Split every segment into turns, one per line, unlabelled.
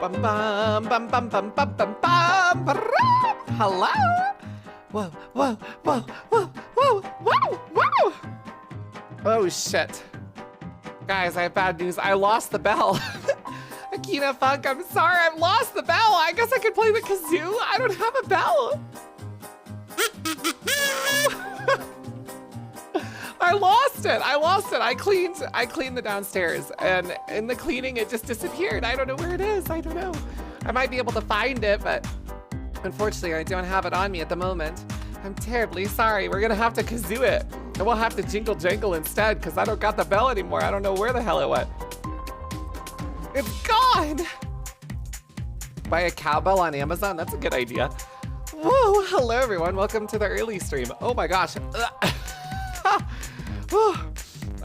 bum bum bum bum bum bum bum. Hello. Whoa, whoa, whoa, whoa, whoa, whoa, whoa. Oh shit. Guys, I have bad news. I lost the bell. Akina Funk, I'm sorry, I've lost the bell. I guess I could play the kazoo. I don't have a bell. I lost it. I cleaned the downstairs, and in the cleaning it just disappeared. I don't know where it is. I don't know. I might be able to find it, but unfortunately I don't have it on me at the moment. I'm terribly sorry. We're gonna have to kazoo it. And we'll have to jingle jangle instead, because I don't got the bell anymore. I don't know where the hell it went. It's gone! Buy a cowbell on Amazon? That's a good idea. Whoa, hello everyone. Welcome to the early stream. Oh my gosh.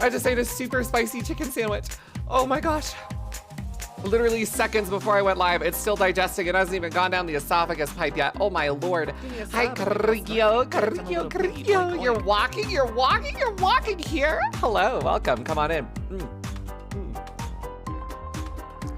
I just ate a super spicy chicken sandwich. Oh my gosh. Literally seconds before I went live. It's still digesting. It hasn't even gone down the esophagus pipe yet. Oh my lord. Hi, Carrillo. You're walking here. Hello, welcome. Come on in.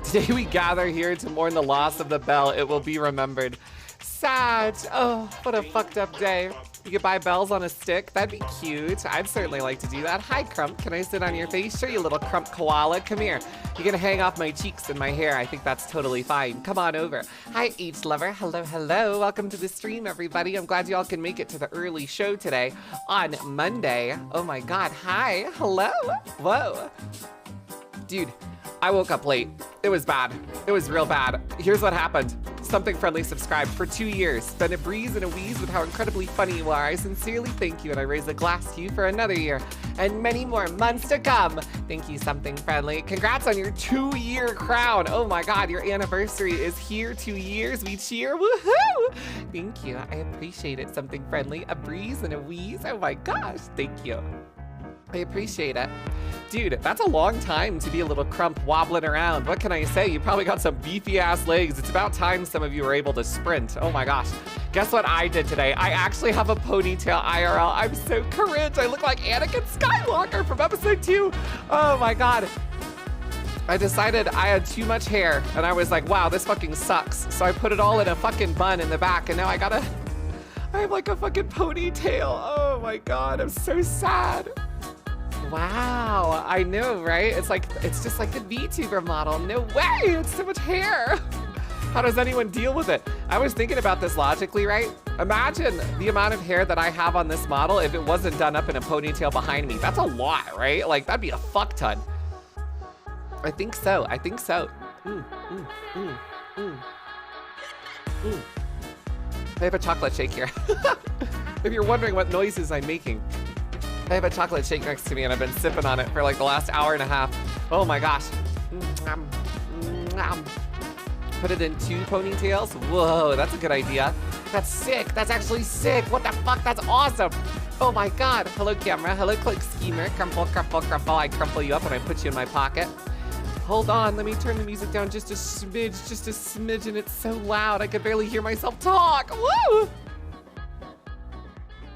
Today we gather here to mourn the loss of the bell. It will be remembered. Sad. Oh, what a fucked up day. You could buy bells on a stick. That'd be cute. I'd certainly like to do that. Hi, Crump. Can I sit on your face? Sure, you little Crump koala. Come here. You're gonna hang off my cheeks and my hair. I think that's totally fine. Come on over. Hi, H Lover. Hello, hello. Welcome to the stream, everybody. I'm glad you all can make it to the early show today on Monday. Oh my God. Hi. Hello. Whoa. Dude, I woke up late. It was bad. It was real bad. Here's what happened. Something Friendly subscribed for 2 years. Been a breeze and a wheeze with how incredibly funny you are. I sincerely thank you, and I raise a glass to you for another year and many more months to come. Thank you, Something Friendly. Congrats on your 2-year crown. Oh my God, your anniversary is here. 2 years. We cheer. Woohoo! Thank you. I appreciate it, Something Friendly. A breeze and a wheeze. Oh my gosh. Thank you. I appreciate it. Dude, that's a long time to be a little Crump wobbling around. What can I say? You probably got some beefy ass legs. It's about time some of you were able to sprint. Oh my gosh. Guess what I did today? I actually have a ponytail IRL. I'm so cringe. I look like Anakin Skywalker from episode 2. Oh my God. I decided I had too much hair and I was like, wow, this fucking sucks. So I put it all in a fucking bun in the back and now I have like a fucking ponytail. Oh my God, I'm so sad. Wow, I know, right? It's just like the VTuber model. No way, it's so much hair. How does anyone deal with it? I was thinking about this logically, right? Imagine the amount of hair that I have on this model if it wasn't done up in a ponytail behind me. That's a lot, right? Like, that'd be a fuck ton. I think so, I think so. I have a chocolate shake here. If you're wondering what noises I'm making, I have a chocolate shake next to me and I've been sipping on it for like the last hour and a half. Oh my gosh. Put it in 2 ponytails. Whoa, that's a good idea. That's sick. That's actually sick. What the fuck? That's awesome. Oh my God. Hello, camera. Hello, Click Schemer. Crumple, crumple, crumple. I crumple you up and I put you in my pocket. Hold on. Let me turn the music down just a smidge, and it's so loud I could barely hear myself talk. Woo!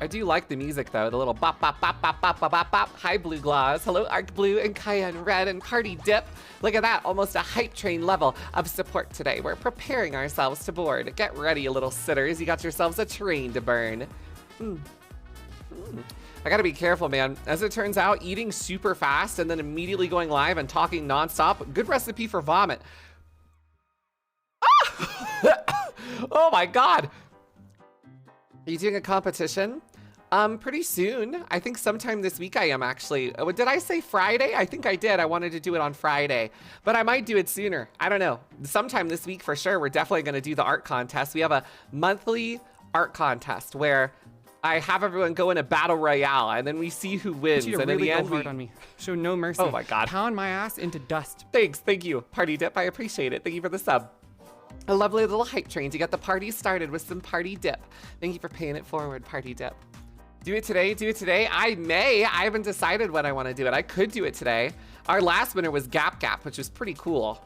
I do like the music though, the little bop, bop, bop, bop, bop, bop, bop, bop. Hi, Blue Gloss. Hello, Arc Blue and Cayenne Red and Party Dip. Look at that, almost a hype train level of support today. We're preparing ourselves to board. Get ready, little sitters. You got yourselves a train to burn. I gotta be careful, man. As it turns out, eating super fast and then immediately going live and talking nonstop, good recipe for vomit. Ah! Oh my God. Are you doing a competition? Pretty soon. I think sometime this week I am actually. Did I say Friday? I think I did. I wanted to do it on Friday, but I might do it sooner. I don't know. Sometime this week for sure. We're definitely gonna do the art contest. We have a monthly art contest where I have everyone go in a battle royale and then we see who wins. And in the end,
hard on me. Show no mercy.
Oh my God.
Pound my ass into dust.
Thanks, thank you. Party Dip, I appreciate it. Thank you for the sub. A lovely little hype train to get the party started with some Party Dip. Thank you for paying it forward, Party Dip. Do it today, do it today. I may, I haven't decided when I want to do it. I could do it today. Our last winner was Gap Gap, which was pretty cool.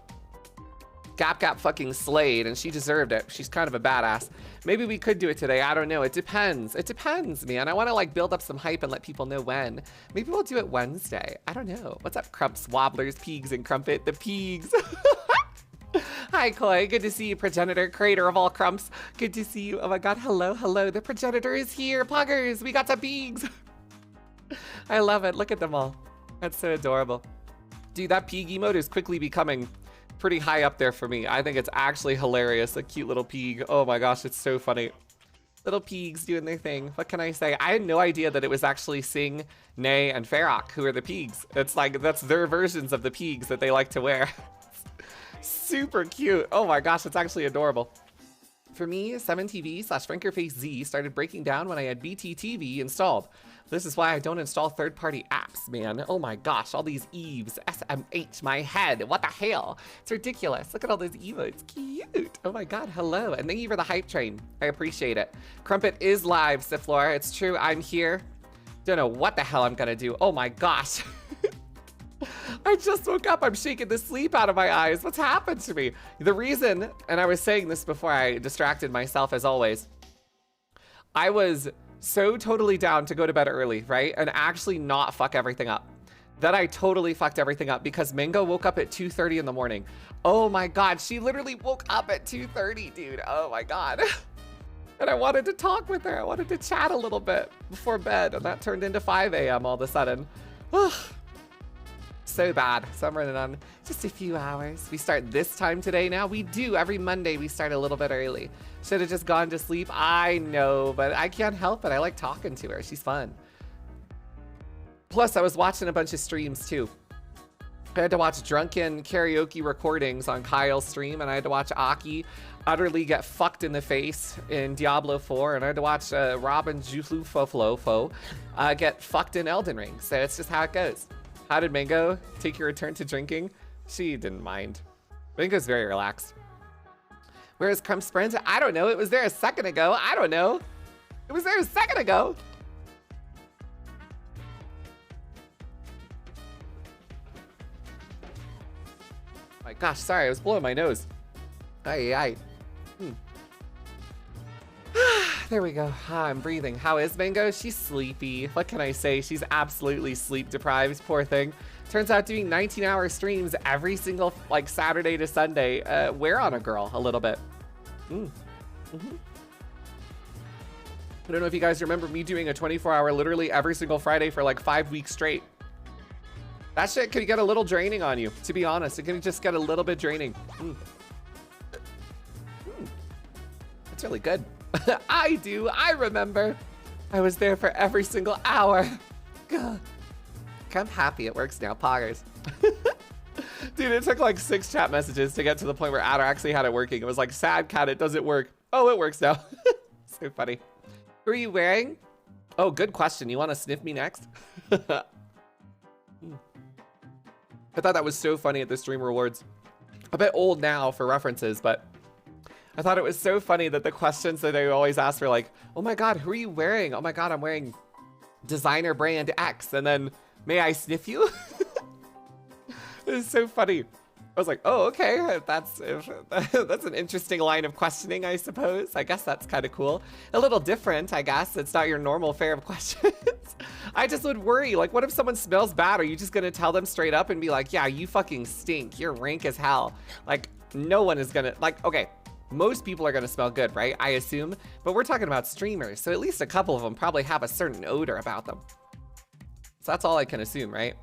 Gap Gap fucking slayed and she deserved it. She's kind of a badass. Maybe we could do it today, I don't know. It depends, man. I want to like build up some hype and let people know when. Maybe we'll do it Wednesday, I don't know. What's up, Crumps, Wobblers, Peegs, and Crumpet? The Peegs. Hi, Koi. Good to see you, progenitor, creator of all crumps. Good to see you. Oh my god, hello, hello. The progenitor is here. Puggers, we got some pigs. I love it. Look at them all. That's so adorable. Dude, that pig emote is quickly becoming pretty high up there for me. I think it's actually hilarious. A cute little pig. Oh my gosh, it's so funny. Little pigs doing their thing. What can I say? I had no idea that it was actually Sing, Nay, and Farrock who are the pigs. It's like, that's their versions of the pigs that they like to wear. Super cute. Oh my gosh, it's actually adorable. For me, 7TV/FrankerFaceZ started breaking down when I had BTTV installed. This is why I don't install third-party apps, man. Oh my gosh, all these Eves, SMH, my head, what the hell? It's ridiculous. Look at all those emotes, cute. Oh my god, hello, and thank you for the hype train. I appreciate it. Crumpet is live, Siflora. It's true, I'm here. Don't know what the hell I'm gonna do. Oh my gosh. I just woke up, I'm shaking the sleep out of my eyes. What's happened to me? The reason, and I was saying this before I distracted myself as always, I was so totally down to go to bed early, right? And actually not fuck everything up. Then I totally fucked everything up because Mango woke up at 2:30 in the morning. Oh my god, she literally woke up at 2:30, dude. Oh my god. And I wanted to talk with her. I wanted to chat a little bit before bed, and that turned into 5 a.m. all of a sudden. So bad. So I'm running on just a few hours. We start this time today now. We do. Every Monday we start a little bit early. Should have just gone to sleep. I know, but I can't help it. I like talking to her. She's fun. Plus, I was watching a bunch of streams too. I had to watch drunken karaoke recordings on Kyle's stream, and I had to watch Aki utterly get fucked in the face in Diablo 4, and I had to watch Robin Juflufoflofo get fucked in Elden Ring. So it's just how it goes. How did Mango take your return to drinking? She didn't mind. Mango's very relaxed. Where is Crump Sprint? I don't know. It was there a second ago. I don't know. It was there a second ago. My gosh, sorry. I was blowing my nose. Aye. There we go. I'm breathing. How is Mango? She's sleepy. What can I say? She's absolutely sleep deprived. Poor thing. Turns out doing 19-hour streams every single like Saturday to Sunday wear on a girl a little bit. I don't know if you guys remember me doing a 24-hour literally every single Friday for like 5 weeks straight. That shit could get a little draining on you, to be honest. It can just get a little bit draining. It's really good. I do. I remember. I was there for every single hour. God. I'm happy it works now, poggers. Dude, it took like 6 chat messages to get to the point where Adder actually had it working. It was like, sad cat, it doesn't work. Oh, it works now. So funny. Who are you wearing? Oh, good question. You want to sniff me next? I thought that was so funny at the Stream Rewards. A bit old now for references, but I thought it was so funny that the questions that they always ask were like, oh my god, who are you wearing? Oh my god, I'm wearing designer brand X. And then, may I sniff you? It was so funny. I was like, oh, okay, that's an interesting line of questioning, I suppose. I guess that's kind of cool. A little different, I guess. It's not your normal fare of questions. I just would worry, like, what if someone smells bad? Are you just gonna tell them straight up and be like, yeah, you fucking stink. You're rank as hell. Like, no one is gonna, like, okay. Most people are gonna smell good, right? I assume, but we're talking about streamers, so at least a couple of them probably have a certain odor about them. So that's all I can assume, right?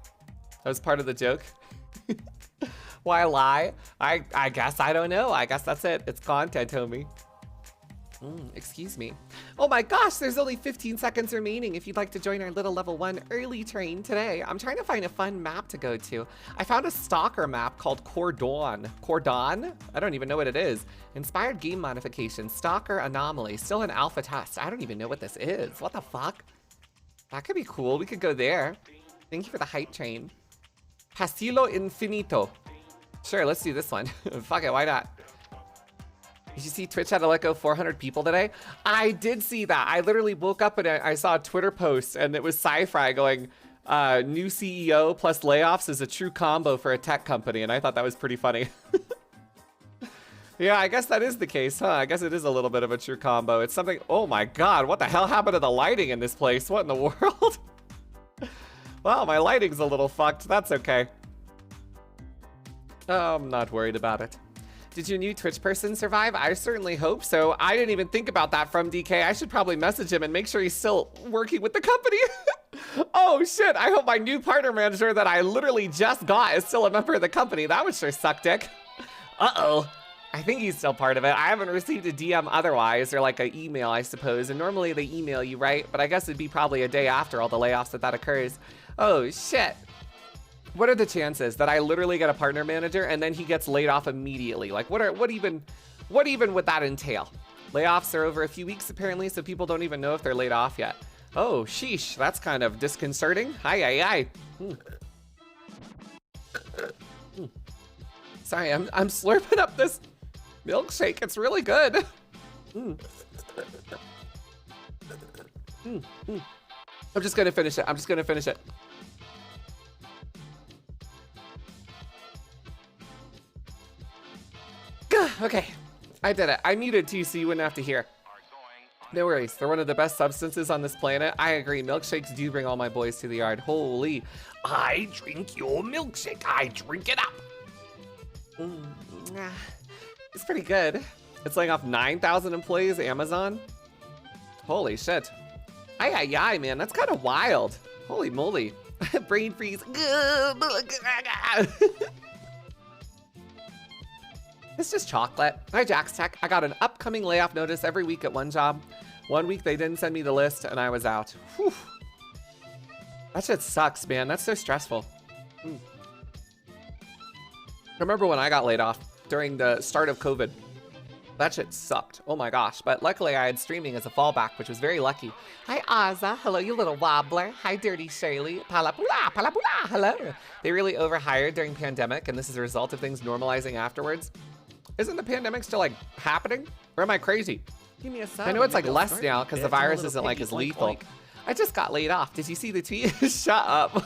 That was part of the joke. Why lie? I guess I don't know. I guess that's it. It's content, homie. Excuse me. Oh my gosh, there's only 15 seconds remaining if you'd like to join our little level 1 early train today. I'm trying to find a fun map to go to. I found a stalker map called Cordon. Cordon? I don't even know what it is. Inspired game modification, stalker anomaly, still an alpha test. I don't even know what this is. What the fuck? That could be cool. We could go there. Thank you for the hype train. Castillo Infinito. Sure, let's do this one. Fuck it, why not? Did you see Twitch had to let go 400 people today? I did see that. I literally woke up and I saw a Twitter post and it was Sci-Fi going, new CEO plus layoffs is a true combo for a tech company. And I thought that was pretty funny. Yeah, I guess that is the case, huh? I guess it is a little bit of a true combo. It's something, oh my God, what the hell happened to the lighting in this place? What in the world? Well, my lighting's a little fucked. That's okay. I'm not worried about it. Did your new Twitch person survive? I certainly hope so. I didn't even think about that from DK. I should probably message him and make sure he's still working with the company. Oh shit, I hope my new partner manager that I literally just got is still a member of the company. That would sure suck dick. Uh-oh. I think he's still part of it. I haven't received a DM otherwise, or like an email, I suppose. And normally they email you, right? But I guess it'd be probably a day after all the layoffs that occurs. Oh shit. What are the chances that I literally get a partner manager and then he gets laid off immediately? Like what even would that entail? Layoffs are over a few weeks apparently, so people don't even know if they're laid off yet. Oh, sheesh, that's kind of disconcerting. Hi. Sorry, I'm slurping up this milkshake. It's really good. I'm just gonna finish it. Okay, I did it. I muted too, so you wouldn't have to hear. No worries, they're one of the best substances on this planet. I agree, milkshakes do bring all my boys to the yard. Holy, I drink your milkshake. I drink it up. It's pretty good. It's laying off 9,000 employees, Amazon. Holy shit. Aye, man, that's kind of wild. Holy moly. Brain freeze. It's just chocolate. Hi, Jax Tech. I got an upcoming layoff notice every week at one job. 1 week they didn't send me the list and I was out. Whew. That shit sucks, man. That's so stressful. I remember when I got laid off during the start of COVID. That shit sucked. Oh my gosh. But luckily I had streaming as a fallback, which was very lucky. Hi, Ozza. Hello, you little wobbler. Hi, Dirty Shirley. Palapula, palapula. Hello. They really overhired during pandemic, and this is a result of things normalizing afterwards. Isn't the pandemic still like happening? Or am I crazy?
Give me a sub.
I know it's like less now because the virus isn't like as lethal. I just got laid off. Did you see the tweet? Shut up.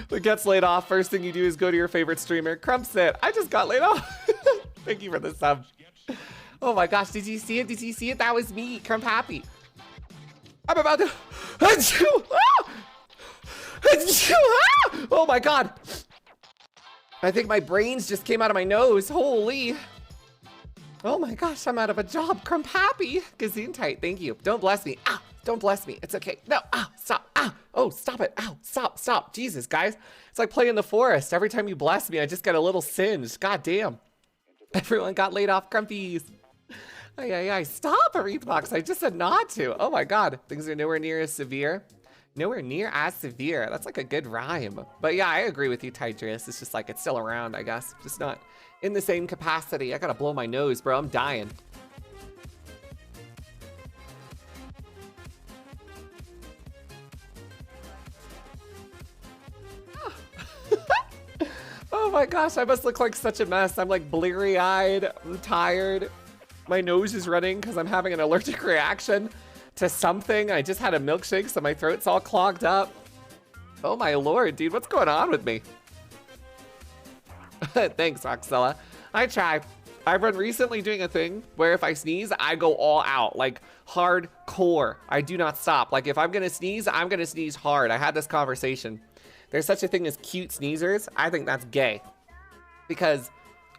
What gets laid off, first thing you do is go to your favorite streamer. Crumpet, I just got laid off. Thank you for the sub. Oh my gosh, did you see it? Did you see it? That was me, Crump Happy. I'm about to... Oh my god. I think my brains just came out of my nose. Holy. Oh my gosh, I'm out of a job. Crump Happy. Gesundheit, thank you. Don't bless me. Ah, don't bless me. It's okay. No, ah, stop. Ah, oh, stop it. Ow, stop. Jesus, guys. It's like playing in the forest. Every time you bless me, I just get a little singed. God damn. Everyone got laid off, Crumpies. Ay, stop, Arethox. I just said not to. Oh my god. Things are nowhere near as severe. Nowhere near as severe. That's like a good rhyme. But yeah, I agree with you, Tidris. It's just like it's still around, I guess. Just not in the same capacity. I gotta blow my nose, bro. I'm dying. Oh my gosh, I must look like such a mess. I'm like bleary-eyed. I'm tired. My nose is running because I'm having an allergic reaction to something. I just had a milkshake, so my throat's all clogged up. Oh my lord, dude, what's going on with me? Thanks, Roxella. I try. I've been recently doing a thing where if I sneeze, I go all out, like hardcore. I do not stop. Like if I'm gonna sneeze, I'm gonna sneeze hard. I had this conversation. There's such a thing as cute sneezers. I think that's gay. Because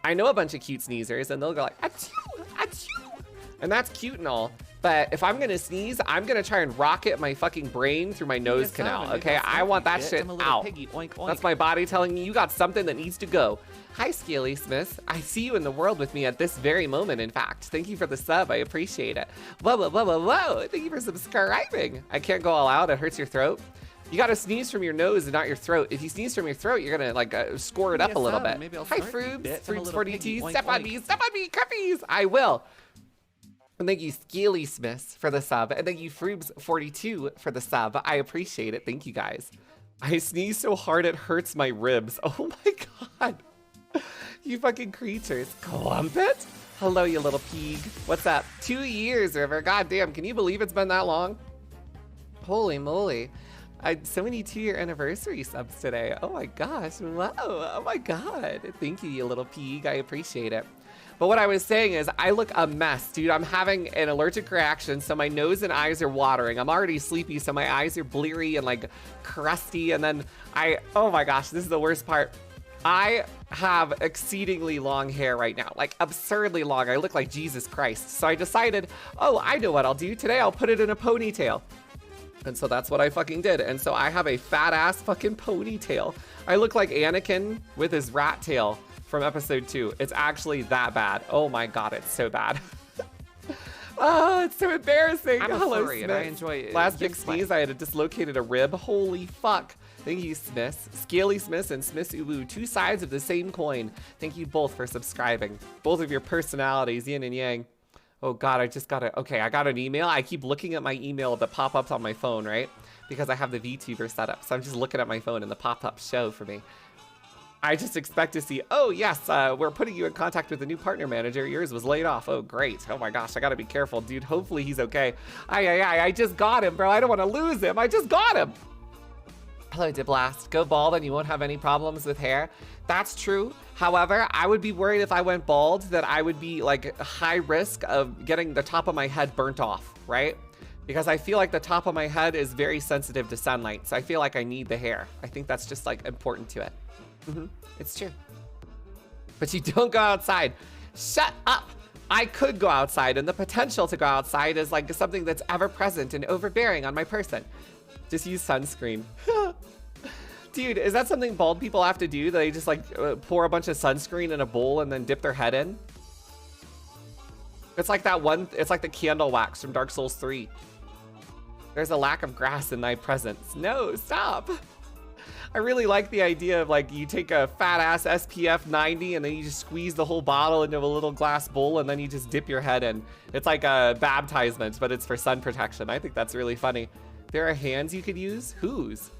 I know a bunch of cute sneezers and they'll go like, achoo, achoo. And that's cute and all. But if I'm gonna sneeze, I'm gonna try and rocket my fucking brain through my nose canal, okay? I want that shit out.
Oink, oink.
That's my body telling me you got something that needs to go. Hi, Scaly Smith. I see you in the world with me at this very moment, in fact. Thank you for the sub, I appreciate it. Whoa. Thank you for subscribing. I can't go all out, it hurts your throat. You gotta sneeze from your nose and not your throat. If you sneeze from your throat, you're gonna like score it up a little bit. Hi, Froobs. Froobs 42. Step on me, Cruppies. I will. And thank you, Scaly Smith, for the sub. And thank you, Froobs 42 for the sub. I appreciate it. Thank you, guys. I sneeze so hard it hurts my ribs. Oh my god. You fucking creatures. Crumpet? Hello, you little pig. What's up? 2 years, River. God damn, can you believe it's been that long? Holy moly. So many 2-year anniversary subs today. Oh my gosh, wow, oh my god. Thank you, you little pig, I appreciate it. But what I was saying is I look a mess, dude. I'm having an allergic reaction, so my nose and eyes are watering. I'm already sleepy, so my eyes are bleary and like crusty. And then oh my gosh, this is the worst part. I have exceedingly long hair right now, like absurdly long. I look like Jesus Christ. So I decided, oh, I know what I'll do. Today I'll put it in a ponytail. And so that's what I fucking did. And so I have a fat ass fucking ponytail. I look like Anakin with his rat tail from episode 2. It's actually that bad. Oh my God, it's so bad. Oh, it's so embarrassing.
I'm a
Hello,
furry and I enjoy it.
Last big sneeze, I had dislocated a rib. Holy fuck. Thank you, Smiths. Scaly Smiths and Smiths Uwu, 2 sides of the same coin. Thank you both for subscribing. Both of your personalities, yin and yang. Oh God, I just got it. Okay, I got an email. I keep looking at my email that pop-ups on my phone, right? Because I have the VTuber set up. So I'm just looking at my phone and the pop-ups show for me. I just expect to see, oh yes, we're putting you in contact with a new partner manager. Yours was laid off. Oh great. Oh my gosh, I gotta be careful, dude. Hopefully he's okay. I just got him, bro. I don't wanna lose him. I just got him. Hello, Diblast. Go bald and you won't have any problems with hair. That's true. However, I would be worried if I went bald that I would be like high risk of getting the top of my head burnt off, right? Because I feel like the top of my head is very sensitive to sunlight. So I feel like I need the hair. I think that's just like important to it. It's true. But you don't go outside. Shut up. I could go outside, and the potential to go outside is like something that's ever present and overbearing on my person. Just use sunscreen. Dude, is that something bald people have to do? They just like pour a bunch of sunscreen in a bowl and then dip their head in? It's like that one, it's like the candle wax from Dark Souls 3. There's a lack of grass in thy presence. No, stop. I really like the idea of like you take a fat ass SPF 90 and then you just squeeze the whole bottle into a little glass bowl and then you just dip your head in. It's like a baptizement, but it's for sun protection. I think that's really funny. There are hands you could use? Whose?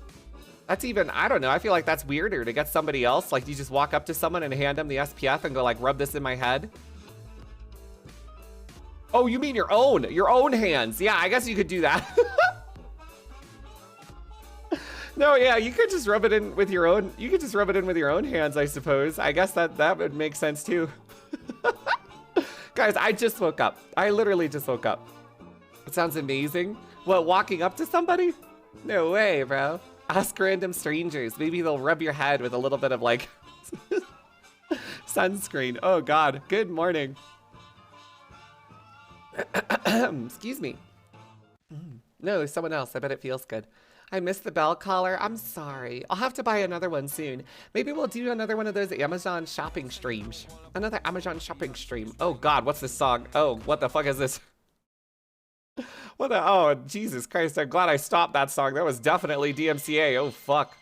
That's even, I don't know, I feel like that's weirder to get somebody else. Like you just walk up to someone and hand them the SPF and go like, rub this in my head. Oh, you mean your own hands. Yeah, I guess you could do that. No, yeah, you could just rub it in with your own, you could just rub it in with your own hands, I suppose. I guess that would make sense too. Guys, I just woke up. I literally just woke up. It sounds amazing. What, walking up to somebody? No way, bro. Ask random strangers. Maybe they'll rub your head with a little bit of like sunscreen. Oh God, good morning. Excuse me. No, someone else. I bet it feels good. I missed the bell collar. I'm sorry. I'll have to buy another one soon. Maybe we'll do another one of those Amazon shopping streams. Another Amazon shopping stream. Oh God, what's this song? Oh, what the fuck is this? What the, oh, Jesus Christ. I'm glad I stopped that song. That was definitely DMCA. Oh, fuck.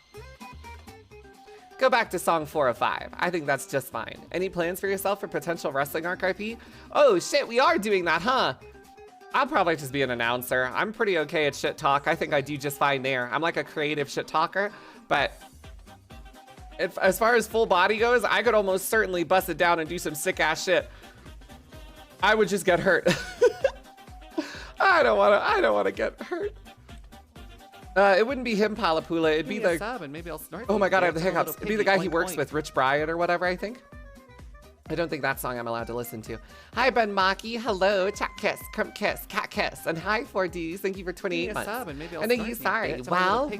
Go back to song 4 of 5. I think that's just fine. Any plans for yourself for potential wrestling arc RP? Oh, shit, we are doing that, huh? I'll probably just be an announcer. I'm pretty okay at shit talk. I think I do just fine there. I'm like a creative shit talker, but as far as full body goes, I could almost certainly bust it down and do some sick ass shit. I would just get hurt. I don't wanna get hurt. It wouldn't be him, Palapula. It'd be the
sub and maybe I'll start.
Oh my God, I have the hiccups. It'd be the guy he works with, Rich Bryant or whatever, I think. I don't think that song I'm allowed to listen to. Hi, Ben Maki. Hello, Chat Kiss, Crump Kiss, Cat Kiss. And hi, 4Ds. Thank you for 28 months. And then you, sorry. Wow.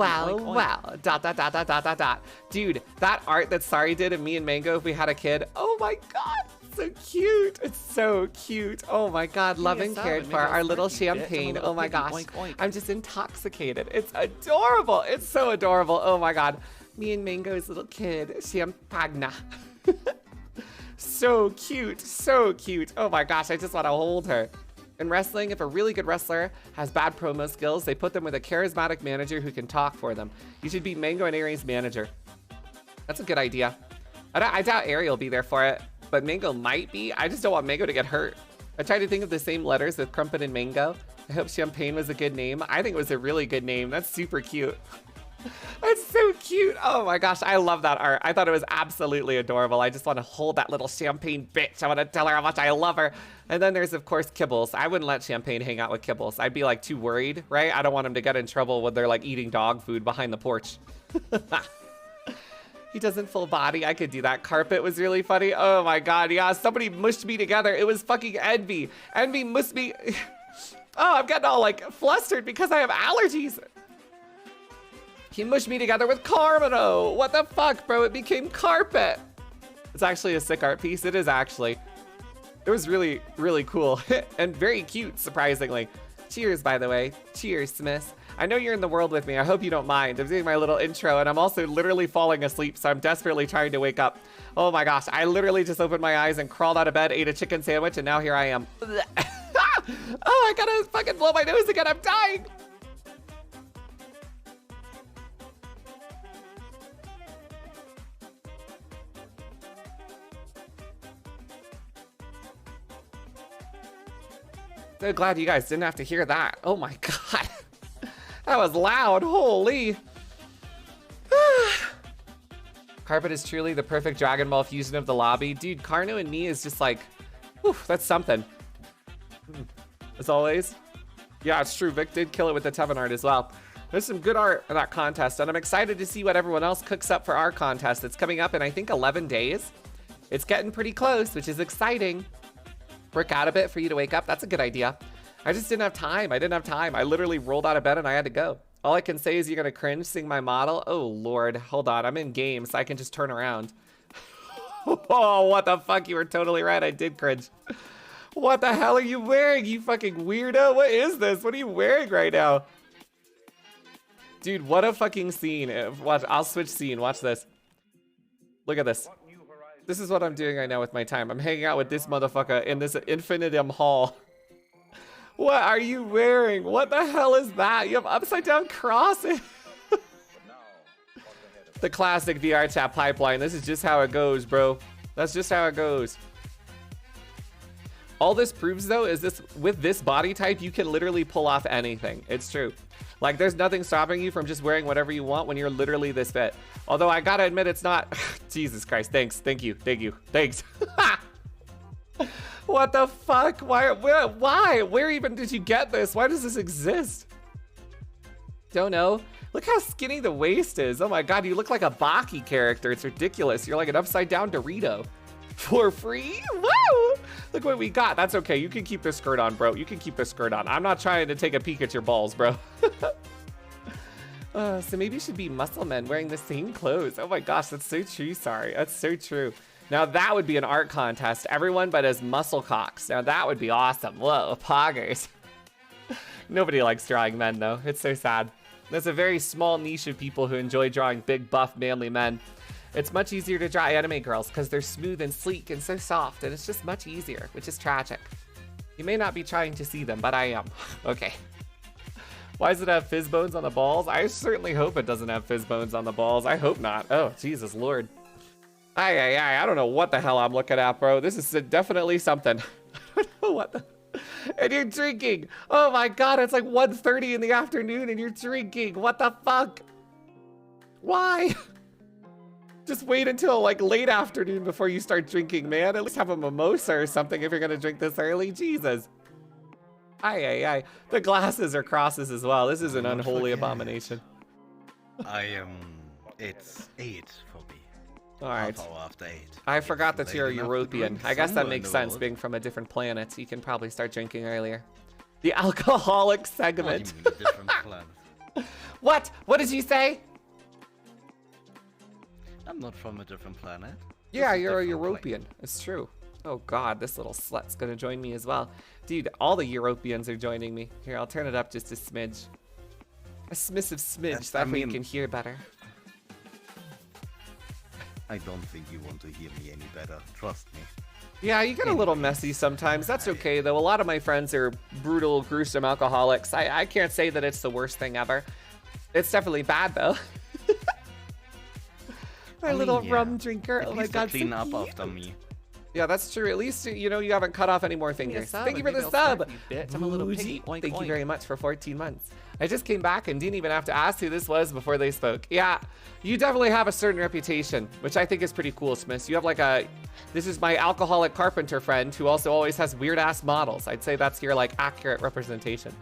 Dot. Dude, that art that Sari did of me and Mango if we had a kid. Oh my God. So cute. It's so cute. Oh my God. Love and cared for our little champagne. Oh my gosh. I'm just intoxicated. It's adorable. It's so adorable. Oh my God. Me and Mango's little kid, Champagna. So cute, so cute. Oh my gosh, I just want to hold her. In wrestling, if a really good wrestler has bad promo skills, they put them with a charismatic manager who can talk for them. You should be Mango and Ari's manager. That's a good idea. I doubt Ari will be there for it, but Mango might be. I just don't want Mango to get hurt. I tried to think of the same letters with Crumpet and Mango. I hope Champagne was a good name. I think it was a really good name. That's super cute. That's so cute. Oh my gosh, I love that art. I thought it was absolutely adorable. I just want to hold that little Champagne bitch. I want to tell her how much I love her. And then there's, of course, Kibbles. I wouldn't let Champagne hang out with Kibbles. I'd be like too worried, right? I don't want him to get in trouble when they're like eating dog food behind the porch. He doesn't full body. I could do that. Carpet was really funny. Oh my God, yeah, somebody mushed me together. It was fucking Envy. Envy mushed me. Oh, I'm getting all like flustered because I have allergies. He mushed me together with Carmino. What the fuck, bro? It became Carpet. It's actually a sick art piece. It is actually. It was really, really cool and very cute, surprisingly. Cheers, by the way. Cheers, Smith. I know you're in the world with me. I hope you don't mind. I'm doing my little intro, and I'm also literally falling asleep, so I'm desperately trying to wake up. Oh my gosh, I literally just opened my eyes and crawled out of bed, ate a chicken sandwich, and now here I am. Oh, I gotta fucking blow my nose again. I'm dying. So glad you guys didn't have to hear that. Oh my god. That was loud. Holy. Carpet is truly the perfect Dragon Ball fusion of the lobby. Dude, Carno and me is just like, whew, that's something. As always. Yeah, it's true. Vic did kill it with the Tevin art as well. There's some good art in that contest, and I'm excited to see what everyone else cooks up for our contest. It's coming up in, I think, 11 days. It's getting pretty close, which is exciting. Work out a bit for you to wake up. That's a good idea. I just didn't have time. I literally rolled out of bed and I had to go. All I can say is you're gonna cringe seeing my model. Oh Lord, hold on. I'm in game, so I can just turn around. Oh, what the fuck? You were totally right. I did cringe. What the hell are you wearing, you fucking weirdo? What is this? What are you wearing right now? Dude, what a fucking scene. Watch, I'll switch scene. Watch this. Look at this. This is what I'm doing right now with my time. I'm hanging out with this motherfucker in this infinitum hall. What are you wearing? What the hell is that? You have upside down crosses. The classic VR chat pipeline. This is just how it goes, bro. That's just how it goes. All this proves though is this, with this body type, you can literally pull off anything. It's true. Like there's nothing stopping you from just wearing whatever you want when you're literally this fit. Although I gotta admit it's not. Jesus Christ, thanks, thank you, thanks. What the fuck? Why? Where even did you get this? Why does this exist? Don't know. Look how skinny the waist is. Oh my god, you look like a Baki character. It's ridiculous. You're like an upside down Dorito. For free? Woo! Look what we got. That's okay. You can keep this skirt on, bro. You can keep this skirt on. I'm not trying to take a peek at your balls, bro. So maybe you should be muscle men wearing the same clothes. Oh my gosh, that's so true. Sorry, that's so true. Now that would be an art contest. Everyone but as muscle cocks. Now that would be awesome. Whoa, poggers. Nobody likes drawing men though. It's so sad. There's a very small niche of people who enjoy drawing big, buff, manly men. It's much easier to draw anime girls because they're smooth and sleek and so soft, and it's just much easier, which is tragic. You may not be trying to see them, but I am. Okay. Why does it have fizz bones on the balls? I certainly hope it doesn't have fizz bones on the balls. I hope not. Oh, Jesus Lord. I don't know what the hell I'm looking at, bro. This is definitely something. I don't know what the... And you're drinking. Oh my god, it's like 1:30 in the afternoon and you're drinking. What the fuck? Why? Just wait until like late afternoon before you start drinking, man. At least have a mimosa or something if you're gonna drink this early. Jesus. The glasses are crosses as well. This is an unholy abomination.
It's 8 for me.
Alright.
Half hour after 8.
I forgot that you're a European. I guess that makes sense,
world.
being from a different planet. You can probably start drinking earlier. The alcoholic segment.
What do you mean, different planet?
What? What did you say?
I'm not from a different planet.
Yeah,
This is
you're a
different
European. It's true. Oh god, this little slut's gonna join me as well. Dude, all the Europeans are joining me. Here, I'll turn it up just a smidge. A smissive smidge,
Yes,
that
I
way you
mean-
can hear better.
I don't think you want to hear me any better. Trust me.
Yeah, you get a little messy sometimes. That's okay, though. A lot of my friends are brutal, gruesome alcoholics. I can't say that it's the worst thing ever. It's definitely bad, though. My little
yeah.
rum drinker.
At
Oh my
least
god,
they clean
so
up
cute.
after me.
Yeah, that's true. At least, you know, you haven't cut off any more fingers. Thank you for the sub.
I'm a little
Bougie.
piggy. Oink,
Thank you
oink.
very much for 14 months. I just came back and didn't even have to ask who this was before they spoke. Yeah, you definitely have a certain reputation, which I think is pretty cool, Smith. You have like a, this is my alcoholic carpenter friend who also always has weird ass models. I'd say that's your like accurate representation.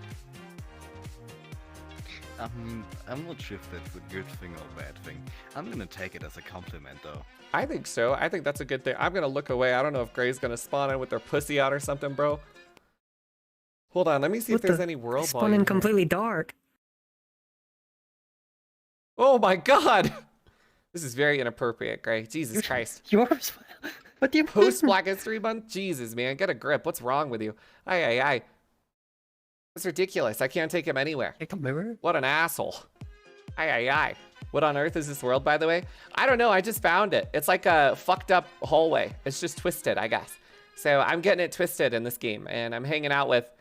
I'm not sure if that's a good thing or a bad thing. I'm gonna take it as a compliment though.
I think so. I think that's a good thing. I'm gonna look away. I don't know if Gray's gonna spawn in with their pussy out or something, bro. Hold on, let me see if there's any world
Spun
volume
in
here.
completely dark.
Oh my god! This is very inappropriate, Gray. Jesus Christ.
Yours? What do you
Post Black History Month? Jesus, man, get a grip. What's wrong with you? Aye. It's ridiculous. I can't take him anywhere.
Take a mirror?
What an asshole. Aye. What on earth is this world, by the way? I don't know. I just found it. It's like a fucked up hallway. It's just twisted, I guess. So I'm getting it twisted in this game, and I'm hanging out with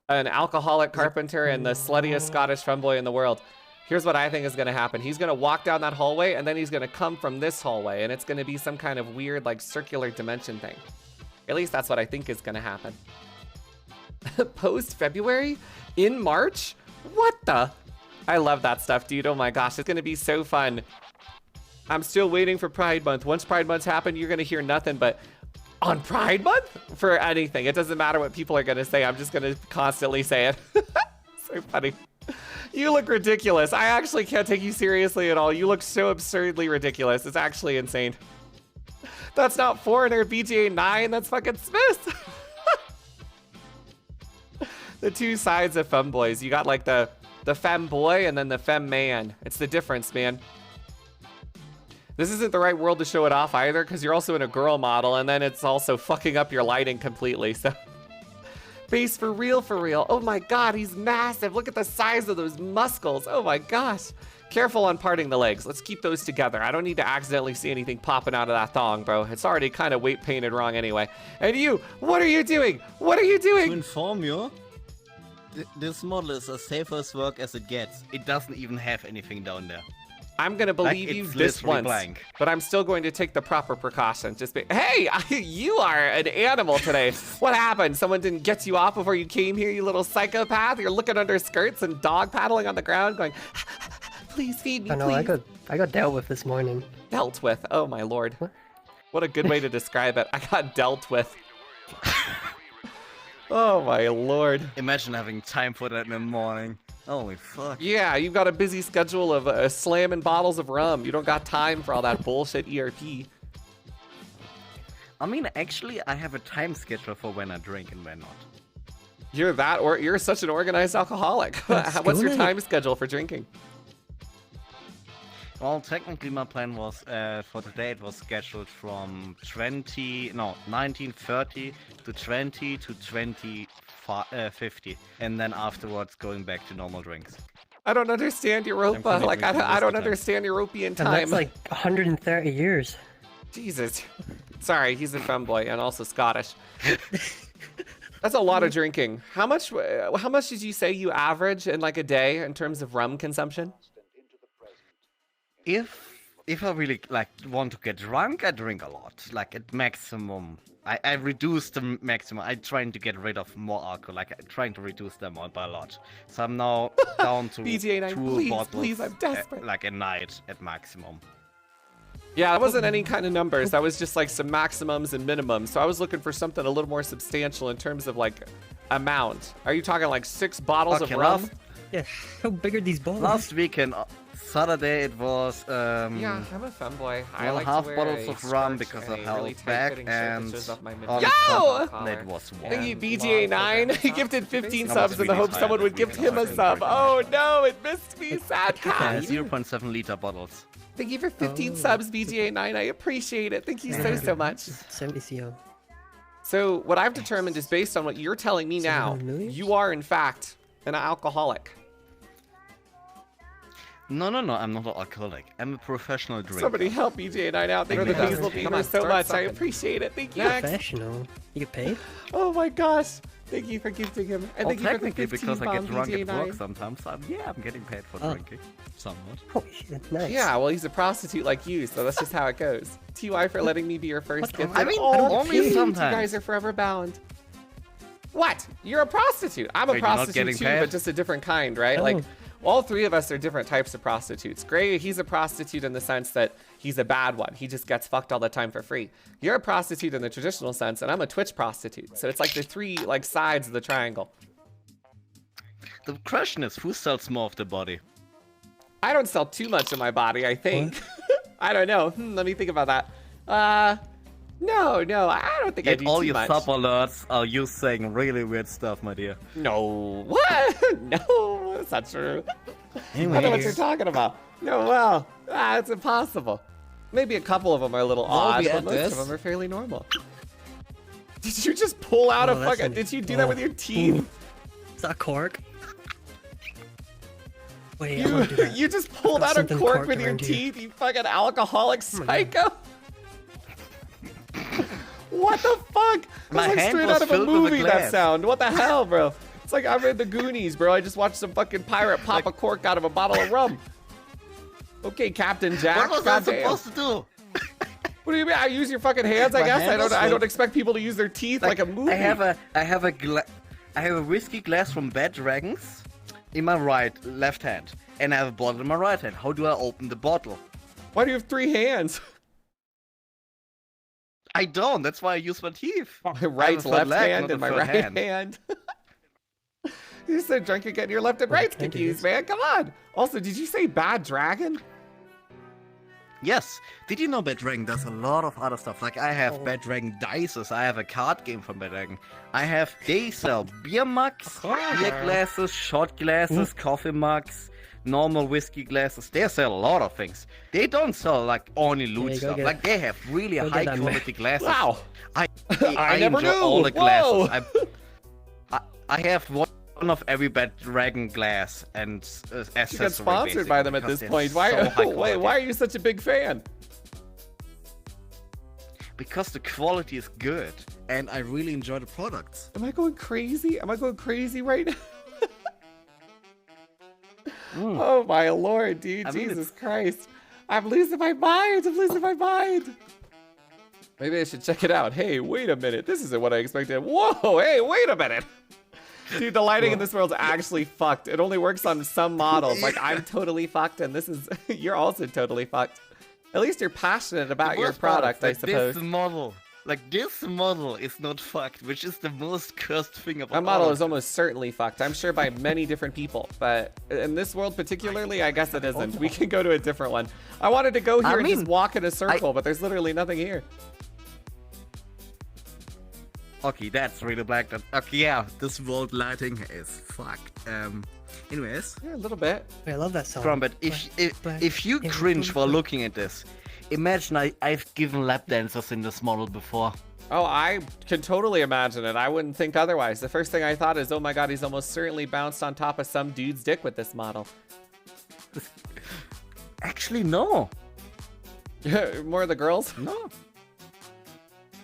an alcoholic carpenter and the sluttiest Scottish femboy in the world. Here's what I think is going to happen. He's going to walk down that hallway, and then he's going to come from this hallway, and it's going to be some kind of weird, like, circular dimension thing. At least that's what I think is going to happen. Post-February? In March? What the? I love that stuff, dude. Oh my gosh, it's going to be so fun. I'm still waiting for Pride Month. Once Pride Month's happen, you're going to hear nothing but on Pride Month? For anything. It doesn't matter what people are going to say. I'm just going to constantly say it. So funny. You look ridiculous. I actually can't take you seriously at all. You look so absurdly ridiculous. It's actually insane. That's not Foreigner BGA 9. That's fucking Smith. The two sides of femboys. You got like the femboy and then the femme-man. It's the difference, man. This isn't the right world to show it off either, because you're also in a girl model, and then it's also fucking up your lighting completely, so. Face for real, for real. Oh my god, he's massive. Look at the size of those muscles. Oh my gosh. Careful on parting the legs. Let's keep those together. I don't need to accidentally see anything popping out of that thong, bro. It's already kind of weight painted wrong anyway. And you, what are you doing? What are you
To
doing?
inform you, this model is as safe as work as it gets. It doesn't even have anything down there.
I'm gonna believe you
it's
this
literally
once,
blank.
but I'm still going to take the proper precaution. Just be, hey, you are an animal today. What happened? Someone didn't get you off before you came here, you little psychopath? You're looking under skirts and dog paddling on the ground going, please feed me,
I know,
please.
I got dealt with this morning.
Dealt with, oh my lord. What a good way to describe it. I got dealt with. Oh my lord.
Imagine having time for that in the morning. Holy fuck.
Yeah, you've got a busy schedule of slamming bottles of rum. You don't got time for all that bullshit ERP.
I mean, actually, I have a time schedule for when I drink and when not.
You're that, or you're such an organized alcoholic. What's your
good.
time schedule for drinking?
Well, technically, my plan was for today. It was scheduled from 1930 to 20 to 50, and then afterwards going back to normal drinks.
I don't understand Europa.
pretty
Like,
weak
I
most
don't
of the time.
understand European
And
time.
that's like 130 years.
Jesus. Sorry, he's a femboy and also Scottish. That's a lot of drinking. How much did you say you average in like a day in terms of rum consumption?
If I really like want to get drunk, I drink a lot. Like at maximum, I reduce the maximum. I'm trying to get rid of more alcohol. Like I'm trying to reduce the amount by a lot. So I'm now down to
BGA 9,
2
please,
bottles,
please, I'm desperate.
like a night at maximum.
Yeah, that wasn't any kind of numbers. That was just like some maximums and minimums. So I was looking for something a little more substantial in terms of like amount. Are you talking like 6 bottles of rum?
Yeah, how big are these balls?
Last weekend, Saturday, it was
Yeah, I'm a femboy. I
well,
like
half
to wear
bottles
a
of rum
skirt
because
and
of
a
how
really
it's back,
tight-fitting shirt that
and
shows off my
on
midriff.
top,
Yo!
that was
Thank
one.
you, BGA9. He gifted 15
How
subs
much
in the
we
hope
decided
someone would
we
give
can
him a
offer
sub.
for
Oh no, it missed me. Sad cat.
0.7 liter bottles.
Thank you for 15 subs, BGA9. I appreciate it. Thank you so much.
70 CO.
So what I've determined is based on what you're telling me now,
700 million?
you are in fact an alcoholic.
No, I'm not an alcoholic. I'm a professional drinker.
Somebody help BGA9 out. Thank you,
Come on,
Hazel
come
Beamer,
on,
so
start
much. I
something.
appreciate it. Thank you.
Professional. You get paid?
Oh my gosh. Thank you for gifting him. And
Well,
thank you for the
technically,
15
because I get
bomb,
drunk at work
BGA9.
sometimes, I'm getting paid for
Oh.
drinking. Somewhat.
Holy shit, nice.
Yeah, well, he's a prostitute like you, so that's just how it goes. TY for letting me be your first gift.
I mean,
oh,
only
Pete,
sometimes.
You guys are forever bound. What? You're a prostitute. I'm a
Wait, you're not
prostitute
getting
too,
paid?
but just a different kind, right?
Oh.
Like, all 3 of us are different types of prostitutes. Gray, he's a prostitute in the sense that he's a bad one. He just gets fucked all the time for free. You're a prostitute in the traditional sense, and I'm a Twitch prostitute. So it's like the 3 like sides of the triangle.
The question is, who sells more of the body?
I don't sell too much of my body, I think. I don't know. Let me think about that. No, I don't think I
Yet
do
all
too
your
much.
sub alerts are you saying really weird stuff, my dear.
No. What? No, that's not true. I don't know what you're talking about. No, well, it's impossible. Maybe a couple of them are a little odd,
we
but
at
most
this?
of them are fairly normal. Did you just pull out a
Oh, that's
fucking?
an-
Did you do that
oh.
with your teeth?
Is that a cork? Wait, I want to do that.
You just pulled
got
out a
something
cork
corked
with your
around here.
teeth, you fucking alcoholic
my God.
psycho. What the fuck?
My
That's like
hand
straight
was
out of a
filled with a
movie, that
glass.
sound. What the hell, bro? It's like I'm in the Goonies, bro. I just watched some fucking pirate pop a cork out of a bottle of rum. Okay, Captain Jack.
What was I
goddamn.
supposed to do?
What do you mean? I use your fucking hands, I
My
guess?
hand was
I don't
filled-
expect people to use their teeth like a movie.
I have a whiskey glass from Bad Dragons in my left hand, and I have a bottle in my right hand. How do I open the bottle?
Why do you have 3 hands?
I don't. That's why I use my teeth.
My
I have a
right,
third
left
leg,
hand,
not
and
a
my
third
right
hand.
hand. You're so drunk you're getting your left and right
can't do
confused,
this.
man. Come on. Also, did you say Bad Dragon?
Yes. Did you know Bad Dragon does a lot of other stuff? Like I have Bad Dragon dices. I have a card game from Bad Dragon. They sell beer mugs, beer glasses, shot glasses, coffee mugs, normal whiskey glasses. They sell a lot of things. They don't sell like only loot
Yeah, go
stuff.
get-
Like they have really
go get
high
that
quality glasses.
Wow.
I
never
enjoy
knew.
all the
Whoa.
glasses. I have one of every Bad Dragon glass and accessory.
You get sponsored by them at
because
this
they're
point.
so
Why?
high
Wait,
quality.
why are you such a big fan?
Because the quality is good, and I really enjoy the products.
Am I going crazy? Am I going crazy right now? Oh my lord, dude.
I mean,
Jesus Christ. I'm losing my mind. I'm losing my mind. Maybe I should check it out. Hey, wait a minute. This isn't what I expected. Whoa, hey, wait a minute. Dude, the lighting in this world's actually fucked. It only works on some models. Like, I'm totally fucked, and this is... You're also totally fucked. At least you're passionate about your
Worst part is
product, I
that
suppose.
This model is not fucked, which is the most cursed thing about
That model
all
is
of
almost certainly fucked. I'm sure by many different people, but in this world particularly, I guess it isn't. We can go to a different one. I wanted to go here and just walk in a circle, but there's literally nothing here.
Okay, that's really black. Okay, yeah, this world lighting is fucked. Anyways,
Yeah, a little bit.
Wait, I love that song.
Crumpet,
Black,
if you
black,
cringe for
black.
looking at this, imagine I've given lap dancers in this model before.
Oh, I can totally imagine it. I wouldn't think otherwise. The first thing I thought is, oh my god, he's almost certainly bounced on top of some dude's dick with this model.
Actually, no.
More of the girls?
No.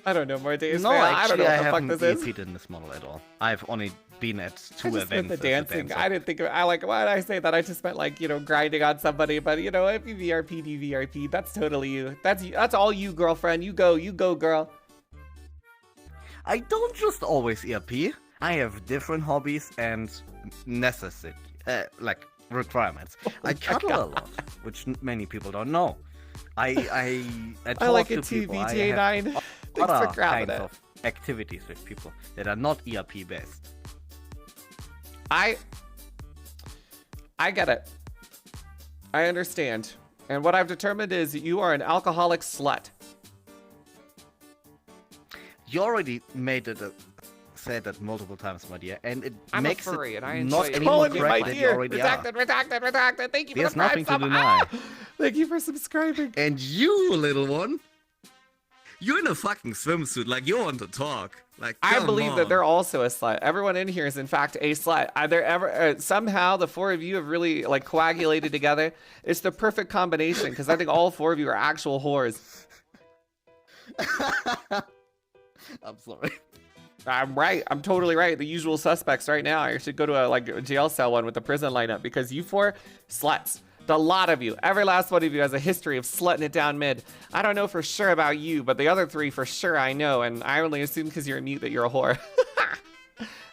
I don't know, more days.
No,
man. I don't know
actually, I
what the fuck
haven't
this is.
EP'd in this model at all. I've only been at
I
two
just meant
events.
the
as a
dancing.
dancer.
I didn't think of. I like. Why did I say that? I just meant like grinding on somebody. But if you VRP, DVRP, that's totally you. That's all you, girlfriend. You go, girl.
I don't just always ERP. I have different hobbies and necessity, like requirements. I cuddle a lot, which many people don't know. I talk
I like
to
it too,
people. I
VTA9.
have
Thanks
other
for grabbing
kinds
it.
of activities with people that are not ERP based.
I get it. I understand. And what I've determined is you are an alcoholic slut.
You already made it. Said that multiple times, my dear, and it
I'm a
makes
furry,
it
and I
not
enjoy
any
calling
more
me my
correct than you
dear.
already are.
Redacted. Thank you for
There's
the prime
nothing to
sub.
deny.
Thank you for subscribing.
And you, little one, you're in a fucking swimsuit, like you want to talk. Like
I
come
believe
on.
that they're also a slut. Everyone in here is in fact a slut. Either ever somehow the four of you have really like coagulated together. It's the perfect combination because I think all four of you are actual whores.
I'm sorry.
I'm right. I'm totally right. The usual suspects right now. I should go to a jail cell one with the prison lineup because you four sluts. The lot of you, every last one of you has a history of slutting it down mid. I don't know for sure about you, but the other three for sure I know, and I only assume because you're a mute that you're a whore.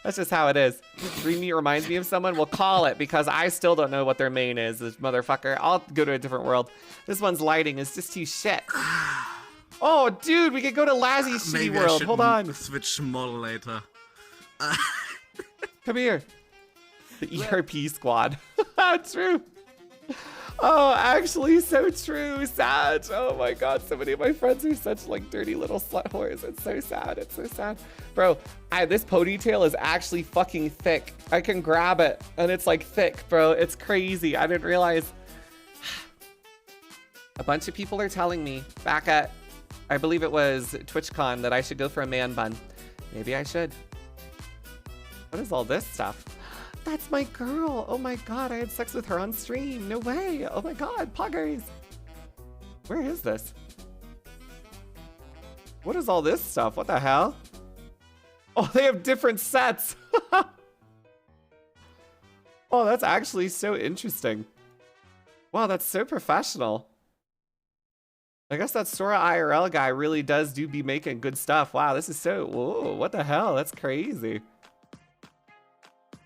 That's just how it is. Remute reminds me of someone. We'll call it because I still don't know what their main is, this motherfucker. I'll go to a different world. This one's lighting is just too shit. Oh, dude, we could go to Lazzy's shitty world. Hold on.
Switch model later.
Come here. The ERP squad. True. Oh, actually, so true. Sad. Oh my god, so many of my friends are such like dirty little slut whores. It's so sad. It's so sad. Bro, this ponytail is actually fucking thick. I can grab it and it's like thick, bro. It's crazy. I didn't realize. A bunch of people are telling me back at, I believe it was TwitchCon, that I should go for a man bun. Maybe I should. What is all this stuff? That's my girl. Oh my god, I had sex with her on stream. No way. Oh my god, poggers. Where is this? What is all this stuff? What the hell? Oh, they have different sets. Oh, that's actually so interesting. Wow, that's so professional. I guess that Sora IRL guy really does be making good stuff. Wow, this is so, whoa, what the hell? That's crazy.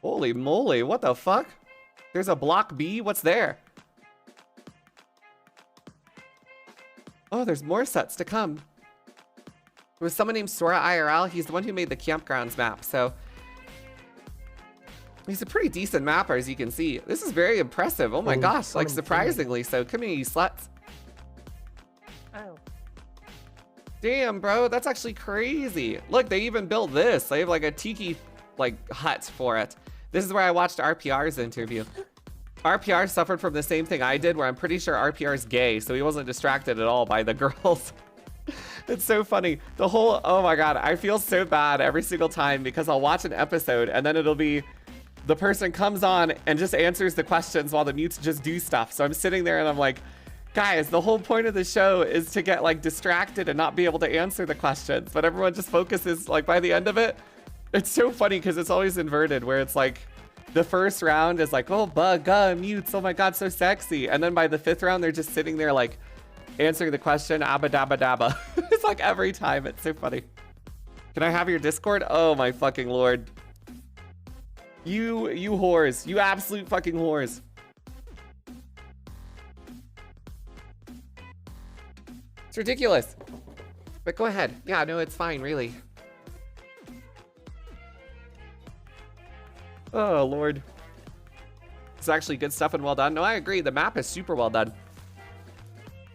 Holy moly, what the fuck? There's a block B, what's there? Oh, there's more sets to come. There was someone named Sora IRL, he's the one who made the campgrounds map, so. He's a pretty decent mapper, as you can see. This is very impressive, oh my gosh, like surprisingly so. Come here, you sluts.
Oh.
Damn, bro, that's actually crazy. Look, they even built this. They have like a tiki like hut for it. This is where I watched RPR's interview. RPR suffered from the same thing I did, where I'm pretty sure RPR's gay, so he wasn't distracted at all by the girls. It's so funny. The whole, oh my god, I feel so bad every single time because I'll watch an episode and then it'll be the person comes on and just answers the questions while the mutes just do stuff. So I'm sitting there and I'm like, guys, the whole point of the show is to get like distracted and not be able to answer the questions, but everyone just focuses like by the end of it. It's so funny because it's always inverted where it's like the first round is like, oh, mutes, oh my god, so sexy. And then by the 5th round, they're just sitting there like answering the question, abba dabba dabba. It's like every time, it's so funny. Can I have your Discord? Oh my fucking lord. You whores, you absolute fucking whores. It's ridiculous. But go ahead. Yeah, no, it's fine, really. Oh, Lord. It's actually good stuff and well done. No, I agree. The map is super well done.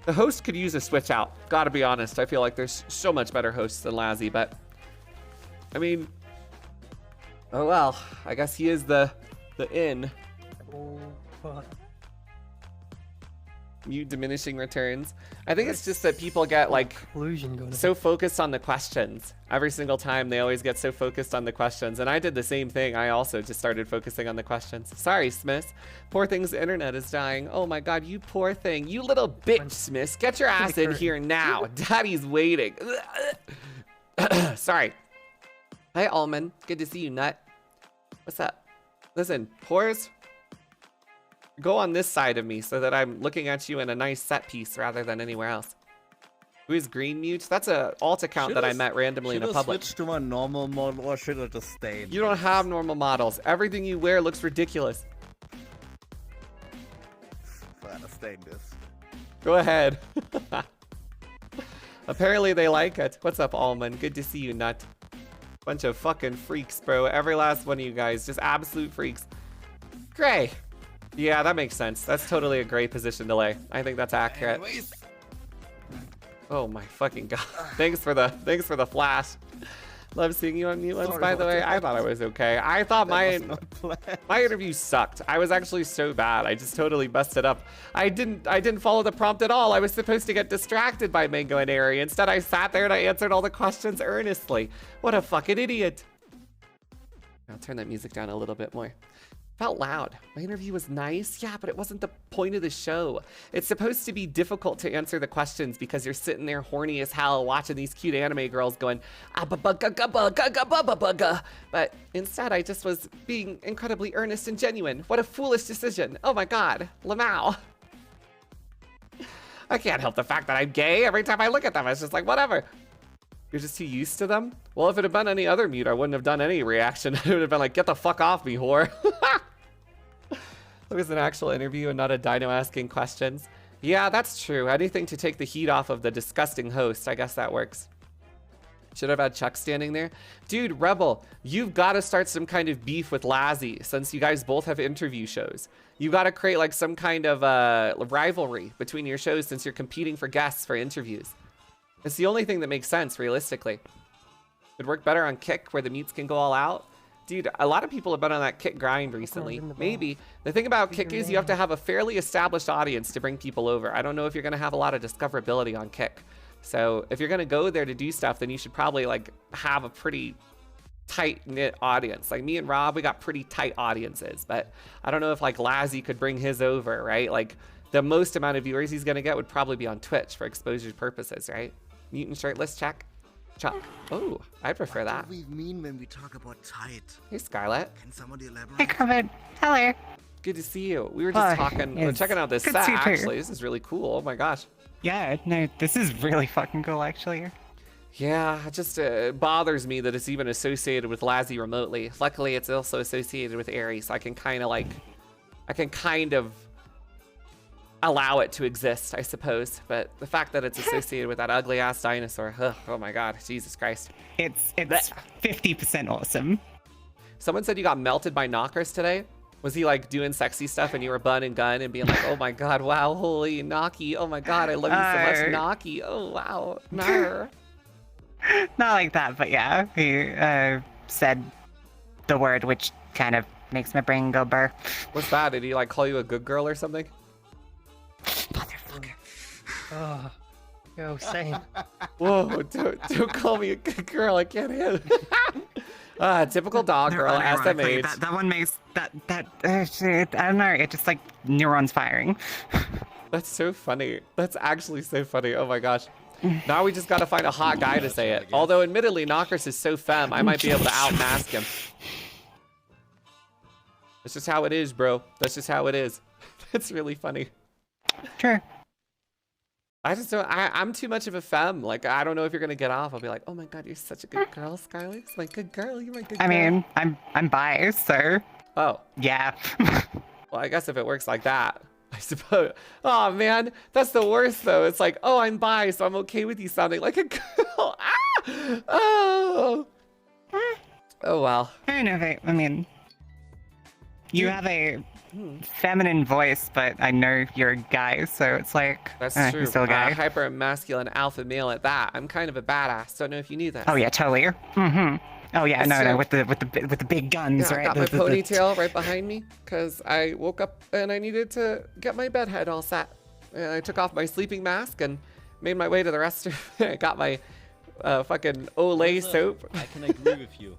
The host could use a switch out. Gotta be honest. I feel like there's so much better hosts than Lazzy, but... I mean... Oh, well. I guess he is the in.
Oh, fuck.
Mute diminishing returns. I think it's just that people get like
Collusion going
so focused on the questions. Every single time they always get so focused on the questions. And I did the same thing. I also just started focusing on the questions. Sorry, Smith. Poor thing's internet is dying. Oh my god, you poor thing. You little bitch, Smith. Get your ass in here now. Daddy's waiting. Sorry. Hi, Almond. Good to see you, nut. What's up? Listen, whores. Go on this side of me so that I'm looking at you in a nice set piece rather than anywhere else. Who is Green Mute? That's a alt account that I met randomly in a public.
Should I switch to my normal model or should I just stay?
You don't have normal models. Everything you wear looks ridiculous.
I'm gonna stay in this.
Go ahead. Apparently they like it. What's up, Almond? Good to see you, nut. Bunch of fucking freaks, bro. Every last one of you guys. Just absolute freaks. Gray. Yeah, that makes sense. That's totally a great position to lay. I think that's accurate.
Anyways.
Oh my fucking god. Thanks for the flash. Love seeing you on mute once, by the way. I thought I was okay. I thought my interview sucked. I was actually so bad. I just totally busted up. I didn't follow the prompt at all. I was supposed to get distracted by Mango and Airy. Instead, I sat there and I answered all the questions earnestly. What a fucking idiot. I'll turn that music down a little bit more. Felt loud. My interview was nice, yeah, but it wasn't the point of the show. It's supposed to be difficult to answer the questions because you're sitting there horny as hell watching these cute anime girls going, but instead I just was being incredibly earnest and genuine. What a foolish decision. Oh my god, Lamau. I can't help the fact that I'm gay. Every time I look at them, it's just like, whatever. You're just too used to them? Well, if it had been any other mute, I wouldn't have done any reaction. It would have been like, get the fuck off me, whore. It was an actual interview and not a dino asking questions. Yeah, that's true. Anything to take the heat off of the disgusting host. I guess that works. Should have had Chuck standing there. Dude, Rebel, you've got to start some kind of beef with Lazzy since you guys both have interview shows. You got to create like some kind of rivalry between your shows since you're competing for guests for interviews. It's the only thing that makes sense, realistically. It'd work better on Kick, where the mutes can go all out. Dude, a lot of people have been on that Kick grind recently.
in the ball.
Maybe. The thing about Kick
your
is you have to
name.
have a fairly established audience to bring people over. I don't know if you're going to have a lot of discoverability on Kick. So if you're going to go there to do stuff, then you should probably like have a pretty tight-knit audience. Like me and Rob, we got pretty tight audiences, but I don't know if like Lazzy could bring his over, right? Like the most amount of viewers he's going to get would probably be on Twitch for exposure purposes, right? Mutant shirtless, check. Chuck. Oh, I prefer that.
What do we mean when we talk about tight?
Hey, Scarlett.
Can somebody elaborate?
Hey, Crumpet. Hello.
Good to see you. We were just
Hi,
talking,
yes.
checking out this
Good
set,
to see you too.
actually. This is really cool. Oh my gosh.
Yeah, no, this is really fucking cool, actually.
Yeah, it just bothers me that it's even associated with Lazzy remotely. Luckily, it's also associated with Aries, so I can kind of allow it to exist, I suppose. But the fact that it's associated with that ugly ass dinosaur, ugh, oh my god, Jesus Christ.
It's 50% awesome.
Someone said you got melted by Knockers today. Was he like doing sexy stuff and you were bun and gun and being like, oh my god, wow, holy Knocky, oh my god, I love you so much, Knocky, oh wow, Nar.
Not like that, but yeah, he said the word which kind of makes my brain go burr.
What's that? Did he like call you a good girl or something?
Motherfucker.
Oh, yo, same.
Whoa, don't call me a good girl, I can't handle it. Typical dog
No,
girl,
ironically,
SMH.
that one makes shit, I don't know, it just like neurons firing.
That's so funny. That's actually so funny. Oh my gosh. Now we just gotta find a hot guy to say it. Although admittedly, Knockers is so femme, I might be able to outmask him. That's just how it is, bro. That's just how it is. It's really funny.
Sure.
I just don't, I'm too much of a femme. Like, I don't know if you're gonna get off. I'll be like, oh my god, you're such a good girl, Skylar. It's my good girl, you're my good girl.
I mean, I'm biased, so
Oh,
yeah.
well, I guess if it works like that, I suppose. Oh man, that's the worst though. It's like, oh, I'm bi, so I'm okay with you sounding like a girl. Ah! Oh. Oh well.
I don't know if I mean, you have a feminine voice, but I know you're a guy, so it's like,
That's
you're
true.
still a guy.
Hyper masculine alpha male at that. I'm kind of a badass. Don't know if you knew that.
Oh yeah, totally. Mm-hmm. Oh yeah,
That's
no,
true.
no, with the big guns,
Yeah, I
right?
got my
The-
ponytail right behind me because I woke up and I needed to get my bed head all set. And I took off my sleeping mask and made my way to the restroom. I got my fucking Olay soap.
I can agree with you.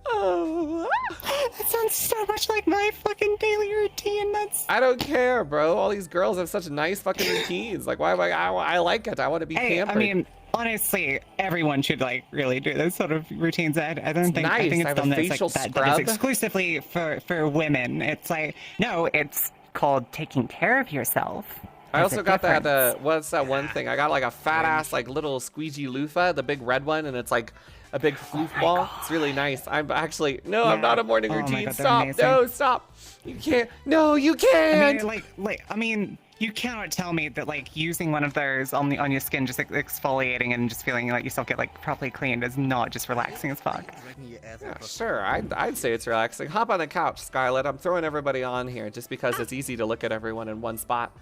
Oh,
That sounds so much like my fucking daily routine. That's.
I don't care, bro. All these girls have such nice fucking routines. Like, why am I like it. I want to be
Hey,
pampered.
I mean, honestly, everyone should like really do those sort of routines. I don't think I
nice.
think
I
it's
have a
done that's
facial
like that
scrub.
is exclusively for women. It's like no, it's called taking care of yourself.
I
There's
also
a
got that,
difference.
what's that one thing? I got like a fat ass, like little squeegee loofah, the big red one, and it's like a big floof ball. It's really nice. I'm actually, no, I'm
Yeah.
not a morning
Oh my
routine.
God, they're
Stop.
amazing.
No, stop. You can't. No, you
I
can't.
mean, I mean, you cannot tell me that like using one of those on your skin, just like, exfoliating and just feeling like yourself get like properly cleaned is not just relaxing as fuck.
Dragging your ass
Yeah,
across
sure. I'd say it's relaxing. Hop on the couch, Scarlett. I'm throwing everybody on here just because it's easy to look at everyone in one spot.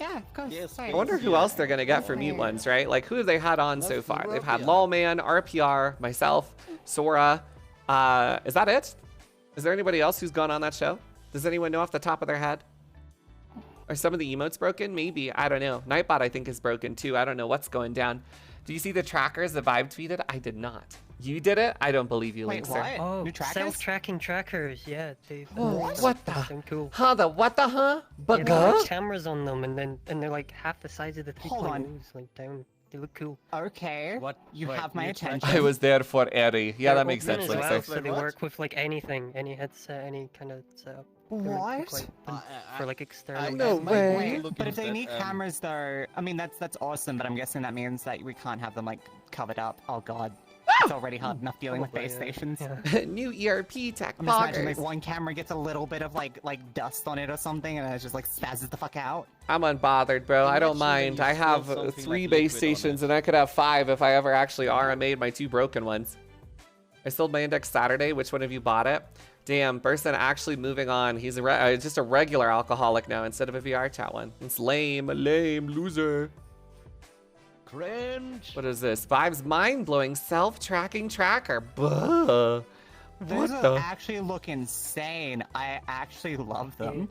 Yeah, of course.
Yes,
I wonder who else they're gonna get for mute ones, right? Like, who have they had on so far? They've had Lawman, RPR, myself, Sora. Is that it? Is there anybody else who's gone on that show? Does anyone know off the top of their head? Are some of the emotes broken? Maybe. I don't know. Nightbot, I think, is broken too. I don't know what's going down. Do you see the trackers the Vibe tweeted? I did not. You did it? I don't believe you,
Wait,
Linkster.
what?
Oh,
New trackers?
self-tracking trackers. Yeah, they've.
Oh, what the?
Something cool.
Huh? The what the huh?
Yeah,
But
they have cameras on them, and they're like half the size of the
Hold on.
3.0s, like down. They look cool.
Okay.
What?
You
Wait,
have my
new track-
attention.
I was there for Eri. Yeah,
They're
that makes
open
sense,
as well,
Linkster.
so they
What?
work with like anything, any headset, any kind of setup. They're
What?
quite-
I-
for like external.
I-
No
I might
way.
want to
Wait,
look
but if
into
they
that,
need cameras though, I mean that's awesome, but I'm guessing that means that we can't have them like covered up. Oh god. It's already hard enough dealing with
Probably,
base
yeah.
stations.
Yeah.
New ERP tech
I'm just imagining like
poggers.
one camera gets a little bit of like dust on it or something and it just like spazzes the fuck out.
I'm unbothered, bro. I don't
Imagine when
mind.
you
I have
spill something
3
like
base
liquid on
stations,
it.
and I could have 5 if I ever actually RMA'd my 2 broken ones. I sold my index Saturday. Which one of you bought it? Damn, person actually moving on. He's just a regular alcoholic now instead of a VR chat one. It's lame, loser.
Cringe.
What is this? Vibes mind-blowing self-tracking tracker. Buh.
Those
What the?
actually look insane. I actually love them.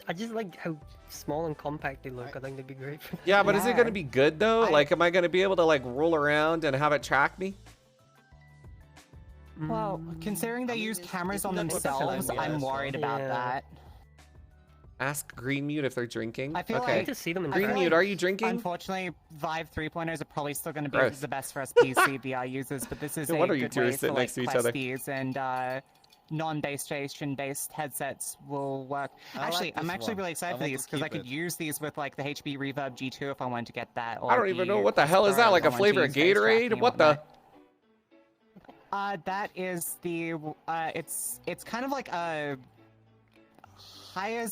I just like how small and compact they look. I think they'd be great for that.
Yeah, but is it
Yeah.
gonna be good though?
I-
Like, am I gonna be able to like roll around and have it track me?
Well, considering they
I mean,
use
isn't
cameras on
that what the hell
themselves,
I'm
I'm
guessing?
worried about
Yeah.
that.
Ask Green Mute if they're drinking.
I feel
I
okay.
like to see them in
I feel
Green
person.
Mute,
like-
are you drinking?
Unfortunately, Vive 3.0s are probably still going to be
Gross.
the best for us PC VR users, but this is
No
a
wonder you
good
two are
way
sitting
for
next to
like
each other.
questies and non-base station-based headsets will work.
I like
Actually, I'm
this
actually
one.
really
I
excited for
want to
these because I
keep
could
it.
use these with like the HB Reverb G2 if I wanted to get that. Or
I don't even know
the
what the hell is
Pro
that,
if
like
I
a
wanted to
flavor of
use face tracking
Gatorade?
and
What the?
whatnot. That is the it's kind of like a higher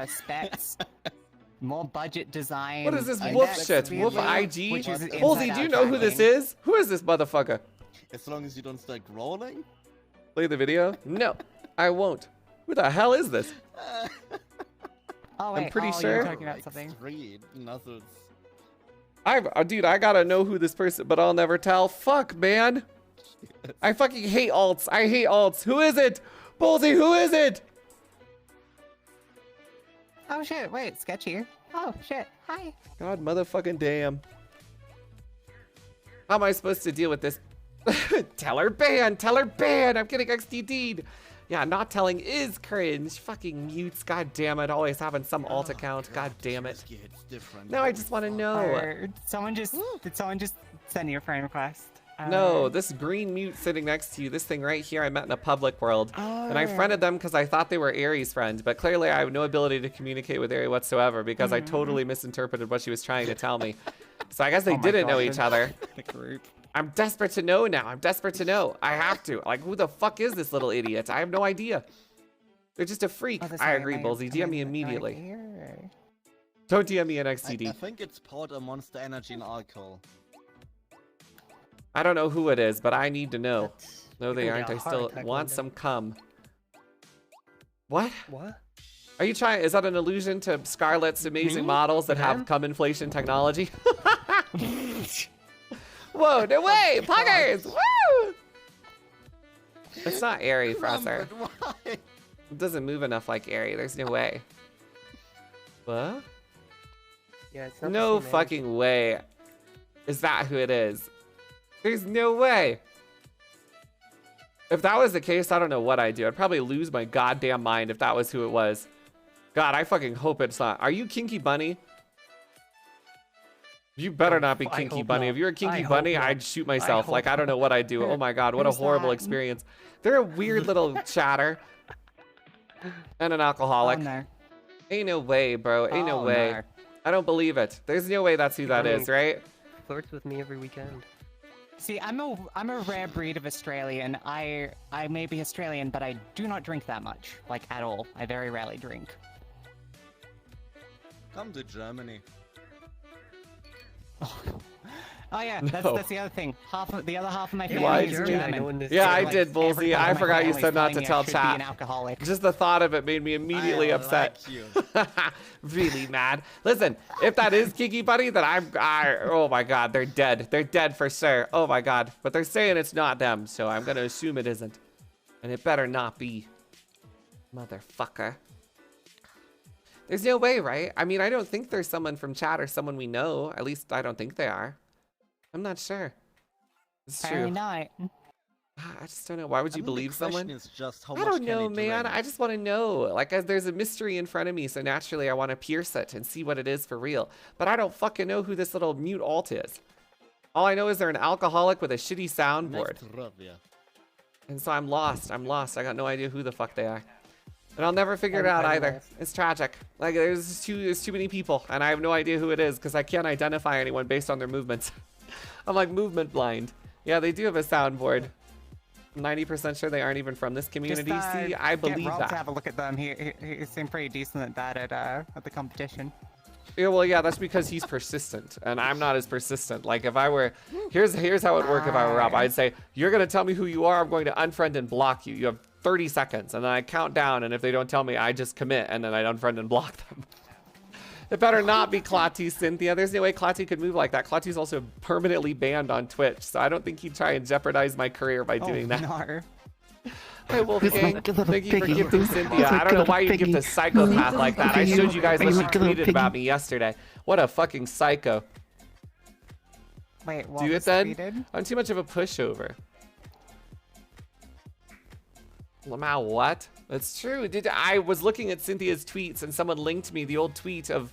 specs, more budget design.
What is this
I
wolf
guess
shit?
it's
Wolf
really-
IG?
which is
Halsey,
inside
do you
out
know who this
tracking.
is? Who is this motherfucker?
As long as you don't start growling.
Play the video? No, I won't. Who the hell is this?
Oh,
I'm
wait,
pretty
oh,
sure-
You're talking about something.
Extreme nuzzles.
Dude, I gotta know who this person, but I'll never tell. Fuck, man. I fucking hate alts. I hate alts. Who is it? Ballsy, who is it?
Oh shit! Wait, sketchy. Oh shit! Hi.
God motherfucking damn. How am I supposed to deal with this? Tell her ban. Tell her ban. I'm getting XDD'd. Yeah, not telling is cringe. Fucking mutes. God damn it. Always having some alt account. God damn it.
It's different.
Now I just want to know.
Or did someone just send you a friend request?
No, this green mute sitting next to you, this thing right here, I met in a public world. And I
Oh.
friended them because I thought they were Aries' friend, but clearly I have no ability to communicate with Aries whatsoever because I totally misinterpreted what she was trying to tell me. So I guess they
Oh my
didn't know
God,
each other.
The group.
I'm desperate to know now. I'm desperate to know. I have to. Like, who the fuck is this little idiot? I have no idea. They're just a freak.
Oh, that's
I
right,
agree,
am
Bullsy. DM me
am I
immediately.
here?
Don't DM me an
I
XCD.
think it's powder, monster energy, and alcohol.
I don't know who it is, but I need to know.
That's-
No,
you're
they
gonna
aren't.
get
I
a heart
still
attack
want
one day.
some cum. What?
What?
Are you trying? Is that an allusion to Scarlett's amazing
Me?
models that have
Them?
cum inflation technology? Whoa, no way! Puggers! Woo! It's not airy, Fraser.
Crumpet, why?
It doesn't move enough like airy. There's no way. What?
Yeah, it's not the
No
same age.
fucking way. Is that who it is? There's no way. If that was the case, I don't know what I'd do. I'd probably lose my goddamn mind if that was who it was. God, I fucking hope it's not. Are you Kinky Bunny? You better not be
I
Kinky
hope
Bunny.
not.
If you're a
I
Kinky
hope
Bunny,
not.
I'd shoot myself. Like,
hope
I don't know what I'd do. Oh my God, what a
Who's
horrible
that?
experience. They're a weird little chatter. And an alcoholic.
Oh, no.
Ain't no way, bro. Ain't no
Oh,
way.
no.
I don't believe it. There's no way that's who that is, right?
Flirts with me every weekend.
See, I'm a rare breed of Australian. I may be Australian, but I do not drink that much, like at all. I very rarely drink.
Come to Germany.
Oh yeah,
No.
that's the other thing. The other half of my
Yeah,
family
lied
is
to me.
German.
I know in this
Yeah,
city,
I
like,
did, Bullsy.
Every
I
part of my
forgot you
family's
said not
telling
to
me I
tell
should be
chat.
an alcoholic.
Just the thought of it made me immediately
I
upset.
like you.
Really mad. Listen, if that is Kiki Bunny, then oh my God, they're dead. They're dead for sure. Oh my God. But they're saying it's not them, so I'm gonna assume it isn't. And it better not be. Motherfucker. There's no way, right? I mean, I don't think there's someone from chat or someone we know. At least I don't think they are. I'm not sure. It's
Apparently
true.
not.
I just don't know. Why would
I
you
mean,
believe
the question
someone?
is just how
I
much
don't
can
know,
he
man.
drink?
I just want to know. Like, there's a mystery in front of me, so naturally I want to pierce it and see what it is for real. But I don't fucking know who this little mute alt is. All I know is they're an alcoholic with a shitty soundboard.
Next trivia.
And so I'm lost. I'm lost. I got no idea who the fuck they are. And I'll never figure it out
I'm
either.
lost.
It's tragic. Like, there's too many people, and I have no idea who it is because I can't identify anyone based on their movements. I'm like movement blind. Yeah, they do have a soundboard. I'm 90% sure they aren't even from this community. See, I believe
get Rob
that.
to have a look at them. He seemed pretty decent at that at the competition.
Yeah, well, yeah, that's because he's persistent, and I'm not as persistent. Like, if I were, here's how it would work if I were Rob. I'd say, you're gonna tell me who you are. I'm going to unfriend and block you. You have 30 seconds, and then I count down, and if they don't tell me, I just commit, and then I unfriend and block them. It better not be Claty, Cynthia. There's no way Claty could move like that. Claty's also permanently banned on Twitch, so I don't think he'd try and jeopardize my career by doing that.
No.
Hi, Wolfgang. Thank you for gifting Cynthia. I don't know why you gift a psychopath like that. I showed you guys what she tweeted about me yesterday. What a fucking psycho.
Wait, what
Do it
was
then.
tweeted?
I'm too much of a pushover. Lamau, what? That's true. I was looking at Cynthia's tweets and someone linked me the old tweet of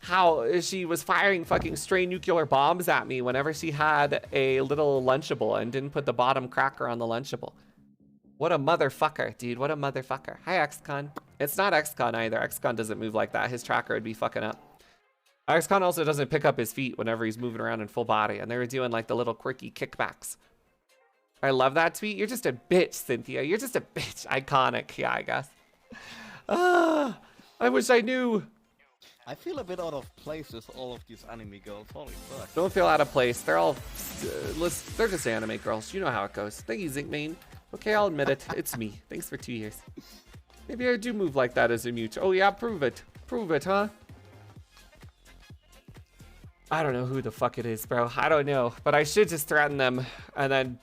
how she was firing fucking stray nuclear bombs at me whenever she had a little Lunchable and didn't put the bottom cracker on the Lunchable. What a motherfucker, dude. What a motherfucker. Hi, XCon. It's not XCon either. XCon doesn't move like that. His tracker would be fucking up. XCon also doesn't pick up his feet whenever he's moving around in full body, and they were doing like the little quirky kickbacks. I love that tweet. You're just a bitch, Cynthia. You're just a bitch. Iconic. Yeah, I guess. I wish I knew.
I feel a bit out of place with all of these anime girls. Holy fuck.
Don't feel out of place. They're all, they're just anime girls. You know how it goes. Thank you, Zinkmane. Okay, I'll admit it. It's me. Thanks for 2 years. Maybe I do move like that as a mute. Oh yeah, prove it. Prove it, huh? I don't know who the fuck it is, bro. I don't know. But I should just threaten them. And then,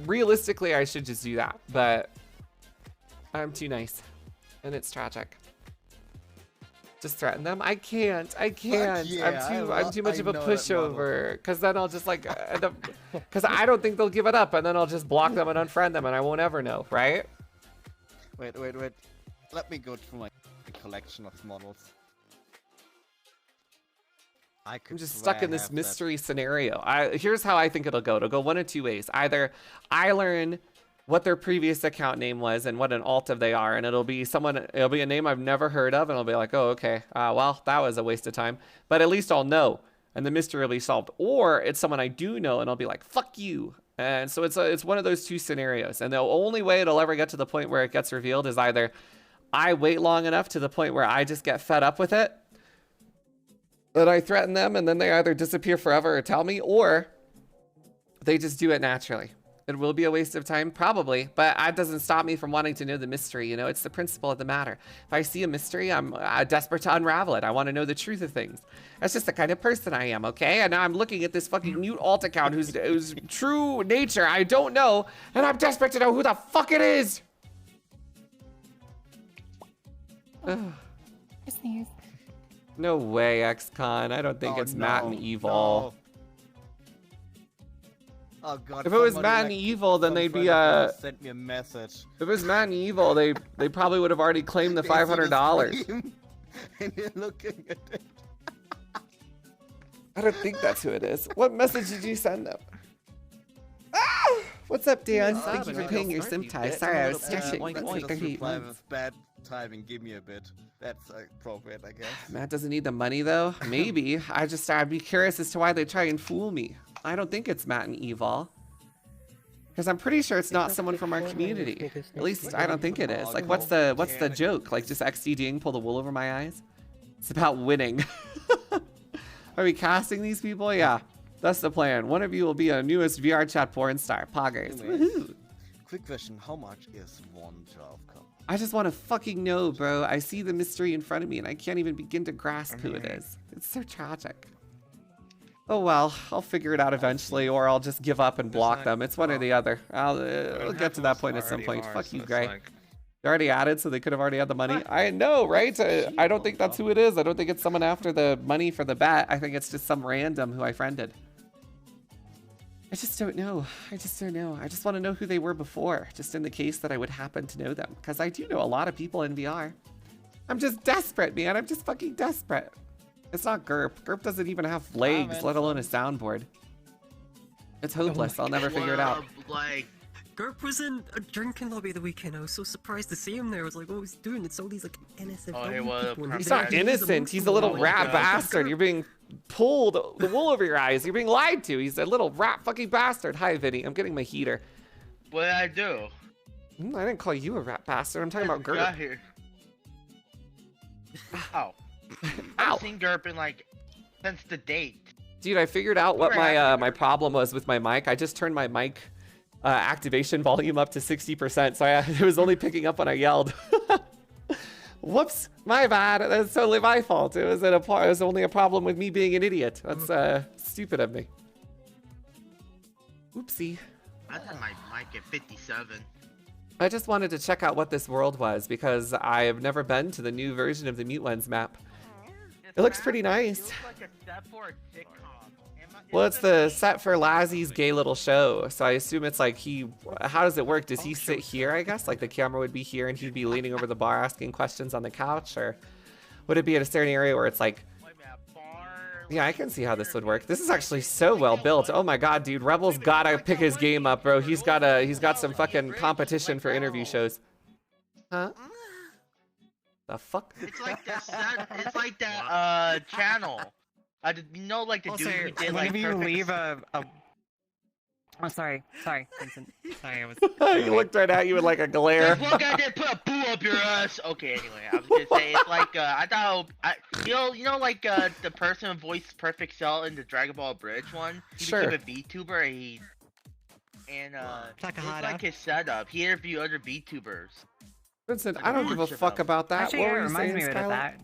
realistically, I should just do that. But I'm too nice. And it's tragic. Just threaten them? I can't. I can't.
Yeah,
I'm too much of a
I know that model.
pushover. Because then I'll just like end up... Because I don't think they'll give it up. And then I'll just block them and unfriend them. And I won't ever know, right?
Wait. Let me go through my collection of models.
I'm just stuck in this mystery scenario. Here's how I think it'll go. It'll go one of two ways. Either I learn what their previous account name was and what an alt of they are, and it'll be a name I've never heard of, and I'll be like, oh, okay, well, that was a waste of time. But at least I'll know, and the mystery will be solved. Or it's someone I do know, and I'll be like, fuck you. And so it's one of those two scenarios. And the only way it'll ever get to the point where it gets revealed is either I wait long enough to the point where I just get fed up with it, that I threaten them, and then they either disappear forever or tell me, or they just do it naturally. It will be a waste of time, probably, but that doesn't stop me from wanting to know the mystery. You know, it's the principle of the matter. If I see a mystery, I'm desperate to unravel it. I want to know the truth of things. That's just the kind of person I am, okay? And now I'm looking at this fucking mute alt account whose true nature I don't know, and I'm desperate to know who the fuck it is.
Sneeze.
No way, XCon. I don't think it's Matt and Evil.
No. Oh god.
If it was
somebody,
Matt and
like,
Evil, then
some
they'd be
friend sent me a message.
If it was Matt and Evil, they probably would have already claimed the
They see the
$500.
stream, and you're looking at it.
I don't think that's who it is. What message did you send them? Ah! What's up, Dan? Thank you for paying your sim tie. Sorry, I was stretching.
Let's just reply with bad timing. Give me a bit. That's appropriate, I guess.
Matt doesn't need the money though. Maybe. I'd be curious as to why they try and fool me. I don't think it's Matt and Evil. Because I'm pretty sure it's not someone from our community. At least I don't think it is. Like, what's the joke? Like, just XDDing, pull the wool over my eyes? It's about winning. Are we casting these people? Yeah. That's the plan. One of you will be a newest VR chat porn star. Poggers. Woohoo.
Quick question, how much is one jar of cup?
I just want to fucking know, bro. I see the mystery in front of me and I can't even begin to grasp who it is. It's so tragic. Oh well, I'll figure it out eventually, or I'll just give up and block them. It's one or the other. I'll get to that point at some point. Fuck you, Gray. They already added, so they could have already had the money. I know, right? I don't think that's who it is. I don't think it's someone after the money for the bet. I think it's just some random who I friended. I just don't know. I just don't know. I just want to know who they were before, just in the case that I would happen to know them. Because I do know a lot of people in VR. I'm just desperate, man. I'm just fucking desperate. It's not Gerp. Gerp doesn't even have legs, let alone a soundboard. It's hopeless. I'll never figure it out.
Like,
Gerp was in a drinking lobby the weekend. I was so surprised to see him there. I was like, what was he doing? It's all these like innocent
Oh, hey,
people.
what up,
and
He's
Yeah,
not
he's
innocent. He's a little rat bastard. You're being pulled the wool over your eyes. You're being lied to. He's a little rat fucking bastard. Hi, Vinny. I'm getting my heater.
what did I do?
I didn't call you a rat bastard. I'm talking about
Got
Gerp.
here. Ow.
Ow.
I've seen Gerpin like since the date.
Dude, I figured out what my problem was with my mic. I just turned my mic activation volume up to 60%, so it was only picking up when I yelled. Whoops, my bad. That's totally my fault. It was only a problem with me being an idiot. That's stupid of me. Oopsie.
I had my mic at 57.
I just wanted to check out what this world was because I've never been to the new version of the Mute Ones map. It looks pretty nice.
It looks like a set for a sitcom.
Well, it's the set for Lazzie's gay little show, so I assume it's like how does it work? Does he sit here, I guess? Like the camera would be here and he'd be leaning over the bar asking questions on the couch? Or would it be at a certain area where it's like, yeah, I can see how this would work. This is actually so well built. Oh my god, dude, Rebel's gotta pick his game up, bro. He's got some fucking competition for interview shows. Huh? The fuck?
It's like it's like that channel. You know, like the
Also,
dude who did like
whenever you
perfect...
leave Oh, sorry, Vincent. Sorry, I was.
He looked right at you with like a glare.
This one guy did put a boo up your ass. Okay, anyway, I was gonna say it's like I thought you know like the person who voiced Perfect Cell in the Dragon Ball Bridge one. He
Sure.
became a VTuber. It's
Takahata.
like his setup. He interviewed other VTubers.
Vincent, I don't give a fuck about that.
Actually,
What
yeah,
were
it
you
reminds
saying,
me of
Skylar?
that.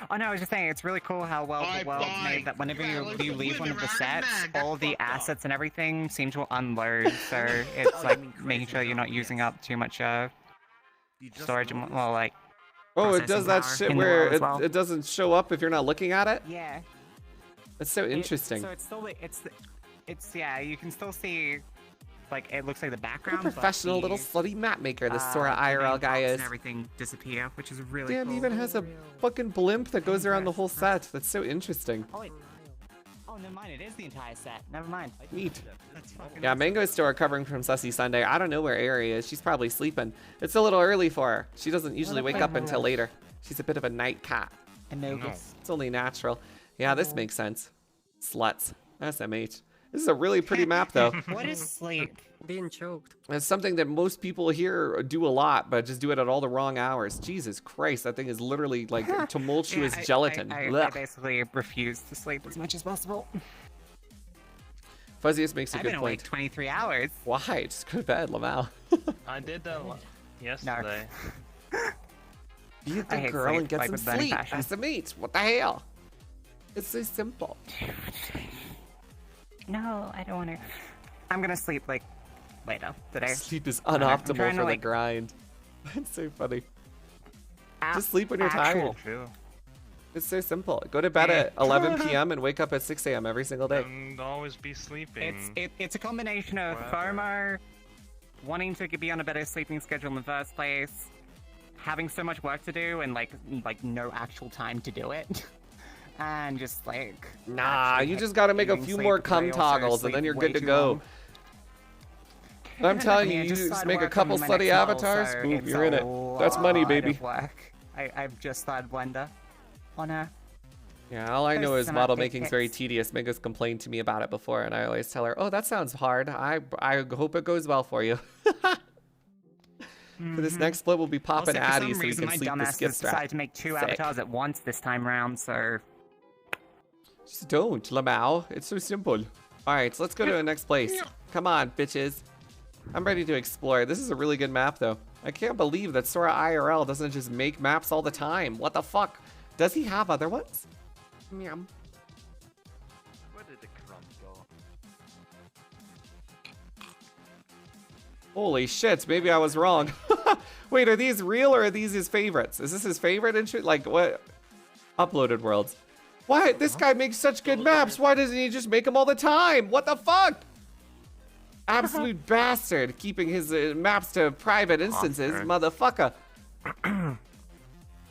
Oh no, I was just saying it's really cool how well the world's
Bye-bye.
made that whenever
Yeah,
you
like the
leave one of
women
the
are
sets,
mad, that's
all the
fucked up.
assets and everything seem to unload, so it's like making sure you're not using up too much storage and well like
Oh, it does that
processing
shit
power in the
where
world as well.
it doesn't show up if you're not looking at it?
yeah.
That's so interesting.
So it's still it's yeah, you can still see like it looks like the
What
background.
a
but
professional
the,
little slutty map maker this
the
Sora
main
IRL guy
props
is.
and everything disappear, which is really
Damn,
cool.
he even has a fucking blimp that goes around the whole set. That's so interesting.
Oh, never mind. It is the entire set. Never mind.
Neat.
That's fucking
Yeah, Mango's still recovering from Sussy Sunday. I don't know where Ari is. She's probably sleeping. It's a little early for her. She doesn't usually wake up until later. She's a bit of a night cat.
Amogus.
It's only natural. Yeah, this makes sense. Sluts. SMH. This is a really pretty map, though.
What is sleep?
Being choked.
It's something that most people here do a lot, but just do it at all the wrong hours. Jesus Christ, that thing is literally like tumultuous gelatin.
I
Ugh.
basically refuse to sleep as much as possible.
Fuzziest makes a
I've
good
been
point.
awake 23 hours.
Why? Just go to bed, Lamau.
I did that yesterday.
Be a
I
good
hate
girl
sleep,
and get
like
some
with burning
sleep.
passion.
That's the meat. What the hell? It's so simple.
No, I don't want to. I'm gonna sleep like later today.
Sleep is
I'm
unoptimal
trying
for
to,
the
like-
grind. That's so funny. Just sleep when you're tired. It's so simple. Go to bed at 11 p.m. and wake up at 6 a.m. every single day.
And always be sleeping.
It's a combination of FOMO, wanting to be on a better sleeping schedule in the first place, having so much work to do and like no actual time to do it, and just like
Nah,
actually
you just gotta make a
getting
few
sleep,
more
but I
cum
also
toggles and then
sleep
you're
way
good to
too
go.
long.
I'm telling
I mean,
you,
I
you
just
just
started
make a
work
couple
on my
slutty
next model,
avatars,
so
boom,
it's
you're
a
in it. That's money,
lot
baby.
of work. I've just started Blender on her.
Yeah, all I know
There's
is
some
model
update
making is very
kits.
tedious. Mega's complained to me about it before, and I always tell her, "Oh, that sounds hard. I hope it goes well for you." For this next split, we'll be popping
Also, for
Addy
some
so we
reason,
can
my
sleep the
dumbass
skip
has
strap.
decided to make two
Sick.
avatars at once this time round, so
Just don't, Lamau. It's so simple. All right, so let's go to the next place. Come on, bitches. I'm ready to explore. This is a really good map, though. I can't believe that Sora IRL doesn't just make maps all the time. What the fuck? Does he have other ones? Meow.
Where did the crumb go?
Holy shit, maybe I was wrong. Wait, are these real or are these his favorites? Is this his favorite and shit? Like, what? Uploaded worlds. Why? This guy makes such good maps. Why doesn't he just make them all the time? What the fuck? Absolute bastard. Keeping his maps to private instances. Motherfucker.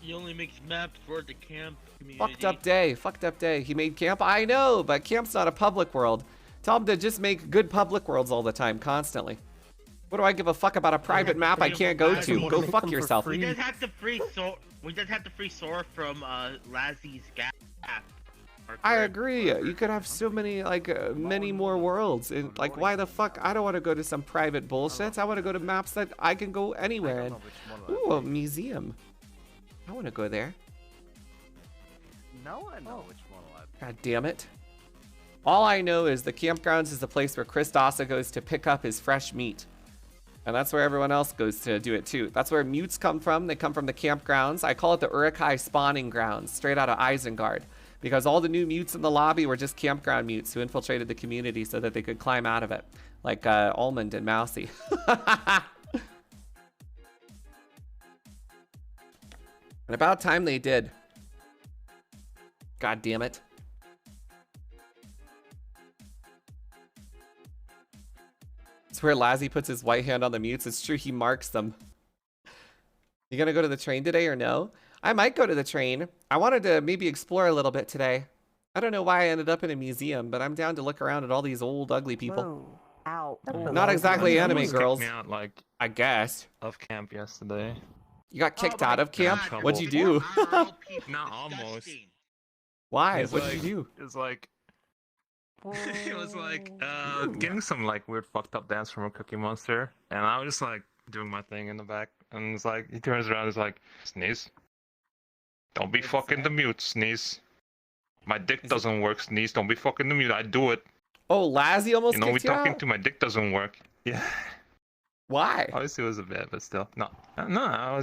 He only makes maps for the camp community.
Fucked up day. Fucked up day. He made camp? I know, but camp's not a public world. Tell him to just make good public worlds all the time, constantly. What do I give a fuck about a private map I can't go to? Go fuck yourself.
We just have to free Sora from Lazzie's gap.
I agree. You could have so many, like, many more worlds. And, like, why the fuck? I don't want to go to some private bullshit. I want to go to maps that I can go anywhere in. Ooh, a museum. I want to go there.
Now I know which one I
God damn it. All I know is the campgrounds is the place where Chris Dassa goes to pick up his fresh meat. And that's where everyone else goes to do it too. That's where mutes come from. They come from the campgrounds. I call it the Urukai spawning grounds, straight out of Isengard. Because all the new mutes in the lobby were just campground mutes who infiltrated the community so that they could climb out of it. Like Almond and Mousy. And about time they did. God damn it. It's where Lazzy puts his white hand on the mutes. It's true, he marks them. You gonna go to the train today or no? I might go to the train. I wanted to maybe explore a little bit today. I don't know why I ended up in a museum, but I'm down to look around at all these old ugly people.
Whoa. Ow.
Not exactly anime
Almost
girls,
kicked me out, like,
I guess.
of camp yesterday.
You got kicked out of camp?
God.
What'd you do?
Not almost.
Why?
It's
What'd
like-
you do?
It's like it was like getting some like weird fucked up dance from a Cookie Monster, and I was just like doing my thing in the back, and it's like he turns around, it's like sneeze. Don't be fucking the mute, sneeze. My dick doesn't work, sneeze. Don't be fucking the mute. I do it.
Oh, Lazzy almost
You know, we
kicked you
talking
out?
to my dick doesn't work. Yeah.
Why?
Obviously, it was a bit, but still, no. I don't know. I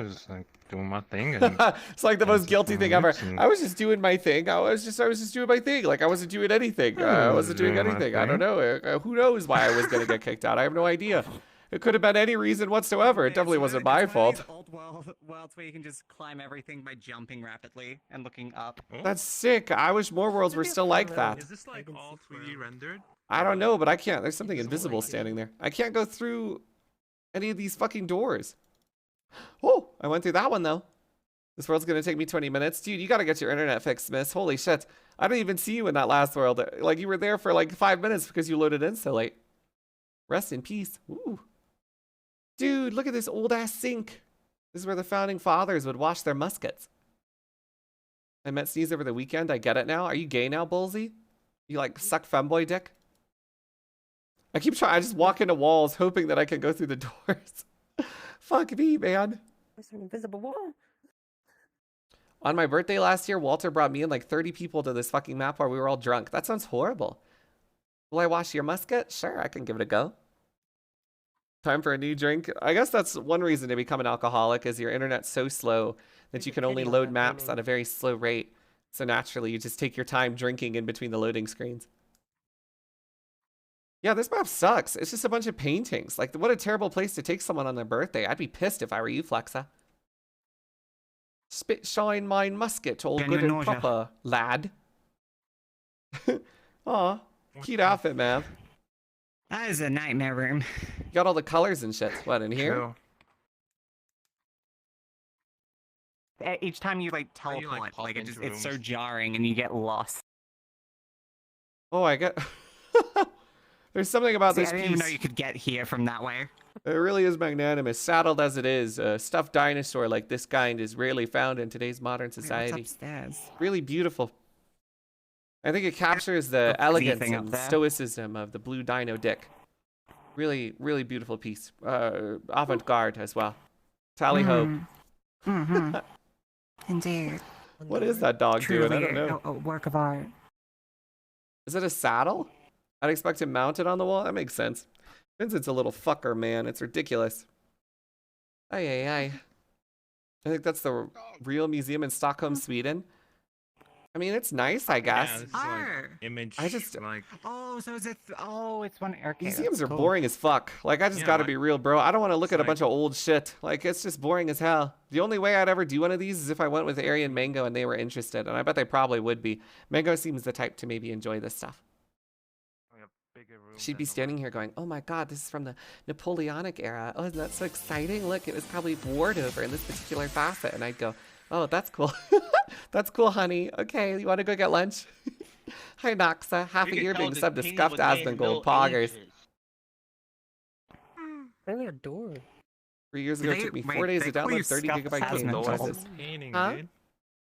was just like doing my thing. And
It's like the most guilty thing ever.
and-
I was just doing my thing. I was just doing my thing. Like I wasn't doing anything. I wasn't doing
doing my
anything. I don't
thing.
know. Who knows why I was gonna get kicked out? I have no idea. It could have been any reason whatsoever. It definitely wasn't my fault.
Old worlds where you can just climb everything by jumping rapidly and looking up.
Oh,
That's sick. I wish more worlds were still like that.
is this like all 3D rendered?
I don't know, but I can't. There's something invisible standing there. I can't go through any of these fucking doors. Oh, I went through that one though. This world's gonna take me 20 minutes. Dude, you gotta get your internet fixed, miss. Holy shit. I didn't even see you in that last world. Like you were there for like 5 minutes because you loaded in so late. Rest in peace. Ooh. Dude, look at this old ass sink. This is where the founding fathers would wash their muskets. I met Sneeze over the weekend. I get it now. Are you gay now, Bullsy? You like suck femboy dick? I keep trying. I just walk into walls hoping that I can go through the doors. Fuck me, man.
There's an invisible wall.
On my birthday last year, Walter brought me and like 30 people to this fucking map where we were all drunk. That sounds horrible. Will I wash your musket? Sure, I can give it a go. Time for a new drink. I guess that's one reason to become an alcoholic is your internet's so slow that you can only load maps at a very slow rate. So naturally, you just take your time drinking in between the loading screens. Yeah, this map sucks. It's just a bunch of paintings. Like, what a terrible place to take someone on their birthday. I'd be pissed if I were you, Flexa. Spit shine mine musket, all good and proper, lad. Aw, cute outfit, man.
That is a nightmare room.
You got all the colors and shit. What, in here?
True.
Each time you like
How you,
teleport,
like, pop
like
into
it's so
rooms.
jarring and you get lost.
Oh, I get... There's something about
See,
this
I didn't even know
piece.
you could get here from that way.
It really is magnanimous. Saddled as it is, a stuffed dinosaur like this kind is rarely found in today's modern society.
What's upstairs?
Really beautiful. I think it captures the elegance
anything up
and
there?
stoicism of the blue dino dick. Really, really beautiful piece. Avant-garde as well. Tally ho.
Mm-hmm. Indeed.
What is that dog doing? I don't know.
A work of art.
Is it a saddle? I'd expect him mounted on the wall. That makes sense. Vincent's a little fucker, man. It's ridiculous. Ay, ay, ay. I think that's the real museum in Stockholm, Sweden. I mean, it's nice, I guess.
Yeah, this is like image.
I just-
like
Oh, so is it? Oh, it's one. Okay,
Museums
that's
are
cool.
boring as fuck. Like, I just
Yeah,
gotta
like-
be real, bro. I don't want to look
it's
at a
like-
bunch of old shit. Like, it's just boring as hell. The only way I'd ever do one of these is if I went with Ari and Mango and they were interested. And I bet they probably would be. Mango seems the type to maybe enjoy this stuff.
bigger room
She'd
than
be
the
standing here going, oh my god, this is from the Napoleonic era. Oh, isn't that so exciting? Look, it was probably warred over in this particular facet. And I'd go, oh, that's cool. That's cool, honey. Okay, you want to go get lunch? Hi, Noxa. Half
You
a
can
year
tell
being
the
subbed to
painting
Scuffed
was made in
Asmongold.
Middle
Poggers.
Ages.
Only a door.
3 years ago, it
They-
took me
wait,
4 days
they
to
call you
download 30
Scuffed
gigabyte game.
Asmongold.
That's
Jesus.
a painting,
Huh?
dude.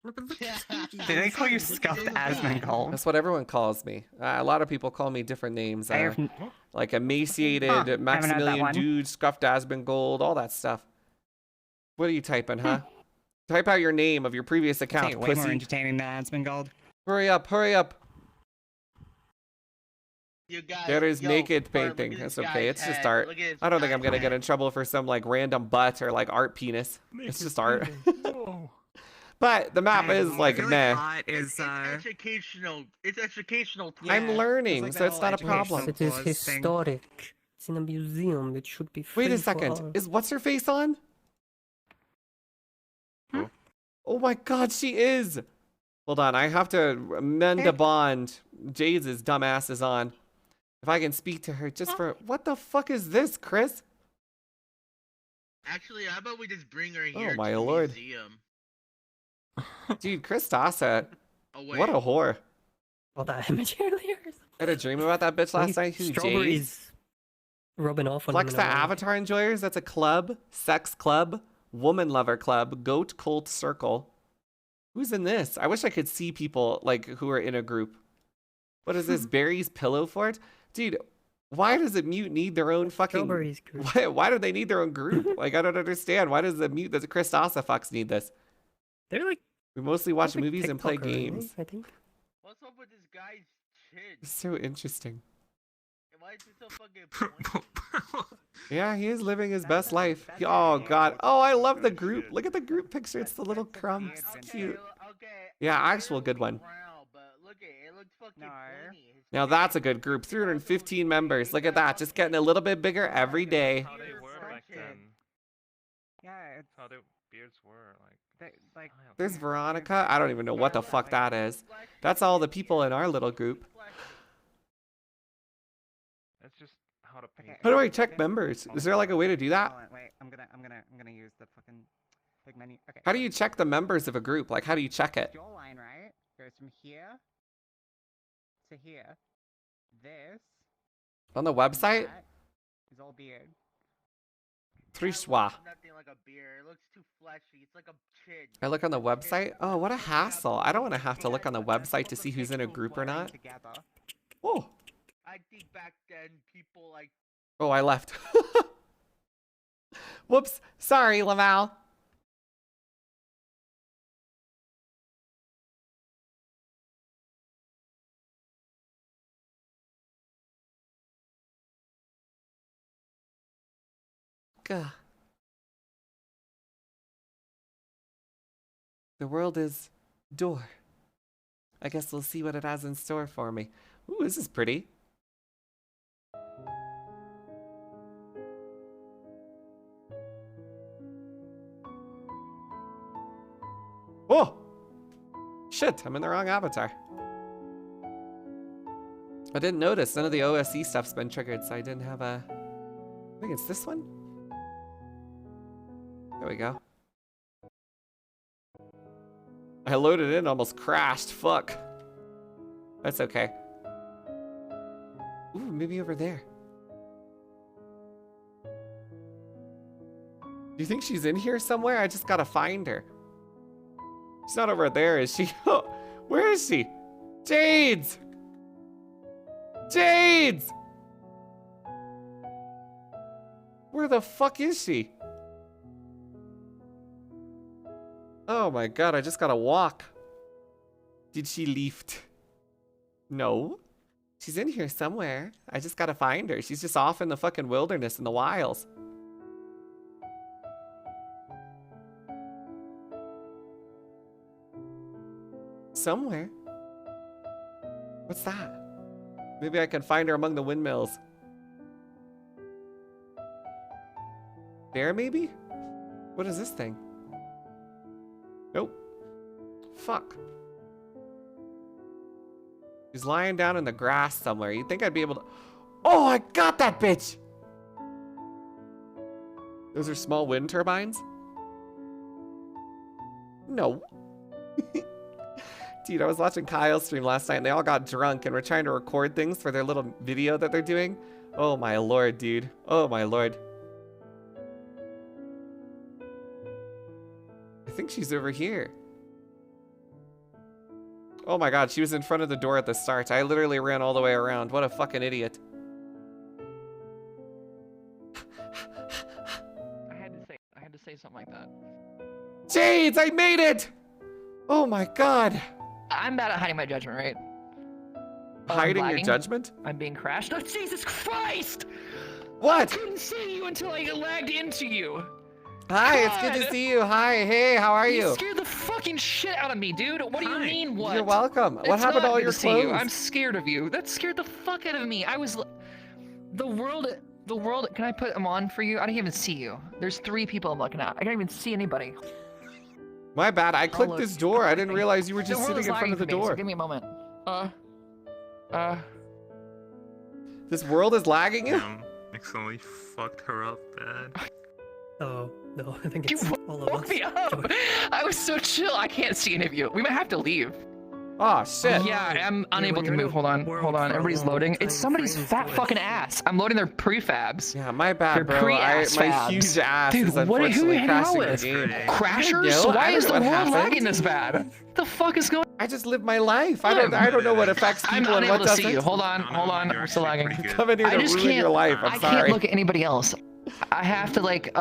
No, but look at Squeaky.
Did they call you Scuffed Asmongold?
That's what everyone calls me. A lot of people call me different names.
I have
Like emaciated,
Huh, haven't heard that
Maximilian
one.
Dude, Scuffed Asmongold, all that stuff. What are you typing, huh? Type out your name of your previous account,
way more
pussy.
entertaining than Asmongold.
Hurry up, hurry up.
You guys,
There is
yo,
naked
Bart, look
painting.
at
That's
this
okay.
guy's
It's just
head.
art.
Look at this
I don't think I'm
guy's
gonna get
head.
in trouble for some like random butt or like art penis. It's just art.
Whoa.
But the map is
I
like
feel
meh.
art is
It's educational. It's educational. Too.
I'm learning,
like
so
that
it's
whole
not a
educational
problem.
it is
Thing.
historic. It's in a museum. It should be free
Wait a
for
second.
all.
Is what's her face on?
Who?
Oh my god, she is. Hold on, I have to mend a bond. Jade's dumbass is on. If I can speak to her just for what the fuck is this, Chris?
Actually, how about we just bring her
Oh
here
my
to the
lord.
museum?
Dude, Chris Dossett.
Oh wait.
What a whore.
All that image earlier.
I had a dream about that bitch last night. Who's Jade?
Strawberries rubbing off on him.
Flex
in
the
a way.
Avatar enjoyers. That's a club. Sex club. Woman lover club. Goat cult circle. Who's in this? I wish I could see people like who are in a group. What is this? Barry's pillow fort? Dude, why does the mute need their own fucking...
Strawberries group.
Why do they need their own group? Like, I don't understand. Why does the mute, the Chris Dawson fucks need this?
They're like
We mostly watch
like
movies and play
TikToker, aren't they?
games.
I think.
What's up with this guy's chin?
It's so interesting.
Why is it so fucking pointy?
Yeah, he is living his best life. Oh, God. Oh, I love the group. Look at the group picture. It's the little crumb. It's cute.
Okay.
Yeah,
I
actual
know
good
it's
one.
brown, but look at it. It looks fucking
No.
pointy. His
Now that's a good group. 315 members. Look at that. Just getting a little bit bigger every day.
How they were back then.
Yeah, it's
How their beards were like.
like.
There's Veronica. I don't even know what the fuck that is. That's all the people in our little group.
That's just how to paint.
How do I check members? Is there like a way to do that?
Hold on, wait, I'm gonna use the fucking big menu. Okay.
How do you check the members of a group? Like, how do you check it?
Your line, right? Goes from here to here. This.
On the website?
That is all beard.
Trichwa.
Nothing like a beard. It looks too fleshy. It's like a chin.
I look on the website? Oh, what a hassle. I don't want to have to look on the website to see who's in a group or not.
Together.
Oh.
I think back then people like
Oh, I left. Whoops. Sorry, Laval. Gah. The world is door. I guess we'll see what it has in store for me. Ooh, this is pretty. Oh! Shit, I'm in the wrong avatar. I didn't notice. None of the OSE stuff's been triggered, so I didn't have a... I think it's this one? There we go. I loaded in, almost crashed. Fuck. That's okay. Ooh, maybe over there. Do you think she's in here somewhere? I just gotta find her. She's not over there, is she? Where is she? Jades! Jades! Where the fuck is she? Oh my god, I just gotta walk. Did she leave? No. She's in here somewhere. I just gotta find her. She's just off in the fucking wilderness in the wilds. Somewhere. What's that? Maybe I can find her among the windmills. There, maybe? What is this thing? Nope. Fuck. She's lying down in the grass somewhere. You'd think I'd be able to... Oh, I got that bitch! Those are small wind turbines? No. Dude, I was watching Kyle's stream last night and they all got drunk and were trying to record things for their little video that they're doing. Oh my lord, dude. Oh my lord. I think she's over here. Oh my god, she was in front of the door at the start. I literally ran all the way around. What a fucking idiot.
I had to say something like that.
Jades, I made it! Oh my god.
I'm bad at hiding my judgment, right?
Hiding your
lagging.
judgment?
I'm being crashed. Oh, Jesus Christ!
What?
I couldn't see you until I lagged into you.
Hi, it's good to
God.
see you. Hi, hey, how are
You
you?
scared the fucking shit out of me, dude. What do you mean, what?
You're welcome. What
It's
happened to
not
all
good
your
see you.
clothes?
I'm scared of you. That scared the fuck out of me. The world, can I put them on for you? I don't even see you. There's 3 people I'm looking at. I can't even see anybody.
My bad, I clicked
look.
this door. I didn't realize you were
The
just
world
sitting
is
in front
lagging
of the
for me, so
door.
give me a moment.
This world is lagging you?
Damn, accidentally fucked her up bad.
Oh, no, I think
You
it's all of
woke
us.
me up.
Joey.
I was so chill. I can't see any of you. We might have to leave.
Oh, shit.
Yeah, I'm
when
unable to
you're in
move.
a
Hold on.
world
Hold on.
for a
Everybody's
long
loading.
time,
It's somebody's
frames
fat
do it.
fucking ass. I'm loading their prefabs.
Yeah, my bad,
They're
bro.
pre-ass
My
fabs.
huge ass
Dude,
is
who are
unfortunately
you hanging out
crashing the
with?
game.
Crashers?
know.
Why
I don't
is the
know
world
what happened.
lagging this bad? The fuck is going?
I just live my life. I don't know what affects
I'm
people and
unable
what
to see you.
doesn't.
Hold on.
No,
Hold on.
you're
I'm still
actually
lagging.
pretty good.
Coming here
I
to
just
ruin
can't.
your life. I'm
I
sorry.
can't look at anybody else. I have to like.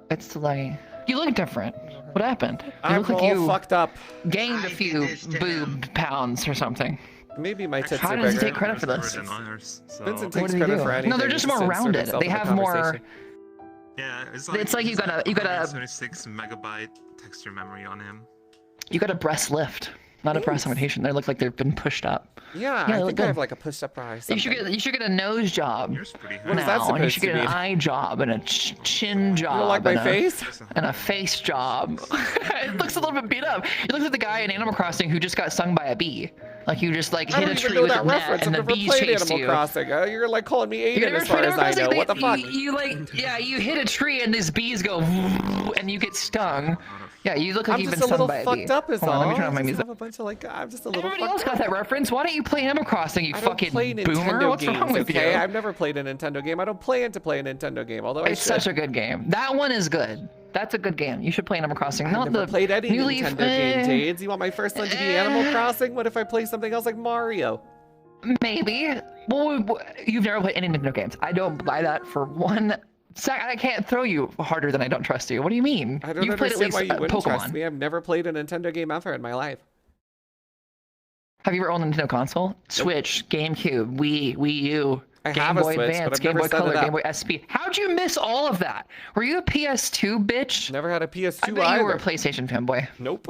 It's still lagging. You look different. What happened? You
I'm
look like
all
you
fucked up.
gained
I
a
did
few
this to him.
boob pounds or something.
Maybe my tits
How
are
does he
bigger.
take credit for this?
Than ours, so.
Vincent
What
takes
did he
credit
do?
for anything.
No, they're just
He
more
insert
rounded.
himself
They
in the
have more.
conversation.
Yeah,
It's like you gotta-
76 megabyte texture memory on him.
You got a breast lift, not a breast augmentation. They look like they've been pushed up.
Yeah,
they
I
look
think I
good.
have like a push-up bra or
You
something.
should get a nose job.
Yours pretty high.
What is that
now, and you
supposed
should
to
get an
mean?
eye job and a chin job.
You don't like my
and a-
face?
And a face job. It looks a little bit beat up. It looks like the guy in Animal Crossing who just got stung by a bee. Like you just like
I
hit
don't
a
even
tree
know
with a
that
net
reference. I've
and the
never
bees
played
chased
Animal
you.
Crossing. You're like calling me
You
Aiden
never
as far
played
as
Animal
I know.
Crossing?
What the fuck?
You like, yeah, you hit a tree and these bees go, and you get stung. Yeah, you look like
I'm
you've
just
been
a little
stung by a bee.
fucked up is
Hold on,
all.
let me turn on my
I just
music.
have a bunch of like, I'm just a little
Everybody
fucked
else got
up.
that reference. Why don't you play Animal Crossing, you
I don't
fucking
play
boomer?
Nintendo
What's
games,
wrong with
okay?
you?
I've never played a Nintendo game. I don't plan to play a Nintendo game, although I
It's
should.
such a good game. That one is good. That's a good game. You should play Animal Crossing.
I've
Not
never
the
played any
New Leaf,
Nintendo game, Jades. You want my first one to be Animal Crossing? What if I play something else like Mario?
Maybe. Well, you've never played any Nintendo games. I don't buy that for one second. I can't throw you harder than I don't trust you. What do you mean?
I don't
You've played at
understand
least
why you wouldn't
Pokemon.
trust me. I've never played a Nintendo game ever in my life.
Have you ever owned a Nintendo console? Switch, GameCube, Wii U,
I
Game
have a
Boy
Switch, but
Advance,
I've
Game
never
Boy
set it
Color,
up.
Game Boy SP. How'd you miss all of that? Were you a PS2 bitch?
Never had a PS2
I bet
either.
you were a PlayStation fanboy.
Nope.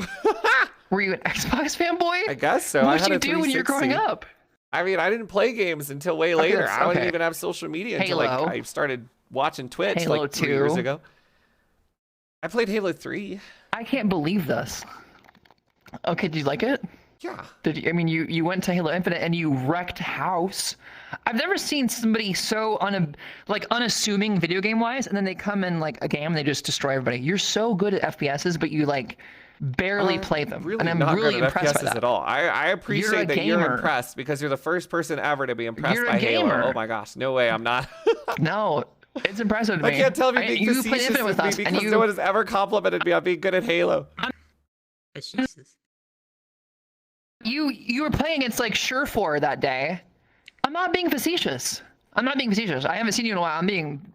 Were you an Xbox fanboy?
I guess so. I
What
had
did you
a
do when you were growing
360.
up?
I mean, I didn't play games until way later.
that's-
I didn't
okay.
even have social media until like
Halo.
I started watching Twitch
Halo
like 3 years
2.
ago. I played Halo 3.
I can't believe this. Okay, did you like it?
Yeah.
Did you, I mean, you went to Halo Infinite and you wrecked house. I've never seen somebody so unassuming video game wise, and then they come in like a game and they just destroy everybody. You're so good at FPSs, but you like barely play them,
Really
and I'm
not
really
good at
impressed by
FPSs
that.
at all. I appreciate that you're
gamer.
impressed because you're the first person ever to be impressed
You're a
by Halo.
gamer.
Oh my gosh, no way, I'm not.
No, it's impressive to
I
me.
can't tell if you're being
you played
facetious
Infinite
with
with
me
us, and
because
you
no one has ever complimented me on being good at Halo.
Jesus.
you were playing against like Surefour that day. I'm not being facetious. I haven't seen you in a while.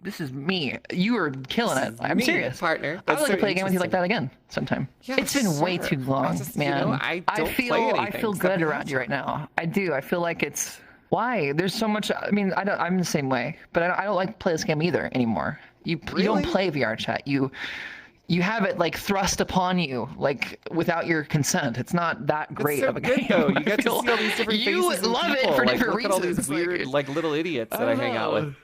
This is me. You were killing it. I'm
me,
serious.
partner.
I would
That's
like
so
to play a game with you like
interesting.
that again sometime.
Yeah,
It's been way
sure.
too long,
I just, you
man.
know, I don't
feel
play
I
anything
feel
except
good around you right now. I do. I feel like it's why there's so much. I mean, I'm the same way, but I don't like to play this game either anymore. You don't
Really?
play VR chat. You have it like thrust upon you, like without your consent. It's not that great
It's so
of a
good
game.
though. You
I
get to see
feel.
all these different
You
faces and
love it
people.
for
like,
different
look at all these
reasons.
weird, like little idiots that I hang out with.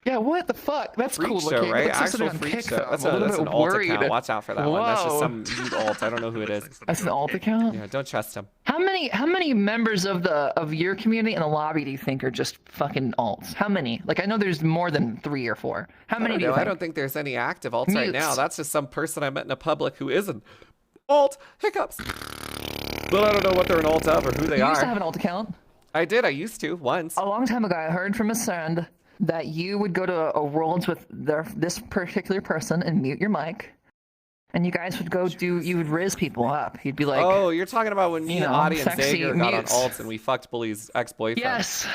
Yeah, what the fuck? That's
Freak
cool
show,
looking.
right?
It looks like
Actual
something on
freak
Kick,
show.
though.
That's
I'm a little
that's
bit
an alt
worried.
account. Watch out for that one. That's just
Whoa.
some dude alt. I don't know who it is.
That's an alt account.
Yeah, don't trust him.
How many members of your community in the lobby do you think are just fucking alts? How many? Like I know there's more than 3 or 4. How many do you
I
think?
don't think there's any active alts right now.
Mutes.
That's just some person I met in a public who isn't. Alt hiccups. But I don't know what they're an alt of or who they
You
are.
used to have an alt account.
I did. I used to once.
A long time ago, I heard from a friend that you would go to a worlds with this particular person and mute your mic, and you guys would go you would riz people up. You'd be like,
Oh, you're talking about when me
you
and
know,
Audie and
sexy
Zager got on
mutes.
alts and we fucked Bully's ex-boyfriend.
yes.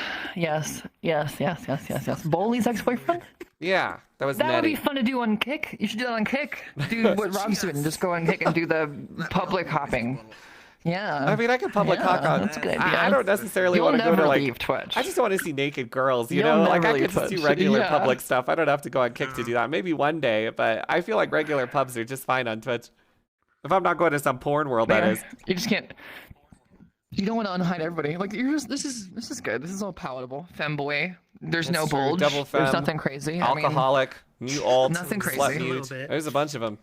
Boley's ex-boyfriend?
Yeah, that was
That would
Nettie.
be fun to do on Kick. You should do that on Kick. Do what Rob's doing. Just go on Kick and do the public hopping. Yeah.
I mean, I can public cock on.
That's a good idea.
I don't necessarily
You'll
want to go to
never
like.
leave Twitch.
I just want to see naked girls, you
You'll
know? Like, I
never
could
leave
just do
Twitch.
regular
Yeah.
public stuff. I don't have to go on Kick to do that. Maybe one day, but I feel like regular pubs are just fine on Twitch. If I'm not going to some porn world, that is.
You just can't. You don't want to unhide everybody. Like you're just, this is good. This is all palatable. Femboy. There's
That's
no
true.
bulge.
Double femme,
There's nothing crazy. I mean,
Alcoholic, new alt,
nothing
slut
crazy.
mute.
A little bit.
There's a bunch of them.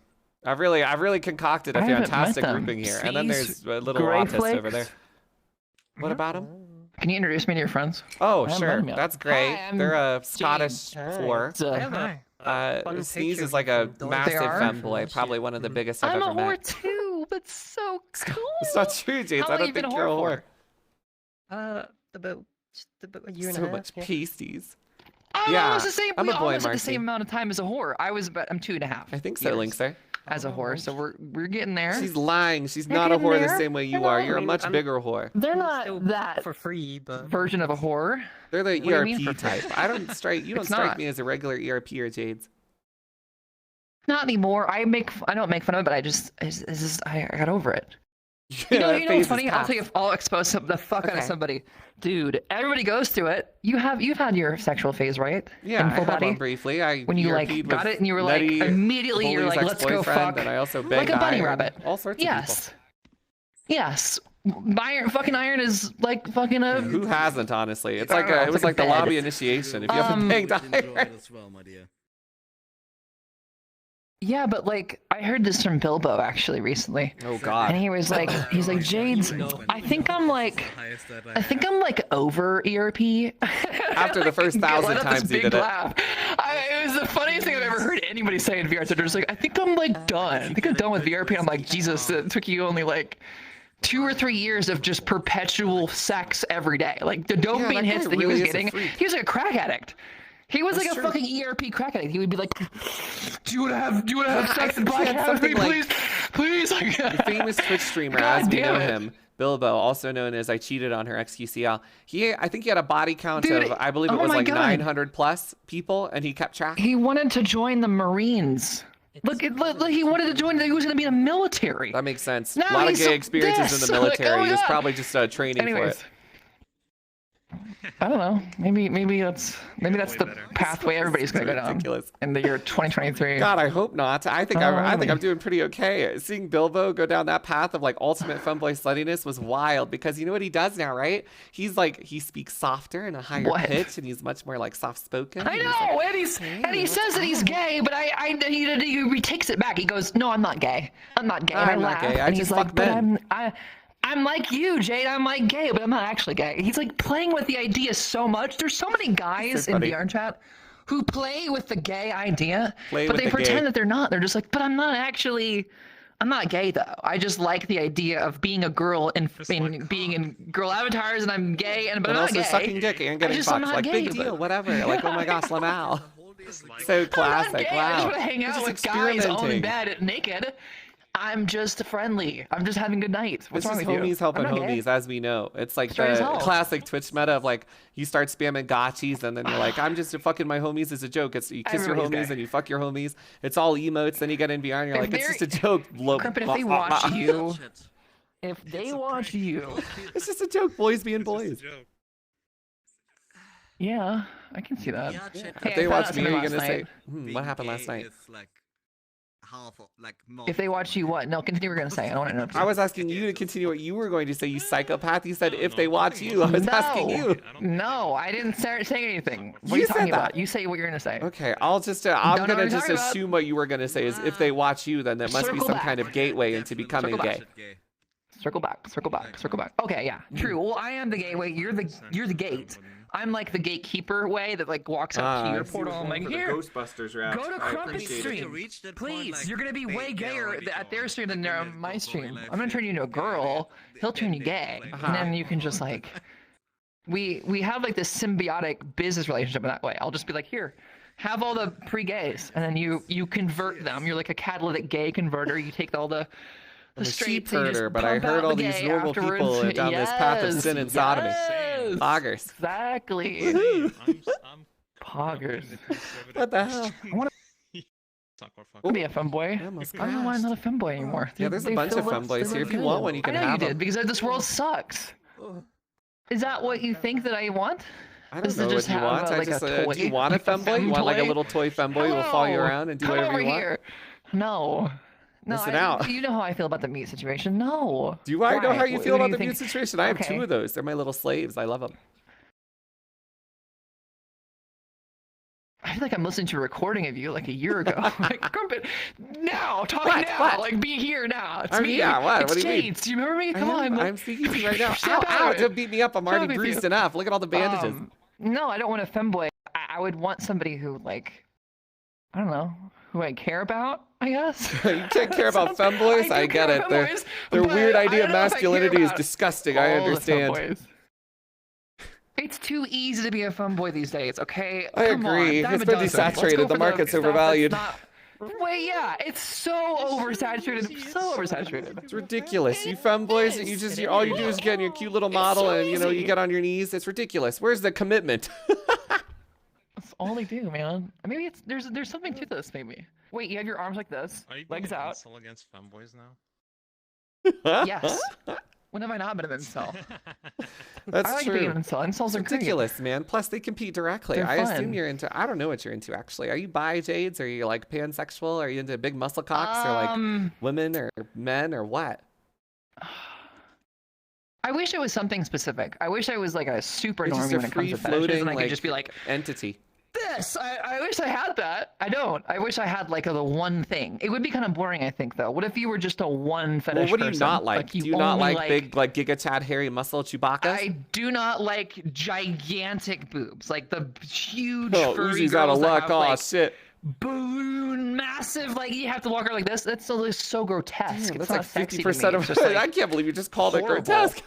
I've really concocted a
I haven't met
fantastic
them.
grouping here. And then
Sneeze,
there's a little
Gray
autist over
Flakes.
there. What about him?
Can you introduce me to your friends?
Oh,
I haven't met
sure.
them yet.
That's great.
Hi, I'm
They're a Scottish
James.
four.
It's a-
Fun
Sneeze
picture
is like a
from Dog.
massive
They are?
femboy, probably one of the biggest I've
I'm
ever
a whore
met.
too. That's so cool.
It's not true, James.
How
I
long you
don't
been
think you're a whore.
About just about a year and
So
a half.
much
yeah.
pasties.
I'm
Yeah,
almost the same.
I'm
we
a boy,
almost had the
Marcy.
same amount of time as a whore. I'm 2.5.
I think so,
years
Linkster.
as a whore. So we're getting there.
She's lying. She's
You're
not a
getting
whore the
there.
same way you
Hello.
are. You're
I
a
mean,
much
I'm-
bigger whore.
They're
Still
not that
for free, but
version of a whore.
They're the
What do you mean
ERP
for free?
type. I don't strike. You don't
It's
strike
not.
me as a regular ERP or Jades.
Not anymore. I don't make fun of it, but I got over it.
Yeah,
You know
that
what's
phase is
funny? I'll
past.
tell you. I'll expose the fuck out
Okay.
of somebody, dude. Everybody goes through it. You've had your sexual phase, right?
Yeah,
In
I
full
had
body.
one briefly. I
When you like
ERP'd
got
with
it and you were like
Nettie,
immediately you're
Foley's
like, let's go
ex-boyfriend,
fuck.
And I also
Like
banged
a bunny
Iron,
rabbit.
All sorts
Yes. Yes. Fucking iron is like fucking
of
a.
people. Who hasn't, honestly? It's
I
like
don't know,
it
it's
was
like
like the
a bed.
lobby initiation. If you haven't banged
Enjoy
Iron.
it as well, my dear.
Yeah, but like I heard this from Bilbo actually recently.
Oh
And
God.
he was like, he's like, Jade's. I think I'm like over ERP.
After the first 1,000 times he did it.
It was the funniest thing I've ever heard anybody say in VR. So they're just like, I think I'm like done. I think I'm done with VRP. And I'm like, Jesus, it took you only like 2 or 3 years of just perpetual sex every day. Like the dopamine
that
hits
guy
that he
really
was
is a
getting.
freak.
He was like a crack addict. He was
That's
like a
true.
fucking ERP crack addict. He would be like, do you want to have sex in
He
Black
had
House with me,
something like-
please? Like,
The famous Twitch streamer,
God
as we
damn
know
it.
him, Bilbo, also known as I cheated on her XQCL. I think he had a body count
Dude,
of, I believe it
oh
was
my
like
God.
900 plus people, and he kept track.
He wanted to join the Marines. Look, he wanted to join. He was going to be in the military.
That makes sense.
Now
A lot of
he's
gay experiences in
this.
the
Like,
military.
oh my
He was
God.
probably just training
Anyways,
for it.
I don't know. Maybe that's the pathway everybody's going to go down
Ridiculous.
in the year 2023.
God, I hope not. I think I'm doing pretty okay. Seeing Bilbo go down that path of like ultimate femboy sluttiness was wild because you know what he does now, right? He's like he speaks softer and a higher
What?
pitch, and he's much more like soft spoken.
I know, and he says that he's gay, but he retakes it back. He goes, "No, I'm not gay. I'm not gay." And
I'm not
laugh,
gay. I
and
just
he's like,
fuck
"But
men."
I'm like you, Jade. I'm like gay, but I'm not actually gay." He's like playing with the idea so much. There's so many guys
So
in
funny.
VR chat who play with the gay idea,
Play
but
with
they
the
pretend
gay.
that they're not. They're just like, "But I'm not actually." I'm not gay though. I just like the idea of being a girl and being in girl avatars, and I'm gay, but
And
I'm not
also
gay.
sucking dick and getting
I'm
fucked.
not
Like
gay,
big deal,
but-
whatever. Like oh my gosh, Lamal. So
I'm not
classic.
gay. I just
Wow.
want to hang out
Just
with guys all in
experimenting.
bed naked. I'm just friendly. I'm just having a good night. What's
This
wrong
is
with you?
homies helping
I'm not gay.
homies, as we know. It's like
Straight as
the
hell.
classic Twitch meta of like you start spamming gotchis and then you're like, I'm just fucking my homies as a joke. It's you kiss your
Everybody's
homies
gay.
and you fuck your homies. It's all emotes. Then you get in VR and you're
If
like, it's
they're-
just a joke.
Crumpet, if they watch you, if they watch you,
It's just a joke. Boys being boys.
yeah, I can see that.
If
Hey,
they
I
watch
found
me,
out
are you
something
gonna
last
say, what happened last night?
If they watch you, what? No, continue. We're gonna say. I don't want to interrupt you.
I was asking you to continue what you were going to say, you psychopath. You said if they watch you. I was asking you.
No, I didn't start saying anything. What are
You
you
said
talking
that.
about? You say what you're gonna say.
Okay, I'm
Don't know what
gonna
you're
just
talking about.
assume what you were gonna say is if they watch you, then there must be
Circle
some
back.
kind of gateway into becoming
Circle
gay.
back. Circle back. Circle back. Circle back. Okay, yeah, true. Well, I am the gateway. You're the gate. I'm like the gatekeeper way that like walks up to your portal. I'm like, here,
Ghostbusters route.
go to Crumpet stream. Please, you're gonna be way gayer at their stream than my stream. I'm gonna turn you into a girl. He'll turn you gay, and then you can just like, we have like this symbiotic business relationship in that way. I'll just be like, here, have all the pre-gays, and then you convert them. You're like a catalytic gay converter. You take all the
I'm a sheep
straights and you just
herder, but I
pump
heard
out
all
the
these
gay
normal
afterwards.
people down this path of sin and sodomy.
Yes,
Poggers.
exactly.
I'm
Poggers.
What the hell?
Suck or fuck.
I'll be a femboy.
I almost
I don't know why I'm
crashed.
not a femboy anymore.
Yeah, there's a
They
bunch of
feel like-
femboys
they
here.
look
If you want
good.
one, you can
I know
have
you
them.
did because this world sucks. Is that what you think that I want?
I
This
don't
is
know
just
what you
have
want.
a,
I
like
just,
a toy.
do you want a
Like a
femboy? You want like a
femtoy?
little toy femboy who will follow you
Hello.
around and do
Come
whatever
over
you want?
here. No. No,
Listen out.
You know how I feel about the meat situation. No.
Do I know
Why?
how you
What
feel
do
about the
think?
mute situation? I have
Okay.
2 of those. They're my little slaves. I love them.
I feel like I'm listening to a recording of you like a year ago. Like, Crumpet, now, talk
What?
now.
What?
Like, be here now. It's
I mean,
me.
yeah, what?
It's
What do you mean?
Shades. Do you remember me? Come on.
I'm speaking to you right now. Ow,
Snap out
ow,
of it.
don't beat me up. I'm
Snap
already
with you.
bruised enough. Look at all the bandages.
No, I don't want a femboy. I would want somebody who, like, I don't know, who I care about, I guess.
You can't care about femboys?
do
I get
care
it.
about
Their
femboys,
weird
but
idea
I
of
don't know if I care
masculinity is
about
disgusting. I
all the
understand.
femboys. It's too easy to be a femboy these days, okay?
I
Come on,
agree.
dime
It's
a
been
dozen. Let's
desaturated.
go
The
for
market's
stuff
overvalued.
that's not- Wait, yeah, it's so oversaturated. So oversaturated.
It's ridiculous. You femboys, all you do is get in your cute little model
so
and you
easy.
get on your knees. It's ridiculous. Where's the commitment?
That's all they do, man. Maybe there's something to this, maybe. Wait, you have your arms like this,
Are you
legs
going
out.
incel against femboys now?
Yes. When have I not been an incel?
That's
I like
true.
being an incel. Incels are great.
Ridiculous, man. Plus, they compete directly.
They're
I assume
fun.
you're into. I don't know what you're into actually. Are you bi, Jades? Are you like pansexual? Are you into big muscle cocks or like women or men or what?
I wish it was something specific. I wish I was like a super
You're just
normie
a
when it comes to fetishes,
free-floating,
and I could
like,
just be like,
entity.
this. I wish I had that. I don't. I wish I had like the one thing. It would be kind of boring, I think, though. What if you were just a one fetish
Well, what do you
person?
not like? Do you not
only
like big, like Giga Chad, hairy muscle Chewbacca?
I do not like gigantic boobs, like the huge
Oh,
furry
Uzi's out of
girls that
luck.
have,
Oh
like,
shit.
balloon, massive. Like you have to walk around like this. That's so grotesque.
Damn,
it's
that's
not
like
sexy
50%
to me.
of.
It's just, like,
I can't believe you just called it
horrible.
grotesque.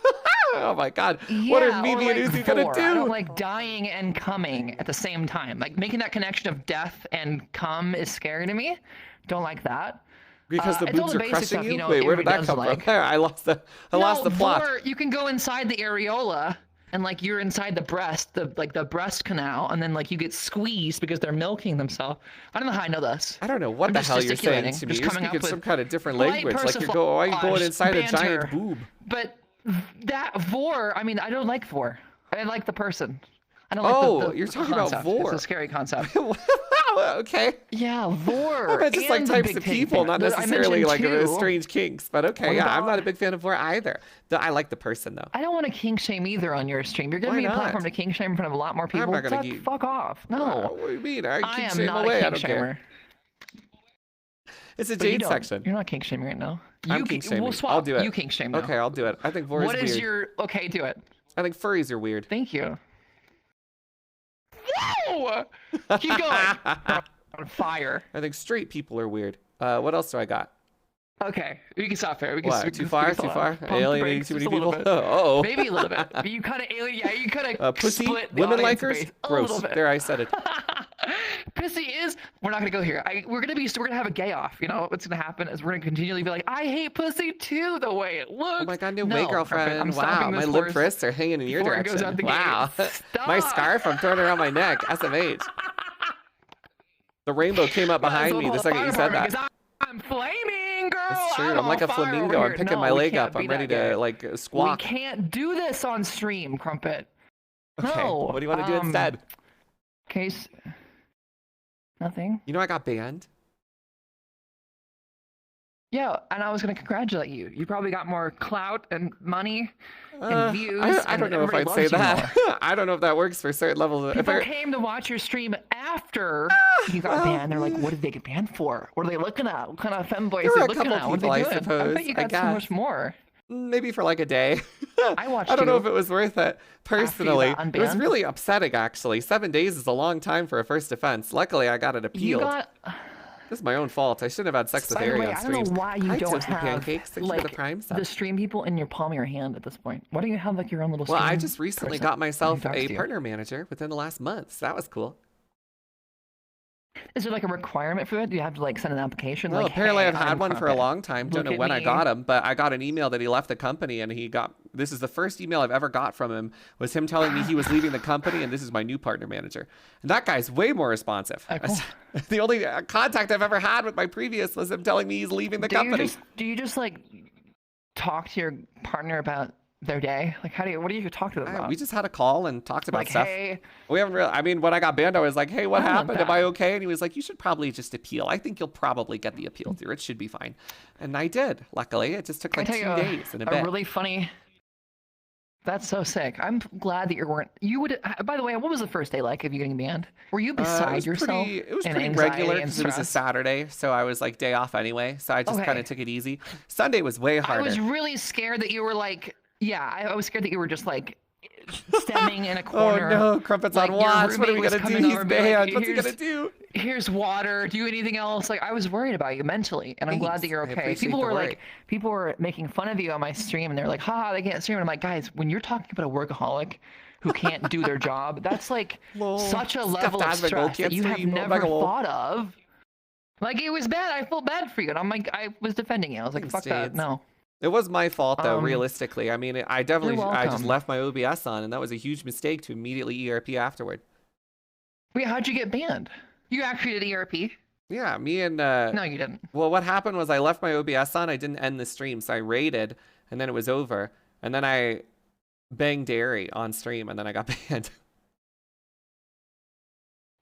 Oh my god. What
Yeah,
are me
or
and
like
Uzi gonna
vor. I don't
do?
like dying and coming at the same time. Like making that connection of death and come is scary to me. Don't like that.
Because the
it's all
boobs
the
are
basic
crushing
stuff,
you?
you know,
Wait, where did
Avery
that
does
come
like.
from? I lost the plot.
Or you can go inside the areola and like you're inside the breast, the breast canal, and then like you get squeezed because they're milking themselves. I don't know how I know this.
I don't know what
I'm
the
just
hell you're saying
gesticulating,
to me.
just
You're
coming up
speaking
with
some kind of different
light
language. Like why are you going inside a giant
banter.
boob?
But that vor, I mean, I don't like vor. I like the person. I don't
Oh,
like the
you're talking about
concept.
vor.
It's a scary concept.
Okay.
Yeah, vor.
I meant just like
and the
types
big
of
titty
people,
fan.
not
I
necessarily like
mentioned two.
strange kinks. But okay,
What
yeah, I'm
about-
not a big fan of vor either. I like the person though.
I don't want to kink shame either on your stream. You're giving
Why
me a
not?
platform to kink shame in front of a lot more people.
not gonna
Fuck off. No.
What do you mean? I
I
keep
am
shame
not
away.
a
I
kink
don't care.
shamer.
It's a
But you
Jade
don't-
section.
You're not kink shaming right now.
I'm
You
kink
ki-
shaming.
We'll swap.
I'll do it.
You kink shame now.
Okay, I'll do it. I think vor
What
is
is
weird.
your... Okay, do it.
I think furries are weird.
Thank you. No! Keep going. On fire.
I think straight people are weird. What else do I got?
Okay, we can stop there. We can
What?
we
Too
can
far?
figure
Too
this
far?
out. Pump the
Alienating
brakes
too many
just a little
people?
bit.
Oh.
Maybe a little bit. But you kind of alien. Yeah, you kind of
Pussy?
split the
Women
audience
likers?
base a
Gross.
little bit.
There, I said it.
Pissy is. We're not gonna go here. We're gonna have a gay off. You know what's gonna happen is we're gonna continually be like, I hate pussy too. The way it looks.
Oh my god, new
no,
way,
Perfect. I'm
girlfriend. Wow,
stopping
my
this
lip
first
wrists are hanging in your
before it
direction.
goes out the
Wow.
gate.
My
Stop.
scarf, I'm throwing around my neck. SMH. The rainbow came up behind me the second you said that.
Because I'm flaming, girl.
That's true.
I'm
I'm like
on
a
fire
flamingo.
over
I'm
here.
picking
No,
my
we
leg
can't
up. I'm
be
ready
that gay.
to like
We
squawk.
can't do this on stream, Crumpet.
Okay.
No.
What do you want to do instead?
Case. Nothing.
You know I got banned.
Yeah, and I was gonna congratulate you. You probably got more clout and money and views.
I don't
and
know if
everybody
I'd say
loves you
that. I don't know if that works for certain levels. If
People
I-
came to watch your stream after you got banned. They're like, what did they get banned for? What are they looking at? What kind of femboys
There
are
were
they
a
looking
couple
at? What are
people,
they
I
doing? I
suppose,
bet you
I
got so
guess.
much more.
Maybe for like a day.
I watched
I don't know
you
if it was worth it. Personally,
got
it was
unbanned.
really upsetting. Actually, 7 days is a long time for a first offense. Luckily, I got it
You
appealed.
got.
This is my own fault. I shouldn't have had sex with
By the
Harry
way,
on
I
stream.
don't know why you
Hi,
don't
Toasty
have
Pancakes. Thanks for
like
the prime sub.
the stream people in your palm of your hand at this point. Why don't you have like your own little?
Well, I
stream
just recently
person
got
who
myself
talks
a
to you?
partner manager within the last month. So that was cool.
Is there like a requirement for it? Do you have to like send an application?
Well,
like,
apparently
hey,
I've had
I'm
one for a
Crumpet.
long time. Don't
Look
know
at
when I
me.
got him, but I got an email that he left the company, and this is the first email I've ever got from him, was him telling me he was leaving the company, and this is my new partner manager. And that guy's way more responsive.
Oh, cool.
The only contact I've ever had with my previous was him telling me he's leaving the company.
Do you just like talk to your partner about their day? Like, what do you talk to them about?
We just had a call and talked about
like,
stuff.
hey,
We haven't really. I mean, when I got banned, I was like, "Hey, what
I want
happened? Am I
that.
okay?" And he was like, "You should probably just appeal. I think you'll probably get the appeal through. It should be fine." And I did. Luckily, it just took like
Can I
2
tell you
days and a bit.
really funny. That's so sick. I'm glad that you weren't. You would. By the way, what was the first day like of you getting banned? Were you beside yourself?
It was
in
pretty
anxiety
regular
and
because it was a
stress?
Saturday, so I was like day off anyway. So I just
Okay.
kind of took it easy. Sunday was way
I
harder.
was really scared that you were like, yeah, I was scared that you were just like stemming in a
Oh
corner.
no, Crumpet's
like,
on
your
watch. What are we
roommate was
gonna do?
coming
He's
over and being like,
banned. What's he
"Here's-
gonna do?
Here's water. Do anything else? Like, I was worried about you mentally, and I'm glad that
Thanks.
you're
I
okay.
appreciate
People
the
were
worry.
like, people were making fun of you on my stream, and they're like, haha, they can't stream. And I'm like, guys, when you're talking about a workaholic who can't do their job, that's like
Lol.
such a
Scuffed
level of
ass my goal
stress that
can't
you have
stream. Oh,
never
mega lol.
thought of. Like, it was bad. I felt bad for you, and I'm like, I was defending you. I was like,
Thanks,
fuck that,
Jades.
no.
It was my fault though,
Um,
realistically. I mean, I definitely
you're
I just
welcome.
left my OBS on, and that was a huge mistake to immediately ERP afterward.
Wait, how'd you get banned? You actually did ERP?
Yeah, me and
No, you didn't.
well, what happened was I left my OBS on. I didn't end the stream, so I raided, and then it was over. And then I banged Dairy on stream, and then I got banned.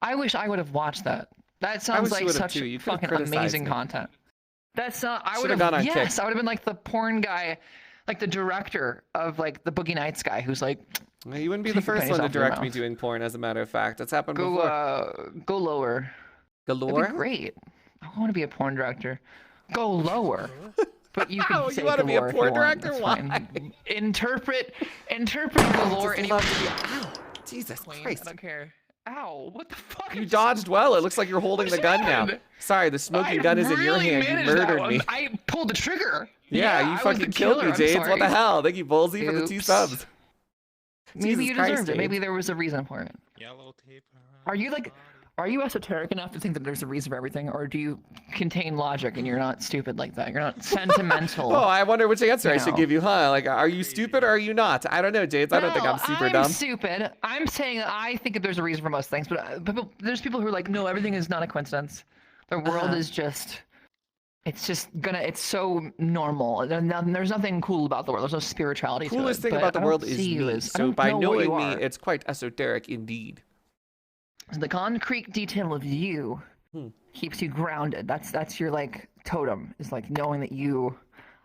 I wish I would have watched that. That sounds
wish you
like
would've
such
too. You could've
fucking
criticized
amazing
me.
content. That's I
Should've
would have
gone on
yes,
Kick.
I would have been like the porn guy, like the director of like the Boogie Nights guy who's like,
Well, you wouldn't be
Take
the
your
first
pennies
one to
off your
direct me
mouth.
doing porn, as a matter of fact. That's happened
go
before.
go lower.
Galore?
That'd be great. I want to be a porn director. Go lower. But you can
Wow,
say
you wanna be a
galore if
porn
you want.
director?
That's
Why?
fine. Interpret galore.
Just
Any
love to be- Ow, Jesus
queen. I
Christ.
don't care. Ow! What the fuck?
You
is-
dodged well. It looks like you're holding the
What
gun now.
happened?
Sorry, the smoking
I
gun is in your
really
hand. You
managed that
murdered
one.
me.
I pulled the trigger.
Yeah,
I
you
was the
fucking killed
killer.
me,
I'm
Jades. What the
sorry.
hell? Thank you, Bullsy, for the 2
Oops.
subs.
Maybe
Jesus
you
Christ,
deserved it. Maybe
Jades.
there was a reason for it.
Yellow tape.
Are you esoteric enough to think that there's a reason for everything, or do you contain logic and you're not stupid like that? You're not sentimental.
Oh, I wonder which answer I should
No.
give you, huh? Like, are you stupid or are you not? I don't know, Jades. I don't think I'm super dumb.
Stupid. I'm saying that I think that there's a reason for most things, but there's people who are like, no, everything is not a coincidence. The world is just. It's just it's so normal. There's nothing cool about the world. There's no spirituality to it.
Coolest thing
but
about the
I don't
world is
see you
me.
as- I
So
don't
by
know what
knowing
you
me,
are.
it's quite esoteric indeed.
The concrete detail of you
Hmm.
keeps you grounded. That's your like totem. Is like knowing that you.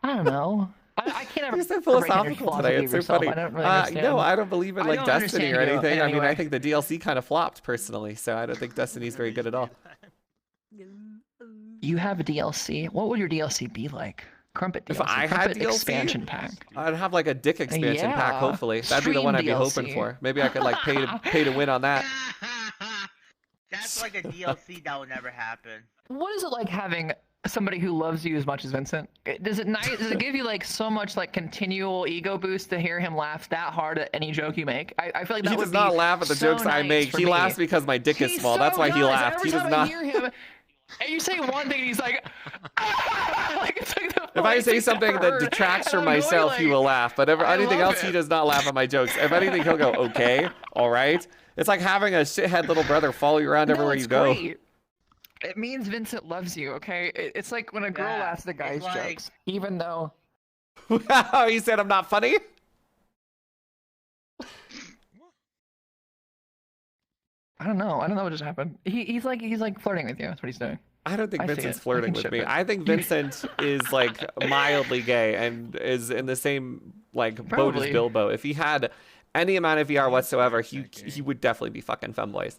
I don't know. I can't ever.
You're so
comprehend your
philosophical
philosophy
today.
of
It's so
yourself.
funny.
I don't really understand.
No, I don't believe in
I
like
don't
Destiny or
understand you
anything. I mean, I
anyway.
think the DLC kind of flopped personally, so I don't think Destiny's very good at all.
You have a DLC. What would your DLC be like? Crumpet DLC.
If I had
Crumpet
DLC?
expansion pack.
I'd have like a dick expansion pack,
Yeah.
hopefully. That'd be the
Stream
one I'd be
DLC.
hoping for. Maybe I could like pay to win on that.
That's like a DLC that will never happen.
What is it like having somebody who loves you as much as Vincent? Does it give you like so much like continual ego boost to hear him laugh that hard at any joke you make? I feel like that
He
would
does not
be
laugh at the
so
jokes I
nice
make.
for
He
me.
laughs because my dick is
He
small.
so
That's why he
does.
laughs.
Every
He does
time
not.
I hear him, and you say one thing, and he's like, like it's like the
If I
voice
say
he's
something
never
that
heard.
detracts
And
from
I'm going
myself, he
like,
will laugh. But
I
anything
love
else, he
it.
does not laugh at my jokes. If anything, he'll go, okay, all right. It's like having a shithead little brother follow you around
No,
everywhere
it's
you go.
great. It means Vincent loves you, okay? It's like when a girl
Yeah,
laughs at a guy's
it's like-
jokes, even though.
He said I'm not funny?
I don't know what just happened. He's like flirting with you. That's what he's doing.
I don't think
I see
Vincent's
it. I
flirting
can
with
ship
me.
it.
I think Vincent is like mildly gay and is in the same like boat as
Probably.
Bilbo. If he had any amount of VR whatsoever, he would definitely be fucking femboys.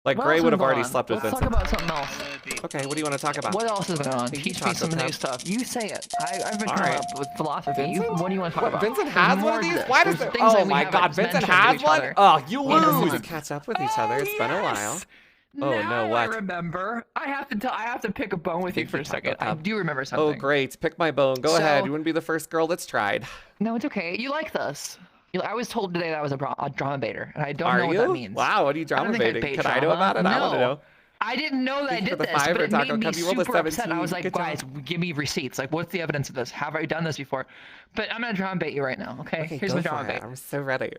Like
What
Gray
else
would
has
have
been
already
on?
slept with
Let's
Vincent.
talk about something else.
Okay, what do you want to talk about?
What else has been on?
Thank you,
Teach me some
Chocolate
new
Tub.
stuff. You say it. I've been
All
coming
right.
up with philosophy.
Vincent?
What do you want to talk
What,
about?
Vincent
There's
has one
more
of
to
these?
this.
Why does
There's
it?
things that
Oh
we
my
haven't
god, Vincent
mentioned to
has
each
one?
other.
Oh, you
In a
lose.
month.
Catch up with each other. It's been a while.
Yes!
Oh, no,
Now
what?
I remember. I have to pick a bone with you
Thank
for
you,
a second.
Chocolate
I
Tub.
do remember
Oh,
something.
great. Pick my bone. Go ahead.
So-
You wouldn't be the first girl that's tried.
No, it's okay. You like this. I was told today that I was a drama baiter, and I don't
Are
know
you?
what that means.
Wow, what are you
I don't
drama
think I
baiting?
bait
Can I know
drama.
about it? I want to
No.
know.
I didn't know that I
Thank you
did
for the
this, but
fiver,
it made
Taco
me
Cup. You rolled a
super upset. I was
17.
like,
Good
guys,
job.
give me receipts. Like, what's the evidence of this? Have I done this before? But I'm gonna drama bait you right now, okay?
Okay,
Here's
go
my
for
drama
it.
bait.
I'm so ready.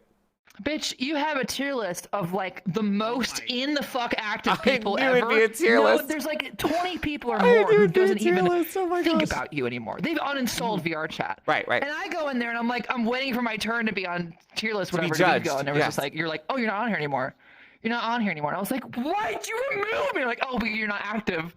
Bitch, you have a tier list of like the most in the fuck active
I
people
knew
ever.
it'd be a tier
no,
list.
there's like 20 people or
I
more
knew
who
it'd be a
doesn't
tier
even
list. Oh my
think
gosh.
about you anymore. They've uninstalled VR chat.
Right.
And I go in there and I'm like, I'm waiting for my turn to be on tier list,
To be
whatever. And
judged,
and it was just
yes.
like, you're like, oh, you're not on here anymore. You're not on here anymore. And I was like, what? You removed me. Like, oh, but you're not active.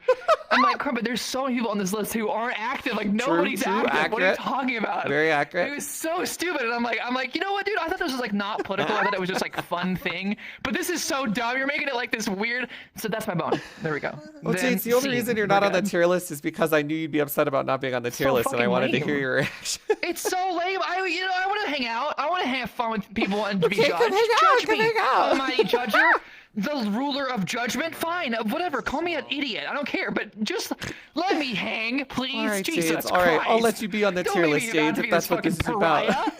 I'm like, Crumpet, there's so many people on this list who aren't active. Like, nobody's
true,
active. What are you
accurate.
talking about?
Very accurate.
It was so stupid. And I'm like, you know what, dude? I thought this was like not political. I thought it was just like a fun thing. But this is so dumb. You're making it like this weird. So that's my bone. There we go.
Well,
Then
James, the only
scene.
reason you're
We're
not on the
good.
tier list is because I knew you'd be upset about not being on the tier
So
list, and I
fucking
wanted to
lame.
hear your reaction.
It's so lame. I want to hang out. I want to have fun with people and be
Okay,
judged.
come hang out,
Judge
come
me,
hang out.
almighty judger, the ruler of judgment. Fine, whatever. Call me an idiot. I don't care. But just let me hang, please.
All right,
Jesus
James. All right, I'll
Christ.
let you be on the
Don't
tier
make
list,
me
James,
out to
if
be
that's what this is
fucking
about.
pariah.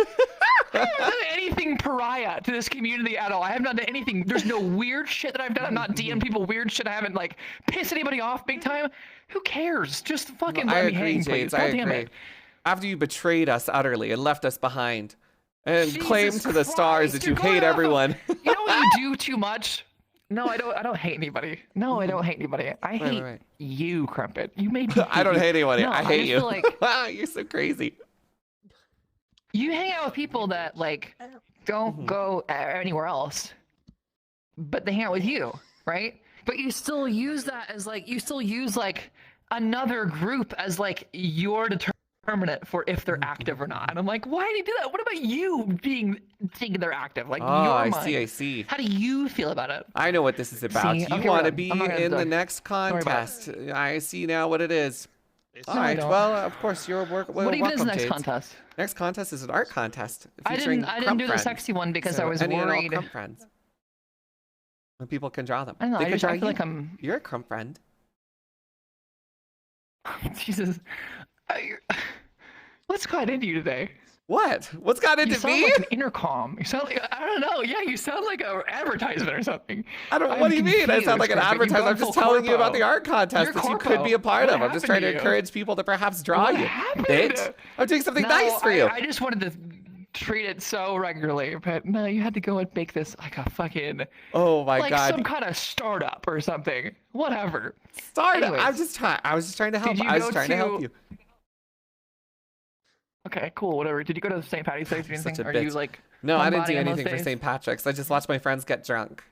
I haven't done anything pariah to this community at all. I haven't done anything. There's no weird shit that I've done. I'm not DMing people weird shit. I haven't like pissed anybody off big time. Who cares? Just fucking
I
let me
agree,
hang,
James.
please.
I
God damn
agree.
it.
After you betrayed us utterly and left us behind, and
Jesus
claimed to the stars that
Christ,
you
you're
hate
going off of-
everyone.
You know what you do too much? No, I don't hate anybody. No, I don't hate anybody. I hate
right.
you, Crumpet. You made me
I don't hate anyone.
No,
I hate
just
you.
feel like
You're so crazy.
you hang out with people that like don't go anywhere else, but they hang out with you, right? But you still use that as like another group as like your determinant for if they're active or not. And I'm like, why do you do that? What about you thinking they're active? Like
Oh,
your
I
mind.
see. I see.
How do you feel about it?
I know what this is about.
See?
You
Okay,
want to
we're
be
done. I'm not gonna
in the
talk.
next
worry about it.
contest. I see now what it is. All
No, I
right.
don't.
Well, of course, you're welcome.
What even is the next
James.
contest?
Next contest is an art contest.
I
featuring
didn't
Crump
do the
friends.
sexy one because
So
I was
any and all
worried.
Crump friends. When people can draw them.
I don't know.
They
I
can
just
draw
I feel
you.
like I'm.
You're a Crump friend.
Jesus. What's got into you today?
What? What's got
You
into
sound
me?
like an intercom. You sound like I don't know. Yeah, you sound like an advertisement or something.
I don't.
I'm
What do you mean? I sound like an
confused, Crumpet. You've
advertiser.
gone
I'm just
full
telling you about
corpo.
the art contest
You're
that you could be a
corpo.
part
What
of. I'm just
happened
trying
to
to
you?
encourage people to perhaps draw
What
you.
happened?
Bitch. I'm doing something
No,
nice for you.
I just wanted to treat it so regularly, but no, you had to go and make this like a fucking
Oh my
like
god.
some kind of startup or something. Whatever.
Start.
Anyways.
I'm just trying. I was just trying to help.
Did you
I was
go
trying to help
to-
you.
Okay, cool, whatever. Did you go to the St. Patty's Day or
Such
anything?
a
Are you
bitch.
like
No, I didn't do
homebodying on those
anything for
days?
St. Patrick's. I just watched my friends get drunk.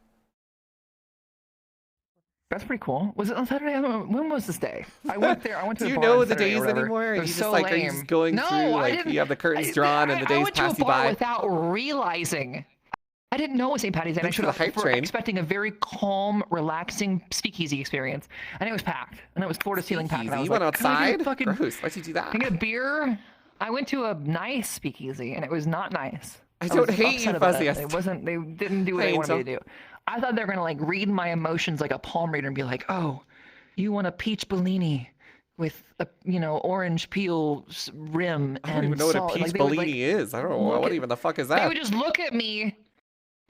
That's pretty cool. Was it on Saturday? I don't know. When was this day? I went there. I went to
Do
a
you
bar
know
on
the
Saturday or
days
whatever.
anymore?
It
Are you
was
just
so
like,
lame.
are you just going
no,
through,
I
like,
didn't,
you have the curtains drawn and the days
I went to a
pass you
bar
by?
without realizing. I didn't know it was St. Patty's Day. And I
Thanks for
showed
the
up
hype
for
train.
expecting a very calm, relaxing speakeasy experience, and it was packed, and it was floor to ceiling packed. And I
Easy.
was
You went
like, "Can I get a
outside?
fucking,
Gross. Why'd you do that?
can I get a beer?" I went to a nice speakeasy, and it was not nice.
I don't
was
hate you,
upset about
Fuzzy.
it. It wasn't. They didn't do what
Hey,
they wanted me
Angel.
to do. I thought they were gonna like read my emotions like a palm reader and be like, "Oh, you want a peach Bellini with a orange peel rim
I
and
don't even know what a
salt."
peach
Like, they would,
Bellini is. I don't know.
look
What
at-
even the fuck is
They
that?
would just look at me.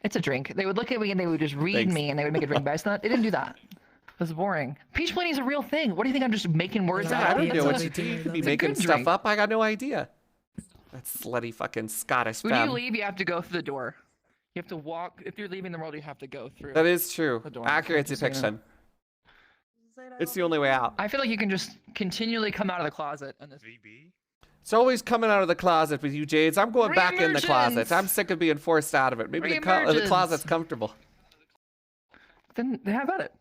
It's a drink. They would look at me and they would just read
Thanks.
me and they would make a drink. But it's not. They didn't do that. It was boring. Peach Bellini is a real thing. What do you think? I'm just making words
Yeah,
out?
I don't
That's
know
not
what
a-
you do. You could be
it's a
making
good
stuff
drink.
up. I got no idea. That slutty fucking Scottish
When you
femme.
leave, you have to go through the door. You have to walk. If you're leaving the world, you have to go through.
That is true.
The door.
Accurate
Just so you know.
depiction. It's the only way out.
I feel like you can just continually come out of the closet and this.
It's always coming out of the closet with you, Jades. I'm going back in the closet.
Reemergence.
I'm sick of being forced out of it. Maybe the
Reemergence.
closet's comfortable.
Then have at it.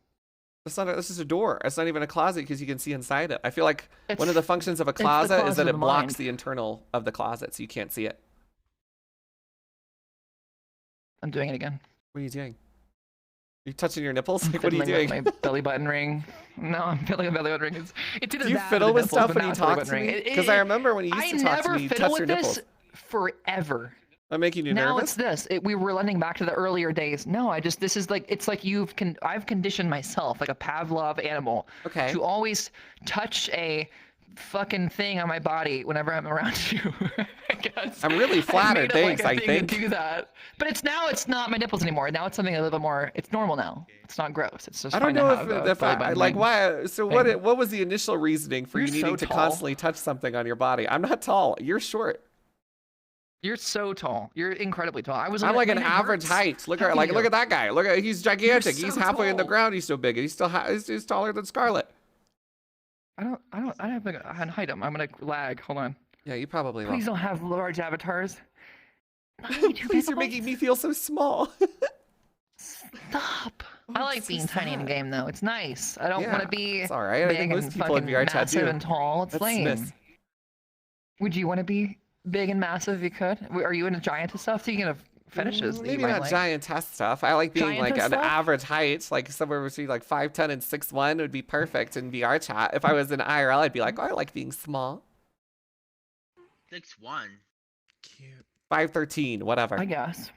It's not. This is a door. It's not even a closet because you can see inside it. I feel like one of
It's-
the functions of a
the
closet is
closet
that
of
it
the
blocks
mind.
the internal of the closet, so you can't see it.
I'm doing it again.
What are you doing? Are you touching your nipples? Like, what are you
Fiddling
doing?
with my belly button ring. No, I'm fiddling with my belly button ring. It did
Do you fiddle with stuff when you talk to me? Because I remember when you used to talk to me, you touched your nipples.
Forever.
I'm making you
Now
nervous.
it's this. We were running back to the earlier days. No, this is like, it's like I've conditioned myself like a Pavlov animal
Okay.
to always touch a fucking thing on my body whenever I'm around you. I guess.
I'm really
I
flattered,
made it,
thanks,
like, a
I
thing
think.
to do that. But it's not my nipples anymore. Now it's something a little bit more. It's normal now. It's not gross. It's just.
I don't
fine to
know
have a
if
belly
I
button
like
ring.
why. So
thing.
what was the initial reasoning for
You're
you needing
so
to
tall.
constantly touch something on your body? I'm not tall. You're short.
You're so tall. You're incredibly tall. I was.
I'm like an
my neck
average
hurts.
height. Look
How
at
can
like
you?
look at that guy. Look at he's gigantic.
so
He's halfway in the
tall.
ground. He's so big. He's still he's taller than Scarlet.
I have like a height. I'm gonna lag. Hold on.
Yeah, you probably will.
Please don't have large avatars.
Please, you're making me feel so small.
Stop.
Oh,
I like
it's so
being tiny in a
sad.
game though. It's nice. I don't want
Yeah,
to be
it's all right. I
big
think most
and
people in
fucking
VR chat
massive
do.
and tall. It's
That's
lame.
Smith.
Would you want to be big and massive if you could? Are you into giantess stuff? Speaking of fetishes, that you
Maybe
might
not
like.
giantess stuff. I like being like
Giantess
an
stuff?
average height, like somewhere between like 5'10" and 6'1" would be perfect in VR chat. If I was in IRL, I'd be like, oh, I like being small.
6'1".
Cute.
5'13", whatever.
I guess.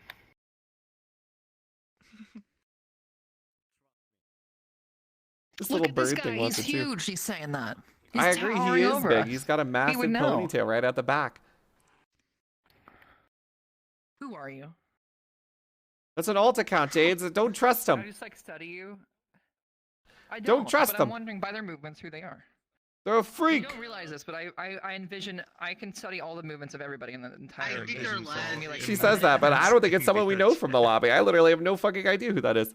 This
Look
little
at this
bird
guy.
thing
He's
wants it too.
huge. He's saying that. He's
I agree. He
towering
is
over
big.
us.
He's got a massive
would know.
ponytail right at the back.
Who are you?
That's an alt account, Jades. Don't trust
I
him.
just like study you. I
Don't trust
but
them.
I'm wondering by their movements who they are.
They're a
You
freak.
don't realize this, but I envision I can study all the movements of everybody in the entire.
I think
game.
they're
So it'll be like
She says that, but I don't think it's someone we know from the lobby. I literally have no fucking idea who that is.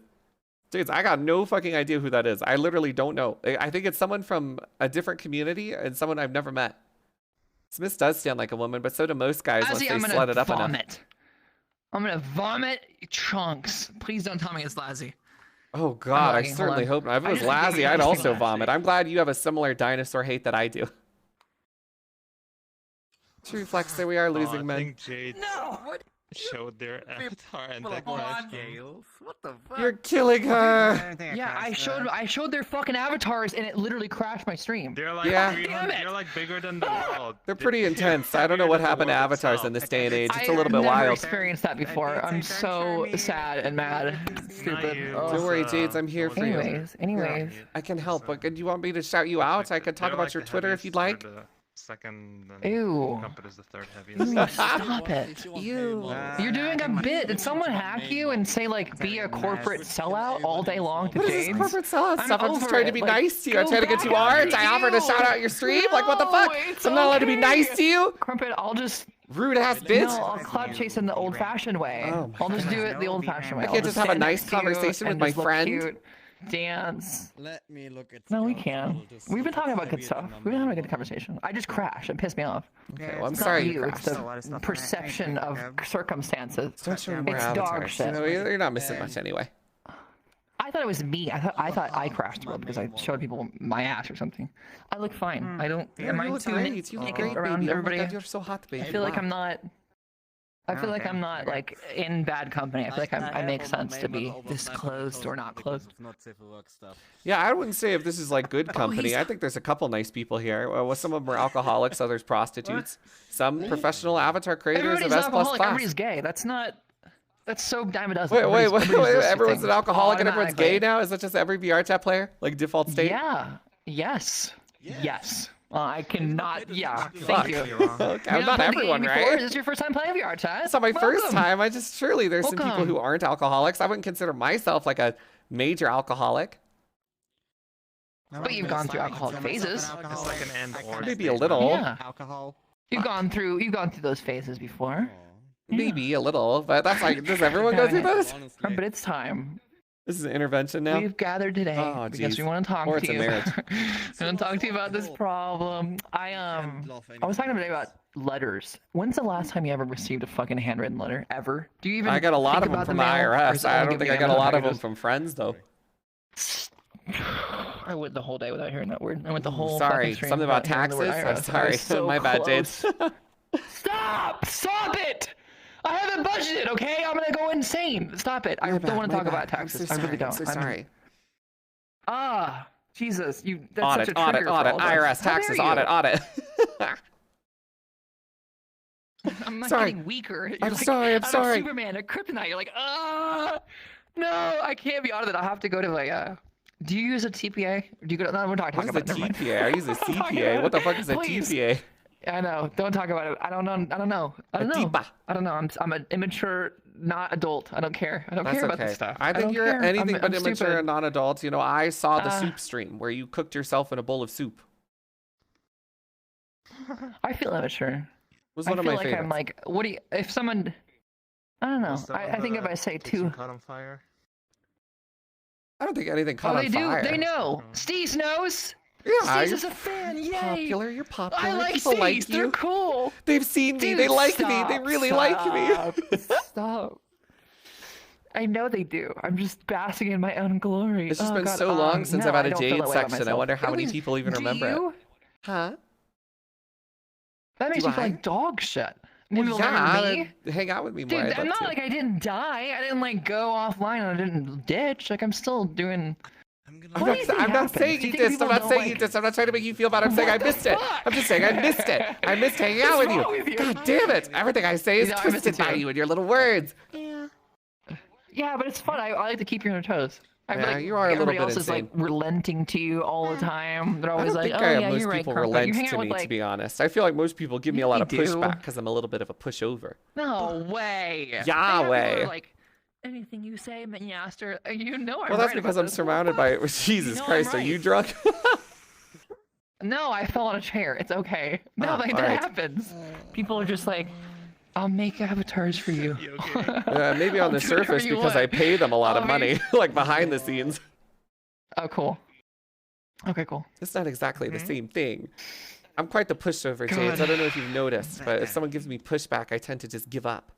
Jades, I got no fucking idea who that is. I literally don't know. I think it's someone from a different community and someone I've never met. Smith does stand like a woman, but so do most guys once
Lazzy,
they
I'm
slut
gonna
it up enough.
vomit. I'm gonna vomit chunks. Please don't tell me it's Lazzy.
Oh god, I
lagging, hold
certainly
on.
hope not. If it
I
was
just think
Lazzy,
it's
I'd also
Lazzy.
vomit. I'm glad you have a similar dinosaur hate that I do. True flex, there we are losing
I
men.
think Jade
No! What?
showed their avatar and that
Come
crashed
on,
them.
Gales. What the fuck?
You're killing her.
Yeah, I showed their fucking avatars and it literally crashed my stream.
They're like
Yeah.
300,
Damn it.
they're like bigger than the world.
They're pretty intense. I don't know what happened to avatars in this day and age. It's a little bit
I've never
wild.
experienced that before. I'm so sad and mad. Stupid.
you.
Oh.
Don't worry, Jades, I'm here for you.
Anyways.
I can help, but do you want me to shout you out? I could talk
They're
about
like
your
the
Twitter if you'd
heaviest,
like.
they're the second, and
Ew.
Crumpet is the third
Ooh,
heaviest.
stop it.
You.
You're doing a bit. Did someone hack you and say like be a corporate sellout all day long to
What is this
Jades?
corporate sellout
I'm
stuff? I'm just
over
trying to
it.
be
Like,
nice to you. I'm
go
trying to get
back
you
on
art.
it.
I offered to shout out your stream. Like, what the fuck?
it's
I'm not allowed to be
okay.
nice to you?
Crumpet, I'll just
Rude ass bitch.
no, I'll cloud chase in the old-fashioned way.
Oh my
I'll just do it the old-fashioned way.
I can't
I'll
just have a
stand
nice
next to you
conversation with
and
my
just look
friend?
cute, dance.
Let me look at.
No, we
Scout
can.
Hall to see
We've been
if
talking
it's
about good
heavier
stuff.
than
We've been having a
number
good conversation. I just crashed. It pissed me off.
Okay, well, I'm
It's
sorry
not
you
you.
crashed.
It's the perception of circumstances.
Don't show me more
It's dog
avatars.
shit.
You know, you're not missing much anyway.
I thought it was me. I thought I crashed the world because I showed people my ass or something. I look fine. I don't. Am I
You look
too
great. You look
naked
great,
around
baby. Oh my
everybody?
God, you're so hot, baby.
I feel like
Wow.
I'm not. I feel like I'm not like in bad company. I feel like I make sense to be this closed or not closed.
Not safe for work stuff.
Yeah, I wouldn't say if this is like good company.
he's-
I think there's a couple nice people here. Well, some of them are alcoholics, others prostitutes. Some professional avatar creators
Everybody's
of
an
S plus
alcoholic.
class.
Everybody's gay. That's not. That's so dime a dozen.
Wait,
Everybody's just
everyone's
thing.
an alcoholic and everyone's gay
Automatically.
now? Is that just every VR chat player? Like default state?
Yeah. Yes. Yes. I cannot. Yeah.
Fuck.
Thank you.
Okay, I'm
You've
not
played the
everyone,
game before?
right?
Is this your first time playing VR chat?
It's not my first
Welcome.
time. I just surely there's some people
Welcome.
who aren't alcoholics. I wouldn't consider myself like a major alcoholic.
But you've gone through alcoholic phases.
It's like an and or.
Maybe a little.
Yeah.
Alcohol.
You've gone through those phases before.
Maybe a little, but that's like, does everyone go through this?
But it's time.
This is an intervention now.
We've gathered today
Oh,
because
geez.
we want to talk
Or
to
it's a
you.
marriage.
We want to talk to you about this problem. I was talking today about letters. When's the last time you ever received a fucking handwritten letter? Ever? Do you even?
I got a lot
think
of them
about
from the
mail, or is
IRS.
it
I
only
don't think I
given
got a
in
lot of them
packages?
from friends though.
I went the whole day without hearing that word. I went the whole.
Sorry,
fucking stream
something about
without hearing the word
taxes? I'm
IRS. I
sorry.
was so
My bad,
close.
Jade.
Stop it! I haven't budgeted. Okay, I'm gonna go insane. Stop it. I don't want to talk about taxes. I really don't.
I'm so sorry.
Ah, Jesus, you. That's
Audit,
such a
audit,
trigger for
audit.
all of us.
IRS
How
taxes,
dare you?
audit.
I'm not
Sorry.
getting weaker. You're
I'm
like,
sorry, I'm
out of
sorry.
Superman, a kryptonite. You're like, no, I can't be audited. I'll have to go to Do you use a TPA? Do you go? No, we're not talking
What is a
about it. Never mind.
TPA? I use a
Don't talk
CPA.
about
What the
it.
fuck is a
Please.
TPA?
I know. Don't talk about it. I don't know. I don't know. I don't
A
know.
tipa.
I don't know. I'm an immature, not adult. I don't care. I don't
That's
care about
okay.
this stuff.
I think
don't
you're
care.
anything
I'm
but immature
stupid.
and non-adult. You know, I saw the soup stream where you cooked yourself in a bowl of soup.
I feel immature.
It was
I
one of
feel
my
like
favorites.
I'm like, what do you? If someone, I don't know.
Was that
I think if
the
I say
kitchen
too.
caught on fire?
I don't think anything
Oh,
caught
they
on
do.
fire.
They know. Steez knows.
Yeah,
Steez
you're
is a fan. Yay.
popular. You're popular.
I like
People
Steez.
like
They're
you.
cool.
They've seen me.
Dude,
They like me.
stop,
They really like me.
Stop. I know they do. I'm just basking in my own glory.
It's just
Oh,
been
God,
so long since
no,
I've had
I
a
don't feel
Jade
that way about
section. I
myself.
wonder how
At
many
least-
people even
do
remember
you?
it. Huh?
That makes
Do
me feel
I?
like dog shit.
Well,
Maybe
yeah,
me.
hang out with me more.
Dude,
I'd
I'm
love
not
to.
like I didn't die. I didn't like go offline and I didn't ditch. Like I'm still doing.
I'm
What do you think
not
happens?
saying
Do
you
you think
dissed. I'm
people
not
don't
saying you
like-
dissed. I'm not trying to make you feel bad. I'm saying I
What the
missed it.
fuck?
I'm just saying I missed it. I missed hanging out with
What's wrong with
you.
you?
God damn it. Everything I say is
You know, I miss
twisted
it
by
too.
you and your little words.
Yeah, but it's fun. I like to keep you on your toes. I feel
Yeah,
like
you are a little
everybody
bit
else is like
insane.
relenting to you all the time. They're
I
always
don't
like,
think
"Oh
I have
yeah,
most
you're right,
people
Crumpet."
relent
You hang
to
out
me,
with
to
like,
be honest. I feel like most people give me a
Yeah,
lot
you
of
do.
pushback because I'm a little bit of a pushover.
no way. They have
Yahweh.
people who are like, anything you say, Master, you know I'm
Well, that's
right
because
about
I'm
this.
surrounded by Jesus
know I'm
Christ. Are you
right.
drunk?
No, I fell on a chair. It's okay. No,
Ah,
like,
all
that
right.
happens. People are just like, I'll make avatars for you.
Maybe on
I'll
the
do whatever
surface
you
because I
want.
pay them a lot of
I'll
money,
make-
like behind the scenes.
Oh, cool. Okay, cool.
It's not exactly the same thing. I'm quite the pushover, James. I don't know if you've noticed, but if someone gives me pushback, I tend to just give up.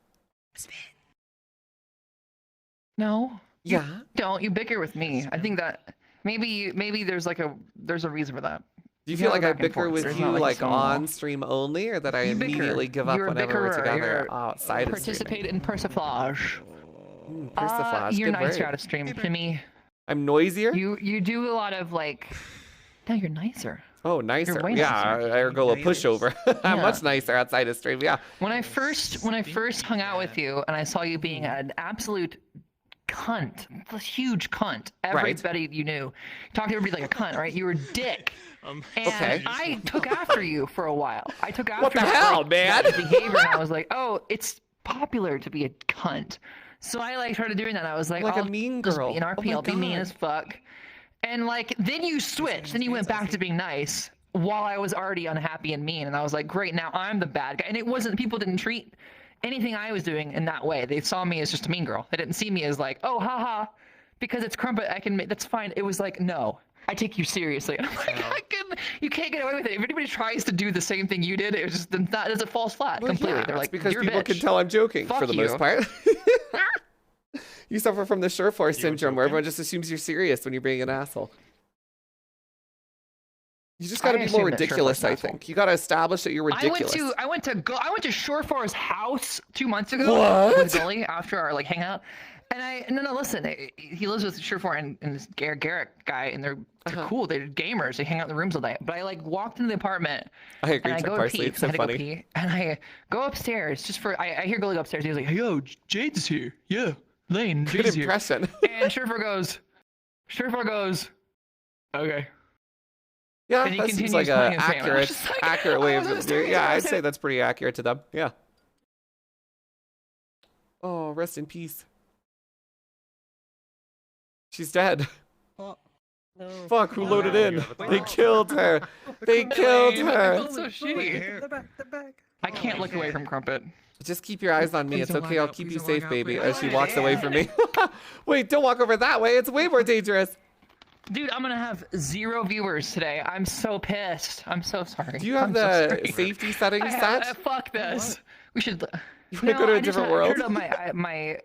No,
Yeah.
don't. You bicker with me. I think that maybe there's a reason for that.
Do you
We
feel
go
like I
back and
bicker
forth.
with
There's
you
not, like, a
like
stone wall.
on stream only, or that I
You bicker.
immediately give up
You're a
whenever we're
bickerer.
together
You're
outside of streaming?
Participate in persiflage.
Persiflage,
You're
good
nicer
word.
out of stream to me.
I'm noisier?
You do a lot of like. No, you're nicer.
Oh, nicer.
way
Yeah,
nicer.
I go a pushover. I'm
Yeah.
much nicer outside of stream. Yeah.
When I first hung out with you and I saw you being an absolute cunt, a huge cunt. Everybody you knew talked to everybody like a cunt, right? You were a dick. And
Okay.
I took after you for a while. I took after
What the
you for,
hell,
like,
man?
that behavior, and I was like, oh, it's popular to be a cunt. So I like started doing that. And I was like,
Like a
I'll
mean
just
girl.
be an
Oh
RP.
my
I'll be mean
God.
as fuck. And like then you switched. Then you went back to being nice while I was already unhappy and mean. And I was like, great, now I'm the bad guy. And it wasn't. People didn't treat anything I was doing in that way. They saw me as just a mean girl. They didn't see me as like, oh, haha, because it's Crumpet, I can make, that's fine. It was like, no, I take you seriously. And I'm like, you can't get away with it. If anybody tries to do the same thing you did, it was just it's a false flat
Well,
completely.
yeah,
They're
it's
like,
because
you're a
people
bitch.
can tell I'm joking for
Fuck
the
you.
most part. You suffer from the Sureforce syndrome where everyone just assumes you're serious when you're being an asshole. You just got to
I
be more
assume that
ridiculous,
Sureforce
I
asshole.
think. You got to establish that you're ridiculous.
I went to Surefore's house 2 months ago
What?
with Gully after our like hangout. And no, listen, he lives with Surefor and this Garrett guy, and they're cool. They're gamers. They hang out in the rooms all day. But I like walked into the apartment.
I agree,
And I
Chuck
go to
Parsley.
pee.
It's
'cause I
so
had to
funny.
go pee. And I go upstairs just for. I hear Gully go upstairs. He was like, "Yo, Jade's here. Yeah, Lane,
Good
Jade's here."
impression.
And Surefor goes, okay.
Yeah,
And he
that seems
continues
like
playing
a
his game. And I was just like,
accurate way
I
of
was just
doing.
doing
Yeah,
it.
I'd say that's pretty accurate to them. Yeah. Oh, rest in peace. She's dead. Fuck, who loaded in? They killed her. They killed her.
That's so shitty. I can't look away from Crumpet.
Just keep your eyes on me.
Please
It's
don't
okay.
walk
I'll
out.
keep
Please
you
don't
safe,
walk out.
baby,
Please
as she
don't.
walks away from me. Wait, don't walk over that way. It's way more dangerous.
Dude, I'm gonna have 0 viewers today. I'm so pissed. I'm so sorry.
Do you have
I'm so
the
sorry.
safety settings
I have,
set?
fuck this. We should.
You wanna go to a different world?
I turned up my.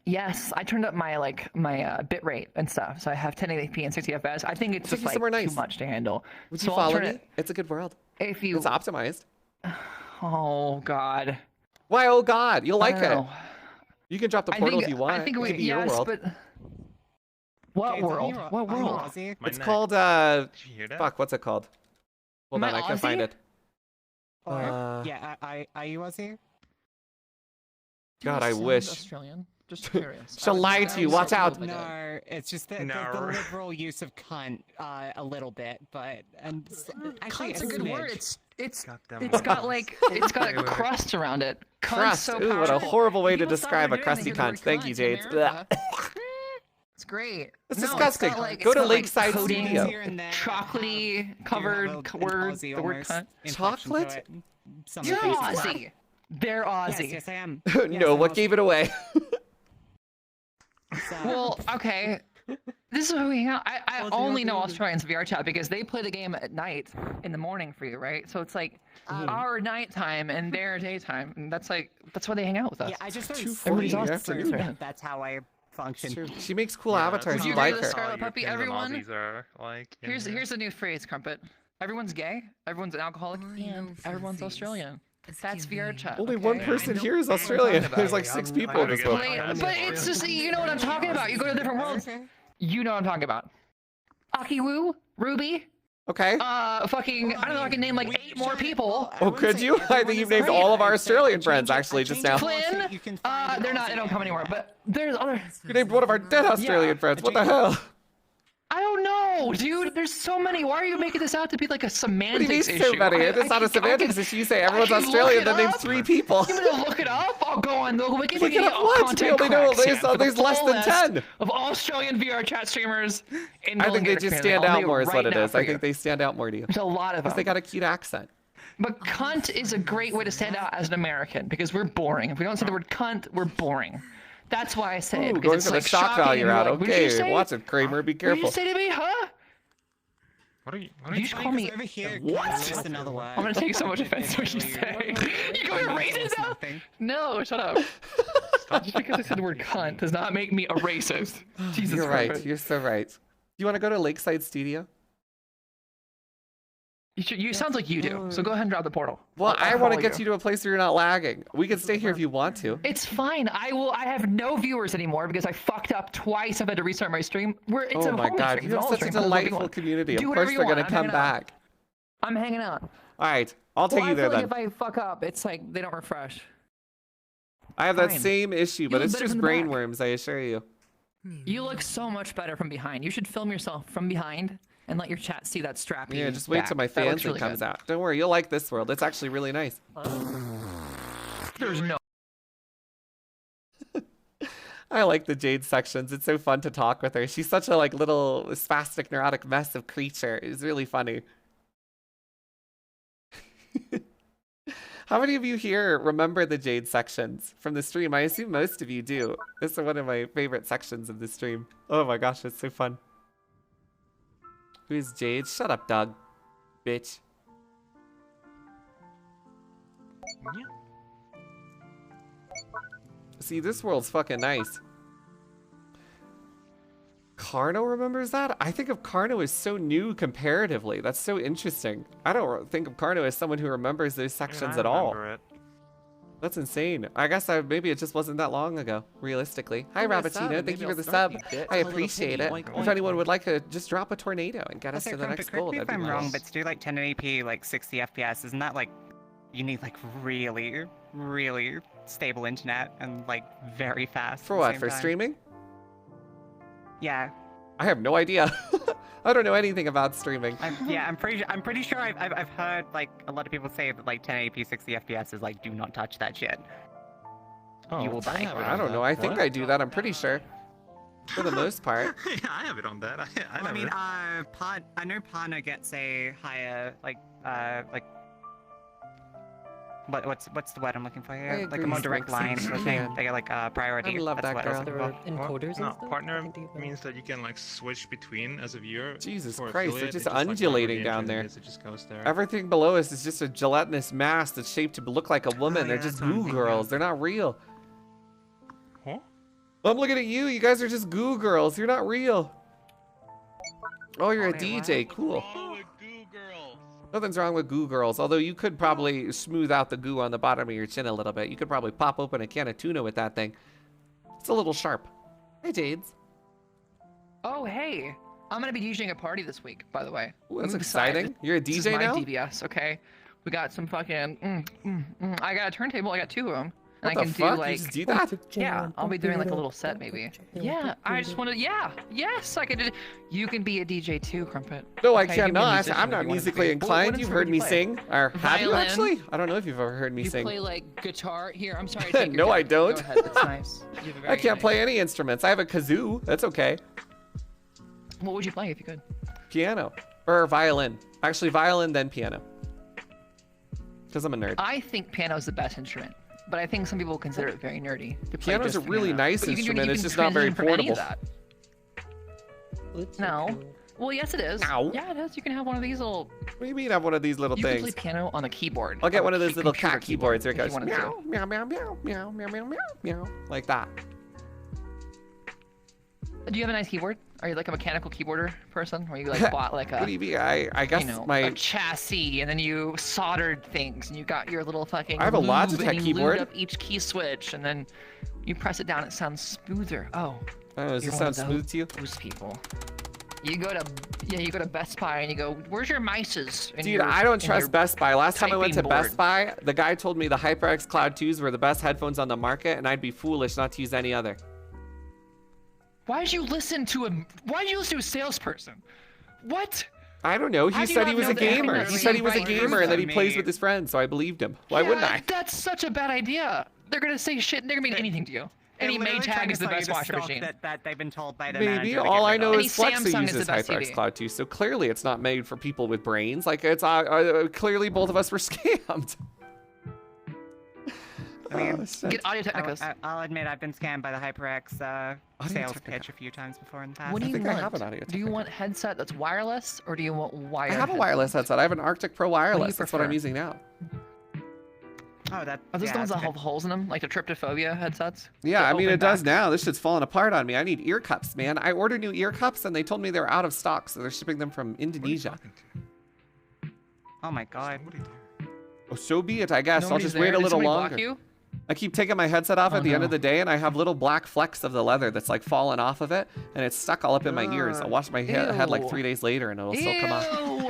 Yes, I turned up my bit rate and stuff, so I have 1080p and 60 FPS. I think it's
Take
just
you
like
somewhere
too
nice.
much to handle.
Would
so
you
I'll
follow
turn
me?
it.
It's a good world.
If you.
It's optimized.
Oh God.
Why, oh God, you'll like
I don't
it.
know.
You can drop the portal if you want.
I think
it
we.
could be your
Yes,
world.
but. What world? What world?
It's called,
Did you hear that?
fuck, what's it called? Hold
Am
on,
I
I can find
Aussie?
it.
Yeah, are you Aussie?
God, I wish.
Australian. Just curious.
She'll lie to you. Watch out.
No, it's just the liberal use of cunt a little bit, but actually
Cunt's a good
smidge.
word. It's
Goddamn
it's got like it's got a
Very
crust around it. Cunt's
Crust.
so
Ooh, what a
powerful.
horrible way to
People stop
describe a
what they're doing,
crusty
they hear the word
cunt. Thank you,
cunt in
Jades.
America. It's great.
It's
No,
disgusting.
got, like,
Go
it's
to
got, like,
Lakeside
coatings
Studio.
Here and there
Chocolatey
have-
covered
do have
word,
Aussie
the word
almost
cunt.
inflection to
Chocolate?
it. Some
You're
things-
Aussie. They're Aussie.
Yes, I am.
No, what gave it away?
Well, okay. This is who we hang out. I only know Australians VR chat because they play the game at night in the morning for you, right? So it's like our nighttime and their daytime, and that's why they hang out with us.
Yeah, I just don't
2:40
Everybody's
in the
awesome.
afternoon.
Right.
That's how I function.
She makes cool
Yeah,
avatars.
that's
You
you
how
like
agree with
her.
Scarlet
all
Puppy,
Europeans and
everyone?
Aussies are like in
Here's
here.
a new phrase, Crumpet. Everyone's gay, everyone's an alcoholic, and everyone's Australian. That's VR chat.
Only
okay?
one person here is
what I'm
Australian.
talking
There's
about.
like 6
I
people in
gotta
this
get
book.
my-
But it's just, you know what I'm talking about. You go to different worlds. You know what I'm talking about. Aki Woo, Ruby,
Okay.
fucking, I don't know, I can name like 8 more people.
Oh, could you? I think you've named all of our Australian friends actually just now.
Flynn, they're not, they don't come anymore, but there's other,
You named one of our dead Australian friends. What the hell?
I don't know, dude. There's so many. Why are you making this out to be like a
What do you mean
semantics issue?
so many? It's not a semantics issue. You say everyone's Australian, then name 3 people.
You want to look it up? I'll go on the Wikipedia.
Look it up what? We only know there's less than 10.
Of all Australian VR chat streamers in the
I think they
Gator
just
community.
stand
I'll
out
do
more is
right
what it
now
is.
for
I
you.
think they stand out more to you.
There's a lot of
Because they
them.
got a cute accent.
But cunt is a great way to stand out as an American because we're boring. If we don't say the word cunt, we're boring. That's why I say it.
Ooh,
Because
going
it's
for the
like
shock
shocking,
value
and you're
route.
like, "What'd you
Okay,
say?
watch it, Kramer. Be
What did
careful.
you say to me, huh?
What are you? What are
You
you?
just call me.
Over here,
What?
just another word.
I'm gonna take so much offense to what you say. You call me racist now? No, shut up. Just because I said the word cunt does not make me a racist. Jesus
You're right.
Christ.
You're so right. Do you want to go to Lakeside Studio?
You sounds like you do. So go ahead and drop the portal.
Well,
I'll
I want to
follow
get you to a place where you're not lagging. We can stay here if you want to.
It's fine. I have no viewers anymore because I fucked up twice. I've had to restart my stream. It's
Oh
a
my
home
god,
stream.
you're
It's an
such a
all stream.
delightful community. Of
Do
course
whatever you
they're gonna
want. I'm
come
hanging out.
back.
I'm hanging out.
All right, I'll take
Well,
you there
I feel
then.
like if I fuck up, it's like they don't refresh.
I have that
fine.
same issue, but
look
it's
better
just
from the back.
brainworms, I assure you.
You look so much better from behind. You should film yourself from behind and let your chat see that strappy.
Yeah, just wait till my
That looks
fancy
really
comes
good.
out. Don't worry, you'll like this world. It's actually really nice.
There's no.
I like the Jade sections. It's so fun to talk with her. She's such a like little spastic neurotic mess of creature. It's really funny. How many of you here remember the Jade sections from the stream? I assume most of you do. This is one of my favorite sections of the stream. Oh my gosh, it's so fun. Who's Jade? Shut up, dog. Bitch.
Yeah.
See, this world's fucking nice. Carno remembers that? I think of Carno as so new comparatively. That's so interesting. I don't think of Carno as someone who remembers those sections at all.
It.
That's insane. I guess maybe it just wasn't that long ago, realistically. Hi,
Oh, a sub.
Rabbitino. Thank
Maybe
you for
I'll
the
start
sub.
you, bitch.
I
A little
appreciate it.
piggy. Oink,
If
oink.
anyone would like to just drop a tornado and get us
Also,
to the
Crumpet,
next
correct
goal,
me if
that'd be
I'm wrong,
nice.
but to do like 1080p, like 60 FPS, isn't that like you need like really, really stable internet and like very fast?
For
at the
what?
same
For
time?
streaming?
Yeah,
I have no idea. I don't know anything about streaming.
I'm pretty sure I've heard like a lot of people say that like 1080p 60 FPS is like do not touch that shit.
Oh,
You will die.
I don't know. I think I do that. I'm pretty sure. For the most part.
Yeah, I have it on that. I
Well, I mean, I know Pana gets a higher like what's the word I'm looking for
I
here? Like a
agree,
more direct
Smokes.
line sort of thing. They get like priority.
I love
That's
that
what I was
girl.
looking for.
Encoders
no,
and stuff?
partner
I think they-
means that you can like switch between as a viewer.
Jesus
For
Christ, they're
affiliate,
just
it like,
undulating
whatever the
down
engine
there.
is, it just goes there.
Everything below us is just a gelatinous mass that's shaped to look like a woman.
Oh,
They're
yeah,
just
that's what I'm
goo
thinking
girls.
of.
They're not real.
Huh?
I'm looking at you. You guys are just goo girls. You're not real. Oh, you're a
Wait, what?
DJ. Cool.
Oh, with goo girls.
Nothing's wrong with goo girls. Although you could probably smooth out the goo on the bottom of your chin a little bit. You could probably pop open a can of tuna with that thing. It's a little sharp. Hey, Jades.
Oh, hey. I'm gonna be DJing a party this week, by the way.
Ooh, that's
I'm excited.
exciting. You're a
This is
DJ
my
now?
DVS, okay? We got some fucking. I got a turntable. I got 2 of them.
What
I
the
can
fuck?
do like
You just do that?
yeah, I'll be doing like a little set maybe. Yeah, I just want to. Yeah, yes, I could. You can be a DJ too, Crumpet.
No, I
Okay, you can be a
cannot.
musician
I'm
if
not
you wanna
musically
be.
inclined.
What
You've
instrument
heard
do
me
you play?
sing. Or have you
Violin?
actually? I don't know if you've ever heard me
You
sing.
play like guitar. Here, I'm sorry. Take your
No, I
guitar.
don't.
Go ahead. That's nice. You have a
I
very
can't
nice-
play any instruments. I have a kazoo. That's okay.
What would you play if you could?
Piano. Or violin. Actually, violin, then piano. Because I'm a nerd.
I think piano is the best instrument, but I think some people consider it very nerdy. To play
Piano's
just
a really
piano.
nice
But you can do-
instrument,
you
it's
can
just not very
transition from any of
portable.
that. No. Well, yes, it is.
No.
Yeah, it is. You can have one of these little.
What do you mean I have one of these little
You can
things?
play piano on a keyboard.
I'll get
on
one
a
of those little
computer
cat keyboards. There it
if you
goes.
wanted to.
Meow, meow, meow, meow, meow, meow, meow, meow, like that.
Do you have a nice keyboard? Are you like a mechanical keyboarder person, where you like bought like a,
What do you mean? I guess
you know,
my
a chassis, and then you soldered things, and you got your little fucking.
I have a
lube,
Logitech
and you
keyboard.
lubed up each key switch, and then you press it down. It sounds smoother. Oh.
I don't know, does
You're
this
one of
sound smooth to you?
Those people. You go to Best Buy and you go, where's your mices?
Dude, I don't trust Best Buy. Last time I went to
typing
Best Buy, the guy told me the HyperX Cloud 2s were the best headphones on the market, and I'd be foolish not to use any other.
Why'd you listen to a salesperson? What?
I don't know.
How
He
do you
said
not
he was
know
a
that
gamer.
everyone
He said he was a
right
gamer and that he
me?
plays with his friends, so I believed him. Why wouldn't I?
That's such a bad idea. They're gonna say shit. They're gonna mean anything to you. Any
They're literally trying
Maytag
to
is the
sell you
best washing
stock
machine.
that they've been told by the
Maybe.
manager to
All
get
I
rid
know
of.
Any
is Flexa
Samsung is the
uses
best
HyperX
TV.
Cloud 2, so clearly it's not made for people with brains. Like, it's clearly both of us were scammed.
I mean,
Oh, shit.
Get Audio Technicas.
I'll admit I've been scammed by the HyperX
Audio
sales
Technica.
pitch a few times before in the past.
What do you
think I
want?
have an Audio
Do you want headset that's wireless, or do you want
I
wired?
have a wireless headset. I have an Arctic Pro wireless. That's what I'm
prefer?
using now.
Oh, that.
Are those
yeah,
the ones that
that's
have holes in them, like the tryptophobia headsets?
Yeah,
The
I mean,
open
it does
back?
now. This shit's falling apart on me. I need ear cups, man. I ordered new ear cups, and they told me they're out of stock, so they're shipping them from Indonesia.
Oh my god.
Oh, so be it, I guess. I'll
Nobody's
just
there?
wait a
Did
little
somebody block
longer.
you?
I keep taking my headset off
Oh,
at the end of
no.
the day, and I have little black flecks of the leather that's like fallen off of it, and it's stuck all up in my ears. I'll wash my head like
Ew.
3 days later, and it'll still come off.
Ew!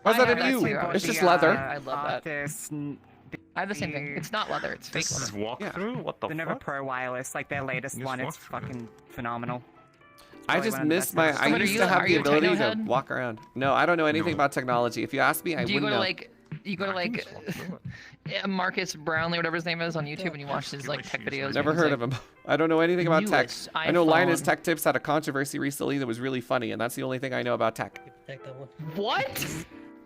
Why's
I
that
have
in you?
too.
It's
The,
just leather.
I love that. I have the same thing. It's not leather. It's fake
This
leather.
is walkthrough? What the
The Nova
fuck?
Pro Wireless, like their latest
Just
one, it's
walk through it.
fucking phenomenal.
I
Probably
just
one of the
miss
best
my.
ones.
I
But are
used
you-
to have
are
the
you a
ability to
techno-head?
walk around. No, I don't know anything
No.
about technology. If you ask me, I
Do you
wouldn't
go to
know.
like Marcus Brownlee, whatever his name is, on YouTube, and you watch his like tech videos?
Never
and he's
heard
like,
of him. I don't know anything about tech.
Newest
I know Linus
iPhone.
Tech Tips had a controversy recently that was really funny, and that's the only thing I know about tech.
What?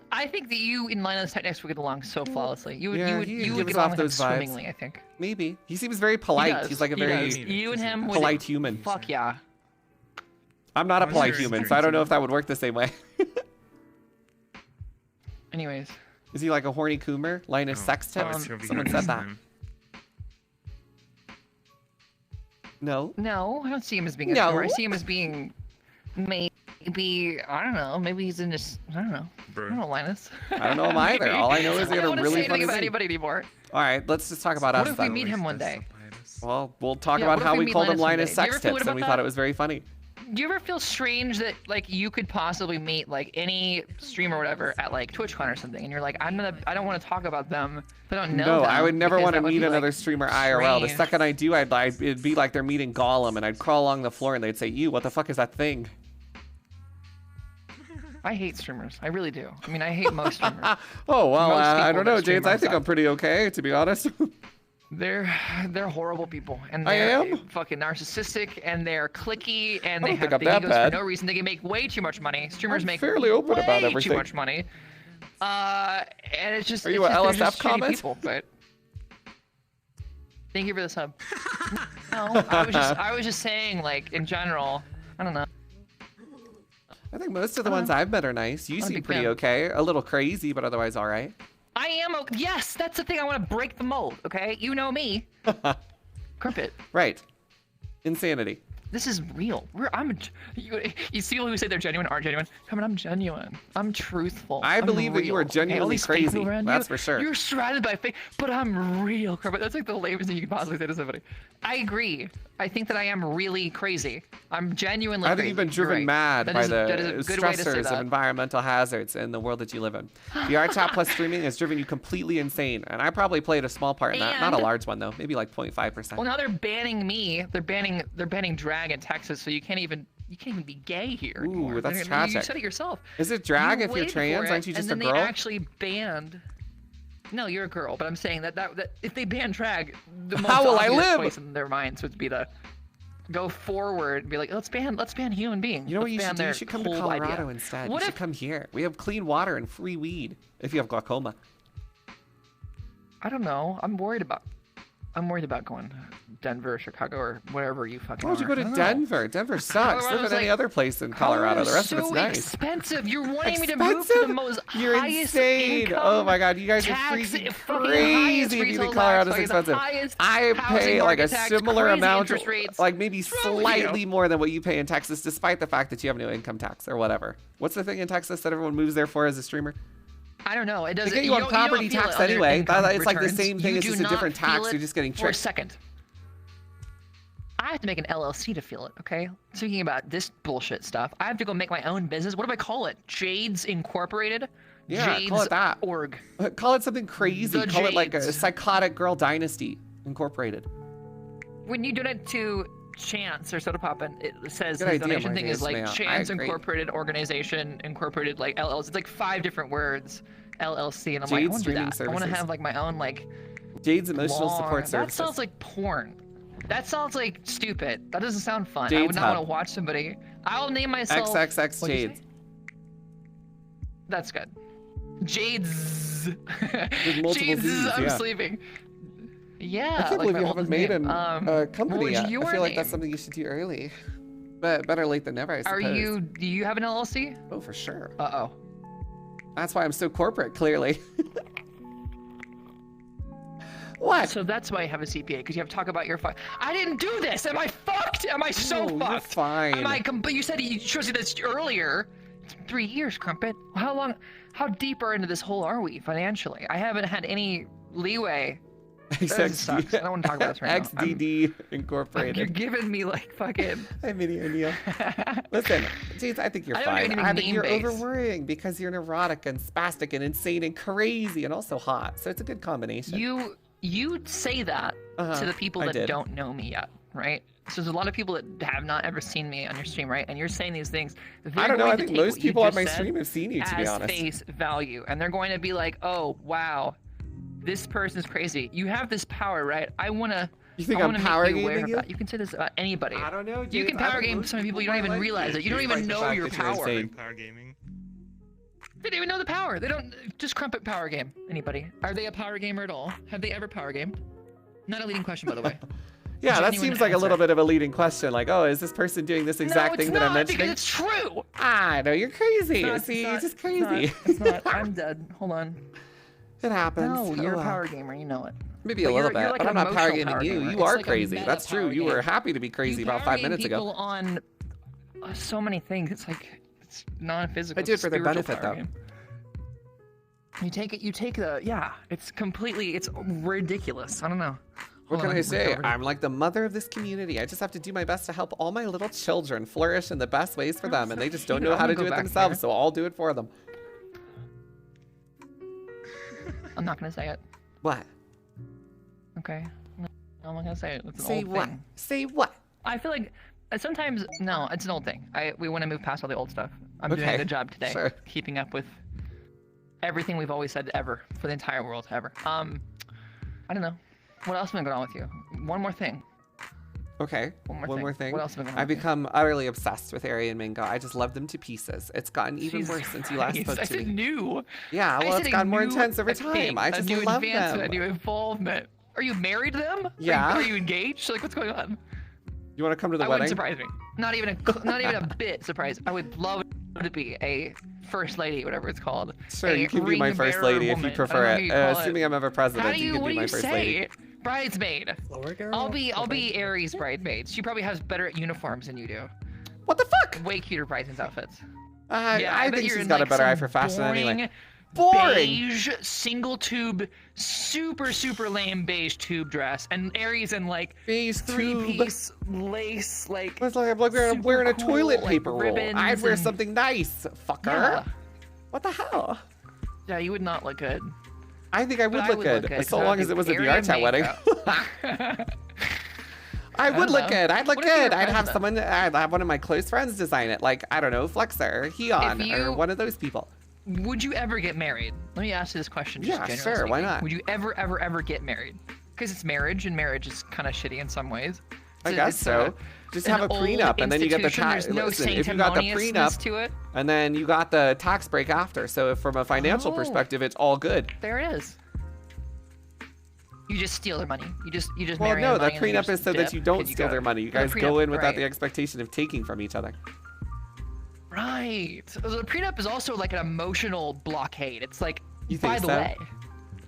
I think that you and Linus Tech Tips would get along so flawlessly. You would,
Yeah,
you would,
he
you would
gives
get along
off
with him
those vibes.
swimmingly. I think.
Maybe. He seems very polite.
He does.
He's like a
He
very
does. You and him would.
polite human.
Fuck yeah.
I'm not a
I'm
polite
sure he's
human,
very
so I don't know
too.
if that would work the same way.
Anyways.
Is he like a horny coomer? Linus Sex Tips?
it's gonna be
Someone
good
said
this
that.
time.
No.
No, I don't see him as being a
No.
no. I see him as being maybe I don't know. Maybe he's in this. I don't know. I
Bro.
don't know, Linus.
I don't know him either. All I know is he
I
had a
don't want to
really
say anything
funny
about
thing.
anybody anymore.
All right, let's just talk about
What
us
if we
then.
meet him one day?
Well, we'll talk
Yeah,
about
what if
how
we
we
meet
called him
Linus
Linus
one day? Do you
Sex
ever feel
Tips,
good
and we
about
thought
that?
it was very funny.
Do you ever feel strange that like you could possibly meet like any streamer or whatever at like TwitchCon or something, and you're like, I don't want to talk about them. I don't know.
No,
them
I would never
because
want to
that would
meet
be, like,
another streamer IRL. The
strange.
second I do, it'd be like they're meeting Gollum, and I'd crawl along the floor, and they'd say, "You, what the fuck is that thing?"
I hate streamers. I really do. I mean, I hate most streamers.
Oh well,
Most
I
people
don't know,
that stream
James. I think
outside.
I'm pretty okay, to be honest.
They're horrible people, and
I
they're
am?
fucking narcissistic, and they're clicky, and
I
they
don't think
have
I'm
big
that
egos
bad.
for no reason. They can make way too much money. Streamers
I'm
make
fairly open
way
about
too
everything.
much money. And it's just.
Are you
it's
a
just, they're just
LSF
shitty
comment?
People, but thank you for the sub. No, I was just saying, like in general. I don't know.
I think most of the ones I've met are nice. You
I'm a
seem
big
pretty
fan.
okay. A little crazy, but otherwise all right.
I am. Yes, that's the thing. I want to break the mold. Okay, you know me. Crumpet.
Right. Insanity.
This is real. You see people who say they're genuine aren't genuine. Come on, I'm genuine. I'm truthful.
I believe that you are
real, okay? All
genuinely
these people
crazy.
around
That's
you,
for sure.
You're surrounded by fake, but I'm real. Crumpet. That's like the lamest thing you could possibly say to somebody. I agree. I think that I am really crazy. I'm genuinely
I think
crazy.
you've been
You're
driven
right.
mad
That
by
is that is
the
a good way to say
stressors
that.
of environmental hazards in the world that you live in. VR chat plus streaming has driven you completely insane, and I probably played a small part in that. Not a
And-
large one though, maybe like 0.5%.
Well, now they're banning me. They're banning drag in Texas, so you can't even be gay here anymore.
Ooh, that's
You
tragic.
said it yourself.
Is it drag
You
if you're
waited
trans?
for it,
Aren't you just a
and then
girl?
they actually banned. No, you're a girl, but I'm saying that if they ban drag, the most
How will I
obvious
live?
choice in their minds would be to go forward and be like, let's ban human beings.
You know what
Let's
you
ban
should do?
their
You should come to
whole
Colorado
idea.
instead.
What
You
if
should come here. We have clean water and free weed if you have glaucoma.
I don't know. I'm worried about going to Denver, Chicago, or wherever you fucking
Why would you
are.
go to
I don't know.
Denver? Denver sucks. Live
Colorado's
in any
like-
other place in Colorado. The rest of it's
so
nice.
expensive. You're wanting me to move to the most
You're
highest
insane.
income,
Oh my god, you guys are
tax,
freaking
fucking highest
crazy if you
retail
think Colorado's
tax,
expensive.
the highest
I
housing
pay like a
market tax,
similar
crazy
amount,
interest rates.
like maybe
What's wrong with
slightly
you?
more than what you pay in Texas, despite the fact that you have no income tax or whatever. What's the thing in Texas that everyone moves there for as a streamer?
I don't know. It doesn't.
They get you on
don't
property
feel
tax
it on your
anyway.
income
It's like the
returns.
same thing.
You
It's
do
just a
not
different
feel
tax.
it
You're just getting
for a
tricked.
second. I have to make an LLC to feel it, okay? Speaking about this bullshit stuff, I have to go make my own business. What do I call it? Jades Incorporated?
Yeah,
Jades
call it that.
Org.
Call it something crazy.
The
Call it like a
Jades.
psychotic girl dynasty incorporated.
When you donate to Chance or Soda Poppin', it says
Good
the
idea,
donation thing
Marcus.
is like
Yeah, I
Chance
agree.
Incorporated Organization Incorporated like LLC. It's like 5 different words, LLC, and I'm
Jade
like, I want to do
Streaming
that. I want to
Services.
have like my own like
Jade's emotional
long-
support
That
services.
sounds like porn. That sounds like stupid. That doesn't sound fun. I
Jade's
would not
Hub.
want to watch somebody. I'll name myself
XXX
What'd you
Jades.
say? That's good. Jades.
multiple
Jades.
Zs,
I'm
yeah.
sleeping. Yeah.
I can't
like
believe
my
you
oldest
haven't made
name.
a company
what
yet.
was your
I feel like that's
name?
something you should do early. But better late than never, I suppose.
Do you have an LLC?
Oh, for sure.
Uh-oh.
That's why I'm so corporate, clearly. What?
So that's why I have a CPA, because you have to talk about your I didn't do this! Am I fucked? Am I so
No, you're
fucked?
fine.
Am I but you said you showed me this earlier. It's 3 years, Crumpet. How deep into this hole are we financially? I haven't had any leeway. This sucks. I don't want to talk about this right now.
XDD Incorporated.
You're giving me like fucking...
I'm in here, Neil. Listen, James, I think you're
I don't
fine.
even
I think you're
name-based.
over-worrying because you're neurotic and spastic and insane and crazy and also hot. So it's a good combination.
You say that to the people
I
that
did.
don't know me yet, right? So there's a lot of people that have not ever seen me on your stream, right? And you're saying these things.
I don't know. I think most people on my stream have seen you, to be
as
honest.
face value, and they're going to be like, "Oh, wow, this person's crazy." You have this power, right? I wanna.
You think
I
I'm
wanna
power
make you aware
gaming
of
you?
that. You can say this about anybody.
I don't know,
You
James.
can
I
power
think
game
most
some people. You don't
people
even
like
realize
you.
it. You don't
Despite
even
the
know
fact
your
that you're
power.
insane.
Power gaming.
They don't even know the power. They don't. Just Crumpet power game. Anybody? Are they a power gamer at all? Have they ever power gamed? Not a leading question, by the way.
Yeah, that
Genuine
seems like a little
answer.
bit of a leading question. Like, oh, is this person doing this exact
no, it's
thing
not,
that I'm mentioning?
because it's true.
I know you're crazy.
It's not-
See,
it's
you're
not-
just crazy.
It's not. I'm dead. Hold on.
It happens.
No, you're
Oh,
a
well.
power gamer. You know it.
Maybe
But
a little
you're
bit,
like
but
an
I'm not power
emotional
gaming
power
you.
gamer.
You
It's
are
like a
crazy.
meta
That's true.
power
You were
game.
happy to be crazy
You
about
power
5
game
minutes
people
ago.
on so many things. It's like it's non-physical.
I do it for their
spiritual
benefit,
power
though.
game. You take it. You take the. Yeah. It's completely. It's ridiculous. I don't know.
What
Hold
can
on,
I say?
recovery.
I'm like the mother of this community. I just have to do my best to help all my little children flourish in the best ways for them, and they just don't know
I'm
how to
gonna
do
go
it
back
themselves,
there.
so I'll do it for them.
I'm not gonna say it.
What?
Okay. No, I'm not gonna say it. It's an
Say
old
what?
thing.
Say what?
I feel like sometimes no, it's an old thing. We want to move past all the old stuff. I'm doing
Okay,
a good job today,
sure.
keeping up with everything we've always said ever for the entire world ever. I don't know. What else has been going on with you? One more thing.
Okay,
One
one
more
more
thing.
thing.
What else have been going on
I've
with you?
become utterly obsessed with Ari and Mingo. I just love them to pieces. It's gotten even
Jesus
worse since you last
Christ,
spoke
I
to
said
me.
new.
Yeah,
I
well,
said
it's
a
gotten more
new
intense over
thing,
time. I
a
just
new
love
advancement,
them.
a new involvement. Are you married to them?
Yeah.
Are you engaged? Like, what's going on?
You want to come to the
That
wedding?
wouldn't surprise me. Not even a bit surprised. I would love to be a first lady, whatever it's called.
Sure,
A
you can be my
ring
first
bearer
lady if you
woman.
prefer
I don't know
it.
how you call
Assuming I'm ever
How
president,
do
you
you?
can
What
be
do
my
you
first
say?
lady.
bridesmaid.
Flower girl?
I'll be Aries bridesmaid. She probably has better uniforms than you do.
What the fuck?
Way cuter bridesmaid outfits.
I
bet
think
you're
she's
in,
got a
like,
better eye
some
for fashion anyway.
boring
Boring.
Beige single tube, super lame beige tube dress, and Aries in like
Beige tube.
three-piece lace like.
It's like I'm wearing
super
a toilet
cool,
paper
like,
roll.
ribbons
I'd wear
and-
something nice, fucker.
Yeah.
What the hell?
Yeah, you would not look good.
I think I would
But
look good,
good,
so
'cause
long
I'd
as
be
it was a
Aryan
VR chat wedding.
makeup.
I would
don't
look
know.
good. I'd look
What if you
good.
were
I'd have
president?
I'd have one of my close friends design it, like I don't know, Flexer or Heon
If
or
you-
one of those people.
Would you ever get married? Let me ask you this question. Just
Yeah,
generally
sure, why
speaking.
not?
Would you ever get married? Because it's marriage, and marriage is kind of shitty in some ways.
I
It's
guess
it's
so. Just have a
an old
prenup, and then you get the
institution.
tax.
There's no
Listen, if you got the
sanctimoniousness
prenup,
to it.
and then you got the tax break after. So if from a financial
Oh.
perspective, it's all good.
There it is. You just steal their money. You just
Well,
marry
no,
them
the
money and then
prenup is
just
so that
dip
you don't
because
steal
got
their
it.
money. You
The
guys go
prenup,
in without
right.
the expectation of taking from each other.
Right. So the prenup is also like an emotional blockade. It's like,
You
by
think
the
so?
way.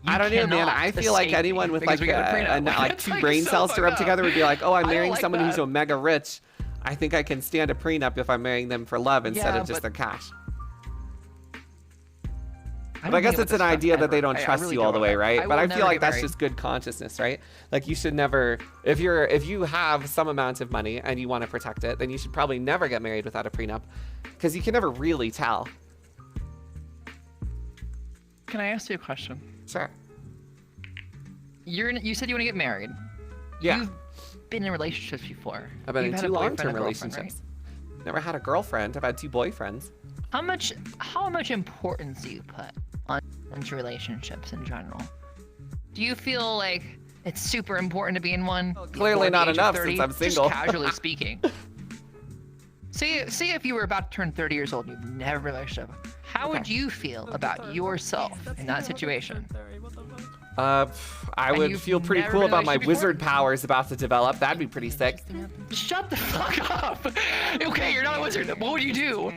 I don't know, man.
cannot
I feel like
escape
anyone with
because
like
we got a prenup.
like
It's,
two
like,
brain
so
cells to rub
fucked up.
together would be like, oh, I'm
I don't
marrying
like
someone who's
that.
mega rich. I think I can stand a prenup if I'm marrying them for love instead
Yeah,
of just
but-
their cash.
don't
But I guess
think
it's
about
an
this
idea
stuff
that they
ever.
don't
I
trust
really
you all the
don't.
way, right? But
will
I
never
feel like
get
that's
married.
just good consciousness, right? Like you should never, if you have some amount of money and you want to protect it, then you should probably never get married without a prenup, because you can never really tell.
Can I ask you a question?
Sure.
You said you want to get married.
Yeah.
You've been in relationships before.
I've been
You've
in
had a
two
boyfriend
long-term
and a girlfriend,
relationships. Never had a girlfriend. I've had two boyfriends.
Right? How much importance do you put into relationships in general? Do you feel like it's super important to be in one?
Clearly
before the
not
age of
enough
30?
since I'm single.
Just casually speaking. Say if you were about to turn 30 years old and you've never been in a relationship, how would you feel about yourself in that situation?
I
And
would
you've
feel pretty
never
cool
been in a
about my
relationship before?
wizard powers about to develop. That'd be pretty sick.
Shut the fuck up! Okay, you're not a wizard. What would you do?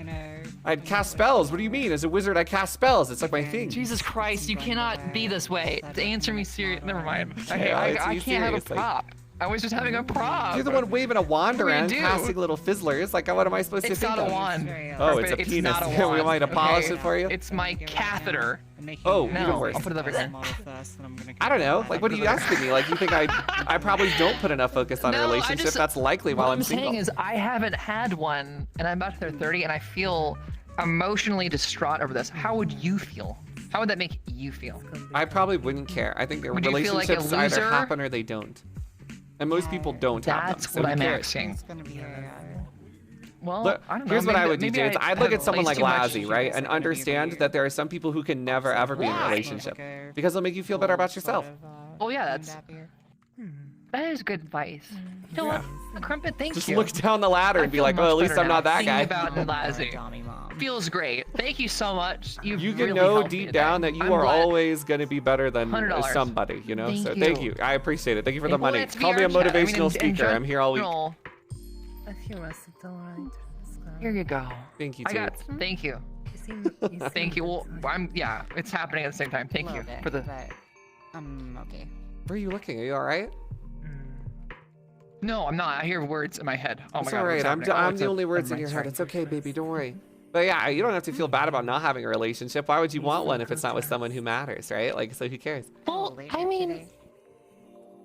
I'd cast spells. What do you mean? As a wizard, I cast spells. It's like my thing.
Jesus Christ, you cannot be this way. To answer me serious. Never mind. Okay,
answer
I
you
can't have a
seriously.
prop. I was just having a prop.
You're the one waving a wand
What do you
around,
do?
casting little fizzlers. Like, what am I supposed
It's
to think
not a
of?
wand.
Oh, it's a
It's
penis.
not a
We
wand,
want me to polish
okay?
it for you?
It's my catheter.
Oh,
No,
even worse.
I'll put it over here.
I don't know. Like, what are you asking me? Like, you think I probably don't put enough focus on a
No, I
relationship?
just-
That's likely while
What
I'm
I'm
single.
saying is I haven't had one, and I'm about to turn 30, and I feel emotionally distraught over this. How would you feel? How would that make you feel?
I probably wouldn't care. I think their
Would you feel like a
relationships either
loser?
happen or they don't. And most people don't have them.
That's
So
what
who
I'm
cares?
asking. Well,
Look,
I don't know.
here's what I
maybe-
would do,
maybe
James. I'd look
have
at someone like
placed too
Lazzy,
much-
right? And understand that there are some people who can never, ever be in a
Why?
relationship. Because they'll make you feel better about yourself.
Oh yeah, that is good advice. You know what, Crumpet, thank
Just
you.
look down the ladder
I
and be
feel
like,
much
oh, at least
better
I'm not
now
that guy.
thinking about Lazzy. Feels great. Thank you so much.
You can
really
know
helped me
deep
today.
down that you
I'm
are
glad.
always going to be better than
$100.
somebody, you know?
Thank
So
you.
thank you. I appreciate it. Thank you for the
Well,
money.
it's
Call me a
VR chat. I mean,
motivational
in
speaker. I'm here all week.
general. Here you go.
Thank you,
I got.
James.
Thank you. Thank you. Well, yeah, it's happening at the same time. Thank you for the.
Okay.
Where are you looking? Are you all right?
No, I'm not. I hear words in my head. Oh my
It's
god.
all right.
what's
I'm
happening? Oh,
the
it's a-
only words in
never
your
mind,
head.
sorry.
It's okay, baby. Don't worry. But yeah, you don't have to feel bad about not having a relationship. Why would you want one if it's not with someone who matters, right? Like, so who cares?
Well, I mean,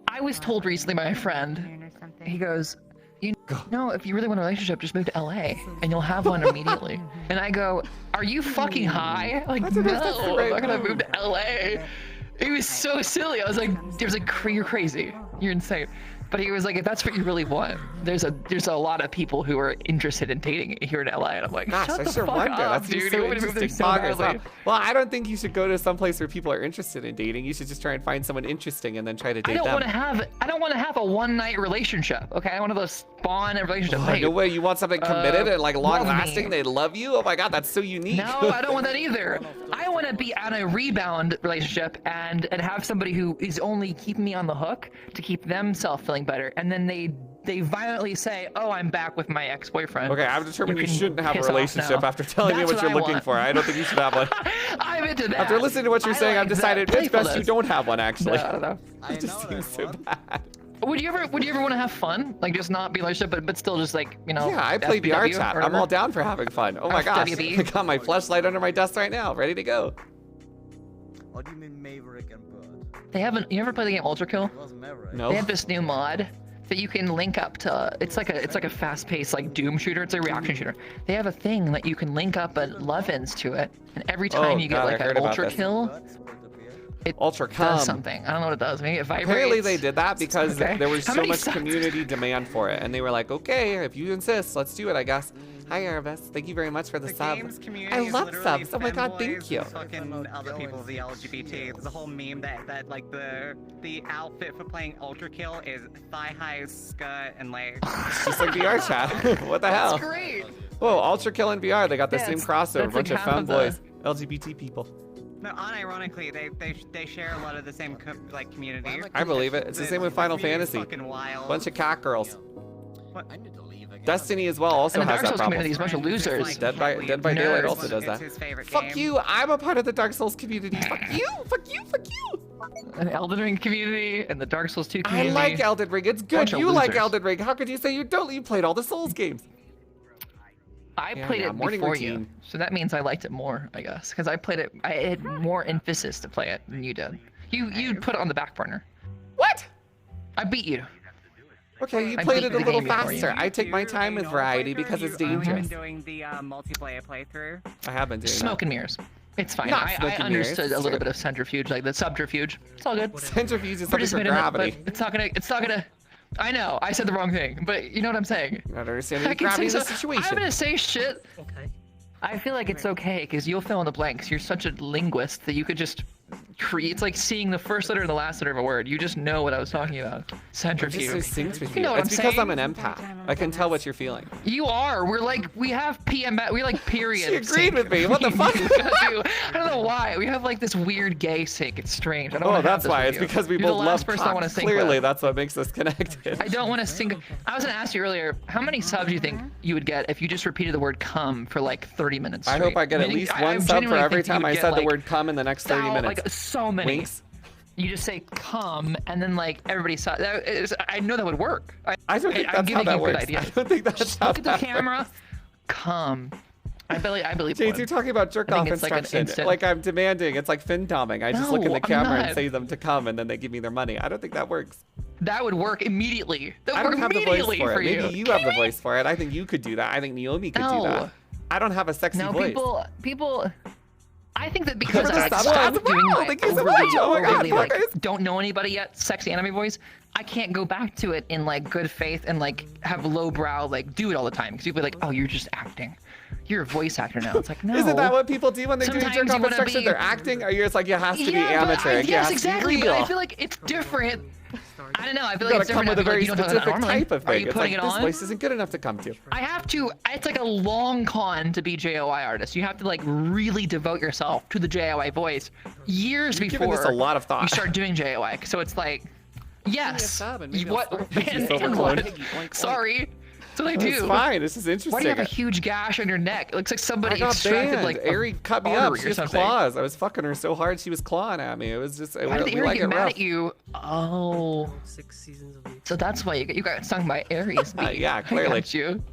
I was told recently by a friend. He goes, you know, if you really want a relationship, just move to LA and you'll have one immediately. And I go, are you fucking high? Like,
That's the
no,
right
I'm not gonna
move.
move to LA. He was so silly. I was like, you're crazy. You're insane. But he was like, if that's what you really want, there's a lot of people who are interested in dating here in LA. And I'm like,
Gosh,
shut
I
the
sure
fuck
wonder.
up,
That's
dude.
so
You want me to move there
interesting.
so
Poggers
badly.
up. Well, I don't think you should go to some place where people are interested in dating. You should just try and find someone interesting and then try to date
I don't
them.
want to have a one-night relationship. Okay, I want to spawn a relationship.
Oh,
Hey,
no way. You want something committed and like
love
long lasting?
me.
They love you? Oh my god, that's so unique.
No, I don't want that either. I I want to be on a rebound relationship and have somebody who is only keeping me on the hook to keep themselves feeling better, and then they violently say, "Oh, I'm back with my ex-boyfriend."
Okay, I've determined you
can
shouldn't have a
piss off
relationship
now.
after telling me
That's
what you're
I
looking
want.
for. I don't think you should have one.
I'm into that.
After listening to what you're
I
saying, I've
like that
decided it's best you
playfulness.
don't have one, actually.
No, I don't know.
It just seems so bad.
Would you ever want to have fun? Like just not be in a relationship, but still just like, you know.
Yeah, I play VR
FWB or
chat. I'm
whatever?
all down for having fun. Oh my gosh.
FWB.
I got my flashlight under my desk right now, ready to go.
What do you mean Maverick and Bird?
They haven't. You ever play the game Ultra Kill?
It was Maverick.
No.
They have this new mod that you can link up to. It's like a fast-paced like Doom shooter. It's a reaction shooter. They have a thing that you can link up a love-ins to it, and every time you get
God, I
like
heard
an
about
Ultra
this.
Kill, it
Ultra
does
cum.
something. I don't know what it does. Maybe it vibrates.
Apparently they did that because
Okay.
there was
How
so
many
much
subs?
community demand for it, and they were like, okay, if you insist, let's do it, I guess. Hi, Erebus. Thank you very much for the sub.
game's community
I
is
love
subs.
subs. Oh my god, thank you.
Fucking other people, the LGBT. There's a whole meme that like the outfit for playing Ultra Kill is thigh high skirt and like.
Just like VR chat. What the hell?
That's great.
Whoa, Ultra Kill and VR. They got the
Yeah,
same
it's-
crossover.
that's
Bunch
like
of
half of the-
femboys, LGBT people.
No, unironically, they share a lot of the same like community.
I believe it. It's the same with Final
community's
Fantasy.
Fucking wild.
Bunch of cat girls.
I need to leave again.
Destiny as well also
And the
has
Dark
that
Souls community is a
problem.
bunch of losers.
Dead by Daylight
Nerds.
also does
It's
that.
his favorite
Fuck
game.
you! I'm a part of the Dark Souls community. Fuck you! Fuck you! Fuck you!
An Elden Ring community and the Dark Souls 2
I
community.
like Elden Ring. It's good.
Bunch of
You like
losers.
Elden Ring. How could you say you don't? You played all the Souls games.
I
Yeah,
played
yeah,
it
morning
before
routine.
you, so that means I liked it more, I guess, because I played it. I had more emphasis to play it than you did. You put it on the back burner.
What?
I beat you.
Okay, you
I
played
beat
it a
the
little
game before you.
faster. I take my time with variety because it's
I've
dangerous.
been doing the multiplayer playthrough.
I have been doing
Smoke and mirrors. It's fine.
Not
I
smoke and mirrors,
understood
it's
a little
true.
bit of centrifuge, like the subterfuge. It's all good.
that. Centrifuge is something for
Participate in it, but
gravity.
it's not gonna. I know. I said the wrong thing, but you know what I'm saying.
You don't understand
I
the
can
gravity
say
of the
so.
situation.
I'm gonna say shit.
Okay.
I feel like it's okay because you'll fill in the blanks. You're such a linguist that you could just create. It's like seeing the first letter and the last letter of a word. You just know what I was talking about.
It just
Centrifuge.
distinct with
You
you.
know what
It's
I'm
because
saying?
I'm an empath. I can tell what you're feeling.
You are. We're like we have PMS. We like period.
She agreed with me. What the fuck?
I don't know why. We have like this weird gay sync. It's strange. I don't
Oh,
wanna have
that's
this
why.
with
It's
you.
because we
You're the
both
last
love
person I want to
cock.
sync
Clearly,
with.
that's what makes us connected.
I don't want to sync. I was gonna ask you earlier, how many subs do you think you would get if you just repeated the word "come" for like 30 minutes?
I hope
straight?
I get at
Meaning,
least
I
one sub for
genuinely
every
think you
time
would
I
get,
said the
like,
word "come" in the next 30 minutes.
Like so many.
Winks.
You just say "come" and then like everybody saw. That is, I know that would work.
I don't think
I'm
that's how
giving
that
you good
works.
ideas.
I don't think that's
Just
how
look at the
that
camera.
works.
Come. I believe.
James,
one.
you're talking about jerk
I think
off
it's like an
instruction.
instant-
Like I'm demanding. It's like fin doming. I just look in
No,
the
I'm
camera and
not.
say them to come, and then they give me their money. I don't think that works.
That would work immediately. That would
I don't
work
have the voice
immediately
for it.
you.
Maybe you have the voice for it. I think you could do that. I think Naomi could do that.
No.
I don't have a sexy
No,
voice.
people. I think that because
Never
I
stop
stopped
that.
doing
Wow,
my
thank you so
overly,
much. Oh my God,
overly, like,
fuckers.
don't know anybody yet, sexy anime voice, I can't go back to it in like good faith and like have lowbrow like do it all the time because people be like, oh, you're just acting, you're a voice actor now. It's like no.
Isn't that what people do when they do
Sometimes
jerk
you
off
wanna
instruction?
be-
They're acting, or you're just like, it has to be
Yeah, but
amateur.
I,
It has
yes,
to be
exactly. But I
real.
feel like it's different. I don't know. I feel
You
like
gotta
it's
come
different.
with a
I feel
very
like you don't talk
specific
about that normally.
type of
Are
thing.
you
It's
putting
like,
it
this
on?
voice isn't good enough to come to.
I have to. It's like a long con to be JOI artist. You have to like really devote yourself to the JOI voice years
You're
before
giving this a lot of thought.
you start doing JOI. So it's like, yes.
sub and maybe I'll
What?
start making
And,
silver
what?
clone.
Sorry. That's what I do.
It's fine. This is interesting.
Why do you have a huge gash on your neck? It looks like
I
somebody
got
extracted
banned.
like a
Ari cut me up.
artery
She
or
has
something.
claws. I was fucking her so hard she was clawing at me. It was just.
Why did
we
the Aries
like
get
it
mad
rough.
at you? Oh.
6 seasons of me.
So that's why you got stung by Aries.
Yeah, clearly.
I got you.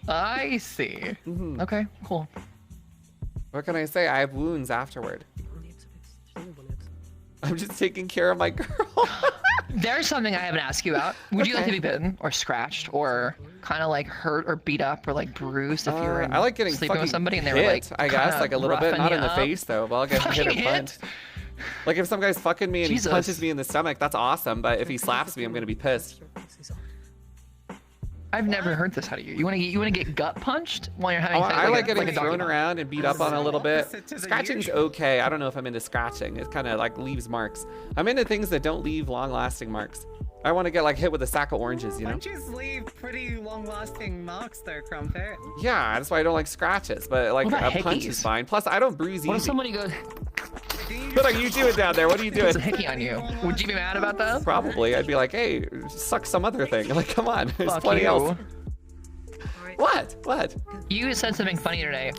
I see.
Mhm.
Okay, cool.
What can I say? I have wounds afterward.
Only episode 6. Only one episode.
I'm just taking care of my girl.
There's something I haven't asked you about. Would you like to
Okay.
be bitten or scratched or kind of like hurt or beat up or like bruised if you were
I like getting
sleeping
fucking
with somebody and they
hit,
were like
I guess,
kinda
like a little bit,
roughing
not
you
in the
up?
face though. But I'll get hit or
Fucking hit?
punched. Like if some guy's fucking me and
Jesus.
he punches me in the stomach, that's awesome. But if he slaps me, I'm gonna be pissed.
I've never heard this out of you. You want to get gut punched while you're having
Oh,
sex?
I like
a
getting
doggy
thrown
dog?
around and beat up on a little bit.
Opposite to the
Scratching's
usual.
okay. I don't know if I'm into scratching. It kind of like leaves marks. I'm into things that don't leave long-lasting marks. I want to get like hit with a sack of oranges, you know?
Punches leave pretty long-lasting marks, though, Crumpet.
Yeah, that's why I don't like scratches. But like
What about
a punch
hickeys?
is fine. Plus, I don't bruise
What if
easy.
somebody goes,
What are you doing down there? What are you doing?
puts a hickey on you? Would you be mad about that?
Probably. I'd be like, hey, suck some other thing. Like, come on. There's
Fuck
plenty
you.
else. What? What?
You said something funny today.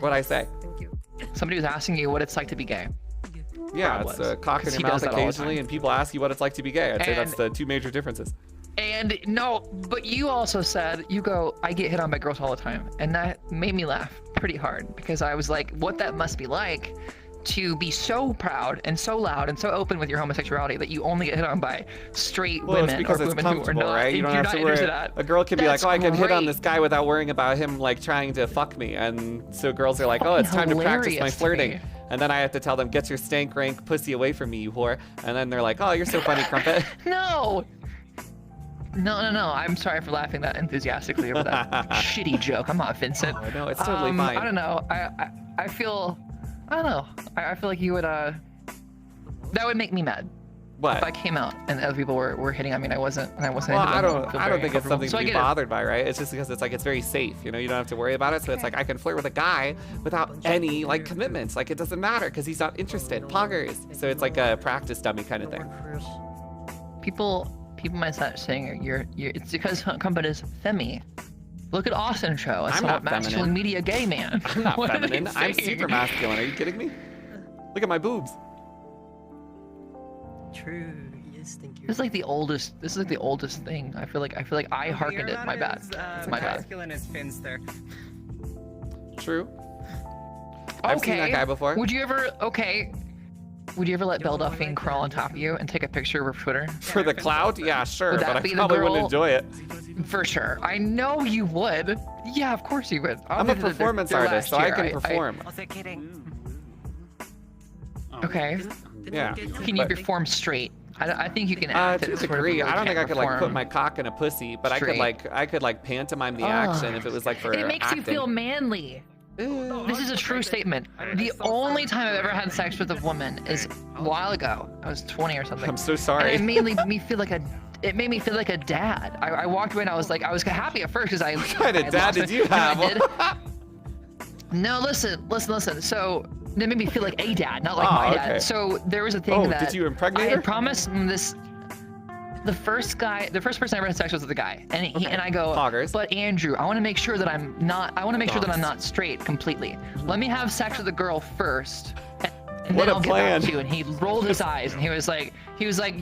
What'd I say?
Thank you.
Somebody was asking you what it's like to be gay.
Yeah,
Rob
it's
was.
a cock in
'Cause
your
he does
mouth
that all the
occasionally,
time.
and people ask you what it's like to be gay. I'd say that's
And-
the two major differences.
And no, but you also said, you go, I get hit on by girls all the time. And that made me laugh pretty hard because I was like, what that must be like to be so proud and so loud and so open with your homosexuality that you only get hit on by straight
Well, it's
women
because
or
it's
women who are
comfortable,
not,
right? You don't
you're
have
not
to worry.
interested at.
A girl can be like,
That's
oh, I can hit on
great.
this guy without worrying about him like trying to fuck me. And so girls are like, oh,
Fucking
it's time to practice my
hilarious to
flirting.
me.
And then I have to tell them, get your stank rank pussy away from me, you whore. And then they're like, oh, you're so funny, Crumpet.
No! No. I'm sorry for laughing that enthusiastically over that shitty joke. I'm not Vincent.
Oh, no, it's totally fine.
I don't know. I feel, I don't know. I feel like you would, that would make me mad.
What?
If I came out and other people were hitting on me and I wasn't
Well,
into
I
it,
don't
feel
think
very
it's something
uncomfortable. So
to
I
be
get it.
bothered by, right? It's just because it's like it's very safe, you know. You don't have to worry about it. So it's like I can flirt with a guy without any like commitments. Like it doesn't matter because he's not interested. Poggers. So it's like a practice dummy kind of thing.
People might start saying you're it's because Crumpet is femi. Look at Austin show. It's
I'm
not
not
masculine
feminine.
media gay man.
I'm not
What are they
feminine. I'm
saying?
super masculine. Are you kidding me? Look at my boobs.
True. Yes, thank you.
This is like the oldest. This is like the oldest thing. I feel like I hearkened it. My bad. It's my bad.
Masculine as Finster.
True. I've seen that guy before.
Would you ever? Okay. Would you ever let Belle Delphine crawl on top of you and take a picture for Twitter?
For the clout? Yeah, sure.
Would that
But I
be the
probably wouldn't
girl?
enjoy it.
For sure. I know you would. Yeah, of course you would.
I'm a performance artist, so I can perform.
Also kidding.
Okay.
Yeah.
Can you
but-
perform straight? I think you can act.
To
it,
a
sort of,
degree.
but
I don't think I
can't
could like put
perform.
my cock in a pussy, but I
Straight.
could like pantomime the
Ugh.
action if it was like for
It makes you
acting.
feel manly. This is a true statement. The only time I've ever had sex with a woman is a while ago. I was 20 or something.
I'm so
And
sorry.
it made me feel like a. It made me feel like a dad. I walked away and I was happy at first because I.
What kind of
I
dad
lost
did
my-
you
know what I
have?
did? No, listen. So that made me feel like a dad, not like
Oh,
my
okay.
dad. So there was a thing
Oh,
that
did you impregnate
I
her?
had promised this. The first person I ever had sex with was the guy, and and I go,
Poggers.
but Andrew, I want to make sure that I'm not. I want to make sure that I'm not straight completely. Let me have sex with the girl first. And
What
then
a
I'll
plan.
get back to you. And he rolled his eyes and he was like,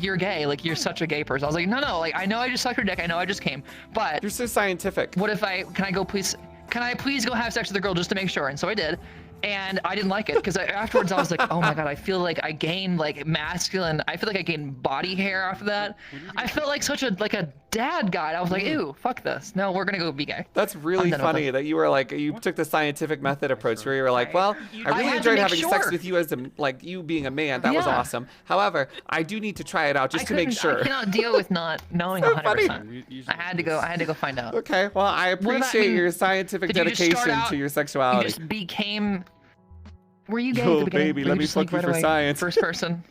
you're gay. Like, you're such a gay person. I was like, no. Like, I know I just sucked your dick. I know I just came. But
You're so scientific.
what if can I please go have sex with the girl just to make sure? And so I did. And I didn't like it because afterwards I was like, oh my God, I feel like I gained like masculine. I feel like I gained body hair after that. I felt like such a dad guy. I was like, ew, fuck this. No, we're gonna go be gay.
That's really
I'm done with
funny
it.
that you were like, you took the scientific method approach where you were like, well, I
I
really
had to
enjoyed
make
having sex
sure.
with you as like you being a man. That was
Yeah.
awesome. However, I do need to try it out just to make sure.
I cannot deal with not knowing
So
100%. I had to go find out.
Okay, well, I
What about-
appreciate
I mean,
your scientific
did you just start
dedication
out-
to your
You
sexuality.
just became. Were you gay
Yo,
at the beginning?
baby,
Were
let
you
me
just,
fuck you
right
for
away,
science.
First person.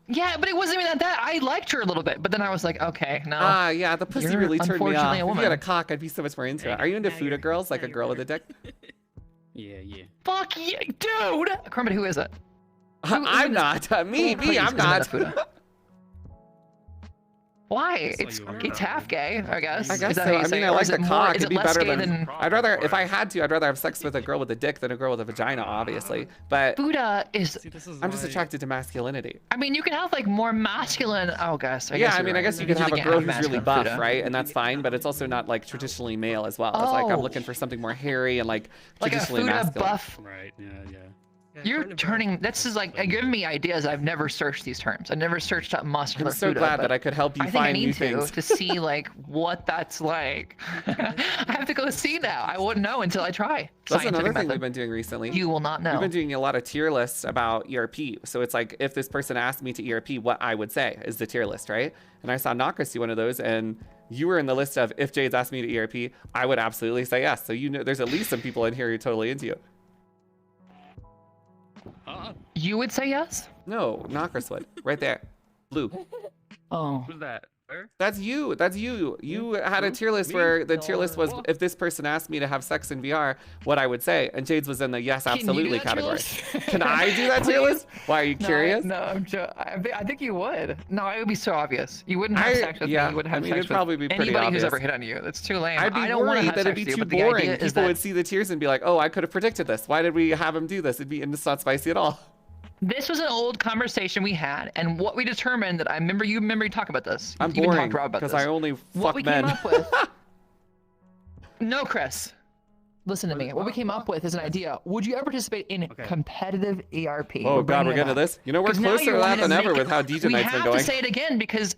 Yeah, but it wasn't even that. I liked her a little bit, but then I was like, okay, no.
Ah, yeah, the pussy
You're
really turned me off.
unfortunately a
If you
woman.
had a cock, I'd be so much more into it. Are you into Fuda girls, like a girl with a dick?
Yeah.
Fuck yeah, dude! Crumpet, who is it?
I'm not. Me,
Please,
I'm
'cause I'm
not.
into Fuda. Why?
saw
It's
you on
it's
that.
half gay, I guess.
I
Is
guess
that
so.
how you
I
say
mean,
it?
I
Or
like
is
the
it more?
cock.
Is
It'd
it
be
less
better
gay
than.
than?
I'd rather, if I had to, I'd rather have sex with a girl with a dick than a girl with a vagina, obviously. But
Fuda is.
I'm just attracted to masculinity.
I mean, you can have like more masculine. Oh, gosh.
Yeah, I mean, I guess you can have a girl who's really buff,
Fuda.
right? And that's fine, but it's also not like traditionally male as well. It's like I'm
Oh.
looking for something more hairy and like
Like a
traditionally
Fuda
masculine.
buff.
Right. Yeah.
You're turning. This is like giving me ideas. I've never searched these terms. I've never searched up muscular
I'm so
Fuda,
glad
but
that I could help you
I think I
find new
need
things.
to see like what that's like. I have to go see now. I wouldn't know until I try.
That's another
Scientific
thing we've
method.
been doing recently.
You will not know.
We've been doing a lot of tier lists about ERP. So it's like if this person asked me to ERP, what I would say is the tier list, right? And I saw Knockers do one of those, and you were in the list of if Jade's asked me to ERP, I would absolutely say yes. So you know, there's at least some people in here who are totally into you.
You would say yes?
No, Knockers would. Right there. Blue.
Oh.
Who's that? Where?
That's you. That's you. You had a tier list where the tier list was if this person asked me to have sex in VR, what I would say. And Jade's was in the yes,
Can you do
absolutely
that tier
category.
list?
Can I do that tier list? Why, are you curious?
No, I think you would. No, it would be so obvious. You wouldn't have sex with me. You wouldn't have sex
it'd
with
probably be pretty
anybody who's
obvious.
ever hit on you. That's too lame.
I'd be
I don't wanna
worried
have
that it'd
sex
be
with you,
too
but the
boring.
idea is
People
that
would see the tiers and be like, oh, I could have predicted this. Why did we have him do this? It's not spicy at all.
this was an old conversation we had, and what we determined that I remember you talking about this.
I'm
You even
boring
talked to Rob about
because
this.
I only
What
fuck
we
men.
came up with. No, Chris. Listen to me. What we came up with is an idea. Would you ever participate in competitive ERP?
Oh God, we're getting to this. You know, we're
'Cause now
closer
you're
to that
wanting
than
to
ever
make-
with how DJ
we
Night's
have
been going.
to say it again because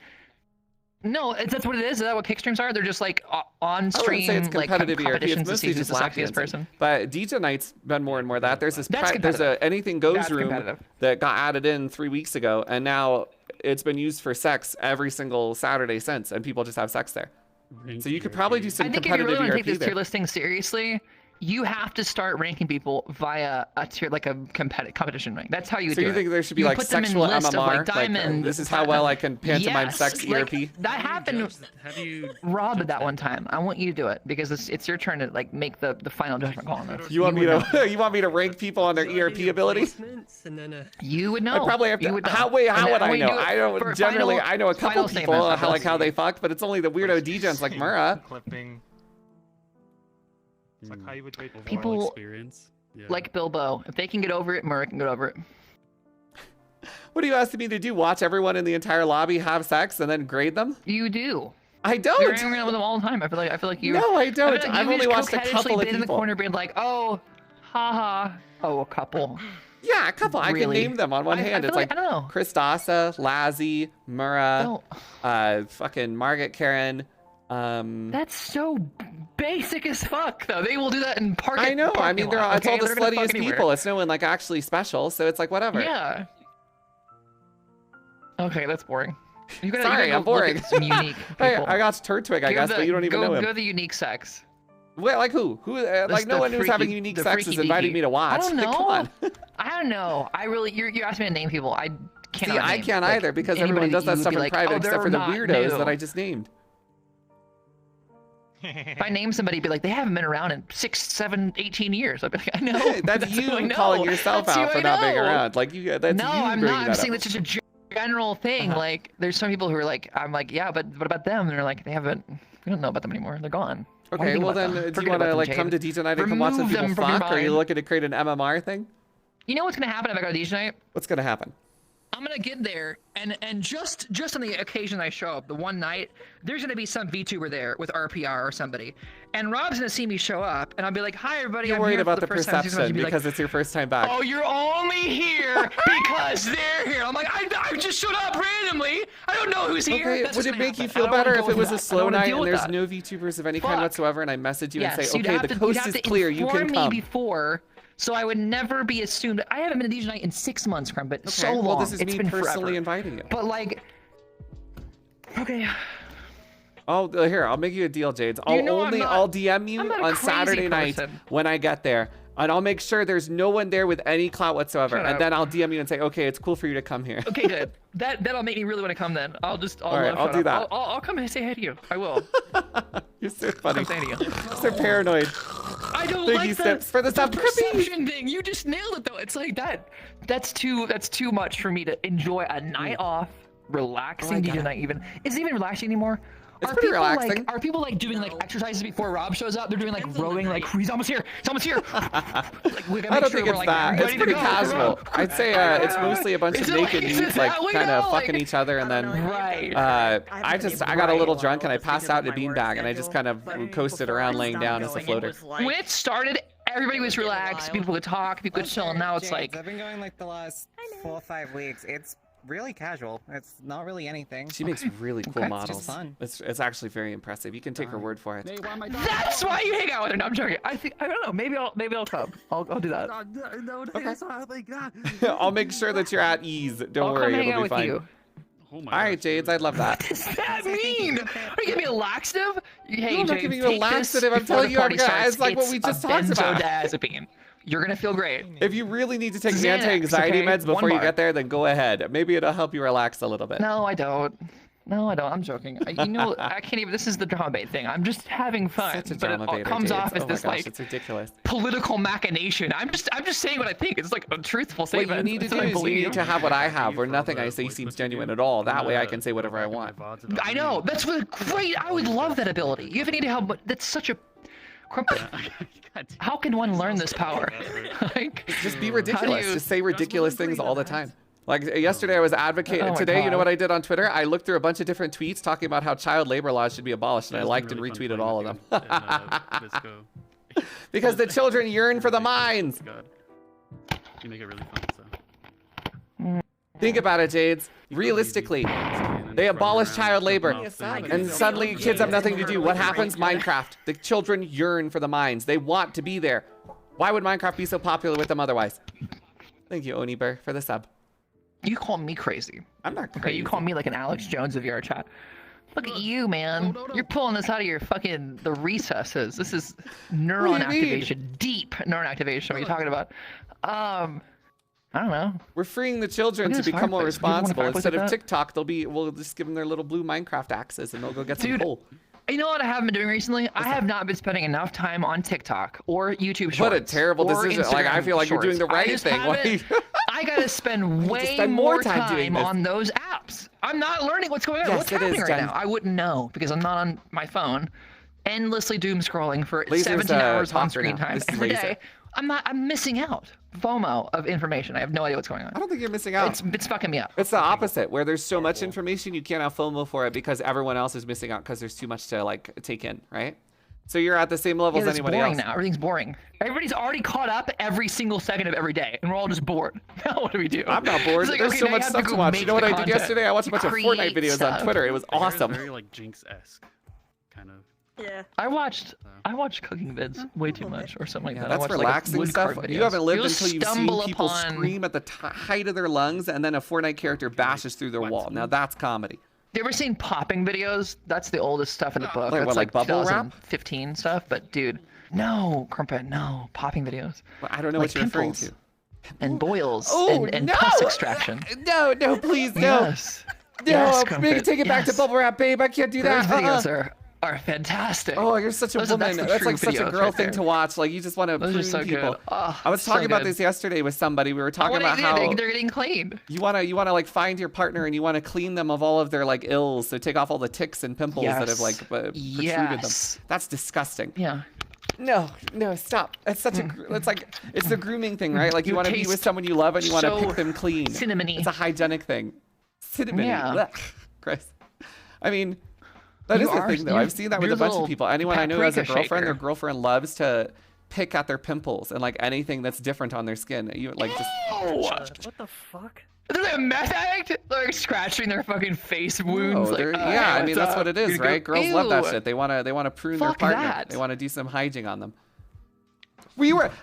no, that's what it is. Is that what kick streams are? They're just like on
I wouldn't
stream
say it's
like
competitive ERP. It's
competitions to see
mostly
who's
just
the
lap
sexiest
dancing.
person.
But DJ Night's been more and more that. There's this
That's
there's a
competitive.
anything goes
That's
room
competitive.
that got added in 3 weeks ago, and now it's been used for sex every single Saturday since, and people just have sex there. So you could probably do some
I think if you
competitive
really want to take
ERP
this tier
there.
listing seriously, you have to start ranking people via a tier, like a competition rank. That's how you
So
do
you
it.
think there should be
You
like
put them in
sexual
list of,
MMR?
like, diamond,
this is how well I can pantomime
yes,
sex
like,
ERP.
that happened.
Have you?
Rob did that one time. I want you to do it because it's your turn to like make the final judgment call on this.
You want me
would
to you want me to rank people on their ERP ability?
And then,
You would know.
I probably have
You
to.
would know.
How
And
would
then
I
when you
know?
do it
I don't
for
generally.
final-
I know a couple
final
people
statements,
how like how
that's-
they fuck, but it's only the weirdo DJs like Mura.
Clipping. It's like how you would rate
People-
Overall experience. Yeah.
like Bilbo. If they can get over it, Murray can get over it.
What are you asking me to do? Watch everyone in the entire lobby have sex and then grade them?
You do.
I
You're
don't.
hanging around with them all the time. I feel like you.
No, I don't.
feel like
I've
you
only
just
watched a
coquettishly
couple of
been in the
people.
corner being like, oh, haha. Oh, a couple.
Yeah, a couple. I can
Really?
name them on one
I
hand.
feel
It's
like-
like
I don't know.
Christasa, Lazzy, Mura,
Don't.
fucking Margaret Karen.
That's so basic as fuck, though. They will do that in parking.
I know. I
parking
mean,
lot,
it's all
okay?
the
They're gonna fuck
sluttiest
anywhere.
people. It's no one like actually special, so it's like whatever.
Yeah. Okay, that's boring. You gotta,
Sorry,
you gotta
I'm
go look
boring.
at some unique
Hey,
people.
I got Turtwig, I guess, but you don't even know him.
Go the unique sex.
Wait, like who? Like no
the
one who's having
freaky-
unique
the
sex is
freaky
inviting
deaky.
me to watch.
I don't
Like,
know.
come on.
I don't know. I really, you're asking me to name people. I cannot.
See, I
name,
can't
like,
either because
anybody
everyone does that
you would
stuff
be
in
like,
private
oh,
except
they're
for the
not
weirdos
new.
that I just named.
If I name somebody, be like, they haven't been around in 6, 7, 18 years. I'd be like, I know.
That's
who I
you
know.
calling yourself
That's who
out for
I
not being
know.
around. Like you, that's
No,
you
I'm
bringing
not. I'm
that
saying
up.
that's just a general thing. Like, there's some people who are like, I'm like, yeah, but what about them? And they're like, they haven't. We don't know about them anymore. They're gone. What do you
Okay,
think
well
about
then,
them?
do you
Forget
want
about
to
them,
like come to
Jade.
DJ night and come watch some
Remove
people
them from your
fuck, or are you
mind.
looking to create an MMR thing?
You know what's gonna happen if I go to DJ night?
What's gonna happen?
I'm gonna get there, and just on the occasion I show up, the one night, there's gonna be some VTuber there with RPR or somebody, and Rob's gonna see me show up, and I'll be like, "Hi, everybody."
You're
I'm
worried
here for
about the
first time. He's gonna
perception
be like,
because it's your first time back.
"Oh, you're only here because they're here." I'm like, I just showed up randomly. I don't know who's here.
Okay,
That's
would
what's
it
gonna
make you
happen.
feel
I don't wanna
better
go
if it
with
was a
that. I
slow
don't wanna
night
deal
and
with
there's
that.
no VTubers of any kind
Fuck.
whatsoever, and I message you and
Yes,
say,
you'd
okay,
have
the
to- you'd
coast
have
is
to
clear, you can
inform
come.
me before, so I would never be assumed. I haven't been to DJ night in 6 months, Crumpet. So
Okay,
long.
well, this is
It's
me
been
personally
forever.
inviting you.
But like, okay.
Oh, here, I'll make you a deal, Jades.
You know I'm not-
I'll DM you
I'm not a
on
crazy
Saturday night
person.
when I get there, and I'll make sure there's no one there with any clout whatsoever,
Shut
and
up.
then I'll DM you and say, okay, it's cool for you to come here.
Okay, good. That'll make me really want to come then. I'll
All right, I'll
shut
do
up.
that.
I'll come and say hi to you. I will.
You're so funny.
Come say hi to you.
So paranoid.
I don't
Thank
like
you,
the,
Sips, for the sub.
perception thing. You just nailed it though. It's like that. That's too much for me to enjoy a night off, relaxing DJ night. Even is it even relaxing anymore?
It's
Are
pretty
people
relaxing.
like, are people like doing like exercises before Rob shows up? They're doing like rowing, like he's almost here, he's almost here. Like, we gotta
I
make
don't
sure
think
we're,
it's
like,
that.
ready
It's
to
pretty
go.
casual. I'd say it's mostly a bunch of
Is it like-
naked
is it
dudes like
that way
kind of
now?
fucking
Like-
each other, and then
Right.
I got a little drunk and I passed out in a beanbag and I just kind of coasted around laying down as a floater.
When it started, everybody was relaxed. People could talk. People could chill. And now it's
James,
like,
I've been going like the last 4 or 5 weeks. It's really casual. It's not really anything.
She makes really cool
Okay.
models.
It's just fun.
It's actually very impressive. You can take her word for it.
that's why you hang out with her. No, I'm joking. I don't know. Maybe I'll come. I'll do that.
No, it's not like that.
I'll make sure that you're at ease. Don't
I'll
worry,
come hang
it'll
out
be
with
fine.
you.
Oh my
All right,
gosh,
Jades,
dude.
I'd love that.
What does that mean? Are you giving me a laxative? Hey,
I'm not
James,
giving you a
take this
laxative. I'm
before
telling
the
you,
party starts.
it's like what we
It's
just
a
talked about.
benzodiazepine. You're gonna feel great.
If you really need to take
Xanax,
anti-anxiety
okay?
meds
One
before you
bar.
get there, then go ahead. Maybe it'll help you relax a little bit.
No, I don't. No, I don't. I'm joking. You know, I can't even. This is the drama bait thing. I'm just having fun.
Such a
but
drama
it
baiter,
comes
dude.
off as
Oh my
this
gosh,
like
it's ridiculous.
political machination. I'm just saying what I think. It's like a truthful
What
statement.
you need to
It's
do
what I
is you
believe.
need to have what I have, where nothing I say seems genuine at all. That way I can say whatever I want.
I know. That's what great. I would love that ability. You even need to help. But that's such a Crumpet. How can one learn this power? Like,
Just be
how do
ridiculous.
you-
Just say ridiculous things all the time. Like yesterday, I was advocating.
Oh my
Today, you know
God.
what I did on Twitter? I looked through a bunch of different tweets talking about how child labor laws should be abolished, and I liked and retweeted all of them. Because the children yearn for the mines.
God. You make it really fun, so.
Think about it, Jades. Realistically, they abolish child labor, and suddenly kids have nothing to do. What happens? Minecraft. The children yearn for the mines. They want to be there. Why would Minecraft be so popular with them otherwise? Thank you, Onibur, for the sub.
You call me crazy.
I'm not crazy.
Okay, you call me like an Alex Jones of your chat. Look at you, man. You're pulling this out of your fucking the recesses. This is neuron
What do you mean?
activation, deep neuron activation. What are you talking about? I don't know.
We're freeing the children
Look
to
at this
become more
fireplace. People want a
responsible.
fireplace
Instead
like
of
that?
TikTok, we'll just give them their little blue Minecraft axes, and they'll go get some
Dude,
coal.
You know what I haven't been doing recently? I have not been spending enough time on TikTok or YouTube Shorts.
What a terrible
or
decision. Like, I
Instagram
feel like you're doing the
Shorts. I
right
just
thing. Why
haven't- I gotta spend way
spend more time doing this.
on those apps. I'm not learning what's going on.
Yes,
what's
it
happening
is,
right
Jen.
now? I wouldn't know because I'm not on my phone. Endlessly doom scrolling for
Laser's,
17 hours on
talker
screen
now.
time
This is
every
Laser.
day. I'm missing out. FOMO of information. I have no idea what's going on.
I don't think you're missing out.
It's fucking me up.
It's the opposite, where there's so much information you can't have FOMO for it because everyone else is missing out because there's too much to like take in, right? So you're at the same level
Yeah,
as
it's
anybody
boring
else.
now. Everything's boring. Everybody's already caught up every single second of every day, and we're all just bored. Now what do we do?
I'm not bored.
It's like,
There's
okay,
so
now you
much
have
stuff to
go
watch.
make
You know what
the
I did
content,
yesterday? I watched a bunch of
create
Fortnite videos on
stuff.
Twitter. It was awesome.
Very like Jinx-esque, kind of.
Yeah.
I watched cooking vids way too much or something like that. I
That's
watched,
relaxing
like,
stuff.
wood carve
You
videos.
haven't lived
You'll
until you've seen
stumble
people
upon-
scream at the height of their lungs, and then a Fortnite character bashes through their wall. Now that's comedy.
You ever seen popping videos? That's the oldest stuff in the book.
Wait,
That's
what, like bubble wrap?
2015 stuff. But dude, no, Crumpet, no popping videos.
Well, I don't know
Like
what you're referring
pimples
to.
and boils
Oh,
and
no!
pus extraction.
No, please, no.
Yes.
No,
Yes,
maybe
Crumpet,
take it back to
yes.
bubble wrap, babe. I can't do
Those
that.
videos are fantastic.
Oh, you're such a
Those-
woman.
the
That's
true
like such a
videos
girl
right
thing
there.
to watch. Like you just want to
Those are
prune
so
people.
good. Oh,
I was
so
talking about
good.
this yesterday with somebody. We were talking
What
about
are
how
they doing? They're getting cleaned.
you wanna like find your partner and you wanna clean them of all of their like ills. So take off all the ticks and pimples that have like protruded
Yes.
them. That's disgusting.
Yeah.
No, stop. It's such a. It's like it's the grooming thing, right? Like you
You
want to be with
taste
someone you love and you want to
so
pick them clean.
cinnamony.
It's a hygienic thing. Cinnamony.
Yeah.
Blech. Gross. I mean, that
You
is the
are-
thing, though.
you're-
I've seen that with
you're
a bunch
little
of people. Anyone I know who has a
paprika
girlfriend, their
shaker.
girlfriend loves to pick at their pimples and like anything that's different on their skin. You like just.
What the fuck?
They're like a meth addict. They're like scratching their fucking face wounds.
Oh,
like,
they're-
"Oh,
yeah, I
what's
mean that's
up?"
what it is,
You go,
right? Girls love that
"Ew."
shit. They wanna prune their
Fuck
partner.
that.
They wanna do some hygiene on them.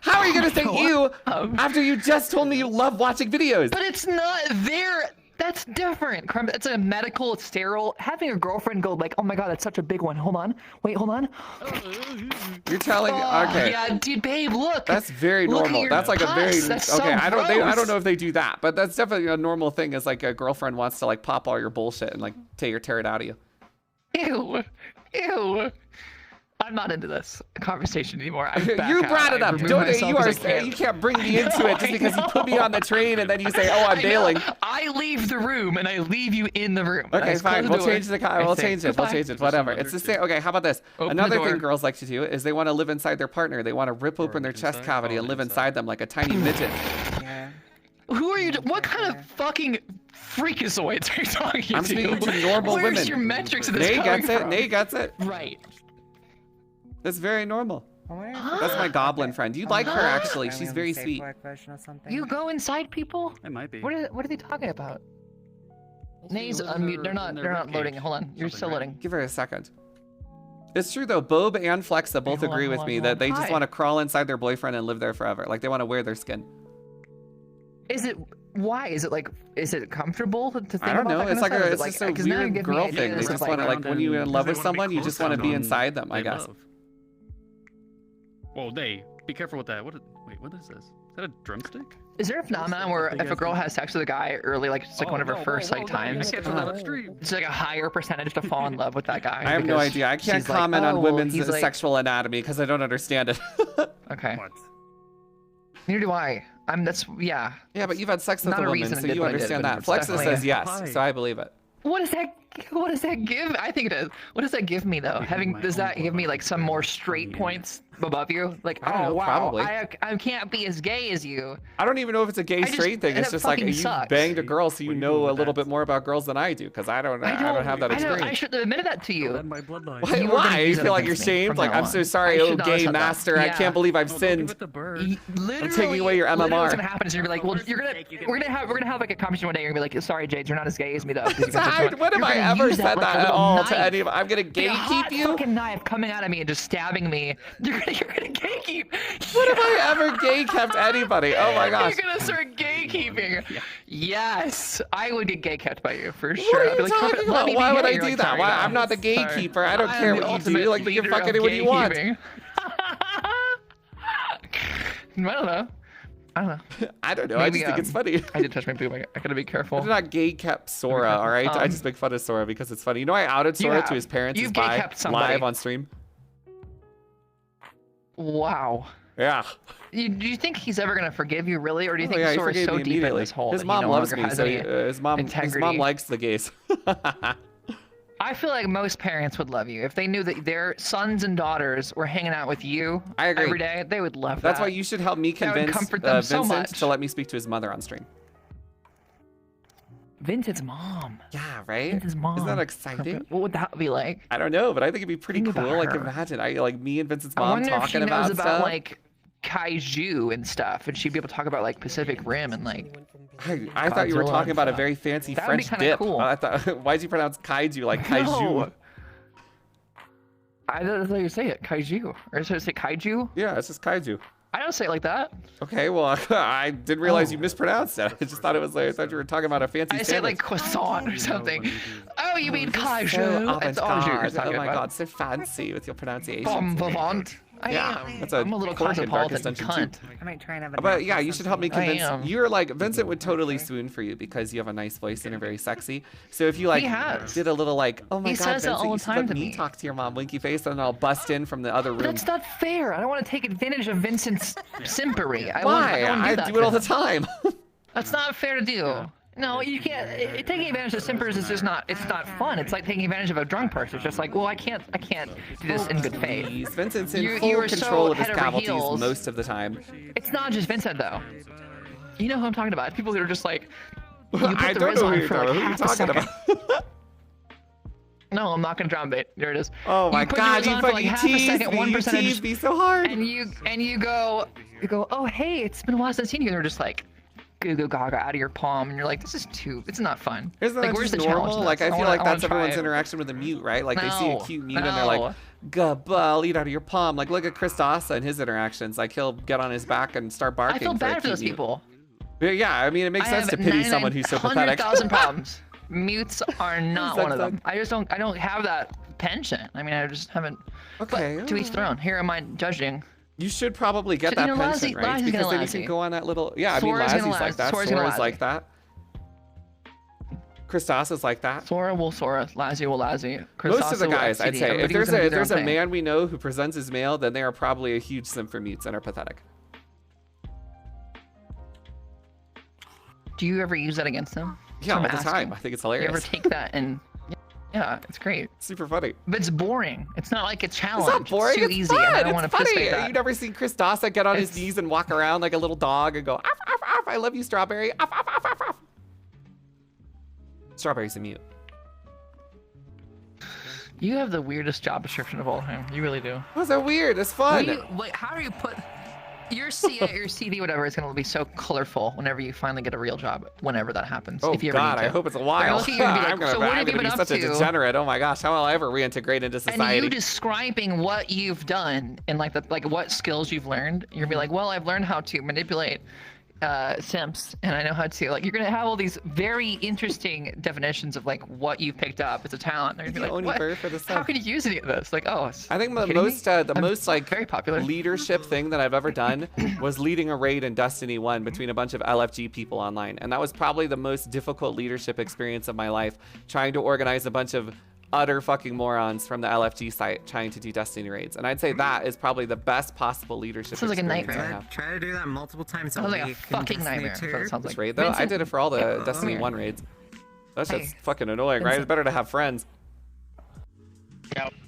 How are you gonna say ew after you just told me you love watching videos?
But it's not there. That's different. Crumpet. It's a medical, it's sterile. Having a girlfriend go like, oh my god, that's such a big one. Hold on. Wait, hold on.
You're telling
Oh,
okay.
yeah, dude, babe, look.
That's very
Look at
normal.
your
That's like a very
pus. That's so
okay. I don't
gross.
know if they do that, but that's definitely a normal thing. Is like a girlfriend wants to like pop all your bullshit and like tear it out of you.
Ew. Ew. I'm not into this conversation anymore. I
You brought it up. Don't you can't bring me into it just
I
because you put me
know.
on the train and then you say, "Oh, I'm
I know.
bailing."
I leave the room and I leave you in the room.
Okay,
I just
fine.
close
We'll
door.
change the
I
we'll
say,
change it. We'll
"Goodbye."
change it. Whatever. It's the same. Okay, how about this?
Open the
Another
door.
thing girls like to do is they want to live inside their partner. They want to rip open their chest cavity and live inside them like a tiny midget.
Yeah.
Who are you? What kind of fucking freakazoids are you talking
I'm
to?
speaking to normal
Where's
women.
your metrics of this
Nay
coming
gets it.
from?
Nay gets it.
Right.
That's very normal.
Huh?
That's my goblin friend. You'd like her actually. She's very sweet.
You go inside people?
It might be.
What are they talking about? Nay's
Those
unmute.
are
They're not.
in their
They're not
ribcage.
loading. Hold on. You're
Something,
still
right?
loading.
Give her a second. It's true though. Bob and Flexa both
hold on,
agree
hold
with
on,
me
hold
that
on.
they just
Hi.
want to crawl inside their boyfriend and live there forever. Like they want to wear their skin.
Is it? Why is it like? Is it comfortable to think
I don't
about
know.
that
It's
kind
like
of
a
stuff?
it's
Is it,
just a
'cause now you're
weird
giving me
girl thing. They
ideas
just
of,
want to like when you're in love with
Because they wanna
someone,
be
you just
close
want to
to
be
them
inside them. I
they
guess.
love. Whoa, Day, be careful with that. Wait, what is this? Is that a drumstick?
Is there a phenomenon where if a girl has sex with a guy early, like it's like one of her first like times, it's like a higher percentage to fall in love with that guy?
I have no
because
idea. I can't
she's like,
comment
"Oh,
on women's
he's like-"
sexual anatomy because I don't understand it.
Okay.
What?
Neither do I. Yeah.
Yeah, but you've had sex with
Not
a
a
woman,
reason
so
I did
you
what I did,
understand
but
that.
it's
Flexa
definitely
says
a-
yes, so I believe it.
What does that give? I think it is. What does that give me though? Does that give me like some more straight points above you? Like,
I don't know,
wow,
probably.
I can't be as gay as you.
I don't even know if it's a gay straight thing.
and
It's
it
just like
fucking
you
sucks.
banged a girl, so you know a little bit more about girls than I do, because I don't have that
I
experience.
should have admitted that to you.
My bloodline.
Why?
You were gonna
Why? You
use that
feel like you're
against me
shamed?
from
Like,
now
I'm
on.
so sorry,
I
oh
should not have
gay
said that.
master. I
Yeah.
can't believe I've
Give
sinned.
it the bird.
Literally,
taking away your
literally
MMR.
What's gonna happen is you're gonna be like, well, we're gonna have like a conversation one day. You're gonna be like, sorry, Jade, you're not as gay as me though. 'cause you got this
When have
You're
I
gonna
ever
use
said
like
that
a
at
little
all to
knife.
any of? I'm gonna
Like a
gatekeep
hot
you.
fucking knife coming out of me and just stabbing me. You're gonna gatekeep.
When have I ever gay kept anybody? Oh my gosh.
You're gonna start gatekeeping. Yes, I would get gay kept by you for
What
sure.
are
I'd be
you
like,
talking
"Crumpet, let
about?
me be
Why would
gay."
I
You're
do
like,
that?
"Sorry,
Why?
no."
I'm not the
Sorry.
gatekeeper. I don't
I
care
am the
what you
ultimate
do. Like, you can
leader
fuck
of
anyone you want.
gatekeeping. I don't know.
I don't know.
Maybe,
I just think it's funny.
I did touch my boob. I gotta be careful.
I did not gay kept Sora, all right? I just make fun of Sora because it's funny. You know, I outed
You
Sora
have.
to his parents
You've
as bi
gay-kept somebody.
live on stream.
Wow.
Yeah.
Do you think he's ever gonna forgive you, really, or do you
Oh,
think
yeah, he
Sora's
forgave
so
me
deep in
immediately.
this hole
His
that
mom
he no
loves
longer
me,
has
so
any
his mom
integrity?
likes the gays.
I feel like most parents would love you if they knew that their sons and daughters were hanging out with you
I agree.
every day. They would love
That's
that.
why you should help me
That would
convince
comfort them so
Vincent
much.
to let me speak to his mother on stream.
Vincent's mom.
Yeah, right?
Vincent's mom.
Isn't that exciting?
What would that be like?
I don't know, but I think it'd be pretty
Think about
cool. Like,
her.
imagine, like me and Vincent's
I
mom
wonder if she
talking
knows
about
about
stuff.
like kaiju and stuff, and she'd be able to talk about like Pacific Rim and like.
I thought you were
Godzilla
talking
and
about a
stuff.
very fancy
That would be
French
kinda
dip.
cool.
I thought, why'd you pronounce kaiju like kaiju?
No. I don't know how you say it, kaiju, or should I say kaiju?
Yeah, it's just kaiju.
I don't say it like that.
Okay, well, I didn't realize you mispronounced it. I just thought it was like, I thought you were talking about a fancy
I say it like
sandwich.
croissant or something. Oh, you mean
So
kaiju? It's all you're
avant-garde.
talking
Oh my
about.
god, so fancy with your pronunciation.
Bon vivant. I
Yeah,
am.
that's a
I'm a little
quirk in Dark
cosmopolitan
Extension
cunt.
I might try and have a
But yeah, you should help me
I
convince.
am.
You're like Vincent would totally swoon for you because you have a nice voice and are very sexy. So if you like
has.
did a little like, oh my
He
god,
says that
Vincent,
all
you
the
should
time
let
to
me
me.
talk to your mom, winky face, and I'll bust in from the other
But
room.
that's not fair. I don't want to take advantage of Vincent's simpery. I
Why?
don't
I
that
do
to
it all the
him.
time.
That's not fair to do. No, you can't. Taking advantage of simpers is just not. It's not fun. It's like taking advantage of a drunk person. It's just like, well, I can't do this in good faith.
Please, Vincent's in
You
full
are so
control of his
head over
faculties
heels.
most of the time.
It's not just Vincent though. You know who I'm talking about? People that are just like, you put
I
the
don't
Riz
know who
on
you're
for
talking,
like
who you
half a
talking
second.
about.
No, I'm not gonna drum bait. There it is.
Oh my
you put the
god,
Riz
you
on for like
fucking
half a
teased
second,
me.
1%,
You teased me so hard.
and you go, oh hey, it's been a while since I've seen you. And they're just like, goo goo gaga out of your palm, and you're like, this is too. It's not fun.
Isn't
like,
that
where's
just
the challenge?
normal?
in
Like,
this?
I feel
wanna-
like that's
wanna try
everyone's
it.
interaction with a mute, right? Like, they see a
No,
cute mute and they're like, "Gabba, eat out of your palm." Like, look at Chris Dawson and his interactions. Like, he'll get on his back and start barking.
I feel
for a
bad for
cute
those
mute.
people.
Yeah, I mean, it makes
I
sense
have
to pity someone who's so pathetic.
100,000 problems. Mutes are not
Suck,
one of them.
suck.
I don't have that penchant. I mean, I just haven't.
Okay.
But to each their own. Here am I judging.
You should probably get
So,
that
you know,
pension,
Lassie-
right?
Lassie's
Because
gonna
then you
Lassie.
can go on that little. Yeah, I mean,
Sora's gonna
Lassie's like
Lassie.
that.
Sora's
Sora's
gonna
like that. Christos is like that.
Sora will Sora. Lassie will Lassie.
Most of the guys, I'd say, if there's a
man.
man we know who presents as male, then they are probably a huge simp for mutes and are pathetic.
Do you ever use that against them?
Yeah, all
I'm
the
asking.
time. I think it's
You ever
hilarious.
take that and? Yeah, it's great.
Super funny.
But it's boring. It's not like a challenge.
It's not boring.
It's too
It's
easy.
fun.
And I don't
It's
want to
funny.
participate in that.
You've never seen Chris Dawson get on his
It's-
knees and walk around like a little dog and go, "Arf, arf, arf, I love you, Strawberry. Arf, arf, arf, arf, arf." Strawberry's a mute.
You have the weirdest job description of all time. You really do.
What's so weird? It's fun.
Wait, how do you put your CA, your CV, whatever, is going to be so colorful whenever you finally get a real job, whenever that happens.
Oh
if you ever
God,
need to.
I hope it's a
They're
while.
looking at you and be like,
I'm gonna,
so what
I'm
have you
gonna
been
be
up
such a
to?
degenerate. Oh my gosh, how will I ever reintegrate into
And
society?
you describing what you've done and like what skills you've learned, you're gonna be like, well, I've learned how to manipulate simps, and I know how to like. You're gonna have all these very interesting definitions of like what you've picked up as a talent. And you're gonna be like, what?
For the
How can you use any of this? Like, oh,
I think the
kidding me?
most like
very popular
leadership thing that I've ever done was leading a raid in Destiny 1 between a bunch of LFG people online, and that was probably the most difficult leadership experience of my life. Trying to organize a bunch of utter fucking morons from the LFG site trying to do Destiny raids, and I'd say that is probably the best possible leadership
Sounds like a
experience
nightmare.
I have.
Try to do that multiple times a
Sounds like a
week.
fucking nightmare. That's what it sounds
This
like.
raid though, I
Vincent?
did it for all the
Yeah,
Destiny
okay.
1 raids. That's
Hey.
just fucking annoying, right? It's
Vincent.
better to have friends.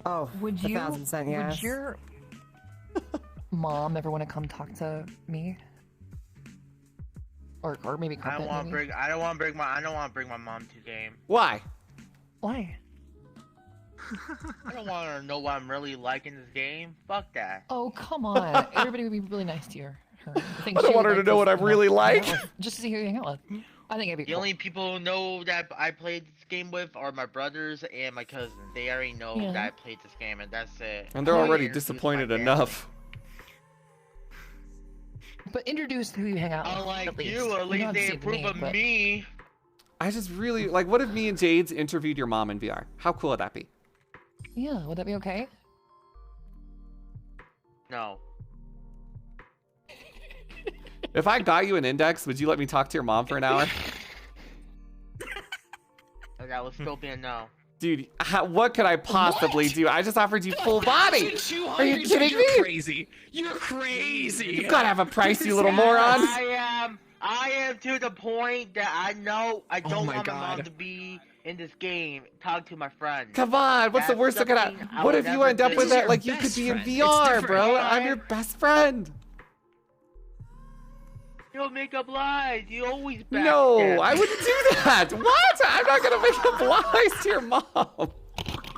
Oh,
Would you?
1,000% yes.
Would your mom ever want to come talk to me? Or maybe
I
Crumpet,
don't want to
maybe?
bring. I don't want to bring my. I don't want to bring my mom to the game.
Why?
Why?
I don't want her to know what I'm really like in this game. Fuck that.
Oh, come on. Everybody would be really nice to her.
I don't want her to know what I'm really like.
Just to see who you hang out with. I think it'd be
The
cool.
only people who know that I played this game with are my brothers and my cousins. They already know
Yeah.
that I played this game, and that's it.
And they're
I
already
introduced my
disappointed
family.
enough.
But introduce who you hang out with.
Unlike
at least.
you, at
You don't
least
have to
they
say the
approve
name,
of
but-
me.
I just really like. What if me and Jades interviewed your mom in VR? How cool would that be?
Yeah, would that be okay?
No.
If I got you an index, would you let me talk to your mom for an hour?
That would still be a no.
Dude, what could I possibly do? I just offered you full body. Are you kidding me?
Crazy. You're crazy.
You gotta have a price, you little moron.
I am to the point that I know I don't
my
want my mom
God.
to be in this game. Talk to my friends.
Come on, what's the
That's
worst that could
something
happen?
I
What
would
if you
never
end up
do.
with
This is
that?
your
Like, you could
best
be in
friend. It's
VR,
different.
bro. I'm your best friend.
You don't make up lies. You always backstab.
No, I wouldn't do that. What? I'm not gonna make up lies to your mom.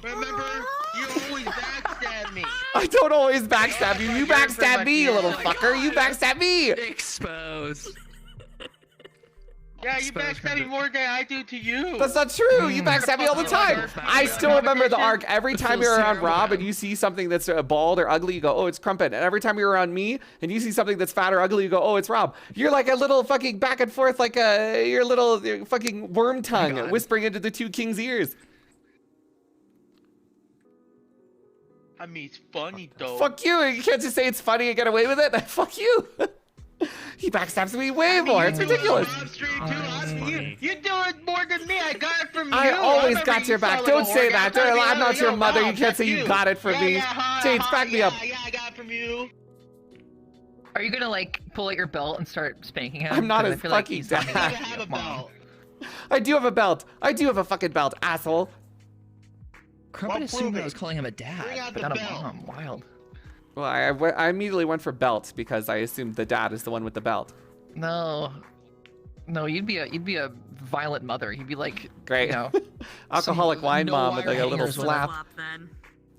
Remember, you always backstab me.
I don't always backstab you. You backstab me, you little fucker. You backstab me.
Exposed.
Yeah, you backstab me more than I do to you.
That's not true. You backstab me all the time. I still remember the arc. Every time you're around Rob and you see something that's bald or ugly, you go, oh, it's Crumpet. And every time you're around me and you see something that's fat or ugly, you go, oh, it's Rob. You're like a little fucking back and forth, like your little fucking worm tongue whispering into the two kings' ears.
I mean, it's funny though.
Fuck you. You can't just say it's funny and get away with it. Fuck you. He backstabs me way more. It's ridiculous.
You do it more than me. I got it from you.
I always
remember
got
you
your back.
saw
Don't
little
say
organ.
that.
I
I'm not
yo,
your mother.
no,
You can't say
that's
you got it from me. Jades, back me up.
Yeah, I got it from you.
Are you gonna like pull out your belt and start spanking him?
I'm not
'Cause I
his
feel like
fucking
he's talking
dad.
to
I have
your
a
mom.
belt.
I do have a belt. I do have a fucking belt, asshole.
Crumpet
Well,
assumed
prove
I was
it.
calling him a
Bring
dad,
out
but
the
not a
belt.
mom. Wild.
Well, I immediately went for belt because I assumed the dad is the one with the belt.
No, you'd be a violent mother. You'd be like,
Great.
you know,
Alcoholic
some
wine
no
mom with
wire
like a little
hangers with
slap.
then.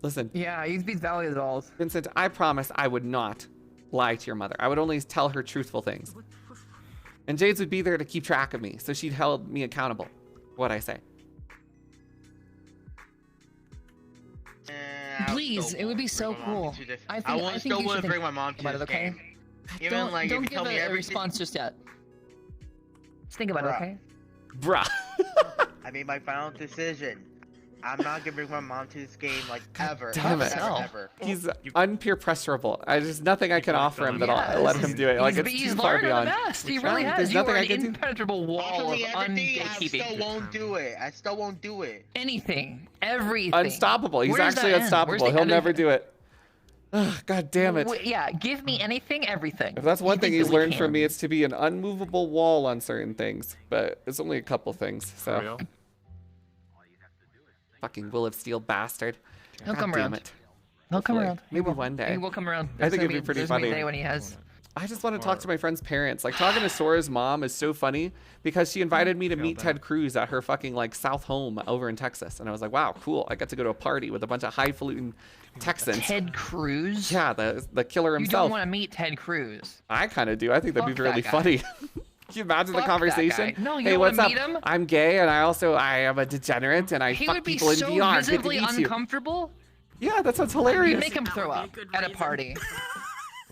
Listen,
Yeah, you'd be Valley of the Dolls.
Vincent, I promise I would not lie to your mother. I would only tell her truthful things. And Jades would be there to keep track of me, so she'd held me accountable. What I say.
Please, it would be so cool. I think you
still
should
wouldn't
think
bring my mom to
about
this
it, okay?
game. Even like
Don't
if you
give
tell me
a
everything.
response just yet. Just think about
Bruh.
it, okay?
Bruh.
I made my final decision. I'm not gonna bring my mom to this game like ever.
damn
ever,
it.
ever.
He's unpeer pressurable. There's nothing I can offer him that'll
Yeah,
let him do it. Like, it's
he's
too far
learned
beyond.
the best. He really has.
There's
You
nothing
are
I
an
can do.
impenetrable wall of
Absolutely everything, I still
ungatekeeping.
won't do it. I still won't do it.
Anything, everything.
Unstoppable. He's
Where does
actually
that end? Where's
unstoppable.
the
He'll
end of
never do it. Ugh, God damn it.
Yeah, give me anything, everything.
If that's one
You
thing
think
he's
that we
learned from
can.
me, it's to be an unmovable wall on certain things. But it's only a couple things, so.
real?
Fucking Will of Steel bastard.
He'll
God
come
damn
around.
it.
He'll come
Hopefully.
around. He
Maybe
will.
one day.
He will come around.
I think it'd be
There's
pretty
gonna be
funny.
a day when he has.
I just want to talk to my friend's parents. Like, talking to Sora's mom is so funny because she invited me to meet Ted Cruz at her fucking, like, South home over in Texas. And I was like, wow, cool. I got to go to a party with a bunch of highfalutin Texans.
Ted Cruz?
Yeah, the killer
You
himself.
don't want to meet Ted Cruz.
I kind of do. I think that'd be
Fuck
really
that guy.
funny. Can you imagine
Fuck
the
that
conversation?
guy. No, you
hey,
don't
what's
wanna
up?
meet him?
I'm gay, and I am a degenerate, and I
He
fuck
would be
people in
so
VR. Good to
visibly
meet you.
uncomfortable.
Yeah, that sounds
You
hilarious.
make him throw up at a party.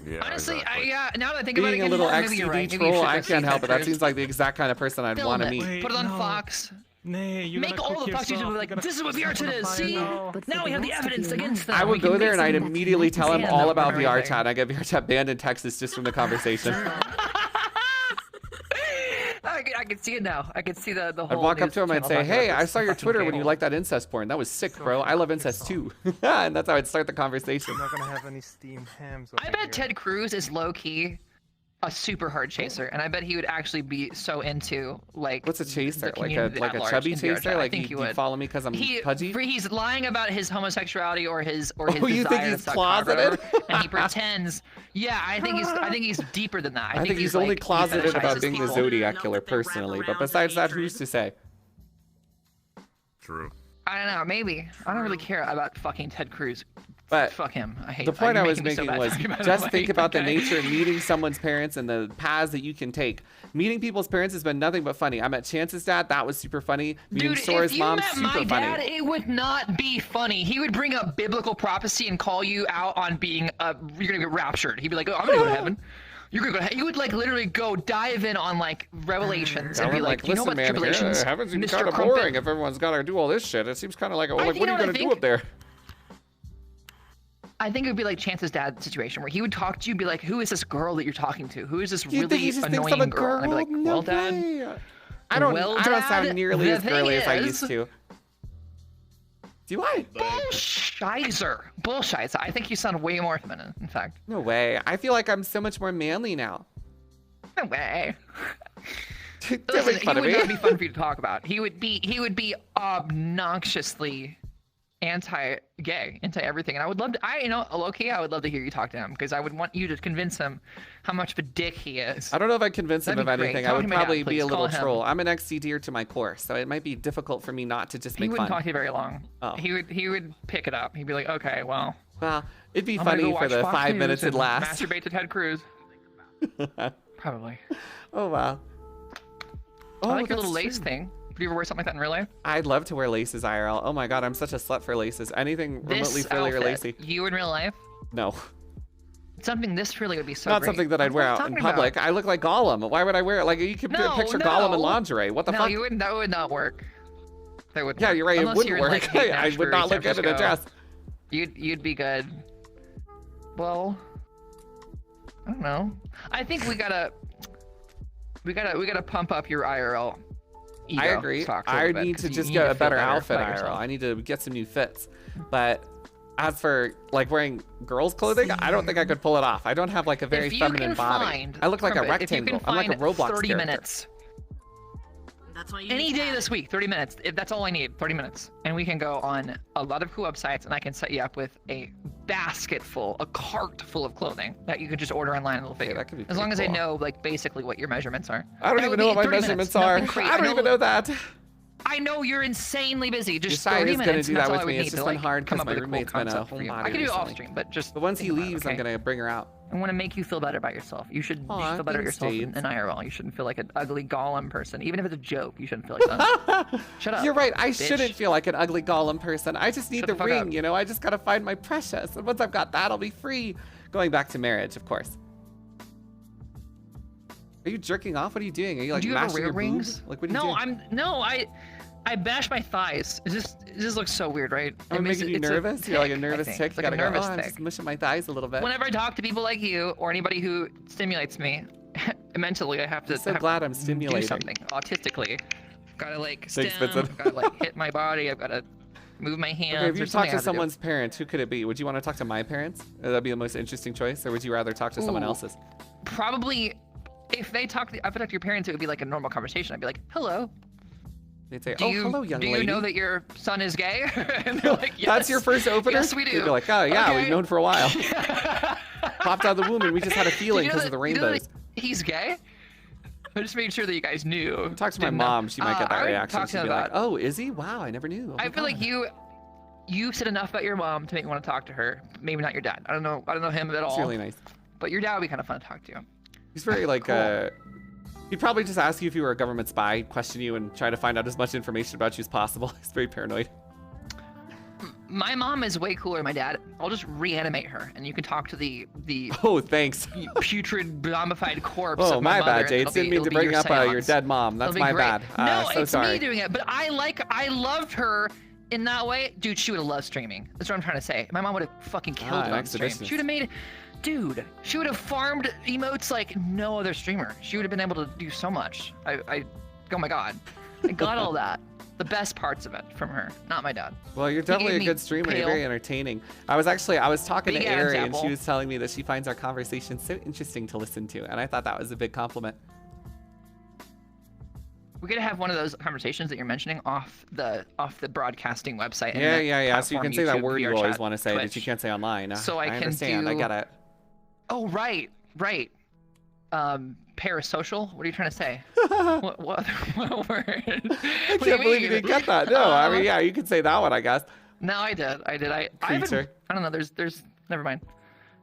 Yeah,
Honestly,
exactly.
now that I think about it,
Being a
again,
little
maybe you're right.
XCD
Maybe you
troll,
should
I
go see
can't help
Ted
it. That
Cruz.
seems like the exact kind of person I'd
Film
want to
it.
meet.
Wait,
Put it on
no.
Fox.
Nay, you're
Make
gonna
all
cook
the Fox
yourself.
YouTubers be like,
You're gonna
this is what
set
VRChat
the
is.
fire
See?
now.
But
Now
for
we
the
have the
rest of
evidence
you,
against them.
I
We
would
can
go there
make
and I'd
some
immediately tell him
stand
all
up
about
for
VR
everything.
chat. I get VR chat banned in Texas just from the conversation.
I can see it now. I can see the whole.
I'd walk up
news
to him and
channel
say,
talking about
"Hey, I
this
saw your
fucking
Twitter when you
cable.
liked that incest porn. That was sick, bro. I love incest too." And that's how I'd start the conversation.
I'm not gonna have any steamed hams.
I bet Ted Cruz is low key a super hard chaser, and I bet he would actually be so into like.
What's a chaser?
the
Like a
community
like
at
a
large
chubby
in VR
chaser?
chat. I
Like
think
you
he would.
follow me because I'm pudgy?
He's lying about his homosexuality or his
Oh, you think
desire
he's
to suck cock or
closeted?
whatever, and he pretends. Yeah, I think he's deeper than that.
I think he's
like,
only
he
closeted about
fetishizes
being the
people.
Zodiac
Know
killer
that they wrap
personally, but
around
besides that,
hatred.
who's to say?
True.
I don't know. Maybe I don't really care about fucking Ted Cruz.
But
Fuck him. I hate.
the point I
you're
was
me so
making
bad
was
talking about it,
just
like,
think about the
okay.
nature of meeting someone's parents and the paths that you can take. Meeting people's parents has been nothing but funny. I met Chance's dad. That was super funny. Meeting
Dude,
Sora's
if you
mom,
met
super
my
funny.
dad, it would not be funny. He would bring up biblical prophecy and call you out on being you're gonna get raptured. He'd be like, "Oh, I'm gonna go to heaven. You're gonna go." He would like literally go dive in on like revelations
I
and be
was
like, "You know
listen,
about the
man,
tribulations,
heaven's
Mr.
kind of
Crumpet?"
boring if everyone's got to do all this shit. It seems kind of like, like
think
what are you
you know
going
what
to
I
do
think?
up there?
I think it would be like Chance's dad situation where he would talk to you, be like, "Who is this girl that you're talking to? Who is this
You think
really
he just thinks
annoying
I'm a
girl?" And I'd be like,
No
"Well, Dad,
way. I don't
Dad,
sound nearly
the
as girly
thing
as I
is-
used to. Do I?
Bullshizer. I think you sound way more feminine. In fact,
No way. I feel like I'm so much more manly now.
no way."
Don't
Listen,
make
he
fun of
would
me.
not be fun for you to talk about. He would be obnoxiously anti-gay, anti-everything, and I would love to. Low-key, I would love to hear you talk to him because I would want you to convince him how much of a dick he is.
I don't know if I convince him
That'd
of
be great.
anything.
Talk
I
to
would
my dad,
probably be
please.
a little
Call him.
troll. I'm an XCDer to my core, so it might be difficult for me not to just
He
make
wouldn't
fun.
talk to you very long.
Oh.
He would pick it up. He'd be like, "Okay, well,
Well, it'd be
I'm gonna
funny
go
for
watch
the
Fox
5
News
minutes it
and
lasts.
Masturbate to Ted Cruz." Probably.
Oh wow. Oh,
I like your
that's
little lace
true.
thing. Do you ever wear something like that in real life?
I'd love to wear laces IRL. Oh my god, I'm such a slut for laces. Anything remotely
This
frilly or
outfit,
lacy.
you in real life?
No.
Something this frilly would be so
Not
great.
something that I'd
That's
wear
what I'm
out in
talking about.
public. I look like Gollum. Why would I wear it? Like you could
No,
picture
no.
Gollum in lingerie. What the
No,
fuck?
you wouldn't. That would not work. That would.
Yeah, you're right.
Unless
It wouldn't
you're in,
work.
like, Haight
I would
Ashbury,
not look
San
good in a
Francisco.
dress.
You'd be good. Well, I don't know. I think we gotta pump up your IRL. Ego
I agree.
stocks a
I
little bit,
need
'cause
to
you
just
need
get
to
a
feel
better outfit
about
IRL.
yourself.
I need to get some new fits. But as for like wearing girls' clothing, I don't think I could pull it off. I don't have like a very
If you
feminine
can
body.
find,
I look like a
Crumpet, if you
rectangle.
can
I'm like a
find
Roblox
30
character.
minutes.
That's why you
Any
need
day
that.
this week, 30 minutes. If that's all I need, 30 minutes. And we can go on a lot of cool websites and I can set you up with a cart full of clothing that you could just order online and it'll fit
Okay,
you.
that could be
As long as
pretty
I
cool.
know like basically what your measurements are.
I don't
That
even
would
know
be
what my
30
measurements
minutes,
are.
nothing crazy.
I don't even know that.
I know you're insanely busy. Just
Josiah
30
is gonna
minutes.
do
and that's
that
all
with
I would
me.
need
It's
to
just been
like
hard
come
'cause
up
my
with a cool
roommate's been a
concept for you.
homebody
I can do it off
recently.
stream, but just
But once he
think about it,
leaves,
okay?
I'm gonna bring her out.
I want to make you feel better about yourself. You should
Aw,
feel better about
thanks,
yourself in
Jades.
IRL. You shouldn't feel like an ugly Gollum person. Even if it's a joke, you shouldn't feel like that. Shut up.
You're right. I
bitch.
shouldn't feel like an ugly Gollum person. I just need
Shut
the
the fuck
ring,
up.
you know? I just gotta find my precious. And once I've got that, I'll be free. Going back to marriage, of course. Are you jerking off? What are you doing? Are you like
Do you ever
mashing
wear
your
rings?
boobs? Like what are you
No,
doing?
I bash my thighs. It just looks so weird, right?
I'm
It makes
making you
it's a
nervous. You're like a
tick, I
nervous
think.
tick.
It's
You
like
gotta
a
go.
nervous
Oh, I'm
tick.
just mushing my thighs a little bit.
Whenever I talk to people like you or anybody who stimulates me mentally, I have to.
I'm so
have
glad I'm
to
stimulating.
Do something autistically. Gotta like
Thanks,
stem.
Vincent.
I've gotta like hit my body. I've gotta move my hands.
Okay, if you
or something
talk
I
to
have do.
someone's parents, who could it be? Would you want to talk to my parents? That'd be the most interesting choice, or would you rather talk to someone
Ooh.
else's?
Probably, if I talk to your parents, it would be like a normal conversation. I'd be like, "Hello,
They'd say,
do
"Oh,
you
hello, young
do
lady."
you know that your son is gay?" And they're like, "Yes."
That's your first opener?
Yes, we do.
You'd be like, "Oh yeah,
Okay.
we've known for a while." Popped out of the womb, and we just had a feeling
Did you know
because of the
that- you know
rainbows.
that he's gay? I just made sure that you guys knew.
Talk to my
Didn't know.
mom; she might get
I
that
would
reaction.
talk to
She'd
him
be like,
about-
"Oh, is he? Wow, I never knew." Oh my
I feel like
God.
you said enough about your mom to make me want to talk to her. Maybe not your dad. I don't know him at all.
It's really nice.
But your dad would be kind of fun to talk to.
He's very like
Cool.
he'd probably just ask you if you were a government spy, question you, and try to find out as much information about you as possible. He's very paranoid.
My mom is way cooler than my dad. I'll just reanimate her, and you can talk to the
Oh, thanks.
putrid, zombified corpse
Oh,
of my
my
mother.
bad, Jade. Didn't mean to bring up your dead mom. That's
It'll be
my
great.
bad.
No,
So
it's
sorry.
me doing it, but I loved her in that way. Dude, she would have loved streaming. That's what I'm trying to say. My mom would have fucking killed it on stream. She would have made, dude, she would have farmed emotes like no other streamer. She would have been able to do so much. Oh my God. I got all that. The best parts of it from her, not my dad.
Well, you're definitely a good streamer. You're very entertaining. I was talking to Ari, and she was telling me that she finds our conversation so interesting to listen to, and I thought that was a big compliment.
We're gonna have one of those conversations that you're mentioning off the broadcasting website.
Yeah. So you can say that
YouTube,
word you
VR
always
chat,
want to say
Twitch.
that you can't say online.
So I can
understand. I get it.
Oh, right. Parasocial? What are you trying to say? what word?
I can't believe you didn't get that. No, I mean, yeah, you could say that one, I guess.
No, I did. I don't know. There's. Never mind.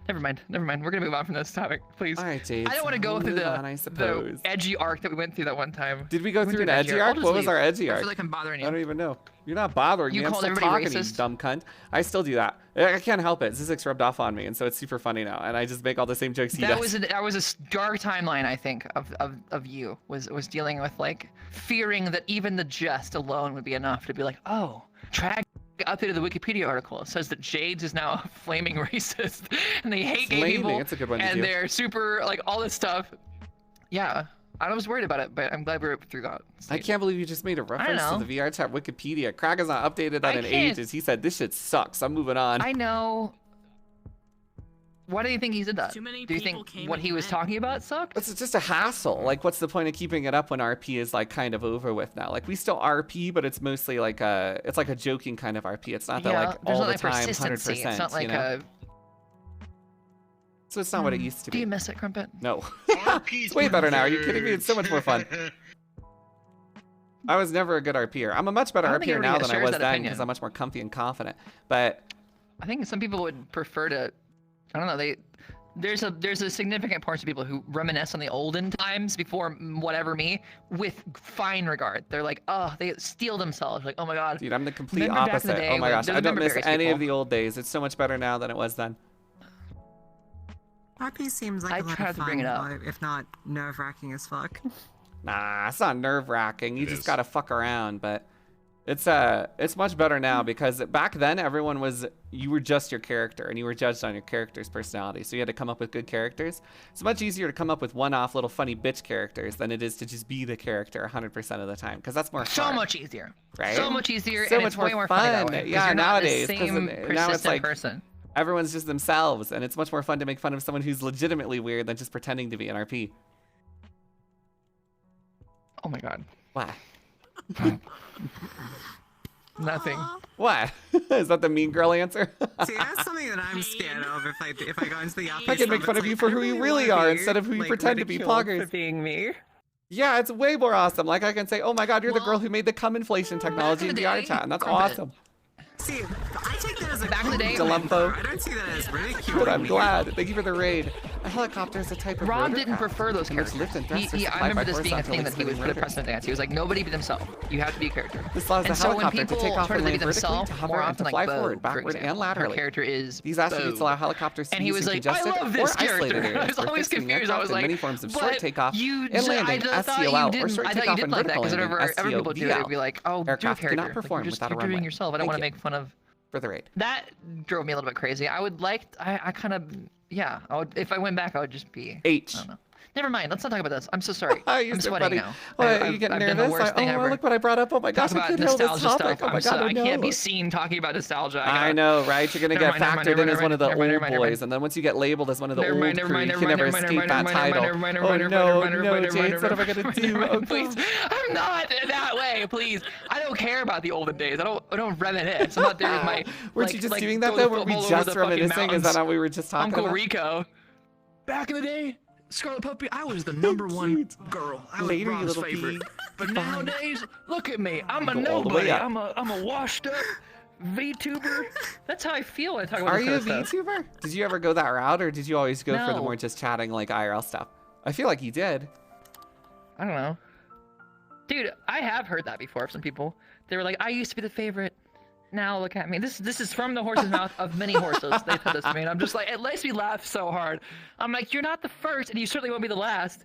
We're gonna move on from this topic, please.
All right, Jade.
I don't want to go through
the
the edgy arc that we went through that one time.
Did we go through an edgy arc? What was our edgy arc?
I feel like I'm bothering you.
I don't even know. You're not bothering me.
You
I'm
called
still
everybody
talking, you
racist?
dumb cunt. I still do that. I can't help it. Zizix rubbed off on me, and so it's super funny now. And I just make all the same jokes he does.
That was a dark timeline, I think, of you was dealing with like fearing that even the jest alone would be enough to be like, oh, Trag updated the Wikipedia article. It says that Jades is now a flaming racist, and they hate gay people.
That's a good one to
and
do.
they're super like all this stuff. Yeah. I was worried about it, but I'm glad we're through that.
I can't believe you just made a reference to the VR chat Wikipedia. Craig has not updated that in ages. He said, this shit sucks. I'm moving on.
I know. Why do you think he did that?
Too many
Do you
people
think
came
what
and
he was
went.
talking about sucked?
It's just a hassle. Like, what's the point of keeping it up when RP is like kind of over with now? Like, we still RP, but it's mostly like it's like a joking kind of RP. It's not that like
there's
all
not
the
like
time,
persistency.
100%.
It's not like
you know? So it's not what it used to be.
Do you miss it, Crumpet?
No. It's way better now. Are you kidding me? It's so much more fun. I was never a good RPer. I'm a much better
I don't think
RPer now
everybody
than I
shares
was
that
then
opinion.
because I'm much more comfy and confident. But
I think some people would prefer to. I don't know. There's a significant portion of people who reminisce on the olden times before whatever me with fine regard. They're like, oh, they steel themselves. Like, oh my god.
dude, I'm the complete
Remember back in the
opposite.
day
Oh my
when-
gosh,
there's
I don't miss
various
any of
people.
the old days. It's so much better now than it was then.
RP seems like
I
a lot
tried
of
to bring
fun,
it up.
though, if not nerve-wracking as fuck.
Nah, it's not nerve-wracking. You just gotta fuck around, but it's much better now because back then you were just your character and you were judged on your character's personality. So you had to come up with good characters. It's much easier to come up with one-off little funny bitch characters than it is to just be the character 100% of the time because that's more
So
fun.
much easier.
Right?
So much easier,
So
and
much
it's way
more
more funny that
fun.
way. 'cause
Yeah,
you're
nowadays,
not
'cause
the same
now it's
persistent
like-
person.
Everyone's just themselves, and it's much more fun to make fun of someone who's legitimately weird than just pretending to be an RP.
Oh my god.
What?
Nothing.
What? Is that the mean girl answer?
See, that's something that I'm scared of if I go into the office.
I can make fun of you for who you really are instead of who you pretend to be, poggers.
being me.
Yeah, it's way more awesome. Like I can say, oh my god, you're the girl who made the cum inflation technology in VR chat, and that's awesome.
See, I take that as a
Back in the day,
Galumpo.
I don't see that as ridicule.
Good, I'm glad. Thank you for the raid. A helicopter is a type of
Rob
rotorcraft.
didn't prefer those
in which
characters.
lift and thrust are
I
supplied
remember
by
this being a
horizontal
thing that he would
spinning
put a
rotors.
precedent against. He was like, nobody be themselves. You have to be a character.
This allows the
And so when
helicopter
people
to take off
try
and
to
land
be
vertically,
themselves,
to hover,
more
and
often
to fly
like Bo,
forward,
for
backward,
example,
and laterally.
her character is
These attributes
Bo.
allow helicopters to
And
be
he
used
was
in
like, I
congested
love
or
this
isolated
character.
areas
I was
for
always
fixing
confused. I
aircraft
was
and
like,
many forms of
but
short takeoff
you
and landing,
I thought you
STOL, or
didn't.
short
I thought you
takeoff
didn't
and
like that
vertical
because
landing,
whenever people do it, it'd be like, oh, do a
Aircraft
character.
cannot
Like,
perform
you're just
without a
you're doing
runway.
yourself. I don't
Thank
want to
you.
make fun of.
For the raid.
That drove me a little bit crazy. I would like. I kind of. Yeah. If I went back, I would just be.
H.
I don't know. Never mind. Let's not talk about this. I'm so sorry.
You're
I'm
so
sweating
funny.
now.
What,
I've
you getting
done the
nervous?
worst thing
Oh,
ever.
look what I brought up. Oh my gosh,
Talk
I
about
can't handle this
nostalgia
topic.
stuff.
Oh my god,
I can't be
know.
seen talking about nostalgia.
I know, right? You're gonna
Never
get
mind,
factored in as one of the
never
old
mind,
boys, and then once you get labeled as one of the
Never
old
mind,
crew,
never mind,
you
never
can
mind,
never
never
escape
mind,
that
never mind,
title.
never mind,
Oh
never mind,
no,
never
no,
mind,
James,
never
what am I
mind,
gonna do?
never
Oh
mind, please.
god.
I'm not that way, please. I don't care about the olden days. I don't reminisce. I'm not there with my.
Weren't you just doing that though? Were we just reminiscing? Is that how we were just talking
Uncle
about?
Rico.
Back in the day, Scarlet Puppy, I was the #1 girl. I was
Later, you
Rob's
little
favorite.
pig.
But nowadays, look at me. I'm a
Go all the way
nobody.
up.
I'm a washed up VTuber.
That's how I feel when I talk about
Are
this
you a
kind of stuff.
VTuber? Did you ever go that route, or did you always go for the
No.
more just chatting like IRL stuff? I feel like you did.
I don't know. Dude, I have heard that before from some people. They were like, I used to be the favorite, Now look at me. This is from the horse's mouth of many horses. They said this to me, and I'm just like, it makes me laugh so hard. I'm like, you're not the first, and you certainly won't be the last.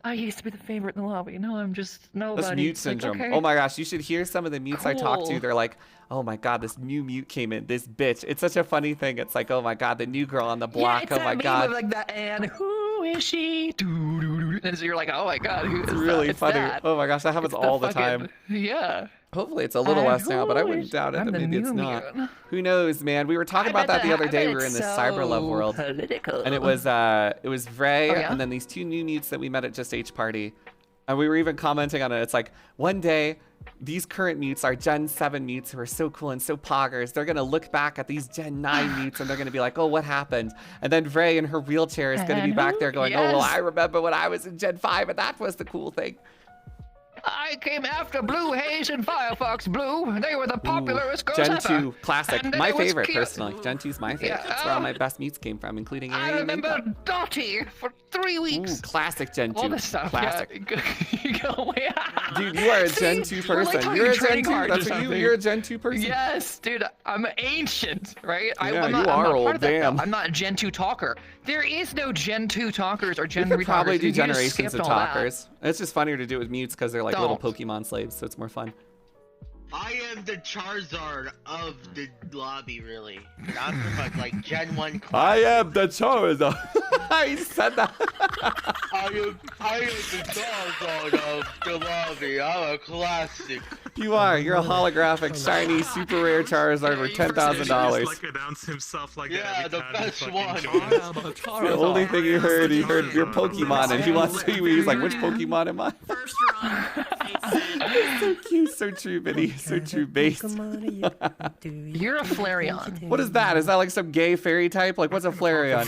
I used to be the favorite in the lobby. No, I'm just nobody.
That's mute
It's like,
syndrome.
okay.
Oh my gosh, you should hear some of the mutes I talk to.
Cool.
They're like, oh my god, this new mute came in. This bitch. It's such a funny thing. It's like, oh my god, the new girl on the
Yeah,
block.
it's
Oh
that
my
meme
god.
of like that, and who is she? And so you're like, oh my god, who is
It's really
that? It's
funny.
that.
Oh my gosh, that happens
It's
all the
fucking-
time.
Yeah.
Hopefully it's a little
And
less now, but I
who
wouldn't
is-
doubt it
I'm
that
the
maybe it's
new
not.
mute.
Who knows, man? We were talking about that the other day. We were in this cyber love world.
Political.
And it was Vray
Oh, yeah?
and then these two new mutes that we met at Just H Party. And we were even commenting on it. It's like, one day, these current mutes are Gen 7 mutes who are so cool and so poggers. They're going to look back at these Gen 9 mutes and they're going to be like, oh, what happened? And then Vray in her wheelchair is going to be
And
back
who-
there going, oh, well,
yes.
I remember when I was in Gen 5 and that was the cool thing.
I came after Blue Haze and Firefox Blue. They were the popularest girls
Gen
ever.
2 classic.
And then
My
it was
favorite,
cute.
personally. Gen 2's my favorite.
Yeah,
That's where all my best mutes came from, including
I
Ari and
remember
Makeup.
Dottie for 3 weeks.
Ooh, classic Gen 2.
All this stuff.
Classic.
Yeah. You go, yeah.
Dude, you are a Gen
See?
2
We're like
person.
talking
You're a Gen
trading
2.
cards or
That's what you.
something.
You're a Gen 2 person.
Yes, dude, I'm ancient, right?
Yeah,
I'm not,
you
I'm
are
not part
old,
of that, though.
damn.
I'm not a Gen 2 talker. There is no Gen 2 talkers or
We
Gen
could
3
probably
talkers.
do
You just
generations
skipped
of
all that.
talkers. It's just funnier to do it with mutes because they're like little
Don't.
Pokemon slaves, so it's more fun.
I am the Charizard of the lobby, really. Not from like Gen 1 class.
I am the Charizard. I said that.
I am the Charizard of the lobby. I'm a classic.
You are. You're a holographic, shiny, super rare Charizard for $10,000.
Like announce himself like
Yeah,
that
the
every time
best
he
one.
fucking joins.
The only thing he heard your Pokemon, and he wants to. He's like, which Pokemon am I?
First run.
So cute, so true, Vinny, so true, base.
You're a Flareon.
What is that? Is that like some gay fairy type? Like, what's a Flareon?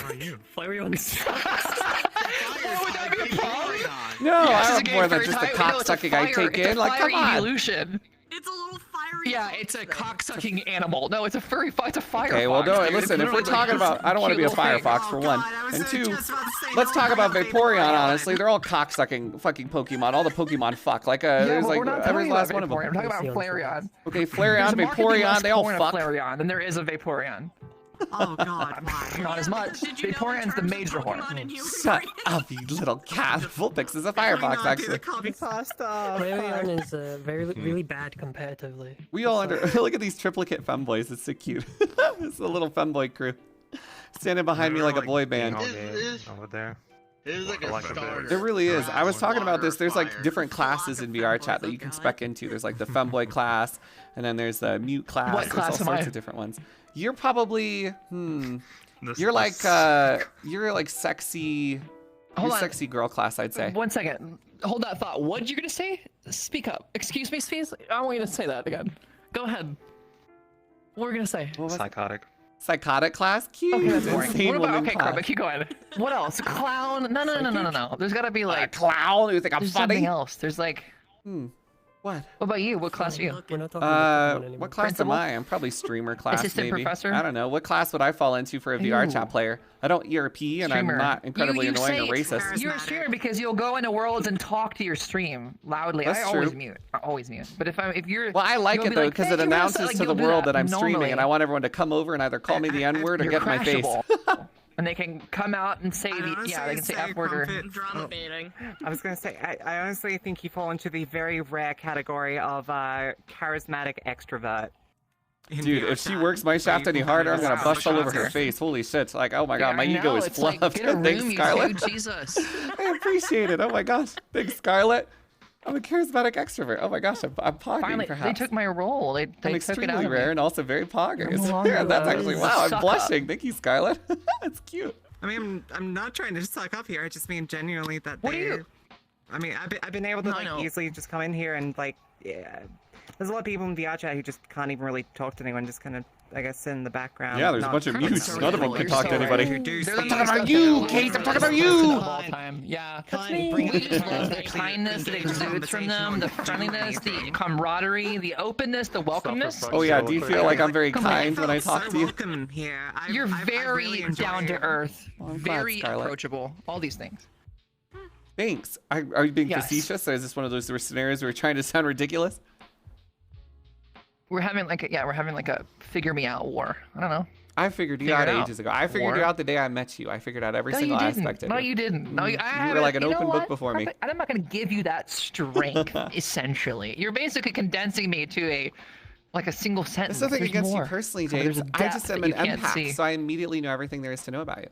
Flareon's.
Would that be a problem?
No,
Yes,
I
it's a
have
gay
more than
fairy
just the
type.
cock
No, it's a
sucking I
fire-
take
it's a
in. Like,
fire
come on.
evolution.
It's a little fiery.
Yeah, it's a cock-sucking animal. No, it's a furry. It's a fire.
Okay, well,
fox,
no,
dude.
listen,
It's
if we're
literally
talking
like
about, I don't want to be a
cute little thing.
Firefox for one. And two, let's talk about Vaporeon, honestly. They're all cock-sucking fucking Pokemon. All the Pokemon fuck. Like,
Yeah,
there's
but
like
we're not
every
talking
last
about
one of them.
Vaporeon. We're talking about Flareon.
Okay,
There's
Flareon,
a markedly
Vaporeon,
less
they all
porn of
fuck.
Flareon than there is a Vaporeon.
Oh god, why?
Not as much. Vaporeon's the major horn.
Shut up, you little cat. Vulpix is a Firefox, actually.
Flareon is really bad comparatively.
We all look at these triplicate femboys. It's so cute. It's a little femboy crew. Standing behind me like a boy band.
Over there.
It is like
I
a
like a bit.
starter.
There really is. I was talking about this. There's like
Fire.
different classes in VR chat that you can spec into. There's like the femboy class, and then there's the mute class.
What
There's
class
all
am
sorts
I?
of different ones. You're probably
This-
you're like
this-
sexy.
Hold
You're
on.
sexy girl class, I'd say.
1 second. Hold that thought. What did you gonna say? Speak up. Excuse me, please. I want you to say that again. Go ahead. What were you gonna say?
What was it?
Psychotic.
Psychotic class? Cute.
Okay, that's boring.
Insane
What about,
woman
okay,
class.
Crumpet, keep going. What else? Clown? No. There's gotta be like
Clown? You think I'm
there's
funny?
something else. There's like.
What?
What about you? What class are you?
We're not talking about Pokemon anymore.
What class
Principal?
am I? I'm probably streamer class,
Assistant
maybe.
professor?
I don't know. What class would I fall into for a VR
Ooh.
chat player? I don't ERP, and
Streamer.
I'm not incredibly
you
annoying or
say
racist.
You're a streamer because you'll go into worlds and talk to your stream loudly.
That's
I always
true.
mute. I always mute. But if you're
Well, I like
you'll
it
be
though
like,
because
"Thank
it
you, Vanessa,"
announces
like,
to
you'll
the
do
world that I'm
normally.
streaming, and I want everyone to come over and either call me the N word or
You're
get in my face.
crashable. And they can come out and say the, yeah, they can say F word or
Drama baiting. I was gonna say, I honestly think you fall into the very rare category of charismatic extrovert.
Dude, if she works my shaft any harder, I'm gonna bust all over her face. Holy shit! Like, oh my god, my
I
ego
know,
is
it's like,
fluffed.
get a
Thanks,
room, you
Scarlett.
two, Jesus.
I appreciate it. Oh my gosh, thanks, Scarlett. I'm a charismatic extrovert. Oh my gosh, I'm pogging
Finally,
perhaps.
they took my role. They
I'm
took it out
extremely
of
rare
me.
and also very poggers.
no longer
Yeah, that's
a
actually wow. I'm
suck-up.
blushing. Thank you, Scarlett. That's cute.
I mean, I'm not trying to suck up here. I just mean genuinely that
What do
they're.
you-
I mean, I've been able to
No, I know.
easily just come in here and like, yeah. There's a lot of people in VR chat who just can't even really talk to anyone. Just kind of, I guess, sit in the background.
Yeah, there's a
not-
bunch of
Crumpet's
mutes.
so
None of them
cool.
can
You're
talk
so
to anybody.
right. They're the
I'm talking
most
about you,
most
Kate. I'm talking about
person
you.
of all time. Yeah.
Fine,
We
bring it
just
in.
love the kindness that exudes from them, the friendliness, the camaraderie, the openness, the welcomeness.
Oh yeah, do you feel like I'm very kind when I talk
so
to you?
welcome here.
You're
I've
very
really enjoyed
down to
it.
earth,
Well, I'm glad,
very
Scarlett.
approachable. All these things.
Thanks. Are you being
Yes.
facetious, or is this one of those scenarios where we're trying to sound ridiculous?
we're having like a figure me out war. I don't know.
I figured you
Figure
out
it out.
ages ago. I figured
War.
you out the day I met you. I figured out every
No,
single
you
aspect
didn't.
of
No,
you.
you didn't. No, you
were like an
you know
open book
what?
before me.
I'm not gonna give you that strength. Essentially, you're basically condensing me to a single sentence.
There's nothing
There's
against
more.
you personally,
There's
James.
a
I just
depth
am
that
an
you can't
empath,
see.
so I immediately know everything there is to know about you.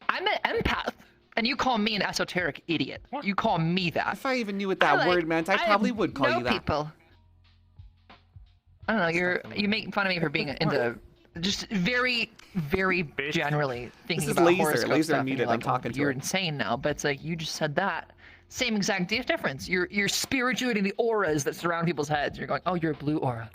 I'm an empath, and you call me an esoteric idiot. You call me that.
If I even knew what that word meant, I probably would call you that.
People. I don't know. You make fun of me for being into just very, very generally thinking
This is
about
laser.
horoscope
Laser
stuff. And
muted.
you're like,
I'm talking to
you're
her.
insane now, but it's like you just said that. Same exact difference. You're spirituating the auras that surround people's heads. You're going, oh, you're a blue aura.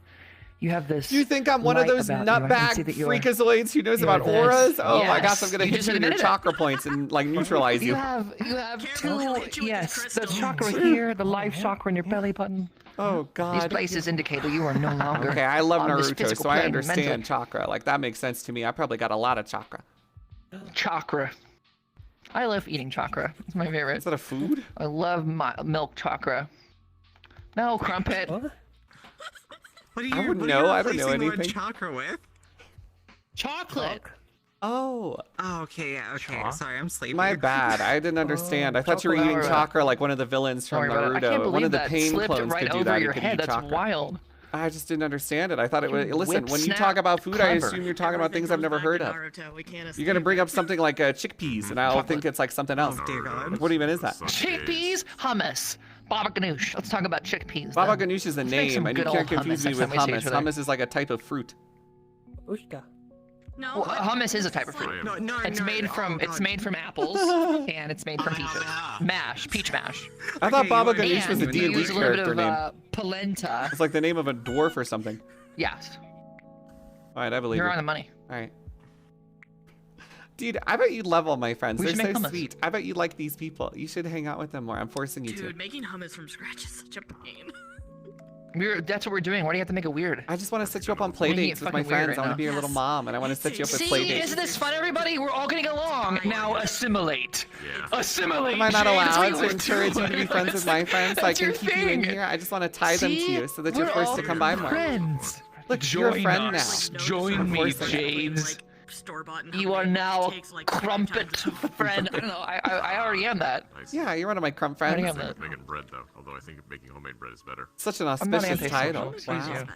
You have this.
You think I'm one of
light
those
about you. I can see
nutbag
that you're-
freakazoids who knows
you're
about
this.
auras? Oh my
Yes,
gosh, I'm gonna
you
hit
just
you in your
admitted it.
chakra points and like neutralize you.
You have two. Yes, the chakra here, the life chakra in your belly button.
Oh God.
These places indicate that you are no longer.
Okay, I love
on this
Naruto,
physical
so I
plane,
understand
mental.
chakra. Like that makes sense to me. I probably got a lot of chakra.
Chakra. I love eating chakra. It's my favorite.
Is that a food?
I love my milk chakra. No, Crumpet.
What are
I
you,
wouldn't
what
know.
are
I
you
don't know
replacing the word
anything.
chakra with?
Chocolate.
Oh.
Oh, okay, yeah, okay. Sorry, I'm sleepy.
My bad. I didn't understand. I thought you were eating
chocolate.
chakra like one of the villains from
Don't worry about it. I can't
Naruto. One
believe
of the
that
pain
slipped
clones
right
could do
over
that.
your
He could
head.
eat
That's
chakra.
wild.
I just didn't understand it. I thought it was.
You
Listen, when you
whip
talk
snap
about food, I
clever.
assume you're talking about things I've never heard of. You're gonna bring up something like chickpeas, and I'll think it's like something else.
Dear God.
Like, what even is that?
Chickpeas, hummus, baba ganoush. Let's talk about chickpeas.
Baba
then.
ganoush is a
Let's make some
name, and you
good
can't
old
confuse
hummus
me
next
with
time we see
hummus.
each other.
Hummus is like a type of fruit.
No.
Well, hummus is a type of fruit.
No,
It's
no,
made from
oh,
it's made from apples and it's made from peaches. Mash, peach mash.
I thought
Okay,
Baba
you
Ganoush was a
And you
D&D
use a little bit
character
of
name.
polenta.
It's like the name of a dwarf or something.
Yes,
All right, I believe
you're
you.
on the money.
All right. Dude, I bet you love all my friends.
We
They're
should
so
make hummus.
sweet. I bet you like these people. You should hang out with them more. I'm forcing you
Dude,
to.
making hummus from scratch is such a pain.
That's what we're doing. Why do you have to make it weird?
I just want to set you up on play
Making it
dates with my
fucking weird
friends.
right
I want
now.
to be your little mom, and I want to set you up with play
See,
dates.
isn't this fun, everybody? We're all getting along. Now assimilate. Assimilate.
Am I not
Jade. That's what
allowed to
we're
encourage you to be
doing.
friends with my friends so I
That's
can
your
keep you in
thing.
here? I just want to tie them to
See?
you so that you're
We're
forced
all
to come by more.
friends.
Look, you're a
Join
friend
us.
now.
Join me,
forcing it.
Jades.
Store-bought and
You are now a
takes, like,
Crumpet friend. I don't know. I already am that.
Yeah, you're one of my crump
I already
friends.
am that.
Making bread though, although I think making homemade bread is better.
Such an
I'm not
auspicious
antisocial.
title.
Excuse you.
Wow.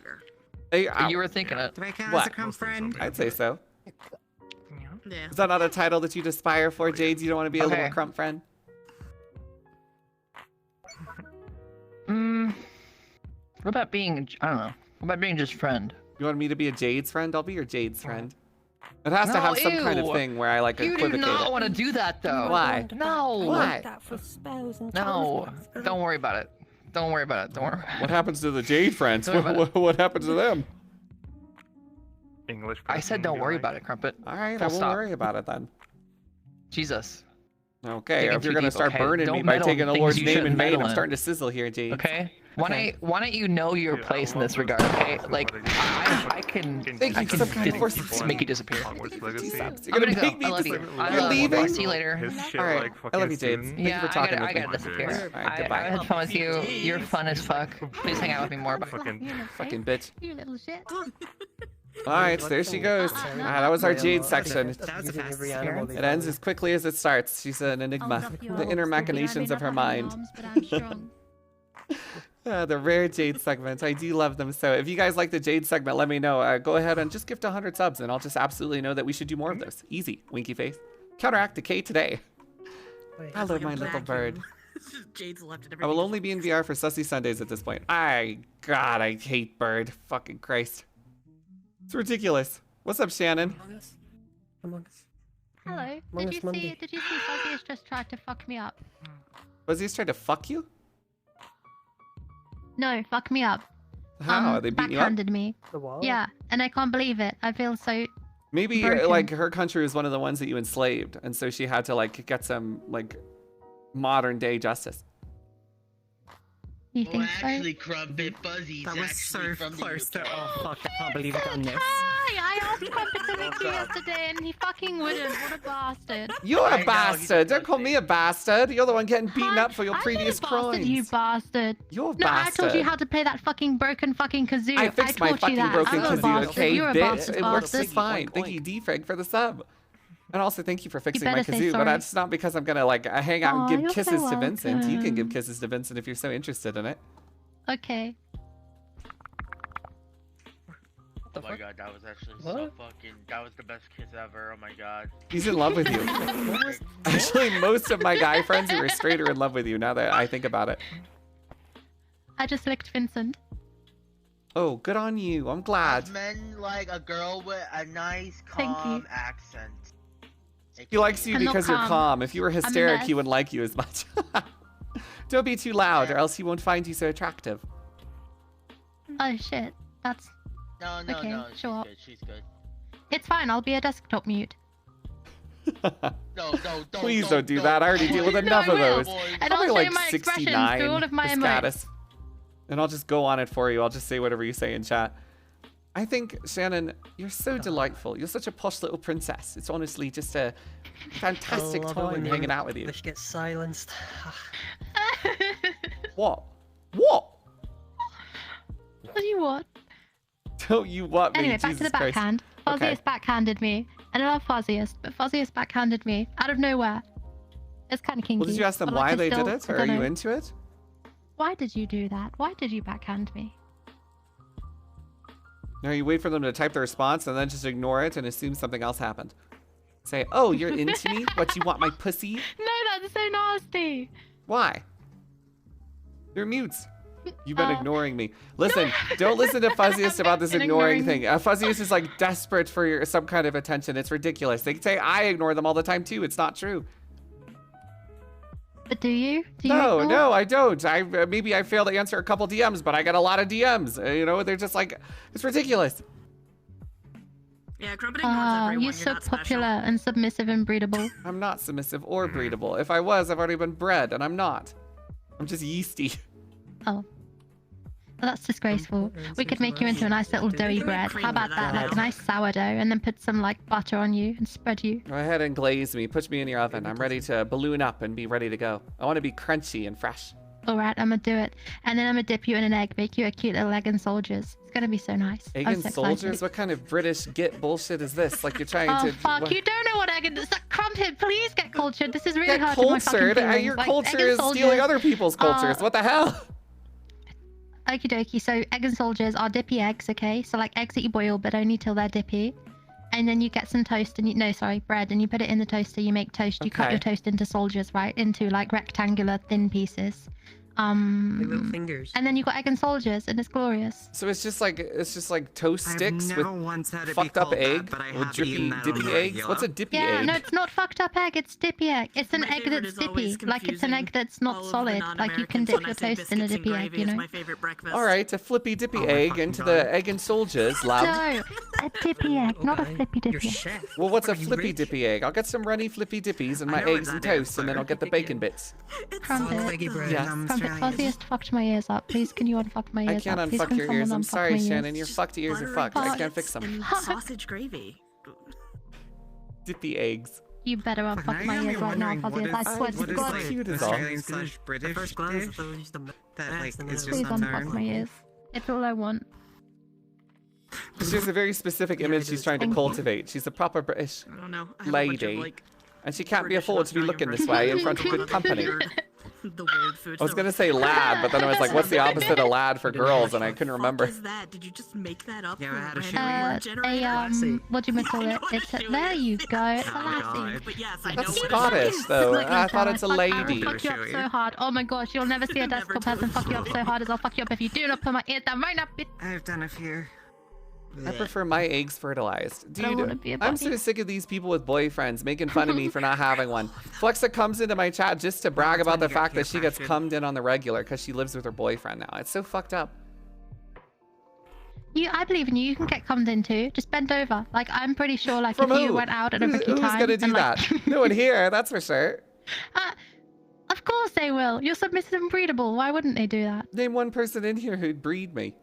Hey,
You were thinking it.
Do I count as
What?
a crumb friend?
I'd say so.
Yeah.
Is that not a title that you'd aspire for, Jades? You don't want to be a little
Okay.
crump friend?
What about being? I don't know. What about being just friend?
You want me to be a Jade's friend? I'll be your Jade's friend. It has to
No,
have some kind of
ew.
thing where I like
You do
equivocate
not
it.
want to do that though.
Why?
No.
Why?
No. Don't worry about it. Don't worry about it. Don't worry.
What happens to the Jade friends?
Don't worry about
What happens to them?
English.
I said don't worry about it, Crumpet.
All right, I
Full
won't
stop.
worry about it then.
Jesus.
Okay,
Digging
if you're
too
gonna
deep,
start
okay?
burning me
Don't
by
meddle
taking
in
the
things
Lord's
you
name in
shouldn't
vain,
meddle
I'm
in.
starting to sizzle here, Jade.
Okay.
Okay.
Why don't you know your place in this regard? Okay. Like I can
Thank
I
you
can
so kind of
just make you disappear.
Hogwarts Legacy.
You're
I'm
gonna
gonna
make
go.
me
I love you.
disappear.
I
You're
love you.
leaving?
I'll see you later.
His shit
All right,
like
I
fucking
love you, Jade.
student.
Thank you
Yeah,
for talking
I
with me.
gotta disappear.
All right,
I
goodbye.
had fun with you. You're fun as fuck. Please hang out with me more. Bye.
Fucking bitch.
You little shit.
All right, there she goes. That was our Jade section.
That was the fastest experience.
It ends as quickly as it starts. She's an enigma. The inner machinations of her mind. The rare Jade segments. I do love them. So if you guys like the Jade segment, let me know. Go ahead and just gift 100 subs, and I'll just absolutely know that we should do more of those. Easy, winky face. Counteract decay today. Hello, my little bird.
Jade's left and
I will
everything.
only be in VR for Sussy Sundays at this point. God, I hate Bird. Fucking Christ. It's ridiculous. What's up, Shannon?
Hello.
Among
Did
Us
you
Monday.
see? Did you see? Fuzzy has just tried to fuck me up.
Was he trying to fuck you?
No, fuck me up.
How? Are they beating you up?
Backhanded me. Yeah, and I can't believe it. I feel so.
Maybe
broken.
like her country was one of the ones that you enslaved, and so she had to like get some like modern day justice.
You think so?
Actually, Crumpet Fuzzy's
That was so
from
close
the
to.
UK.
Oh fuck! I can't believe I've done this.
Hi! I asked Crumpet to make you yesterday and he fucking wouldn't. What a bastard.
You're
I
a
know,
bastard. Don't call me a bastard. You're the one getting beaten
Hi,
up for your
I'm
previous
not a bastard,
crimes.
you bastard.
You're a
No, I
bastard.
taught you how to play that fucking broken fucking kazoo.
I fixed my
taught
fucking
you that.
broken
I'm not a
kazoo,
bastard.
okay,
You're a
bitch?
bastard,
It works
bastard.
just fine.
Oink,
Thank
oink.
you, D-Frag, for the sub. And also, thank you for fixing my
better say
kazoo, but
sorry.
that's not because I'm gonna, like, hang out and
Aw,
give
you're so
kisses to Vincent. You can give
welcome.
kisses to Vincent if you're so interested in it.
Okay.
Oh my god, that was actually so fucking. That was the best kiss ever. Oh my god.
He's in love with you. Actually, most of my guy friends who are straight are in love with you, now that I think about it.
I just licked Vincent.
Oh, good on you. I'm glad.
Men like a girl with a nice,
Thank you.
calm accent.
He likes you
I'm not
because you're
calm.
calm. If you were
a
hysteric, he
mess.
wouldn't like you as much. Don't be too loud, or else he won't find you so attractive.
Oh shit. That's.
No,
Okay,
she's
sure.
good. She's good.
It's fine. I'll be a desktop mute.
No, don't.
Please don't do that. I already deal with
No,
enough
I
of
will.
those.
And
Probably
I'll show
like
you my expressions
69
through all of my
the
emotes.
status. And I'll just go on it for you. I'll just say whatever you say in chat. I think, Shannon, you're so delightful. You're such a posh little princess. It's honestly just a fantastic
I love it when
time
you
hanging out with you.
Wish gets silenced.
What? What?
What do you want?
Don't you what me?
Anyway, back to
Jesus
the
Christ.
backhand. Fuzziest
Okay.
backhanded me. And I love Fuzziest, but Fuzziest backhanded me out of nowhere. It's kind of kinky.
Well, did you ask them
but, like,
why
I
they
still-
did it,
I
or are
don't
you
know.
into it?
Why did you do that? Why did you backhand me?
No, you wait for them to type the response and then just ignore it and assume something else happened. Say, oh, you're into me? What, you want my pussy?
No, that's so nasty.
Why? You're mutes. You've been ignoring me. Listen, don't listen to Fuzziest about this
been
ignoring
ignoring
thing. Fuzziest is like desperate for some kind of attention. It's ridiculous. They say I ignore them all the time too. It's not true.
But do you? Do you
No,
ignore?
no, I don't. Maybe I failed to answer a couple DMs, but I get a lot of DMs. You know, they're just like, it's ridiculous.
Yeah, Crumpet ignores everyone.
You're
You're
so
not special.
popular and submissive and breedable.
I'm not submissive or breedable. If I was, I've already been bred, and I'm not. I'm just yeasty.
Oh. Well, that's disgraceful. We could make you into a nice little doughy bread. How about that? Like a nice sourdough, and then put some like butter on you and spread you.
Go ahead and glaze me. Put me in your oven. I'm ready to balloon up and be ready to go. I want to be crunchy and fresh.
All right, I'm gonna do it, and then I'm gonna dip you in an egg, make you a cute little egg and soldiers. It's gonna be so nice.
Egg
I'm
and
so
soldiers?
excited.
What kind of British git bullshit is this? Like you're trying
Oh
to...
fuck!
what-
You don't know what egg and Crumpet. Please get cultured. This is really
Get
hurting my fucking
cultured?
feelings.
Your
Like,
culture
egg and
is stealing
soldiers
other people's cultures.
are-
What the hell?
Okie dokie. So egg and soldiers are dippy eggs, okay? So like eggs that you boil, but only till they're dippy. And then you get some toast and bread, and you put it in the toaster. You make toast. You cut
Okay.
your toast into soldiers, right? Into like rectangular thin pieces.
Like little fingers.
And then you got egg and soldiers, and it's glorious.
So it's just like toast
I've
sticks
never
with
once had it be
fucked up
called that,
egg
but I
with
have
drippy
eaten that on
dippy
the
eggs.
regular.
What's a dippy
Yeah,
egg?
no, it's not fucked up egg. It's dippy egg. It's an
My
egg
favorite
that's
is always
dippy. Like it's an egg that's
All
not
of the
solid. Like you can
non-Americans
dip
when I
your
say
toast in a
biscuits and
dippy egg,
gravy
you
is
know.
my favorite breakfast.
All right, a flippy dippy
Oh my
egg
fucking
into
God.
the egg and soldiers, love.
No, a dippy egg, not a
Okay,
flippy
you're
dippy egg.
chef.
Well, what's a
What are you,
flippy
rich?
dippy egg? I'll get some runny flippy dippies and
I
my
know what
eggs and
that is,
toast, and then
sir.
I'll get the bacon bits.
Crumpet.
Twiggy bread.
Yes.
I'm
Crumpet,
Australian.
Fuzziest fucked my ears up. Please, can you unfuck my ears
I can't
up? Please,
unfuck
can
your ears.
someone
I'm
unfuck
sorry,
my
Shannon.
ears?
Your fucked ears are
Buttery
fucked. I can't
biscuits
fix them.
and sausage gravy.
Dippy eggs.
You better
Fuck,
unfuck
now
my
you got
ears
me
right now,
wondering what
Fuzziest. I
is-
swear to
what is,
God.
like,
Cute as all.
Australian
At
slash British
first glance,
dish
I thought it was just a
that
mess,
like
and
is
then
just
Please
it was
unfuck my ears. It's all I want.
She has a very specific
Yeah,
image
it
she's
is.
trying to
Thank you.
cultivate. She's a proper British,
I don't know. I have a bunch of,
Lady.
like,
and she can't be
British
afforded to be
Australian
looking this
breakfast.
way in front of good company.
The weird food.
I was gonna say lad, but then I was like, what's the opposite of lad for girls? And I couldn't remember.
What is that? Did you just make that up?
Yeah,
for
I had a
random
shoey.
word generator?
What do you call
I know
it?
what a
It's
shoey
there
is.
you go. It's a
Oh,
lassie.
God.
But yes, I
That's
know what
Scottish,
it is.
though.
Look,
I thought it's a
I
lady.
will fuck you up so hard. Oh my gosh, you'll never see a
Never
desktop
told
person fuck you up
you.
so hard as I'll fuck you up if you do not put my ear down right now, bitch.
I've done a few.
I prefer my eggs fertilized.
I wanna
Dude,
be a
I'm so
bunny.
sick of these people with boyfriends making fun of me for not having one. Flexa comes into my chat just to brag
that's
about
when
the
you get
fact that she gets
peer
cummed in on the regular because she lives with her boyfriend now. It's so fucked up.
I believe in you. You can get cummed into. Just bend over. Like I'm pretty sure. Like
From
if
who?
you went out at a
Who's
rookie time,
gonna do
and, like,
that? No one here, that's for sure.
Of course they will. You're submissive and breedable. Why wouldn't they do that?
Name one person in here who'd breed me.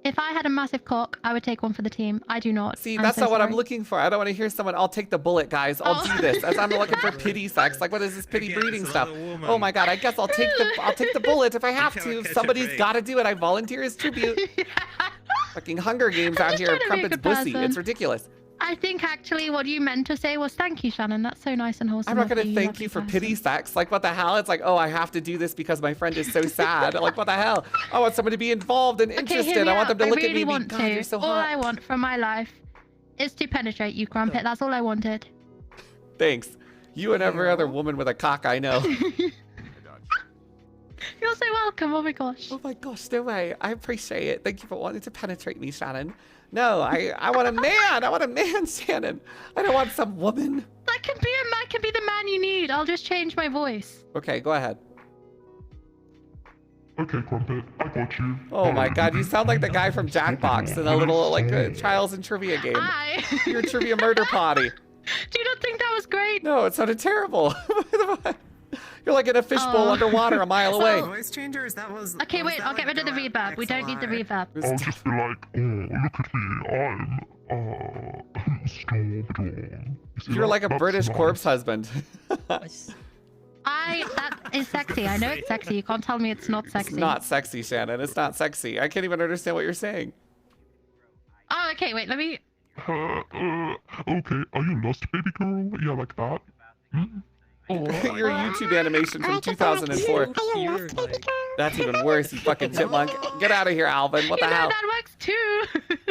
If I had a massive cock, I would take one for the team. I do not.
See,
I'm
that's
so
not what I'm
sorry.
looking for. I don't want to hear someone, I'll take the bullet, guys. I'll do this. As I'm looking for pity sex. Like, what is this pity breeding stuff? Oh my god, I guess I'll take the bullet if I have to. If somebody's gotta do it, I volunteer as tribute. Fucking Hunger Games out here,
trying to be a
Crumpet's
good
pussy.
person.
It's ridiculous.
I think actually what you meant to say was thank you, Shannon. That's so nice and wholesome.
I'm not
of
gonna
you,
thank
lovely
you for
person.
pity sex. Like, what the hell? It's like, oh, I have to do this because my friend is so sad. Like, what the hell? I want somebody to be involved and
Okay,
interested.
hear me
I want
out.
them to look
I
at me
really
and
want
be, God,
to.
you're so
All
hot.
I want from my life is to penetrate you, Crumpet. That's all I wanted.
Thanks. You and every other woman with a cock I know.
You're so welcome. Oh my gosh.
Oh my gosh, no way. I appreciate it. Thank you for wanting to penetrate me, Shannon. No, I want a man. I want a man, Shannon. I don't want some woman.
That can be the man you need. I'll just change my voice.
Okay, go ahead.
Okay, Crumpet, I got you.
Oh my god, you sound like the guy from Jackbox in a little, like, trials and trivia game.
Hi.
You're a trivia murder potty.
Do you not think that was great?
No, it sounded terrible. You're like in a fishbowl
Oh.
underwater a mile away.
Voice changers, that was...
Okay, wait. I'll get rid of the reverb. We don't need the reverb.
I'll just be like, oh, look at me, I'm, Stormdawn.
You're like a British corpse husband.
That is sexy. I know it's sexy. You can't tell me it's not sexy.
It's not sexy, Shannon. It's not sexy. I can't even understand what you're saying.
Oh, okay. Wait. Let me.
Okay, are you lost, baby girl? Yeah, like that?
Your YouTube animation from 2004. That's even worse, you fucking chipmunk. Get out of here, Alvin. What the hell?
That works too.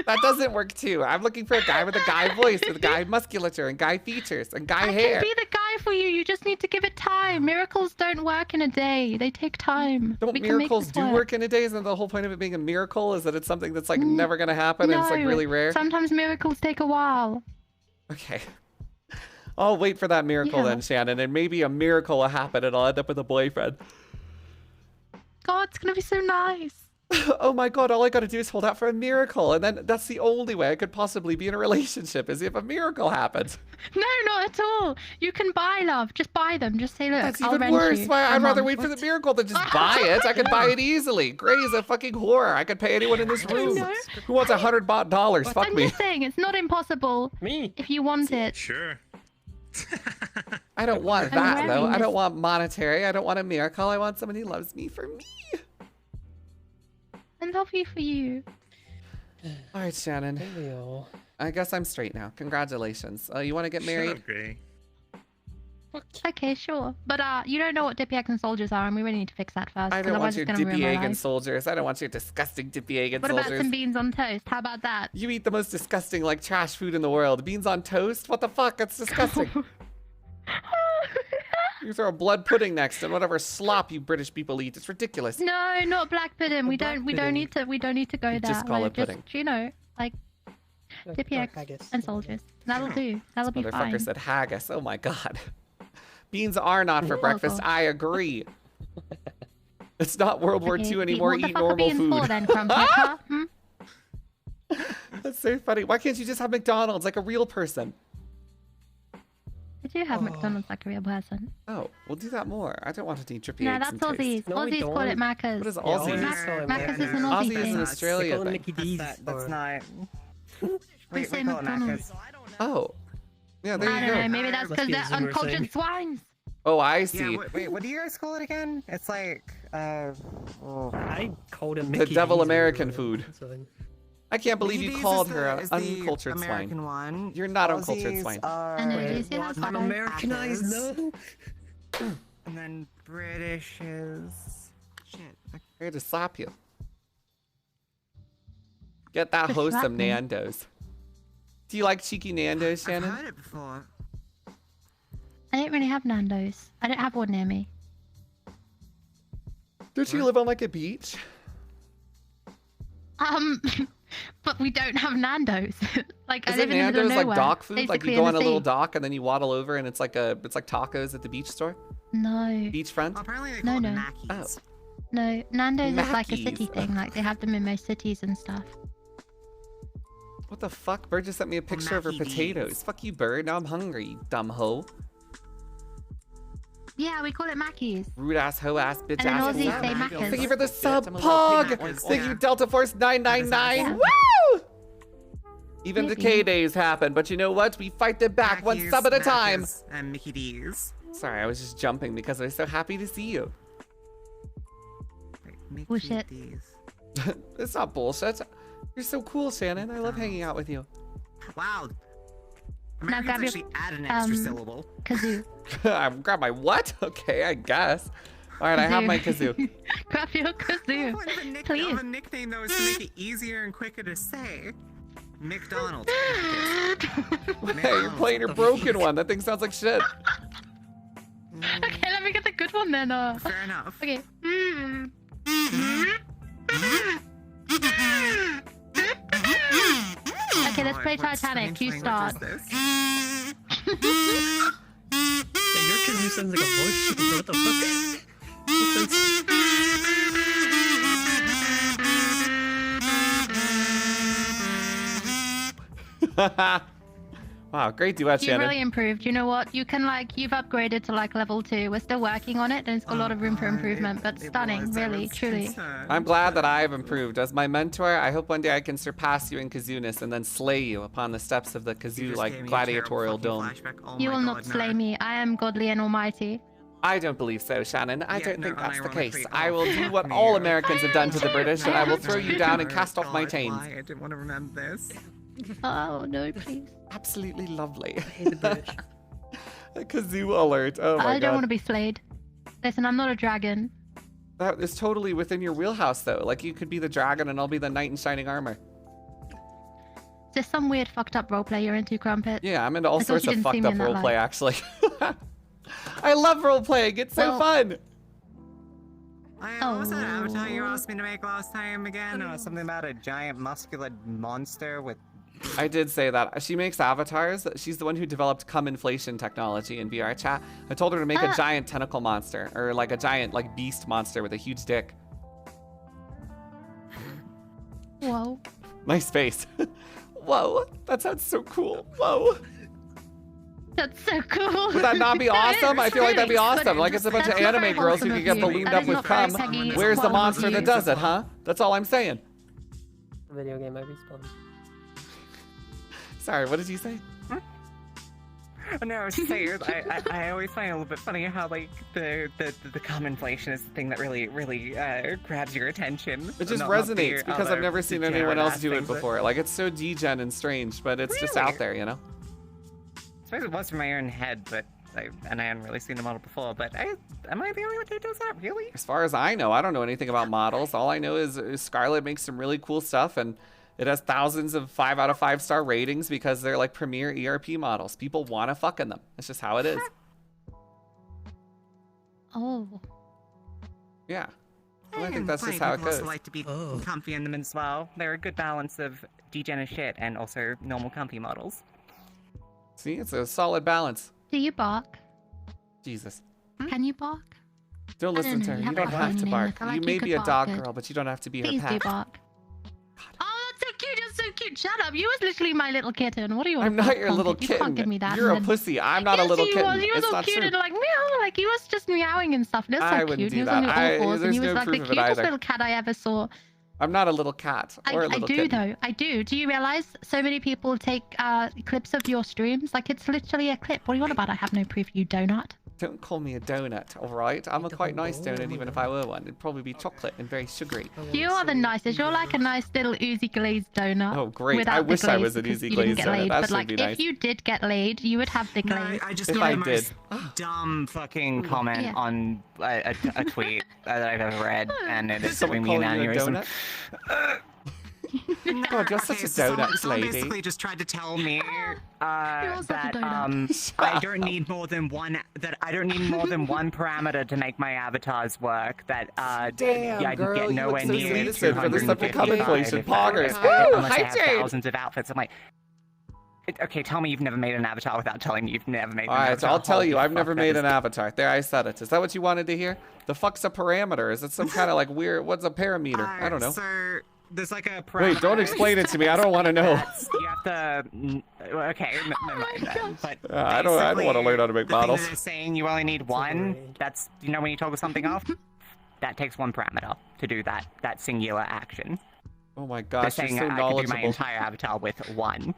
That doesn't work too. I'm looking for a guy with a guy voice, with guy musculature, and guy features, and guy
I
hair.
can be the guy for you. You just need to give it time. Miracles don't work in a day. They take time.
Don't
We can make
miracles
this
do work in a day? Isn't the whole point of it being a miracle is that it's something that's like never gonna happen and it's like really rare?
Sometimes miracles take a while.
Okay. I'll wait for that miracle then, Shannon, and maybe a miracle will happen and I'll end up with a boyfriend.
God, it's gonna be so nice.
Oh my god, all I gotta do is hold out for a miracle, and then that's the only way I could possibly be in a relationship, is if a miracle happens.
No, not at all. You can buy love. Just buy them. Just say, look,
That's
I'll
even
rent
worse.
you
Why?
for a
I'd rather
month.
wait for the miracle than just buy it. I could buy it easily. Gray's a fucking whore. I could pay anyone in this room. Who wants $100? Fuck
I'm
me.
just saying, it's not impossible.
Me.
If you want it.
Sure.
I don't want
I'm
that though.
wearing
I don't
this-
want monetary. I don't want a miracle. I want somebody who loves me for me.
I love you for you.
All right, Shannon. I guess I'm straight now. Congratulations. You want to get married?
Gray.
Okay, sure. But you don't know what dippy eggs and soldiers are, and we really need to fix that first.
I
'cause
don't
otherwise
want your
it's gonna ruin
dippy
my
egg and
life.
soldiers. I don't want your disgusting dippy egg and
What about
soldiers.
some beans on toast? How about that?
You eat the most disgusting, like, trash food in the world. Beans on toast? What the fuck? That's disgusting. You throw a blood pudding next and whatever slop you British people eat. It's ridiculous.
No, not black pudding. We don't
pudding.
need to go there.
just call
like,
it pudding.
you know, like dippy eggs and soldiers. That'll do. That'll be
Motherfucker
fine.
said haggis. Oh my god. Beans are not for
Oh,
breakfast.
God.
I agree. It's not World War
Okay,
II anymore.
What the
Eat
fuck are
normal
beans
food.
for then, Crumpet? Huh? Hmm?
That's so funny. Why can't you just have McDonald's like a real person?
I do have McDonald's like a real person.
Oh, we'll do that more. I don't want to eat drippy
No,
eggs
that's
and toast.
Aussies. Aussies call it Macca's.
What is Aussies?
Macca's is an Aussie
Aussie is
thing.
an Australia thing.
That's not.
We say McDonald's.
Oh. Yeah, there
I
you
don't
go.
know. Maybe that's because they're uncultured swines.
Oh, I see.
Yeah, wait, what do you guys call it again? It's like,
I called it
The
Mickey
devil
D's
American
or
food.
something.
I can't believe you
Mickey D's
called
is
her
the-
an
is the
uncultured
American
swine.
one.
You're not
Aussies
uncultured swine.
I know, do you see that?
I'm Americanized, no?
And then British is shit.
I'm here to slap you. Get that
Just
host
slap
some
me.
Nando's. Do you like cheeky Nando's, Shannon?
I've heard it before.
I don't really have Nando's. I don't have one near me.
Don't you live on like a beach?
But we don't have Nando's. Like I
Is
live
it
in the middle
Nando's
of
like
nowhere.
dock food? Like
basically
you go
in
on
the
a little
sea.
dock and then you waddle over and it's like tacos at the beach store?
No.
Beachfront?
Apparently they
No,
call it
no.
Mackies.
Oh.
No, Nando's is like a city
Mackies.
thing. Like they have them in most cities and stuff.
What the fuck? Bird just sent me a picture of her
Mackie
potatoes.
D's.
Fuck you, Bird. Now I'm hungry, you dumb hoe.
Yeah, we call it Mackies.
Rude ass, hoe ass, bitch
And then
ass.
Aussies say Maccas.
Thank you for the sub,
I'm a
Pog.
little pig.
Thank you,
Yeah.
Delta Force 999.
Yeah.
Woo! Even
Maybe.
decay days happen, but you know what? We fight them back one
Mackies,
sub at a time.
Maccas, and Mickey D's.
Sorry, I was just jumping because I was so happy to see you.
Mickey
Bullshit.
D's.
It's not bullshit. You're so cool, Shannon. I love hanging out with you.
Wow.
Now
Americans
grab your,
actually add an extra syllable.
Kazoo.
I grab my what? Okay, I guess. All right, I have my kazoo.
Grab your kazoo. Please.
A nickname though is to make it easier and quicker to say. McDonald's.
Hey, you're playing your broken one. That thing sounds like shit.
Okay, let me get the good one then.
Fair enough.
Okay. Okay, let's play Titanic. You start.
Yeah, your kazoo sounds like a voice chicken. What the fuck?
Wow, great duet,
You
Shannon.
really improved. You know what? You can you've upgraded to level 2. We're still working on it, and it's got a lot of room for improvement. But stunning, really, truly.
I'm glad that I have improved. As my mentor, I hope one day I can surpass you in kazooness and then slay you upon the steps of the kazoo gladiatorial dome.
You will not slay me. I am godly and almighty.
I don't believe so, Shannon. I don't think that's the case.
unironically,
I will do what all Americans have done to the British, and I will throw you down and cast off my chains.
I didn't want to remember this.
Oh no, please.
Absolutely lovely. A kazoo alert. Oh my god.
I don't want to be slayed. Listen, I'm not a dragon.
That is totally within your wheelhouse, though. Like, you could be the dragon and I'll be the knight in shining armor.
Is there some weird fucked up roleplay you're into, Crumpet?
Yeah, I'm into all
I thought
sorts
you
of
didn't see
fucked
me
up
in that
roleplay,
light.
actually. I love roleplaying. It's so
Well-
fun.
What was that avatar you asked me to make last time again? Something about a giant muscular monster with.
I did say that. She makes avatars. She's the one who developed cum inflation technology in VR chat. I told her to make a giant tentacle monster, or like a giant beast monster with a huge dick.
Whoa.
Nice face. Whoa, that sounds so cool. Whoa.
That's so cool.
Would that not be awesome? I feel like that'd be awesome. Like it's a bunch of
That's not
anime
very
girls who
wholesome
can
of
get
you.
ballooned
That
up
is
with
not very
cum.
Peggy.
Where's the
Well,
monster that does it, huh? That's all I'm saying.
Video game I respawned.
Sorry, what did you say?
No, I was just saying, I always find it a little bit funny how the cum inflation is the thing that really grabs your attention.
It just
Not
resonates
the
because I've
other
never seen anyone
degenerate
else do it
aspects of
before. Like it's so degen and strange, but it's just out there, you know?
I suppose it was from my own head, but I hadn't really seen the model before. But am I the only one who does that? Really?
As far as I know, I don't know anything about models. All I know is Scarlett makes some really cool stuff, and it has thousands of 5 out of 5 star ratings because they're like premier ERP models. People want to fuck in them. It's just how it is.
Oh.
Yeah. And I think that's just how it
people
goes.
also like to be comfy in them as well. They're a good balance of degen as shit and also normal comfy models.
See, it's a solid balance.
Do you bark?
Jesus.
Can you bark?
Don't
I
listen
don't
to
know,
her.
you
You
have
don't
a
have to
funny
bark.
name. I feel
You
like
may
you
be
could
a dog
bark it.
girl, but you don't have to be her
Please do
pet.
bark. Oh, that's so cute. You're so cute. Shut up. You was literally my little kitten. What do you want?
I'm not your little
You can't give
kitten.
me that.
You're a
and then-
pussy. I'm not a
Yes,
little
he
kitten.
Was. He was
It's
all
not
cute
true.
and like meow, like he was just meowing and stuff. That's so
I wouldn't
cute.
do
He was on
that.
your all fours and
there's
he was
no
like the
proof of it
cutest
either.
little cat I ever saw.
I'm not a little cat or a
I
little
do
kitten.
though. I do. Do you realize so many people take clips of your streams? Like it's literally a clip. What do you want about? I have no proof. You donut.
Don't call me a donut, all right? I'm a quite nice donut, even if I were one. It'd probably be chocolate and very sugary.
You are the nicest. You're like a nice little oozy glazed donut.
Oh, great.
Without
I
the
wish I
glaze
was an
because
oozy
you didn't
glazed
get
donut.
laid.
That
But
should
like,
be
if
nice.
you did get laid, you would have the glaze.
I just
If
got
I
the
did.
most dumb fucking comment
Yeah.
on a tweet that I've ever read, and it is
Someone
giving me an
calling you a
aneurysm.
donut? God, you're such a donut
Someone
lady.
basically just tried to tell me
You're such a
that
donut.
I don't need more than one. That I don't need more than one parameter to make my avatars work. That
Damn,
yeah, I
girl,
get
you
nowhere
look so
near
innocent for the simple
255
cum inflation. Poggers.
if-
Ooh,
unless I have
hydrate.
thousands of outfits. I'm like, okay, tell me you've never made an avatar without telling me you've never made.
All
an
right,
avatar.
so I'll tell
Holy
you, I've
fuck,
never
that
made
is-
an avatar. There, I said it. Is that what you wanted to hear? The fuck's a parameter? Is it some kind of like weird? What's a parameter? I don't know.
So There's like a
Wait, don't explain it to me. I don't want to know.
You have to. Okay, never mind that. But
I don't want to learn how to make
the thing
models.
that it's saying you only need one. That's when you toggle something off. That takes one parameter to do that singular action.
Oh my
They're
gosh, you're
saying
so
I can do
knowledgeable.
my entire avatar with one.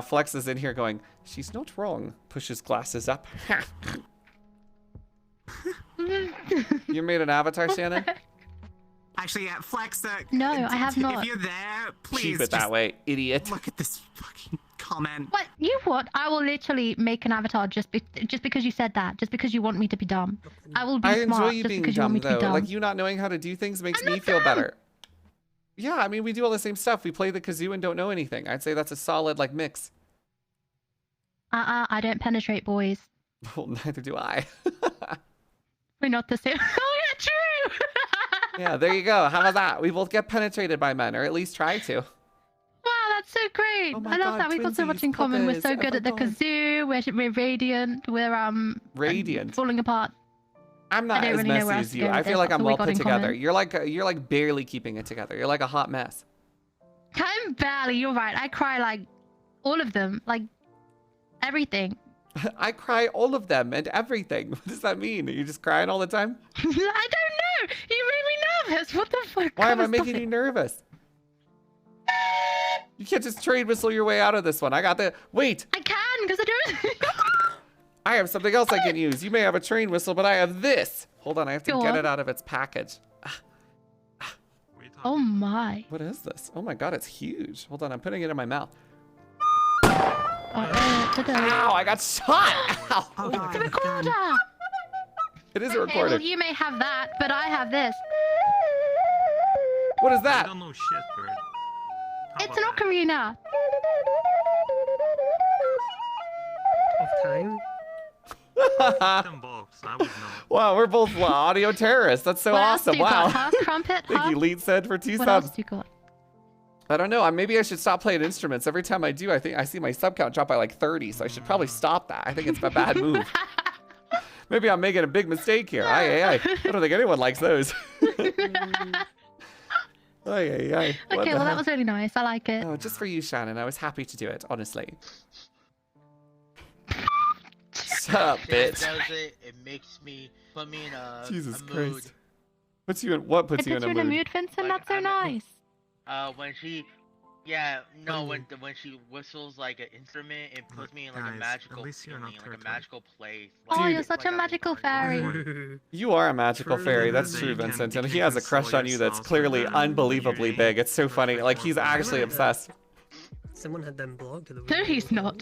Flex is in here going, she's not wrong. Pushes glasses up. You made an avatar, Shannon?
Actually, Flex.
No, I have not.
If you're there, please
Keep it
just
that way, idiot.
look at this fucking comment.
What? You what? I will literally make an avatar just because you said that. Just because you want me to be dumb. I will be
I
smart
enjoy you
just
being
because you want
dumb,
me to be
though.
dumb.
Like, you not knowing how to do things makes me feel better. Yeah, I mean, we do all the same stuff. We play the kazoo and don't know anything. I'd say that's a solid, like, mix.
I don't penetrate boys.
Well, neither do I.
We're not the same. Oh yeah, true.
Yeah, there you go. How about that? We both get penetrated by men, or at least try to.
Wow, that's so great.
Oh my
I love
God,
that. We've got so much
twinsies,
in common. We're
puppets,
so good
oh
at the
my God.
kazoo. We're radiant. We're
Radiant.
falling apart.
I'm not
I don't
as
really know where
messy
else
as
to
you.
go
I
with
feel
this.
like
That's
I'm
all we
well
got
put
in
together.
common.
You're like barely keeping it together. You're like a hot mess.
I'm barely. You're right. I cry like all of them, like everything.
I cry all of them and everything. What does that mean? Are you just crying all the time?
I don't know. You made me nervous. What the fuck?
Why am I
Stop
making
it.
you nervous? You can't just trade whistle your way out of this one. I got the... Wait!
I can, because I don't...
I have something else I can use. You may have a train whistle, but I have this. Hold on, I have to
Go
get
on.
it out of its package.
Oh my.
What is this? Oh my god, it's huge. Hold on, I'm putting it in my mouth. Ow, I got shot! Ow!
Oh,
It's a recorder!
It is a
Okay, well,
recording.
you may have that, but I have this.
What is
I
that?
don't know shit, bird.
It's an ocarina.
Of time.
Them bulbs, I would know.
Wow, we're both audio terrorists. That's so
What else
awesome.
do you
Wow.
got, huh? Crumpet,
Thank
huh?
you, Lead said for 2
What
subs.
else do you got?
I don't know. Maybe I should stop playing instruments. Every time I do, I think I see my sub count drop by like 30, so I should probably stop that. I think it's a bad move. Maybe I'm making a big mistake here. I don't think anyone likes those.
Okay, well, that was really nice. I like it.
Oh, just for you, Shannon. I was happy to do it, honestly. Shut up, bitch.
It makes me put me in a
Jesus
a
Christ.
mood.
Puts you in what? Puts
It
you
puts
in a mood?
Vincent? That's so nice.
When she, when she whistles like an instrument, it puts me in like a magical feeling, like a magical place.
Oh,
Dude.
you're such a magical fairy.
You are a magical fairy. That's true, Vincent. And he has a crush on you that's clearly unbelievably big. It's so funny. Like, he's actually obsessed.
Someone had them blocked.
No, he's not.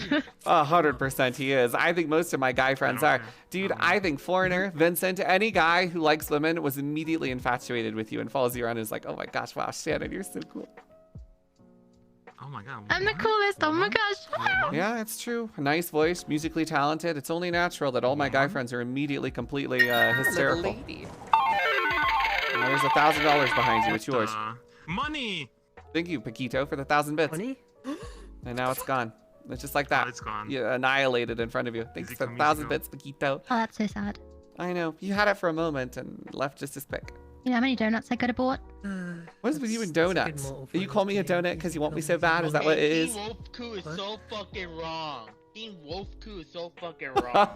100% he is. I think most of my guy friends are. Dude, I think Foreigner, Vincent, any guy who likes women was immediately infatuated with you and follows you around and is like, oh my gosh, wow, Shannon, you're so cool.
Oh my god.
I'm the coolest. Oh my gosh.
Yeah, it's true. Nice voice, musically talented. It's only natural that all my guy friends are immediately completely hysterical. Now, there's $1,000 behind you. It's yours.
Money!
Thank you, Paquito, for the 1,000 bits.
Money?
And now it's gone. It's just like that.
It's gone.
You annihilated in front of you. Thanks for the 1,000 bits, Paquito.
Oh, that's so sad.
I know. You had it for a moment and left just as quick.
You know how many donuts I could have bought?
What is with you and donuts? You call me a donut because you want me so bad? Is that what it is?
King Wolfku is so fucking wrong. King Wolfku is so fucking wrong.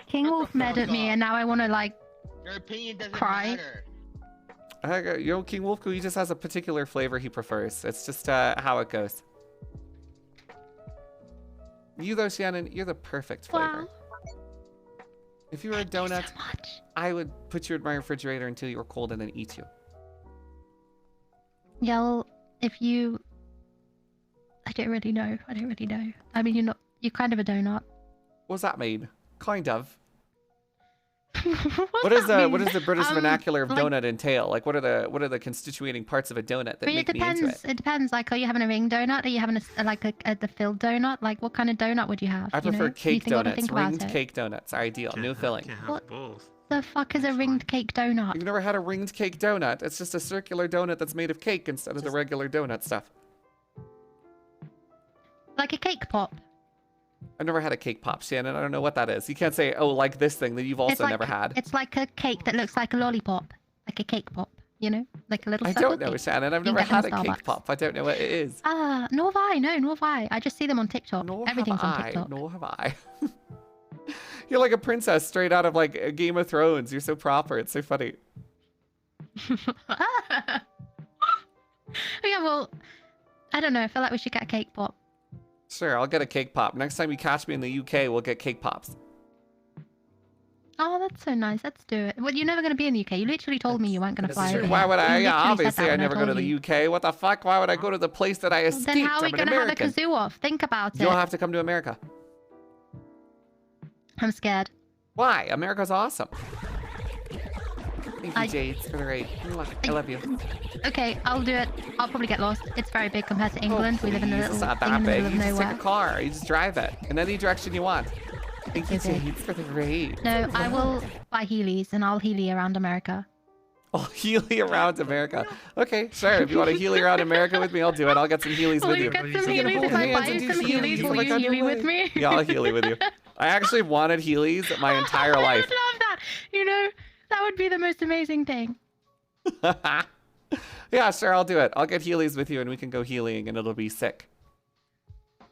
King Wolf mad at me, and now I want to like
Your opinion doesn't
cry.
matter.
You know, King Wolfku, he just has a particular flavor he prefers. It's just how it goes. You though, Shannon, you're the perfect flavor.
Wow.
If you were a donut, I would put you in my refrigerator until you were cold and then eat you.
Yeah, well, if you... I don't really know. I mean, you're kind of a donut.
What's that mean? Kind of.
What
What is the British vernacular of
like-
donut entail? Like, what are the constituting parts of a donut that
I mean,
make
it
me into
depends.
it?
It depends. Like, are you having a ring donut? Are you having the filled donut? Like, what kind of donut would you have?
I
you know?
prefer
You
cake
think- gotta
donuts.
think about
Ringed
it.
cake donuts are ideal. No filling.
What the fuck is a ringed cake donut?
You've never had a ringed cake donut? It's just a circular donut that's made of cake instead of the regular donut stuff.
Like a cake pop.
I've never had a cake pop, Shannon. I don't know what that is. You can't say, oh, like this thing that you've also
It's like-
never had.
It's like a cake that looks like a lollipop. Like a cake pop. You know, like a little
I
circle
don't know,
cake.
Shannon. I've
You can
never
get them
had
at
a cake
Starbucks.
pop. I don't know what it is.
Ah, nor have I. No, nor have I. I just see them on TikTok.
Nor
Everything's
have
on
I.
TikTok.
Nor have I. You're like a princess straight out of like a Game of Thrones. You're so proper. It's so funny.
Yeah, well, I don't know. I feel like we should get a cake pop.
Sure, I'll get a cake pop. Next time you catch me in the UK, we'll get cake pops.
Oh, that's so nice. Let's do it. Well, you're never going to be in the UK. You literally told me you weren't going to fly over
Why
here.
would I?
You
Yeah,
literally said
obviously
that
I
when
never go to
told
the
you.
UK. What the fuck? Why would I go to the place that I escaped?
Then how are we
I'm an
going to have a
American.
kazoo off? Think about it.
You'll have to come to America.
I'm scared.
Why? America's awesome. Thank you, Jades, for the raid. I love you.
Okay, I'll do it. I'll probably get lost. It's very big compared to England. We live in a
Please,
little
it's not
thing in
that
the
big.
middle of
You just
nowhere.
take a car. You just drive it in any direction you want. Thank you,
Okay.
Jades, for the raid.
No, I will buy Heelys and I'll Heely around America.
I'll Healy around America. Okay, sure. If you want to Healy around America with me, I'll do it. I'll get some Heelys
Will
with
you
you.
get some
We can
Heelys
hold
if I
hands
buy
and
you
do
some Heelys? Will
like
you
on your
Heely
way.
with me?
Yeah, I'll Healy with you. I actually wanted Heelys my entire
I
life.
would love that. You know, that would be the most amazing thing.
Yeah, sure, I'll do it. I'll get Heelys with you and we can go healing and it'll be sick.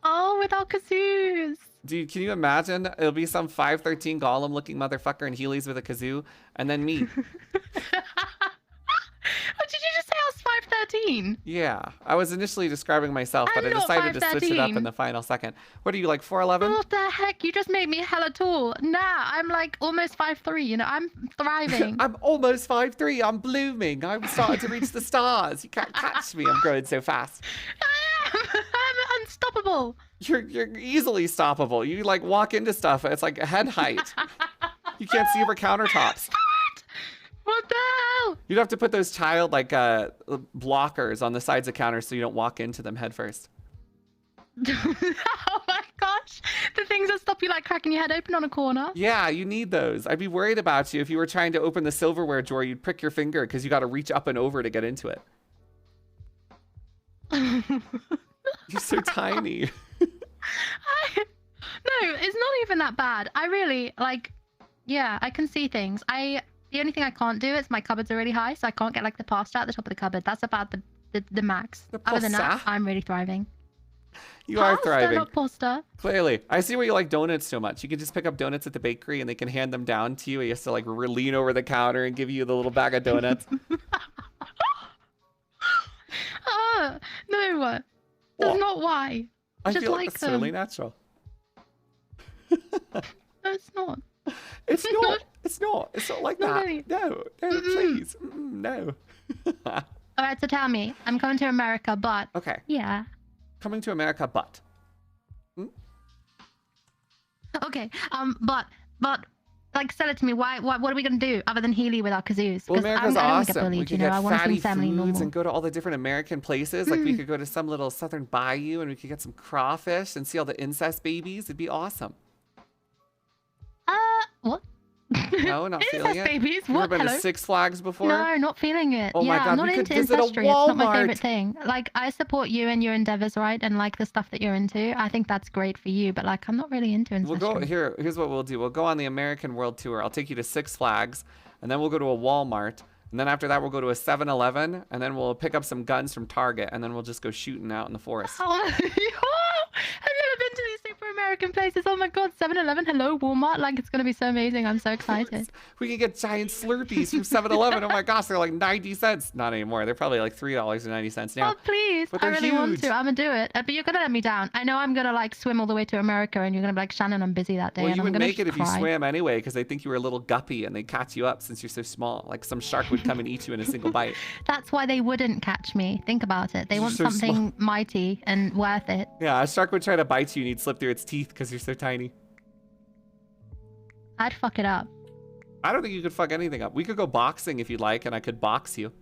Oh, with our kazoos.
Dude, can you imagine? It'll be some 513 golem looking motherfucker in Heelys with a kazoo, and then me.
Oh, did you just say I was 513?
Yeah, I was initially describing myself, but I
I'm not
decided to switch it up
5'13".
in the final second. What are you, like 4'11"?
What the heck? You just made me hella tall. Nah, I'm like almost 5'3", you know, I'm thriving.
I'm almost 5'3". I'm blooming. I'm starting to reach the stars. You can't catch me. I'm growing so fast.
I'm unstoppable.
You're easily stoppable. You like walk into stuff. It's like head height. You can't see over countertops.
What the hell?
You'd have to put those child like blockers on the sides of counters so you don't walk into them head first.
Oh my gosh. The things that stop you like cracking your head open on a corner.
Yeah, you need those. I'd be worried about you if you were trying to open the silverware drawer. You'd prick your finger because you got to reach up and over to get into it. You're so tiny.
No, it's not even that bad. I really like. Yeah, I can see things. The only thing I can't do is my cupboards are really high, so I can't get like the pasta at the top of the cupboard. That's about the max. Other than that,
pasta?
I'm really thriving.
You are
Pasta,
thriving.
not pasta.
Clearly. I see why you like donuts so much. You can just pick up donuts at the bakery and they can hand them down to you. You have to like lean over the counter and give you the little bag of donuts.
No. That's not why.
I
Just
feel
like
like that's totally
them.
natural.
No, it's not.
It's not. It's not. It's not like
No,
that.
really.
No, please. No.
All right, so tell me, I'm coming to America, but
Okay.
yeah.
Coming to America, but.
Okay. But like, sell it to me. What are we gonna do other than Healy with our kazoos?
Well,
'Cause
America's
I don't wanna get
awesome. We
bullied,
could
you know.
get
I want to
fatty
see family
foods
normal.
and go to all the different American places. Like we could go to some little southern bayou and we could get some crawfish and see all the incest babies. It'd be awesome.
What?
No, not feeling
Incest
it.
babies?
You ever
What?
been
Hello?
to Six Flags before?
No, not feeling it.
Oh my
yeah,
God,
I'm not
we could
into
visit a
ancestry. It's not my
Walmart.
favorite thing. Like, I support you and your endeavors, right? And like the stuff that you're into. I think that's great for you, but like, I'm not really into ancestry.
We'll go here. Here's what we'll do. We'll go on the American World Tour. I'll take you to Six Flags, and then we'll go to a Walmart, and then after that we'll go to a 7-Eleven, and then we'll pick up some guns from Target, and then we'll just go shooting out in the forest.
Oh, have you ever been to these super American places? Oh my God, 7-Eleven, hello, Walmart. Like, it's gonna be so amazing. I'm so excited.
We can get giant Slurpees from 7-Eleven. Oh my gosh, they're like 90 cents. Not anymore. They're probably like $3.90 now.
Oh please,
But
I
they're
really want
huge.
to. I'm gonna do it. But you're gonna let me down. I know I'm gonna like swim all the way to America, and you're gonna be like, Shannon, I'm busy that day.
Well,
and
you
I'm
would
gonna
make it
just
if you
cry.
swam anyway, because they think you were a little guppy and they catch you up since you're so small. Like some shark would come and eat you in a single bite.
That's why they wouldn't catch me. Think about it. They
You're
want
so
something mighty and worth it.
Yeah, a shark would try to bite you and you'd slip through its teeth because you're so tiny.
I'd fuck it up.
I don't think you could fuck anything up. We could go boxing if you'd like, and I could box you.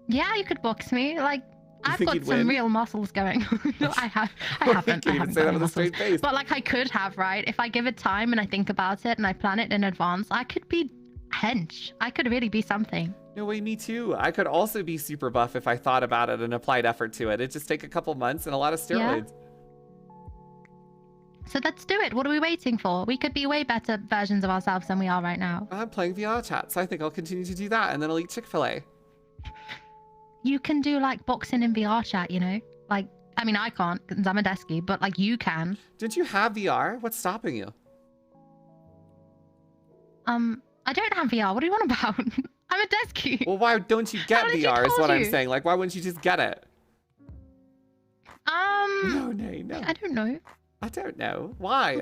Yeah, you could box me. Like, I've
think
got
you'd
some
win?
real muscles going. No, I haven't.
You
I
can
haven't
say
got
that
any
with a
muscles.
straight face.
But like, I could have, right? If I give it time and I think about it and I plan it in advance, I could be hench. I could really be something.
No way, me too. I could also be super buff if I thought about it and applied effort to it. It'd just take a couple months and a lot of steroids.
So let's do it. What are we waiting for? We could be way better versions of ourselves than we are right now.
I'm playing VR chat, so I think I'll continue to do that, and then I'll eat Chick-fil-A.
You can do like boxing in VR chat, you know? Like, I mean, I can't because I'm a deskie, but like you can.
Didn't you have VR? What's stopping you?
I don't have VR. What are you on about? I'm a deskie.
Well, why don't you get VR is what I'm saying. Like, why wouldn't you just get it? No.
I don't know.
I don't know. Why?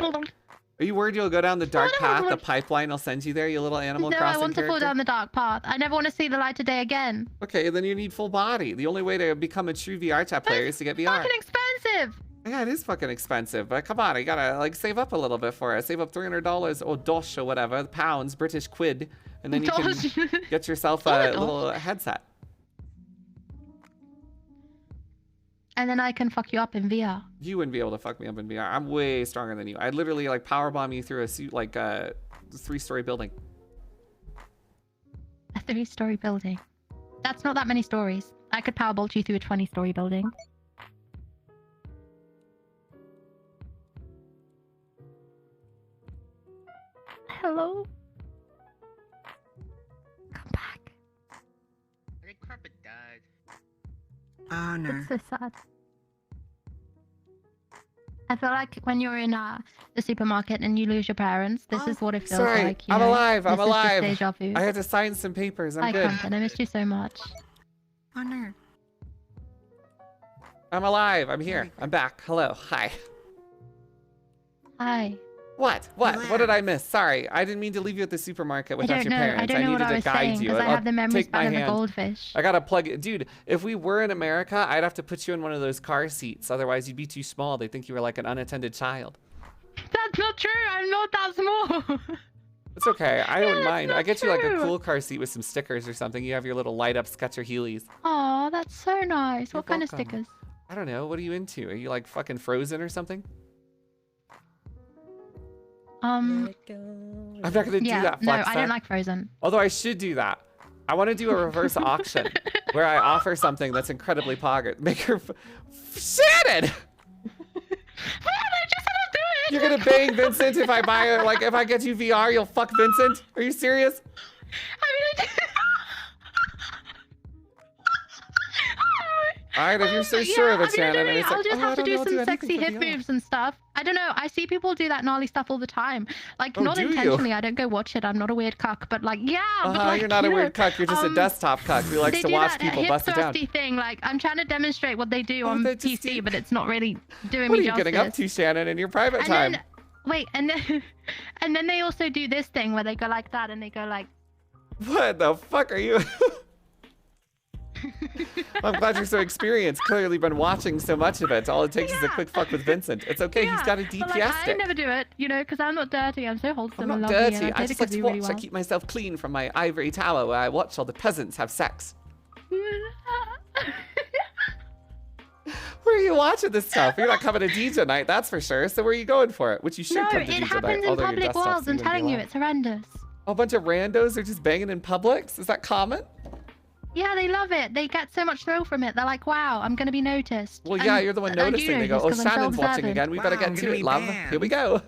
Are you worried you'll go down the dark path? The pipeline will send you there, you little Animal
No,
Crossing
I want to fall
character?
down the dark path. I never want to see the light of day again.
Okay, then you need full body. The only way to become a true VR chat player is to get VR.
Fucking expensive.
Yeah, it is fucking expensive, but come on, you gotta like save up a little bit for it. Save up $300 or dosh or whatever, pounds, British quid, and then you can get yourself a little headset.
And then I can fuck you up in VR.
You wouldn't be able to fuck me up in VR. I'm way stronger than you. I'd literally like powerbomb you through a suit like a 3-story building.
A 3-story building. That's not that many stories. I could powerbolt you through a 20-story building. Hello? Come back.
I think Crumpet died.
Oh no.
It's so sad. I feel like when you're in the supermarket and you lose your parents, this is what it feels
Sorry,
like.
I'm alive. I'm
This is just
alive.
deja vu.
I had to sign some papers. I'm
Hi,
good.
Crumpet. I missed you so much.
Oh no.
I'm alive. I'm here. I'm back. Hello. Hi.
Hi.
What? What did I miss? Sorry, I didn't mean to leave you at the supermarket without your parents.
I don't know
needed
what I
to
was
guide
saying
you.
because I
I'll
have the memory
take my
span of a
hand.
goldfish.
I gotta plug it, dude. If we were in America, I'd have to put you in one of those car seats. Otherwise, you'd be too small. They think you were like an unattended child.
That's not true. I'm not that small.
It's okay. I don't mind. I get you like a
true.
cool car seat with some stickers or something. You have your little light up Sketcher Heelys.
Oh, that's so nice. What kind of
welcome.
stickers?
I don't know. What are you into? Are you like fucking Frozen or something? I'm not gonna do that.
No,
Flex
I
Fest.
don't like Frozen.
Although I should do that. I want to do a reverse auction where I offer something that's incredibly poggers. Make her Shannon! You're gonna bang Vincent if I buy her, like if I get you VR, you'll fuck Vincent? Are you serious? Alright, if you're so sure of it, Shannon. And it's
I'll
like,
just
oh,
have
I
to
don't
do
know, I'll
some
anything
sexy
for
hip
VR.
moves and stuff. I don't know. I see people do that gnarly stuff all the time. Like,
Oh,
not
do you?
intentionally. I don't go watch it. I'm not a weird cuck. But like, yeah. but like,
You're not a
you
weird
know,
cuck. You're just a desktop cuck who likes
they
to
do
watch
that
people
hip
bust it down.
thrusty thing. Like, I'm trying to demonstrate what they do on
they just
PC, but it's not really doing
What are
me
you
justice.
getting up to, Shannon, in your private time?
Then, wait, and then, and then they also do this thing where they go like that, and they go like.
What the fuck are you? I'm glad you're so experienced. Clearly been watching so much of it. All it takes is a quick fuck with Vincent. It's okay. He's got a DPS
But, like, I
stick.
never do it, you know, because I'm not dirty. I'm so wholesome
I'm
and
not
lovely.
dirty.
And
I
I
just
did
like to
it
watch.
really well.
I keep myself clean from my ivory tower where I watch all the peasants have sex. Where are you watching this stuff? You're not coming to DJ night, that's for sure. So where are you going for it? Which you should
No,
come
it
to DJ night.
happens in
although your
public
desktop's
worlds. I'm
even
telling you,
allowed.
it's horrendous.
A bunch of randos are just banging in Publix? Is that common?
Yeah, they love it. They get so much thrill from it. They're like, wow, I'm going to be noticed.
Well, yeah,
And
you're the one
I do
noticing. They go,
notice
oh,
'cause I'm
Shannon's watching
self-observant.
again. We better get to it, love. Here we go.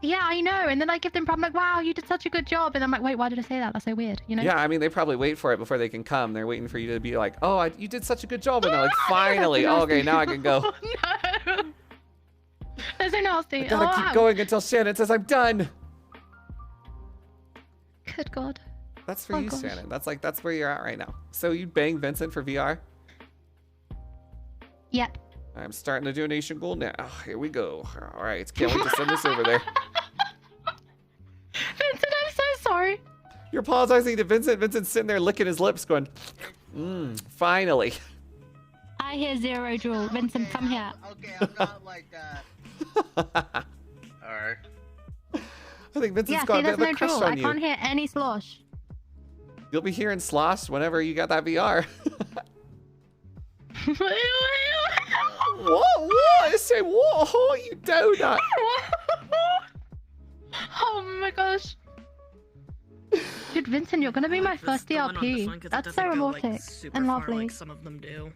Yeah, I know. And then I give them, I'm like, wow, you did such a good job. And I'm like, wait, why did I say that? That's so weird, you know?
Yeah, I mean, they probably wait for it before they can come. They're waiting for you to be like, oh, you did such a good job. And they're like, finally. Oh, okay, now I can go.
No. That's so nasty.
I gotta keep
wow.
going until Shannon says I'm done.
Good God.
That's for
Oh,
you,
gosh.
Shannon. That's where you're at right now. So you bang Vincent for VR?
Yep.
I'm starting the donation goal now. Here we go. All right, can't wait to send this over there.
Vincent, I'm so sorry.
You're apologizing to Vincent. Vincent's sitting there licking his lips going, finally.
I hear zero drool. Vincent, come here.
Okay, I'm not like that. Alright.
I think Vincent's
Yeah,
got
see,
a bit
there's
of a
no
crush
drool.
on
I
you.
can't hear any slosh.
You'll be hearing slosh whenever you got that VR. What? I say what? Oh, you donut.
Oh my gosh. Dude, Vincent, you're gonna be my first
Going on this one
DLP.
'cause it
That's so
doesn't go, like,
romantic
super
and
far
lovely.
like some of them do.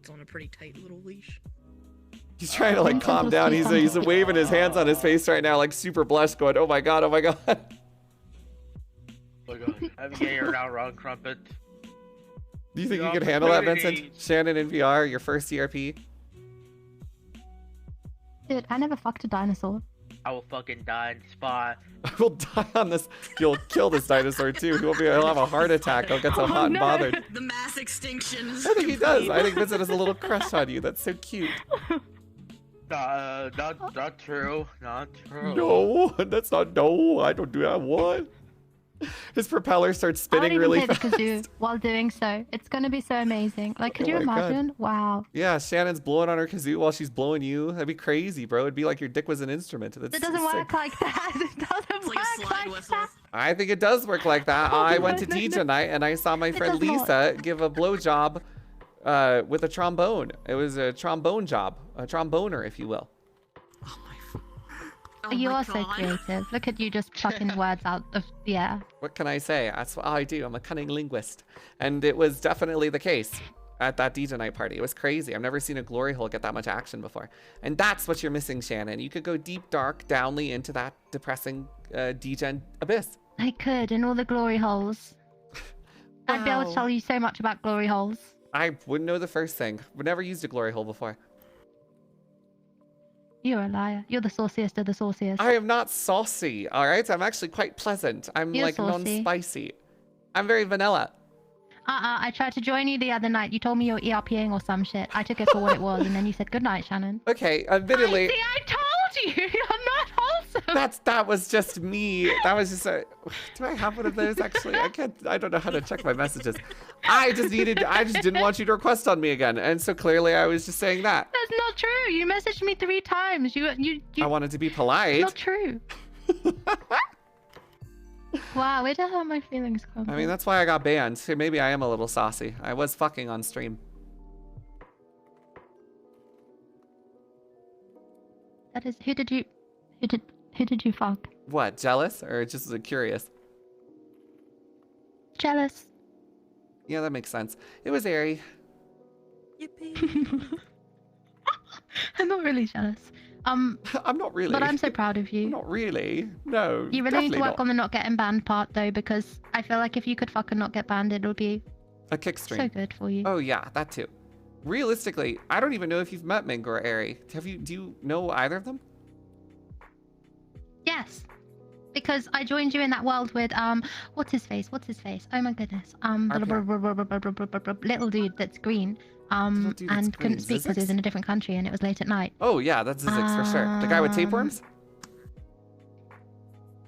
It's on a pretty tight little leash.
He's trying to like calm down. He's waving his hands on his face right now, like super blessed, going, "Oh my god, oh my god."
Oh my god, I'm getting her now wrong, Crumpet.
Do you think you can handle that, Vincent? Shannon in VR, your first CRP?
Dude, I never fucked a dinosaur.
I will fucking die in spot.
I will die on this. You'll kill this dinosaur too. He'll have a heart attack. He'll get so hot and bothered.
The mass extinction is
I think he does. I think Vincent has a little crush on you. That's so cute.
Not true. Not true.
No, that's not. No, I don't do that. What? His propeller starts spinning really
play
fast.
the kazoo while doing so. It's gonna be so amazing. Like, could you
my God.
imagine? Wow.
Yeah, Shannon's blowing on her kazoo while she's blowing you. That'd be crazy, bro. It'd be like your dick was an instrument. That's
It doesn't
sick.
work like that. It doesn't work like that.
I think it does work like that. I went to
no,
DJ night and I saw my friend
does not.
Lisa give a blowjob with a trombone. It was a trombone job, a tromboner, if you will.
You are so creative. Look at you just plucking words out of the air.
What can I say? That's what I do. I'm a cunning linguist. And it was definitely the case at that DJ night party. It was crazy. I've never seen a glory hole get that much action before. And that's what you're missing, Shannon. You could go deep, dark, downly into that depressing DJ abyss.
I could, in all the glory holes. I'd be able to
Wow.
tell you so much about glory holes.
I wouldn't know the first thing. I've never used a glory hole before.
You're a liar. You're the sauciest of the sauciest.
I am not saucy, all right? I'm actually quite pleasant. I'm
You're
like
saucy.
non-spicy. I'm very vanilla.
I tried to join you the other night. You told me you were ERPing or some shit. I took it for what it was, and then you said good night, Shannon.
Okay, admittedly,
See, I told you. You're not wholesome.
that was just me. That was just a. Do I have one of those actually? I don't know how to check my messages. I just didn't want you to request on me again, and so clearly I was just saying that.
That's not true. You messaged me 3 times. You.
I wanted to be polite.
It's not true. Wow, where the hell are my feelings come
I mean, that's why I got banned. So maybe I am a little saucy. I was fucking on stream.
That is. Who did you fuck?
What, jealous or just curious?
Jealous.
Yeah, that makes sense. It was airy.
I'm not really jealous.
I'm not really.
But I'm so proud of you.
Not really. No.
You really need to
definitely
work
not.
on the not getting banned part though, because I feel like if you could fucking not get banned, it would be
A kick stream.
so good for you.
Oh yeah, that too. Realistically, I don't even know if you've met Mingo or Airy. Do you know either of them?
Yes. Because I joined you in that world with what's his face? Oh my goodness. Little dude that's green.
dude that's
And couldn't
green.
speak because he was in a different country and it was late at night.
Oh yeah, that's Zizix for sure. The guy with tapeworms?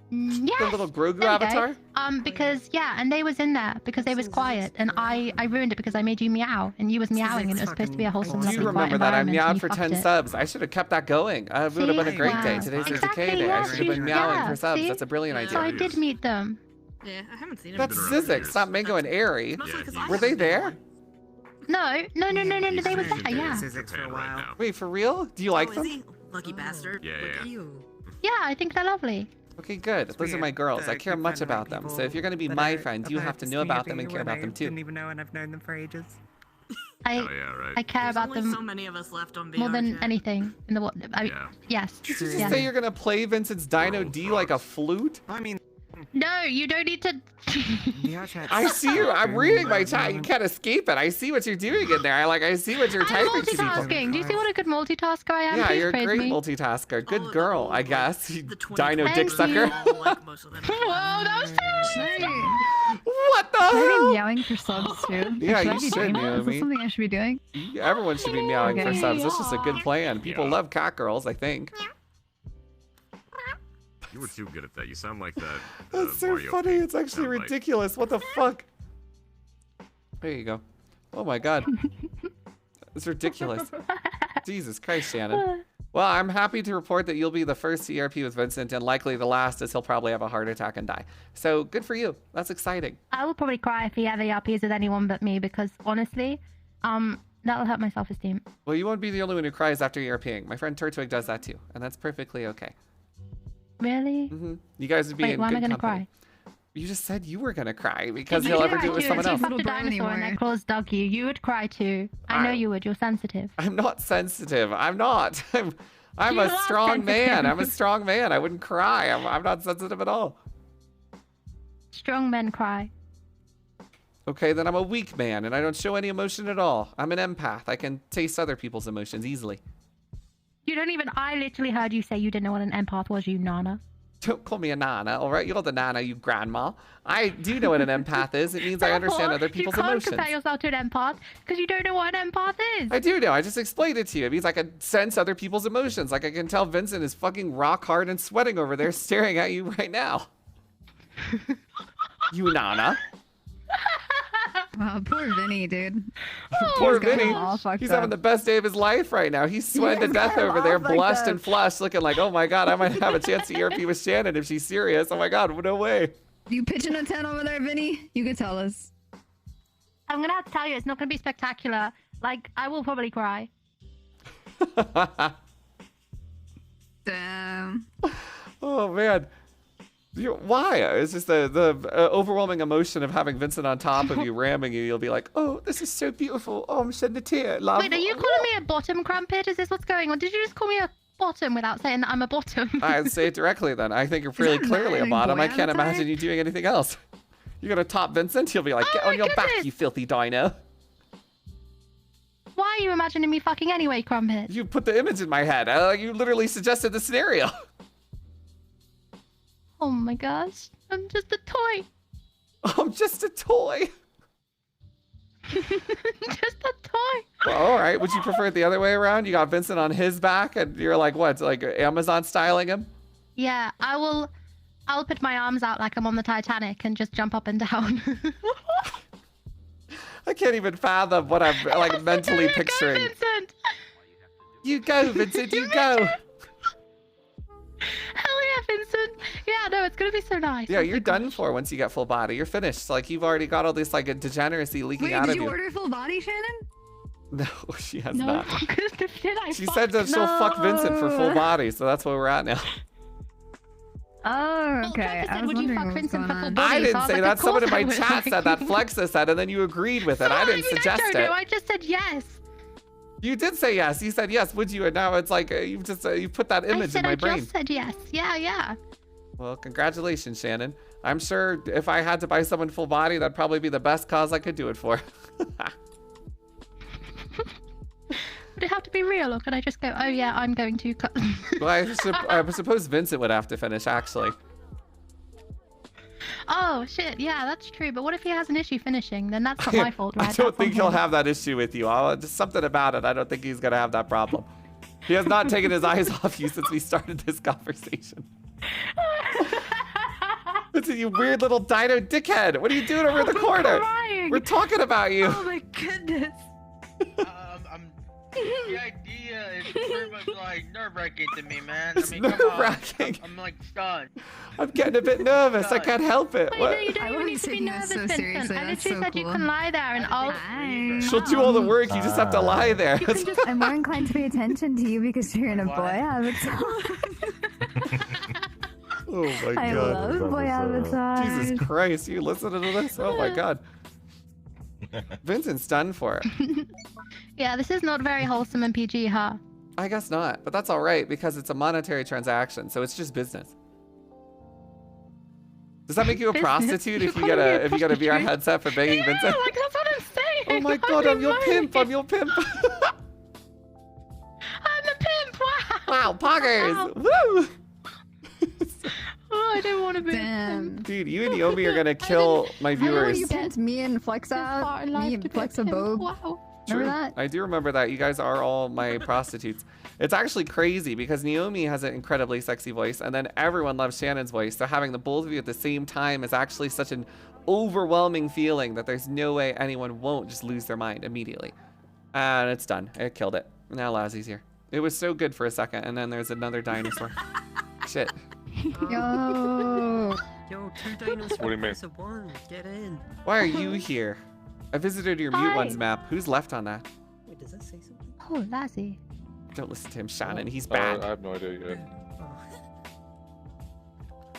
Yes.
The little Grogu
There we go.
avatar?
Because yeah, and they was in there because they was quiet, and I ruined it because I made you meow, and you was meowing, and it was supposed to be a wholesome,
Do
lovely,
you
quiet
remember that? I
environment, and
meowed
you
for
fucked
10
it.
subs. I should have kept that going. It would have been a
See?
great day.
Wow.
Today's there's a
Exactly,
K day.
yeah,
I should have been
see?
meowing
Yeah,
for subs.
see?
That's a brilliant idea.
So I did meet them.
Yeah, I haven't seen him.
That's Zizix, not Mingo and Airy.
Yeah,
Were they there?
No, they were there, yeah.
For a while.
Wait, for real? Do you like
Is
them?
he? Lucky bastard.
Yeah,
Look
yeah.
at you.
Yeah, I think they're lovely.
Okay, good. Those are my girls. I care much about them. So if you're gonna be my friend, you have to know about them and care about them
Didn't
too.
even know, and I've known them for ages.
I
Oh, yeah, right.
I care
There's
about
only
them
so many of us left on VR
more than
chat.
anything in the world. Yes.
Did you just
yes.
say you're gonna play Vincent's Dino D like a flute?
I mean,
No, you don't need to.
VR chat.
I see you. I'm reading my chat. You can't escape it. I see what you're doing in there. I see what you're
I'm
typing to people.
multitasking. Do you see what a good multitasker I am?
Yeah,
Please
you're a
praise
great
me.
multitasker. Good girl, I guess. You Dino
Thank
dick sucker.
Whoa, that was
What the
Should I be
hell?
meowing for subs too?
Yeah,
should I
you
be
should
doing that?
meow
Is this
me.
something I should be doing?
Everyone should be meowing for
Okay.
subs. That's just a good plan. People love cat girls, I think.
You were too good at that. You sound like that.
That's so
Mario
funny.
pig
It's actually
sound like.
ridiculous. What the fuck? There you go. Oh my god. It's ridiculous. Jesus Christ, Shannon. Well, I'm happy to report that you'll be the first CRP with Vincent and likely the last, as he'll probably have a heart attack and die. So good for you. That's exciting.
I will probably cry if he ever ERPs with anyone but me because honestly, that'll hurt my self-esteem.
Well, you won't be the only one who cries after ERPing. My friend Turtwig does that too, and that's perfectly okay.
Really?
You guys would be
Wait,
in
why am
good
I gonna
company.
cry?
You just said you were gonna cry because
You
he'll
would
ever do
cry
it with
too.
someone
If
else.
you fucked a dinosaur and their claws dug you, you would cry too. I know you would. You're sensitive.
I'm not sensitive. I'm not. I'm
You
a
are
strong man.
sensitive.
I'm a strong man. I wouldn't cry. I'm not sensitive at all.
Strong men cry.
Okay, then I'm a weak man and I don't show any emotion at all. I'm an empath. I can taste other people's emotions easily.
You don't even. I literally heard you say you didn't know what an empath was, you nana.
Don't call me a nana, all right? You're the nana, you grandma. I do know what an empath is. It means I understand other people's
you can't
emotions.
compare yourself to an empath because you don't know what an empath is.
I do know. I just explained it to you. It means I can sense other people's emotions. Like I can tell Vincent is fucking rock hard and sweating over there staring at you right now. You nana.
Wow, poor Vinny, dude.
Poor
He's got
Vinny.
him all fucked
He's
up.
having the best day of his life right now. He's sweating to death over there, blushed and flushed, looking like, oh my god, I might have a chance to ERP with Shannon if she's serious. Oh my god, no way.
You pitching a 10 over there, Vinny? You can tell us.
I'm gonna have to tell you, it's not gonna be spectacular. Like, I will probably cry.
Damn.
Oh man. Why? It's just the overwhelming emotion of having Vincent on top of you, ramming you. You'll be like, oh, this is so beautiful. Oh, I'm shedding a tear. Love.
Wait, are you calling me a bottom, Crumpet? Is this what's going on? Did you just call me a bottom without saying that I'm a bottom?
I'd say it directly then. I think you're really clearly a bottom. I can't imagine you doing anything else. You're gonna top Vincent? He'll be like, get on your back, you filthy dino.
Why are you imagining me fucking anyway, Crumpet?
You put the image in my head. You literally suggested the scenario.
Oh my gosh. I'm just a toy.
I'm just a toy.
Just a toy.
Well, all right. Would you prefer it the other way around? You got Vincent on his back and you're like, what? Like Amazon styling him?
Yeah, I'll put my arms out like I'm on the Titanic and just jump up and down.
I can't even fathom what I'm like mentally picturing.
Vincent.
You go, Vincent, you go.
Hell yeah, Vincent. Yeah, no, it's gonna be so nice.
Yeah, you're done for once you get full body. You're finished. Like you've already got all this like a degeneracy leaking
Wait,
out
did
of
you
you.
order full body, Shannon?
No, she has
No,
not.
did I?
She said that she'll fuck Vincent for full body, so that's where we're at now.
Oh, okay.
Said,
I was
would you
wondering
fuck
what was
Vincent
going
for full
on.
body?
I
So
didn't
was
say
like,
that.
of
Someone in
course
my
I would.
chat said that. Flexa said, and then you agreed with it. I didn't suggest
I don't
it.
know. I just said yes.
You did say yes. You said yes. Would you? And now it's like you've just you put that image in my brain.
I just said yes. Yeah.
Well, congratulations, Shannon. I'm sure if I had to buy someone full body, that'd probably be the best cause I could do it for.
Would it have to be real, or could I just go, oh yeah, I'm going to cut?
Well, I suppose Vincent would have to finish, actually.
Oh shit, yeah, that's true. But what if he has an issue finishing? Then that's not my fault, right?
I don't
That's on
think he'll
him.
have that issue with you. Just something about it. I don't think he's gonna have that problem. He has not taken his eyes off you since we started this conversation. Vincent, you weird little dino dickhead. What are you doing over in the corner?
Crying.
We're talking about you.
Oh my goodness.
The idea is pretty much like nerve-wracking to me, man.
It's
I mean, come on.
nerve-wracking.
I'm like stunned.
I'm getting a bit nervous. I can't help it.
Wait,
What?
no, you don't even need to be nervous, Vincent. I literally said you can lie there and I'll...
She'll do all the work. You just have to lie there.
I'm more inclined to pay attention to you because you're in a boy avatar.
Oh my god.
I love boy avatars.
Jesus Christ, you listening to this? Oh my god. Vincent's done for it.
Yeah, this is not very wholesome and PG, huh?
I guess not, but that's all right because it's a monetary transaction, so it's just business. Does that make you a
Business?
prostitute
You
if you
call
get
me a
a VR
prostitute?
headset for banging
Yeah,
Vincent?
like that's what I'm saying.
Oh my god, I'm your pimp. I'm your pimp.
I'm a pimp. Wow.
Wow, poggers.
Wow.
Woo!
Oh, I don't want to be.
Damn.
Dude, you and Yomi are gonna kill my
I know
viewers.
you pimped me and Flex out. Me and Flex a Bob.
Wow.
True.
Remember that?
I do remember that. You guys are all my prostitutes. It's actually crazy because Naomi has an incredibly sexy voice and then everyone loves Shannon's voice. So having the both of you at the same time is actually such an overwhelming feeling that there's no way anyone won't just lose their mind immediately. And it's done. It killed it. Now Lazzie's here. It was so good for a second and then there's another dinosaur. Shit.
Yo.
Yo, 2 dinosaurs.
What do you mean?
Versus 1. Get in.
Why are you here? I visited your mute
Hi.
ones map. Who's left on that?
Wait, does that say something?
Oh, Lassie.
Don't listen to him, Shannon. He's bad.
I have no idea yet.
Oh.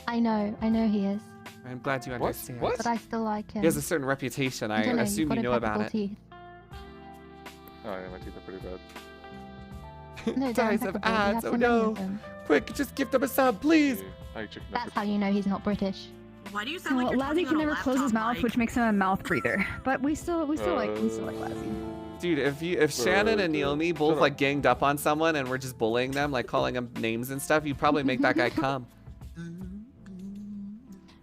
I know he is.
I'm glad you understand.
But I still like him.
He has a certain reputation. I
don't know,
assume
you've
you
got
know about
impeccable
it.
teeth.
Oh yeah, my teeth are pretty bad.
No, they're
Dice of
impeccable. We
ads.
have
Oh
so many
no!
of them.
Quick, just give them a sub, please.
That's how you know he's not British.
Why do you sound
Well,
like you're
Lazzy
talking
can
on a
never close his
laptop
mouth,
mic?
which makes him a mouth breather. But we still like Lazzy.
Dude, if Shannon and Naomi both like ganged up on someone and we're just bullying them, like calling them names and stuff, you'd probably make that guy come.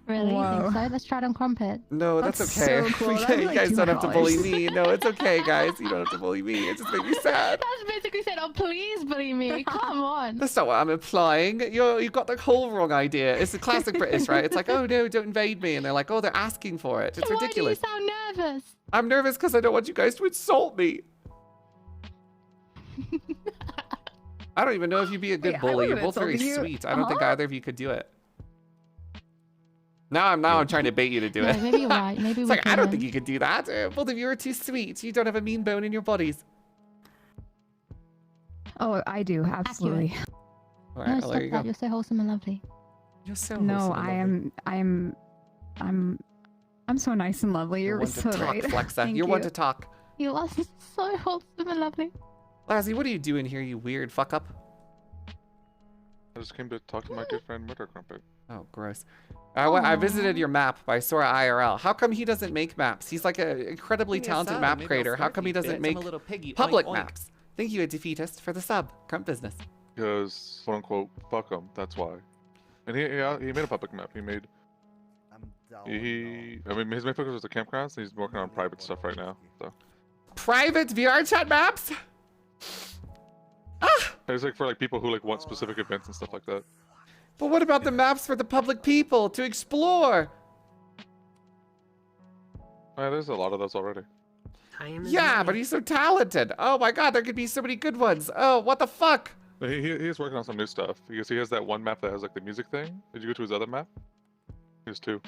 Really? You
Whoa.
think so? Let's try it on Crumpet.
No, that's
That's
okay.
so cool. That'd be
You
like
guys don't have to bully
$200.
me. No, it's okay, guys. You don't have to bully me. It just makes me sad.
That's basically said, oh, please bully me. Come on.
That's not what I'm implying. You've got the whole wrong idea. It's the classic British, right? It's like, oh no, don't invade me. And they're like, oh, they're asking for it. It's ridiculous.
Why do you sound nervous?
I'm nervous because I don't want you guys to insult me. I don't even know if you'd be a good
Wait, I
bully. You're
would've
both very
insulted you.
sweet. I don't think
Uh-huh.
either of you could do it. Now I'm trying to bait you to do
Yeah,
it.
maybe you're right. Maybe
It's
we
like, I don't
can.
think you could do that. Both of you are too sweet. You don't have a mean bone in your bodies.
Oh, I do absolutely.
All
No,
right, well,
stop
there you
that.
go.
You're so wholesome and lovely.
You're so
No,
wholesome and lovely.
I'm so nice and lovely.
You're
You're
one
so
to talk,
right.
Flexa.
Thank
You're
you.
one to talk.
You are so wholesome and lovely.
Lazzy, what are you doing here, you weird fuck up?
I just came to talk to my good friend Murder Crumpet.
Oh, gross. I visited your map by Sora IRL. How come he doesn't make maps? He's like an incredibly
Give me a
talented
sub,
map
maybe I'll
creator. How
start
come he
you,
doesn't
bitch.
make
I'm a little piggy.
public
Oink, oink.
maps? Thank you, a defeatist, for the sub. Crump business.
Because, quote unquote, fuck him. That's why. And he made a public map. He made. I mean, his main focus was the campgrounds. And he's working on private stuff right now. So.
Private VR chat maps?
It's like for like people who like want specific events and stuff like that.
But what about the maps for the public people to explore?
Yeah, there's a lot of those already.
Yeah, but he's so talented. Oh my god, there could be so many good ones. Oh, what the fuck?
But he's working on some new stuff because he has that one map that has like the music thing. Did you go to his other map? There's two.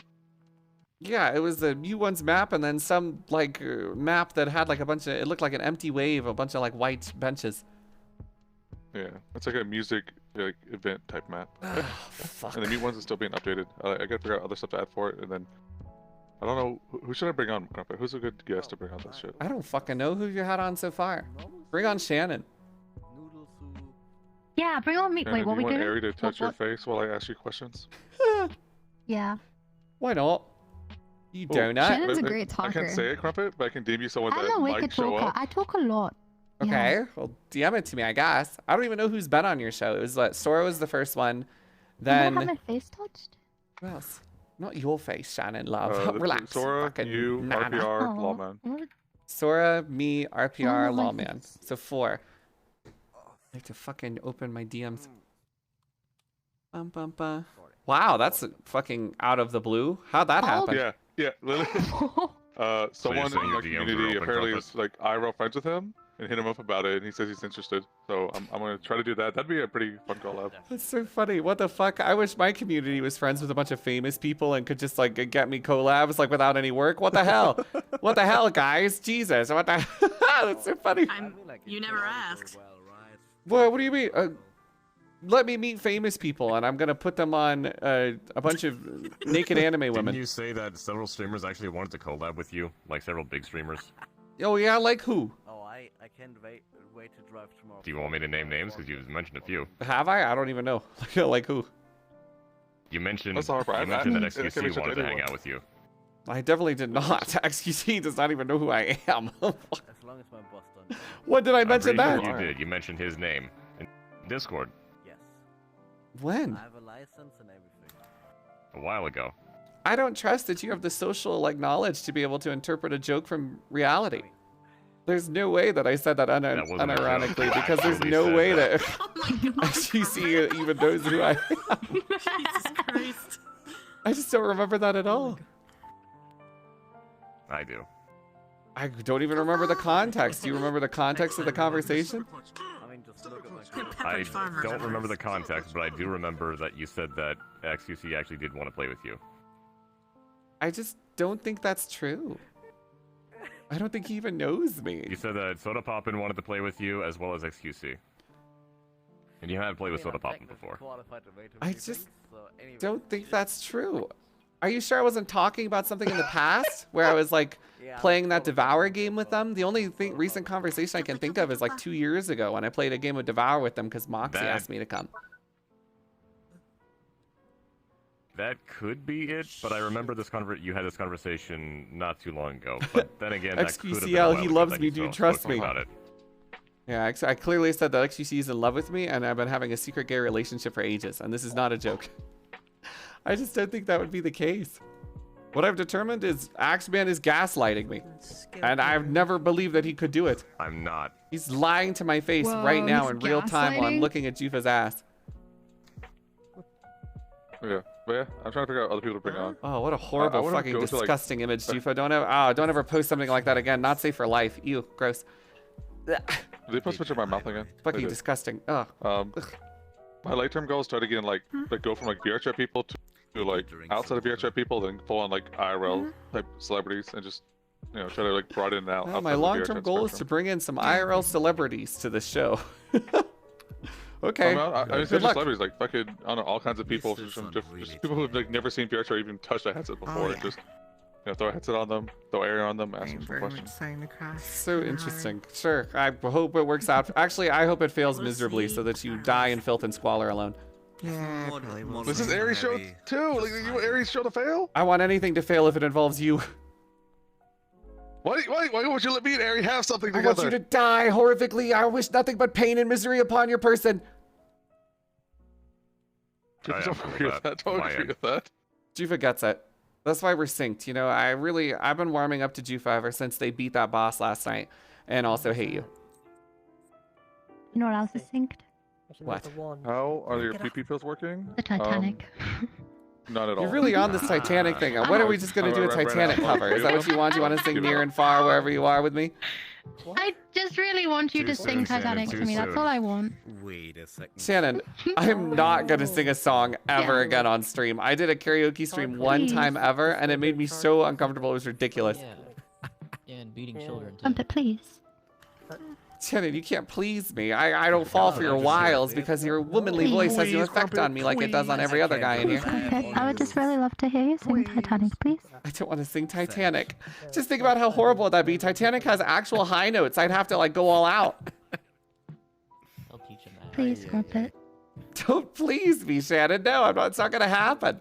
Yeah, it was the U1's map and then some like map that had like a bunch of, it looked like an empty wave, a bunch of like white benches.
Yeah, it's like a music like event type map.
Fuck.
And the new ones is still being updated. I gotta figure out other stuff to add for it, and then I don't know who should I bring on. Crumpet? Who's a good guest to bring on this shit?
I don't fucking know who you had on so far. Bring on Shannon.
Yeah, bring on me.
Shannon,
Wait, what
do you
we
want
doing?
Ari to touch your
What?
face while I ask you questions?
Yeah.
Why not? You
Oh,
donut.
Shannon's a
I-
great
I
talker.
can't say it, Crumpet, but I can deem you someone
I'm
that
a
might
wicked
show
talker.
up.
I talk a lot.
Okay, well, DM it to me, I guess. I don't even know who's been on your show. It was like Sora was the first one.
Did I have
Then
my face touched?
who else? Not your face, Shannon, love.
This is
Relax.
Sora,
fucking
you,
nana.
RPR,
Aw.
Lawman.
Sora, me, RPR,
Oh, my
Lawman. So 4. I have to fucking open my DMs. Bum, bum, bum. Wow, that's fucking out of the blue. How'd that happen?
Yeah, literally. Someone
saying
in
your
my
DMs are
community
open,
apparently
Crumpet?
is like IRL friends with him and hit him up about it, and he says he's interested. So I'm gonna try to do that. That'd be a pretty fun collab.
That's so funny. What the fuck? I wish my community was friends with a bunch of famous people and could just like get me collabs like without any work. What the hell? What the hell, guys? Jesus. What the That's so funny.
You never asked.
What do you mean? Let me meet famous people and I'm gonna put them on a bunch of naked anime
Didn't
women.
you say that several streamers actually wanted to collab with you? Like several big streamers?
Oh yeah, like who?
Oh, I can't wait to drive tomorrow.
Do you want me to name names? Because you've mentioned a few.
Have I? I don't even know. Like who?
You mentioned,
That's all right,
you mentioned that
I can't
XQC
mention
wanted to hang
anyone.
out with you.
I definitely did not. XQC does not even know who I am.
As long as my boss don't.
When did I mention
I'm pretty
that?
sure you did. You mentioned his name in Discord
Yes.
When?
I have a license and everything.
a while ago.
I don't trust that you have the social like knowledge to be able to interpret a joke from reality. There's no way that I said that
wasn't a joke.
unironically
I
because there's
actually
no
said
way
that.
that XQC even knows who I am.
Jesus Christ.
I just don't remember that at all.
I do.
I don't even remember the context. Do you remember the context of the conversation?
I mean, just look at my
I don't remember the context, but I do remember that you said that XQC actually did want to play with you.
I just don't think that's true. I don't think he even knows me.
You said that Soda Poppin wanted to play with you as well as XQC. And you haven't played with Soda Poppin before.
I just don't think that's true. Are you sure I wasn't talking about something in the past where I was like playing that Devour game with them? The only recent conversation I can think of is like 2 years ago when I played a game of Devour with them because Moxie asked me to come.
That could be it, but I remember you had this conversation not too long ago. But then again, that could have been a while
XQCL, he
ago
loves
that
me,
you
dude.
spoke
Trust me.
about it.
Yeah, I clearly said that XQC is in love with me, and I've been having a secret gay relationship for ages, and this is not a joke. I just don't think that would be the case. What I've determined is Axeman is gaslighting me, and I've never believed that he could do it.
I'm not.
He's lying to my face
Whoa,
right now
he's
in real time while I'm
gaslighting?
looking at Jufa's ass.
Yeah, but yeah, I'm trying to figure out other people to bring on.
Oh, what a
I
horrible,
wanna
fucking
go to, like-
disgusting image, Jufa. Don't ever post something like that again. Not safe for life. Ew, gross.
Did they put a picture of my mouth again?
Fucking
They did.
disgusting. Ugh.
My late term goal is try to get in like go from like VR chat people to like outside of VR chat people, then full on like IRL type celebrities, and just try to like broaden it out.
Well,
outside
my
of the VR
long-term
chat
goal is to
spectrum.
bring in some IRL celebrities to the show. Okay.
I mean,
Good luck.
celebrities like fucking I don't know, all kinds of people, just people who've like never seen VR chat or even touched a headset before, and just throw a headset on them, throw air on them, ask them some questions.
So interesting. Sure. I hope it works out. Actually, I hope it fails miserably so that you die in filth and squalor alone.
This is Aries' show too. Like, you want Aries' show to fail?
I want anything to fail if it involves you.
Why would you let me and Aries have something
I
together?
want you to die horrifically. I wish nothing but pain and misery upon your person.
Don't agree with that. Don't agree with that.
Jufa gets it. That's why we're synced. I've been warming up to Jufa ever since they beat that boss last night, and also hate you.
You know what else is synced?
What?
How are your PP pills working?
The Titanic.
Not at all.
You're really on this Titanic thing. When are we just gonna do a Titanic cover? Is that what you want? You want to sing Near and Far wherever you are with me?
I just really want you to sing Titanic to me. That's all I want.
Wait a second.
Shannon, I'm not gonna sing a song ever again on stream. I did a karaoke stream one time ever, and it made me so uncomfortable. It was ridiculous.
Yeah, and beating children too.
Crumpet, please.
Shannon, you can't please me. I don't fall for your wiles because your womanly voice has no effect on me like it does on every other guy in here.
Crumpet, I would just really love to hear you sing Titanic, please.
I don't want to sing Titanic. Just think about how horrible that'd be. Titanic has actual high notes. I'd have to like go all out.
I'll teach him that.
Please, Crumpet.
Don't please me, Shannon. No, it's not gonna happen.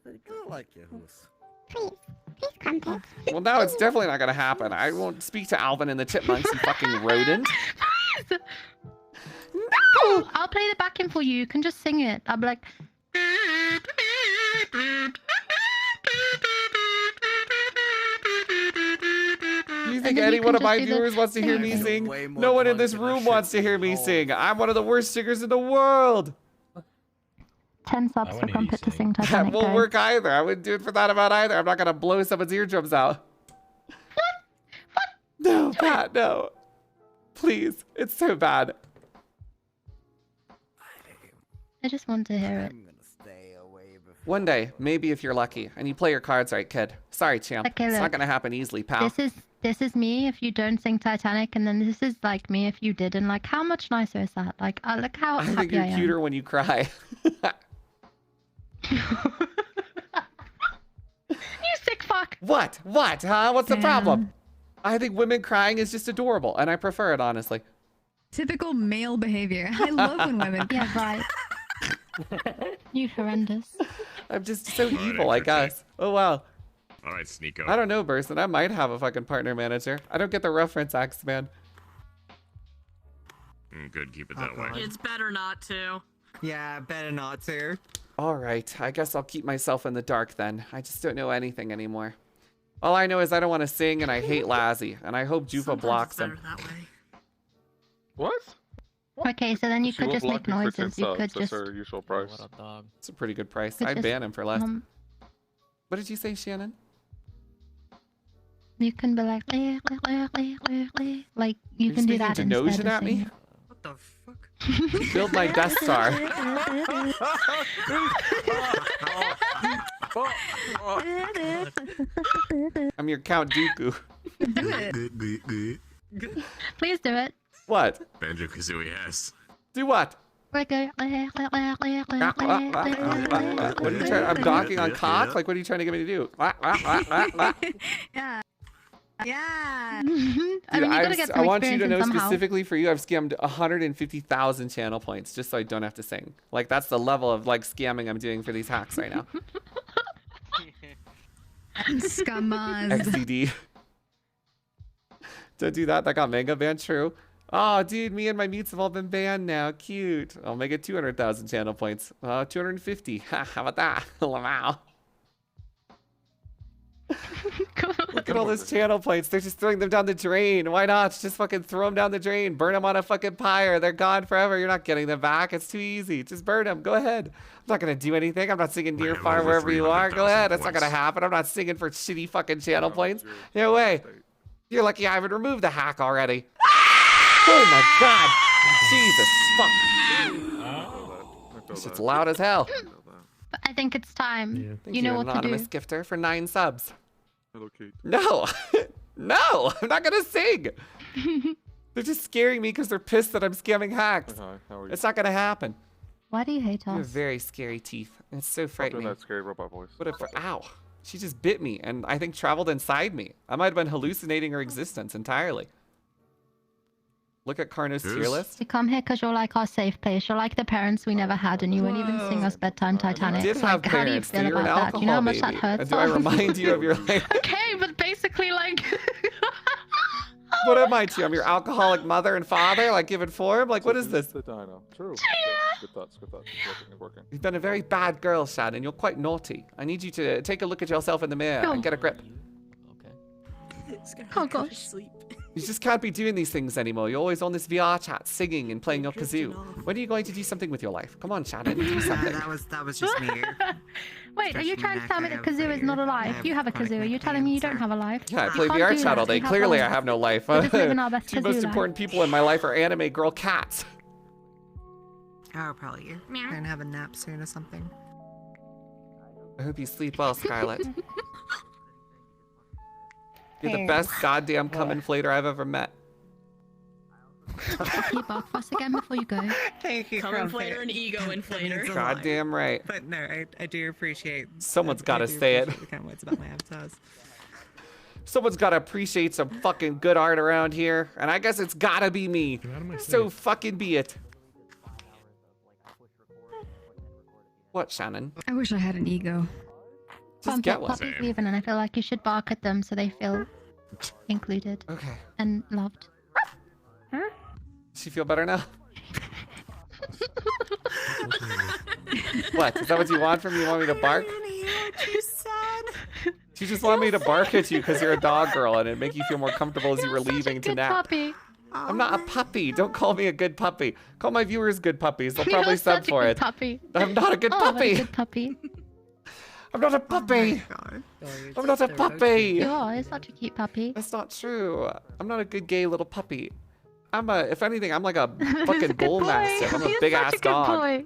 I like your hoose.
Please, Crumpet.
Well, now it's definitely not gonna happen. I won't speak to Alvin and the Chipmunks, you fucking rodent.
No! I'll play the backing for you. You can just sing it. I'll be like.
Do you think any one of my viewers wants to hear me sing? No one in this room wants to hear me sing. I'm one of the worst singers in the world.
10 subs for Crumpet to sing
That
Titanic.
won't
guys.
work either. I wouldn't do it for that amount either. I'm not gonna blow someone's eardrums out. No, Pat, no. Please. It's so bad.
I just want to hear it.
One day, maybe if you're lucky, and you play your cards right, kid. Sorry, champ.
Okay,
it's not
look.
gonna happen easily, pal.
This is me if you don't sing Titanic, and then this is like me if you did, and like how much nicer is that? Like, look how
I think
happy
you're
I am.
cuter when you cry.
You sick fuck.
What? What? Huh? What's the problem? I think women crying is just adorable, and I prefer it, honestly.
Typical male behavior. I love when women cry.
Yeah, right. You horrendous.
I'm just so evil, I guess. Oh, wow.
All right, Sneeko.
I don't know, Burson. I might have a fucking partner manager. I don't get the reference, Axeman.
Good, keep it that way.
It's better not to.
Yeah, better not to.
All right, I guess I'll keep myself in the dark then. I just don't know anything anymore. All I know is I don't want to sing, and I hate Lazzy, and I hope Jufa blocks him.
What?
Okay, so then you
She
could
will
just
block
make
me for 10
noises. You
subs.
could
That's
just.
her usual price.
It's a pretty good price.
Could
I'd
just,
ban him for less.
um,
What did you say, Shannon?
You can be like, like you
Are
can do that
speaking Denosian
instead of
at me?
singing.
What the fuck?
Build my Death Star. I'm your Count Dooku.
Please do it.
What?
Banjo Kazooie has.
Do what?
We're good.
What are you trying? I'm docking on cock. Like, what are you trying to get me to do?
Yeah. Yeah.
I mean, you
Dude,
gotta get some
I want you to
experience
know
in somehow.
specifically for you, I've scammed 150,000 channel points just so I don't have to sing. Like, that's the level of like scamming I'm doing for these hacks right now.
Scammers.
XDD. Don't do that. That got manga banned. True. Oh, dude, me and my mutes have all been banned now. Cute. I'll make it 200,000 channel points. 250. How about that? Wow. Look at all those channel points. They're just throwing them down the drain. Why not? Just fucking throw them down the drain. Burn them on a fucking pyre. They're gone forever. You're not getting them back. It's too easy. Just burn them. Go ahead. I'm not going to do anything. I'm not singing near fire wherever you are. Go ahead. That's not going to happen. I'm not singing for shitty fucking channel points. No way. You're lucky I haven't removed the hack already. Oh my god. Jesus fuck. This shit's loud as hell.
But I think it's time.
Thank
You know what to
anonymous
do.
gifter for 9 subs.
Hello, Kate.
No. No, I'm not gonna sing. They're just scaring me because they're pissed that I'm scamming hacks.
Hi, how are you?
It's not gonna happen.
Why do you hate
You have
us?
very scary teeth. It's so
Doing
frightening.
that scary robot voice.
What if, ow. She just bit me and I think traveled inside me. I might have been hallucinating her existence entirely. Look at Carno's tier list.
You come here because you're like our safe place. You're like the parents we never had, and you won't even sing us bedtime Titanic.
You did have
Like, how do you
parents.
feel
You're an
about that? Do you know how much
alcohol
that
baby.
hurts?
Do I remind you of your life?
Okay, but basically, like,
What am I to you? I'm your alcoholic mother and father, like giving form? Like, what is this?
The dino. True. Good thoughts, good thoughts. It's working.
You've been a very bad girl, Shannon. You're quite naughty. I need you to take a look at yourself in the mirror and get a grip.
oh gosh.
Sleep.
You just can't be doing these things anymore. You're always on this VR chat, singing and playing your kazoo. When are you going to do something with your life? Come on, Shannon, do something.
That was just me.
Wait, are you trying to tell me that kazoo is not alive? You have a kazoo. Are you telling me you don't have a life?
Yeah, I
You
play
can't
VR
do
chat
that.
all day.
You have
Clearly,
one.
I have no life.
We're just living our best
Two most
kazoo
important people in my life are anime girl cats.
Oh, probably you're gonna have a nap soon or something.
I hope you sleep well, Scarlett. You're the
Hey.
best goddamn cum inflator I've ever met.
Can you bark for us again before you go?
Thank you,
Cum
Crumpet.
inflator and ego inflator.
Goddamn right.
But no, I do appreciate.
Someone's
I
gotta
do
say it.
appreciate the kind words about my avatars.
Someone's gotta appreciate some fucking good art around here, and I guess it's gotta be me. So fucking be it. What, Shannon?
I wish I had an ego.
Just get one.
Puppy's leaving, and I feel like you should bark at them so they feel included.
Okay.
And loved.
Does she feel better now? What? Is that what you want from me? You want me to bark?
You said.
She just wanted me to bark at you because you're a dog girl and it'd make you feel more comfortable as you were leaving to nap.
Puppy.
I'm not a puppy. Don't call me a good puppy. Call my viewers good puppies. They'll
You're
probably sub
such a
for
good
it.
Puppy.
I'm not a good
Oh, what a
puppy.
good puppy.
I'm not a puppy. I'm not a puppy.
You are. You're such a cute puppy.
That's not true. I'm not a good gay little puppy. If anything, I'm like a fucking bull mastiff. I'm a
You're
big
such
ass
a good
dog.
boy.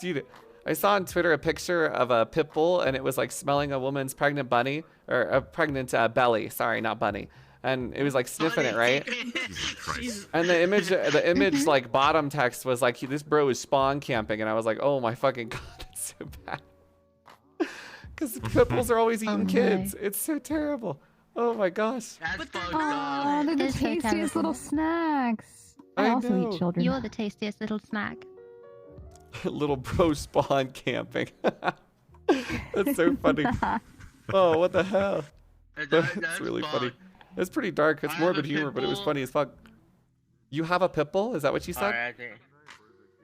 Dude, I saw on Twitter a picture of a pit bull and it was like smelling a woman's pregnant bunny or a pregnant belly. Sorry, not bunny. And it was like sniffing it, right? And the image like bottom text was like, this bro is spawn camping. And I was like, oh my fucking God, it's so bad. Because pit bulls are always eating kids. It's so terrible. Oh my gosh.
Oh, they're the
It's so
tastiest
terrible.
little snacks. I also
know.
eat children.
You're the tastiest little snack.
Little bro spawn camping. That's so funny. Oh, what the hell? That's really funny. It's pretty dark. It's morbid humor, but it was funny as fuck. You have a pit bull? Is that what you said?
Alright,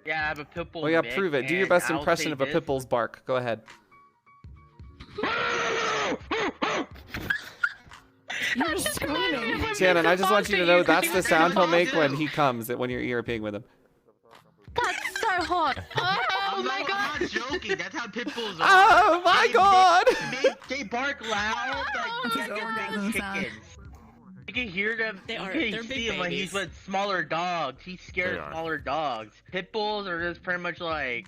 yeah, I have a pit bull.
Oh yeah,
Mick,
prove it. Do your
and
best
I'll
impression
say
of a
this.
pit bull's bark. Go ahead.
You're screaming.
Shannon, I just want you to know that's the sound he'll make when he comes, when you're ERPing with him.
That's so hot. Oh my God.
I'm not joking. That's how pit bulls are.
Oh my God!
They bark loud like
That's his orgasm sound.
chickens. You can hear them.
They are.
You
They're
can
big
see him when he's
babies.
with smaller dogs. He's scared
They
of
are.
smaller dogs. Pit bulls are just pretty much like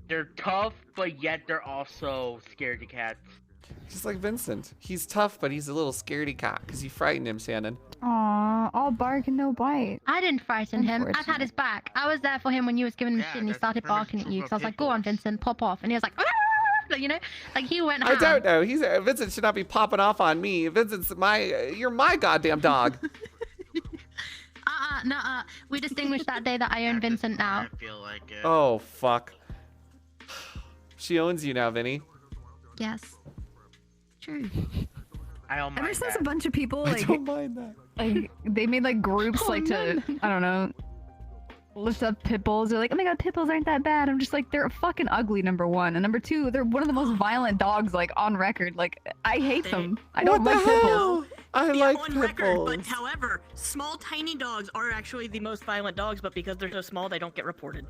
they're tough, but yet they're also scared of cats.
Just like Vincent. He's tough, but he's a little scaredy cat because you frightened him, Shannon.
Aw, all bark and no bite.
I didn't frighten him. I've had his back. I was there for him when you was giving him shit and he started barking at you. Because I was like, go on, Vincent, pop off. And he was like, like, you know, like he went
I
ham.
don't know. Vincent should not be popping off on me. Vincent's you're my goddamn dog.
Nuh-uh. We distinguished that day that I own Vincent now.
I feel like it.
Oh, fuck. She owns you now, Vinny.
Yes. True.
I don't
Ever
mind
since
that.
a bunch of people
I
like
don't mind that.
like they made like groups
Oh,
like to I don't know lift up pit bulls. They're like, oh my god, pit bulls aren't that bad. I'm just like, they're fucking ugly, number one, and number two, they're one of the most violent dogs like on record. Like I hate them. I don't
What
like
the
pit
hell?
bulls.
I
Yeah,
like
on
pit
record, but
bulls.
however, small tiny dogs are actually the most violent dogs, but because they're so small, they don't get reported.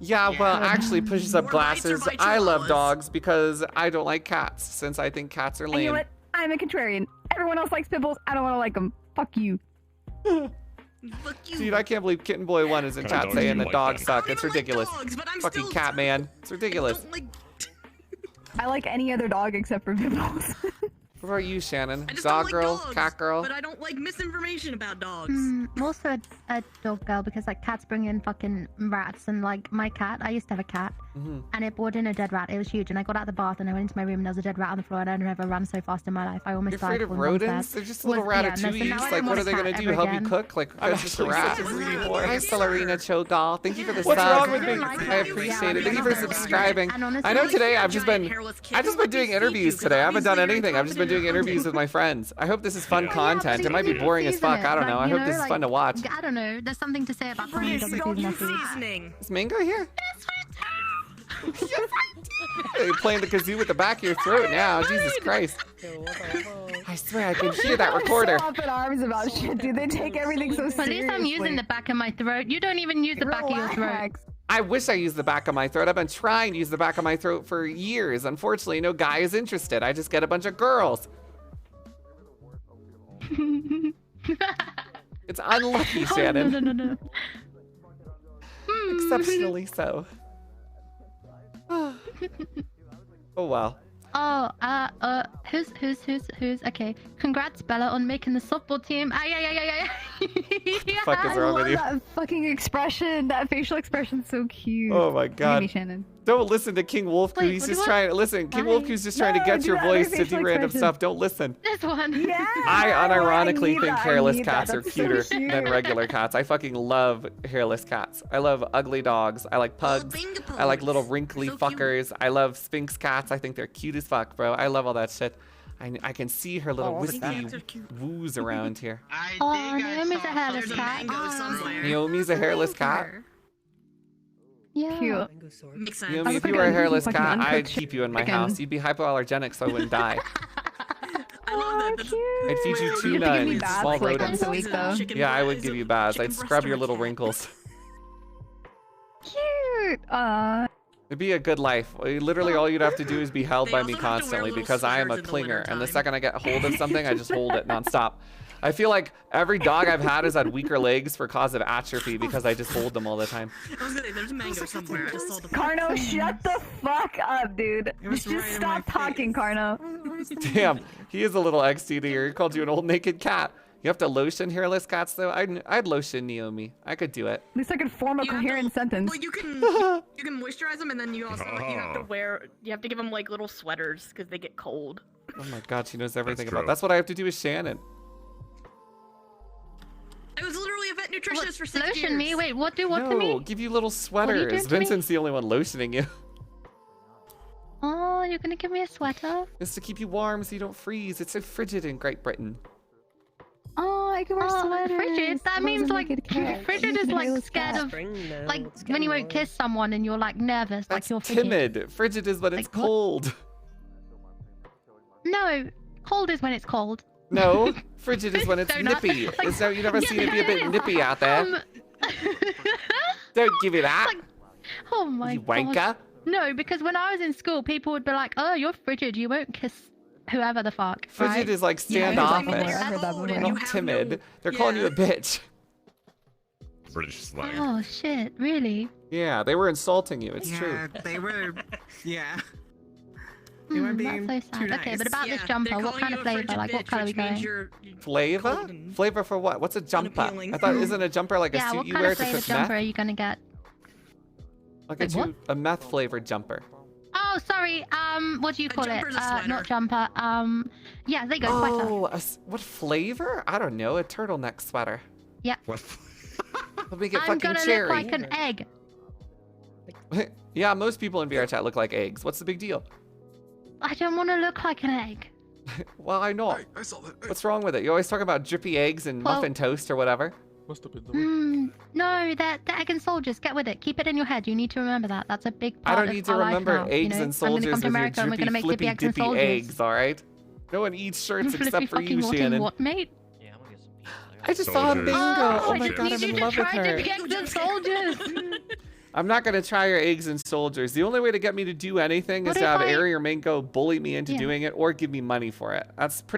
Yeah, well, actually, pushes up
More bites or
glasses.
by
I love
chihuahuas.
dogs because I don't like cats, since I think cats are
And you know
lame.
what? I'm a contrarian. Everyone else likes pit bulls. I don't want to like them. Fuck you.
Fuck you.
Dude, I can't believe Kitten Boy 1 is in
What
chat
kind of
saying
dogs
the
do you like
dogs
then?
suck. It's ridiculous.
Dogs, but I'm
Fucking
still
cat man. It's ridiculous.
don't like-
I like any other dog except for pit bulls.
What about you, Shannon?
I just
Dog
don't like
girl?
dogs,
Cat girl?
But I don't like misinformation about dogs.
I'm also a dog girl because like cats bring in fucking rats and like my cat, I used to have a cat and it brought in a dead rat. It was huge and I got out of the bath and I went into my room and there was a dead rat on the floor and I never run so fast in my life. I almost
You're
died.
afraid of
falling down the
rodents?
stairs.
They're just little
Yeah, no, so
ratatouilles.
now I
Like,
don't
what
want
are
a
they gonna
cat
do?
ever
Help you
again.
cook? Like,
I'm
it's just a
actually
rat.
bored.
Hi, Celerina Chogal. Thank you for the
What's
sub.
wrong with me?
I appreciate it. Thank you for
Yeah.
subscribing.
And honestly,
I know
like,
today
you're a
I've just
giant
been
hairless kid.
I've just
Who
been
let
doing
me feed
interviews
you? 'Cause
today. I haven't done
obviously you're
anything. I've just been doing
incompetent.
interviews with my friends. I hope this is fun
Yeah,
content.
but
It might be
you
boring as
season
fuck.
it.
I don't
Like,
know. I
you
hope
know,
this is
like,
fun to watch.
I don't know. There's something to say about comedy
Please
dogs
don't
season
use
after season.
seasoning.
Is Mango here? You're playing the kazoo with the back of your throat now. Jesus Christ. I swear I can hear that recorder.
So up in arms about shit, dude. They take everything so
At
seriously.
least I'm using the back of my throat. You don't even use the back of your throat.
Relax.
I wish I used the back of my throat. I've been trying to use the back of my throat for years. Unfortunately, no guy is interested. I just get a bunch of girls. It's unlucky, Shannon.
Oh, no.
Exceptionally so. Oh well.
Oh, who's okay. Congrats, Bella, on making the softball team. Yeah.
Fuck is
I
wrong
love
with you?
that fucking expression. That facial expression's so cute.
Oh my god.
Maybe Shannon.
Don't listen to King Wolfku.
Wait,
He's
what do
just
you
trying to listen. King
Why?
Wolfku's just trying to
No,
get
do
your
that
voice
other
to do
facial
random
expression.
stuff. Don't listen.
This one.
Yeah.
I unironically
need
think
that. I
hairless
need
cats
that.
are
That's so
cuter
cute.
than regular cats. I fucking love hairless cats. I love ugly dogs. I like pugs. I like little wrinkly
So cute.
fuckers. I love Sphinx cats. I think they're cute as fuck, bro. I love all that shit. I can see her little
Oh,
wispy
cats are cute.
woos around here.
I
Oh,
think I
Naomi's
saw
a hairless
There's a
cat.
mango somewhere.
Naomi's a hairless cat.
Yeah.
Cute.
Makes sense.
Naomi, if
look
you were a
like
hairless
fucking
cat, I'd
uncooked
keep you in my
chicken.
house. You'd be hypoallergenic, so I wouldn't die.
I love that. That's
I'd feed you
You have
tuna
to give me
and
baths
small
like
rodents.
once a week though.
Chicken
Yeah, I would
breast.
give you baths. I'd
Chicken
scrub your
breast
little
or a cat.
wrinkles.
Cute.
It'd be a good life. Literally, all you'd have to do is be held
They
by me
also have to wear
constantly
little
because I am a
sweaters in the
clinger. And the
wintertime.
second I get hold of something, I just hold it nonstop. I feel like every dog I've had has had weaker legs for cause of atrophy because I just hold them all the time.
I was gonna say, there's a mango somewhere. I just saw the.
Carno, shut the fuck up, dude.
was
Just
right in
stop
my
talking, Carno.
Damn, he is a little XD here. He called you an old naked cat. You have to lotion hairless cats though. I'd lotion Naomi. I could do it.
At least I could form a
You have
coherent sentence.
Well, you can moisturize them, and then you also you have to wear. You have to give them like little sweaters because they get cold.
Oh my god, she knows everything
That's
about.
true.
That's what I have to do with Shannon.
I was literally a vet nutritionist for 6 years.
Lotion me? Wait, what to
No,
me?
give you little
are you
sweaters.
doing to me?
Vincent's the only one lotioning you.
Oh, you're gonna give me a sweater?
It's to keep you warm so you don't freeze. It's so frigid in Great Britain.
Oh, I can wear sweaters.
Frigid? That
I
means
was a
like
naked cat.
frigid is like
Hairless
scared
cat.
of like when you won't kiss someone and you're like nervous, like
That's
you're frigid.
timid. Frigid is when it's
Like what?
cold.
No, cold is when it's cold.
No, frigid is when it's
Donut.
nippy.
Like-
It's no, you never seen it be a bit
Yeah.
nippy out there. Don't give it that.
Oh my
You
god.
wanker.
No, because when I was in school, people would be like, "Oh, you're frigid. You won't kiss whoever the fuck."
Frigid
right?
is like
Yeah,
standoffish.
I've heard that before.
Not timid. They're calling you a bitch.
British slang.
Oh shit! Really?
Yeah, they were insulting you. It's true.
They were. Yeah.
That's so sad. Okay, but about this jumper, what kind of flavor? Like, what color are we going?
Flavor? Flavor for what? What's a jumper? I thought, isn't a jumper like a
Yeah,
suit
what
you
kind
wear
of
to
flavor
cook
jumper
meth?
are you gonna get?
Like
Wait, what?
a meth flavored jumper.
Oh, sorry. What do you call it?
jumper's a sweater.
Not jumper. Yeah, there you go. Sweater.
Oh, what flavor? I don't know. A turtleneck sweater.
Yeah.
What? Let me get
I'm
fucking
gonna
cherry.
look like an egg.
Yeah, most people in VR chat look like eggs. What's the big deal?
I don't want to look like an egg.
Well, I know.
I saw that.
What's wrong with it? You always talk about drippy eggs and
Well-
muffin toast or whatever.
Must have been the way.
No, they're egg and soldiers. Get with it. Keep it in your head. You need to remember that. That's a big
I
part
don't
of
need to
our life
remember
now,
eggs
you know?
and
I'm gonna
soldiers
come
with
to
your
America and we're
drippy,
gonna make
flippy,
dippy eggs and
dippy
soldiers.
eggs, all right? No one eats shirts
Flippy
except for
fucking
you,
fucking
Shannon.
what, mate?
I just saw a
Soldiers.
bingo. Oh,
I
my
just
god,
need
I'm
you
in
to
love with
try
her.
dippy eggs and soldiers.
I'm not gonna try your eggs and soldiers. The only way to get me to do anything is
What
to
if
have
I-
Ari or Minko bully me into
Yeah.
doing it or give me money for it. That's pretty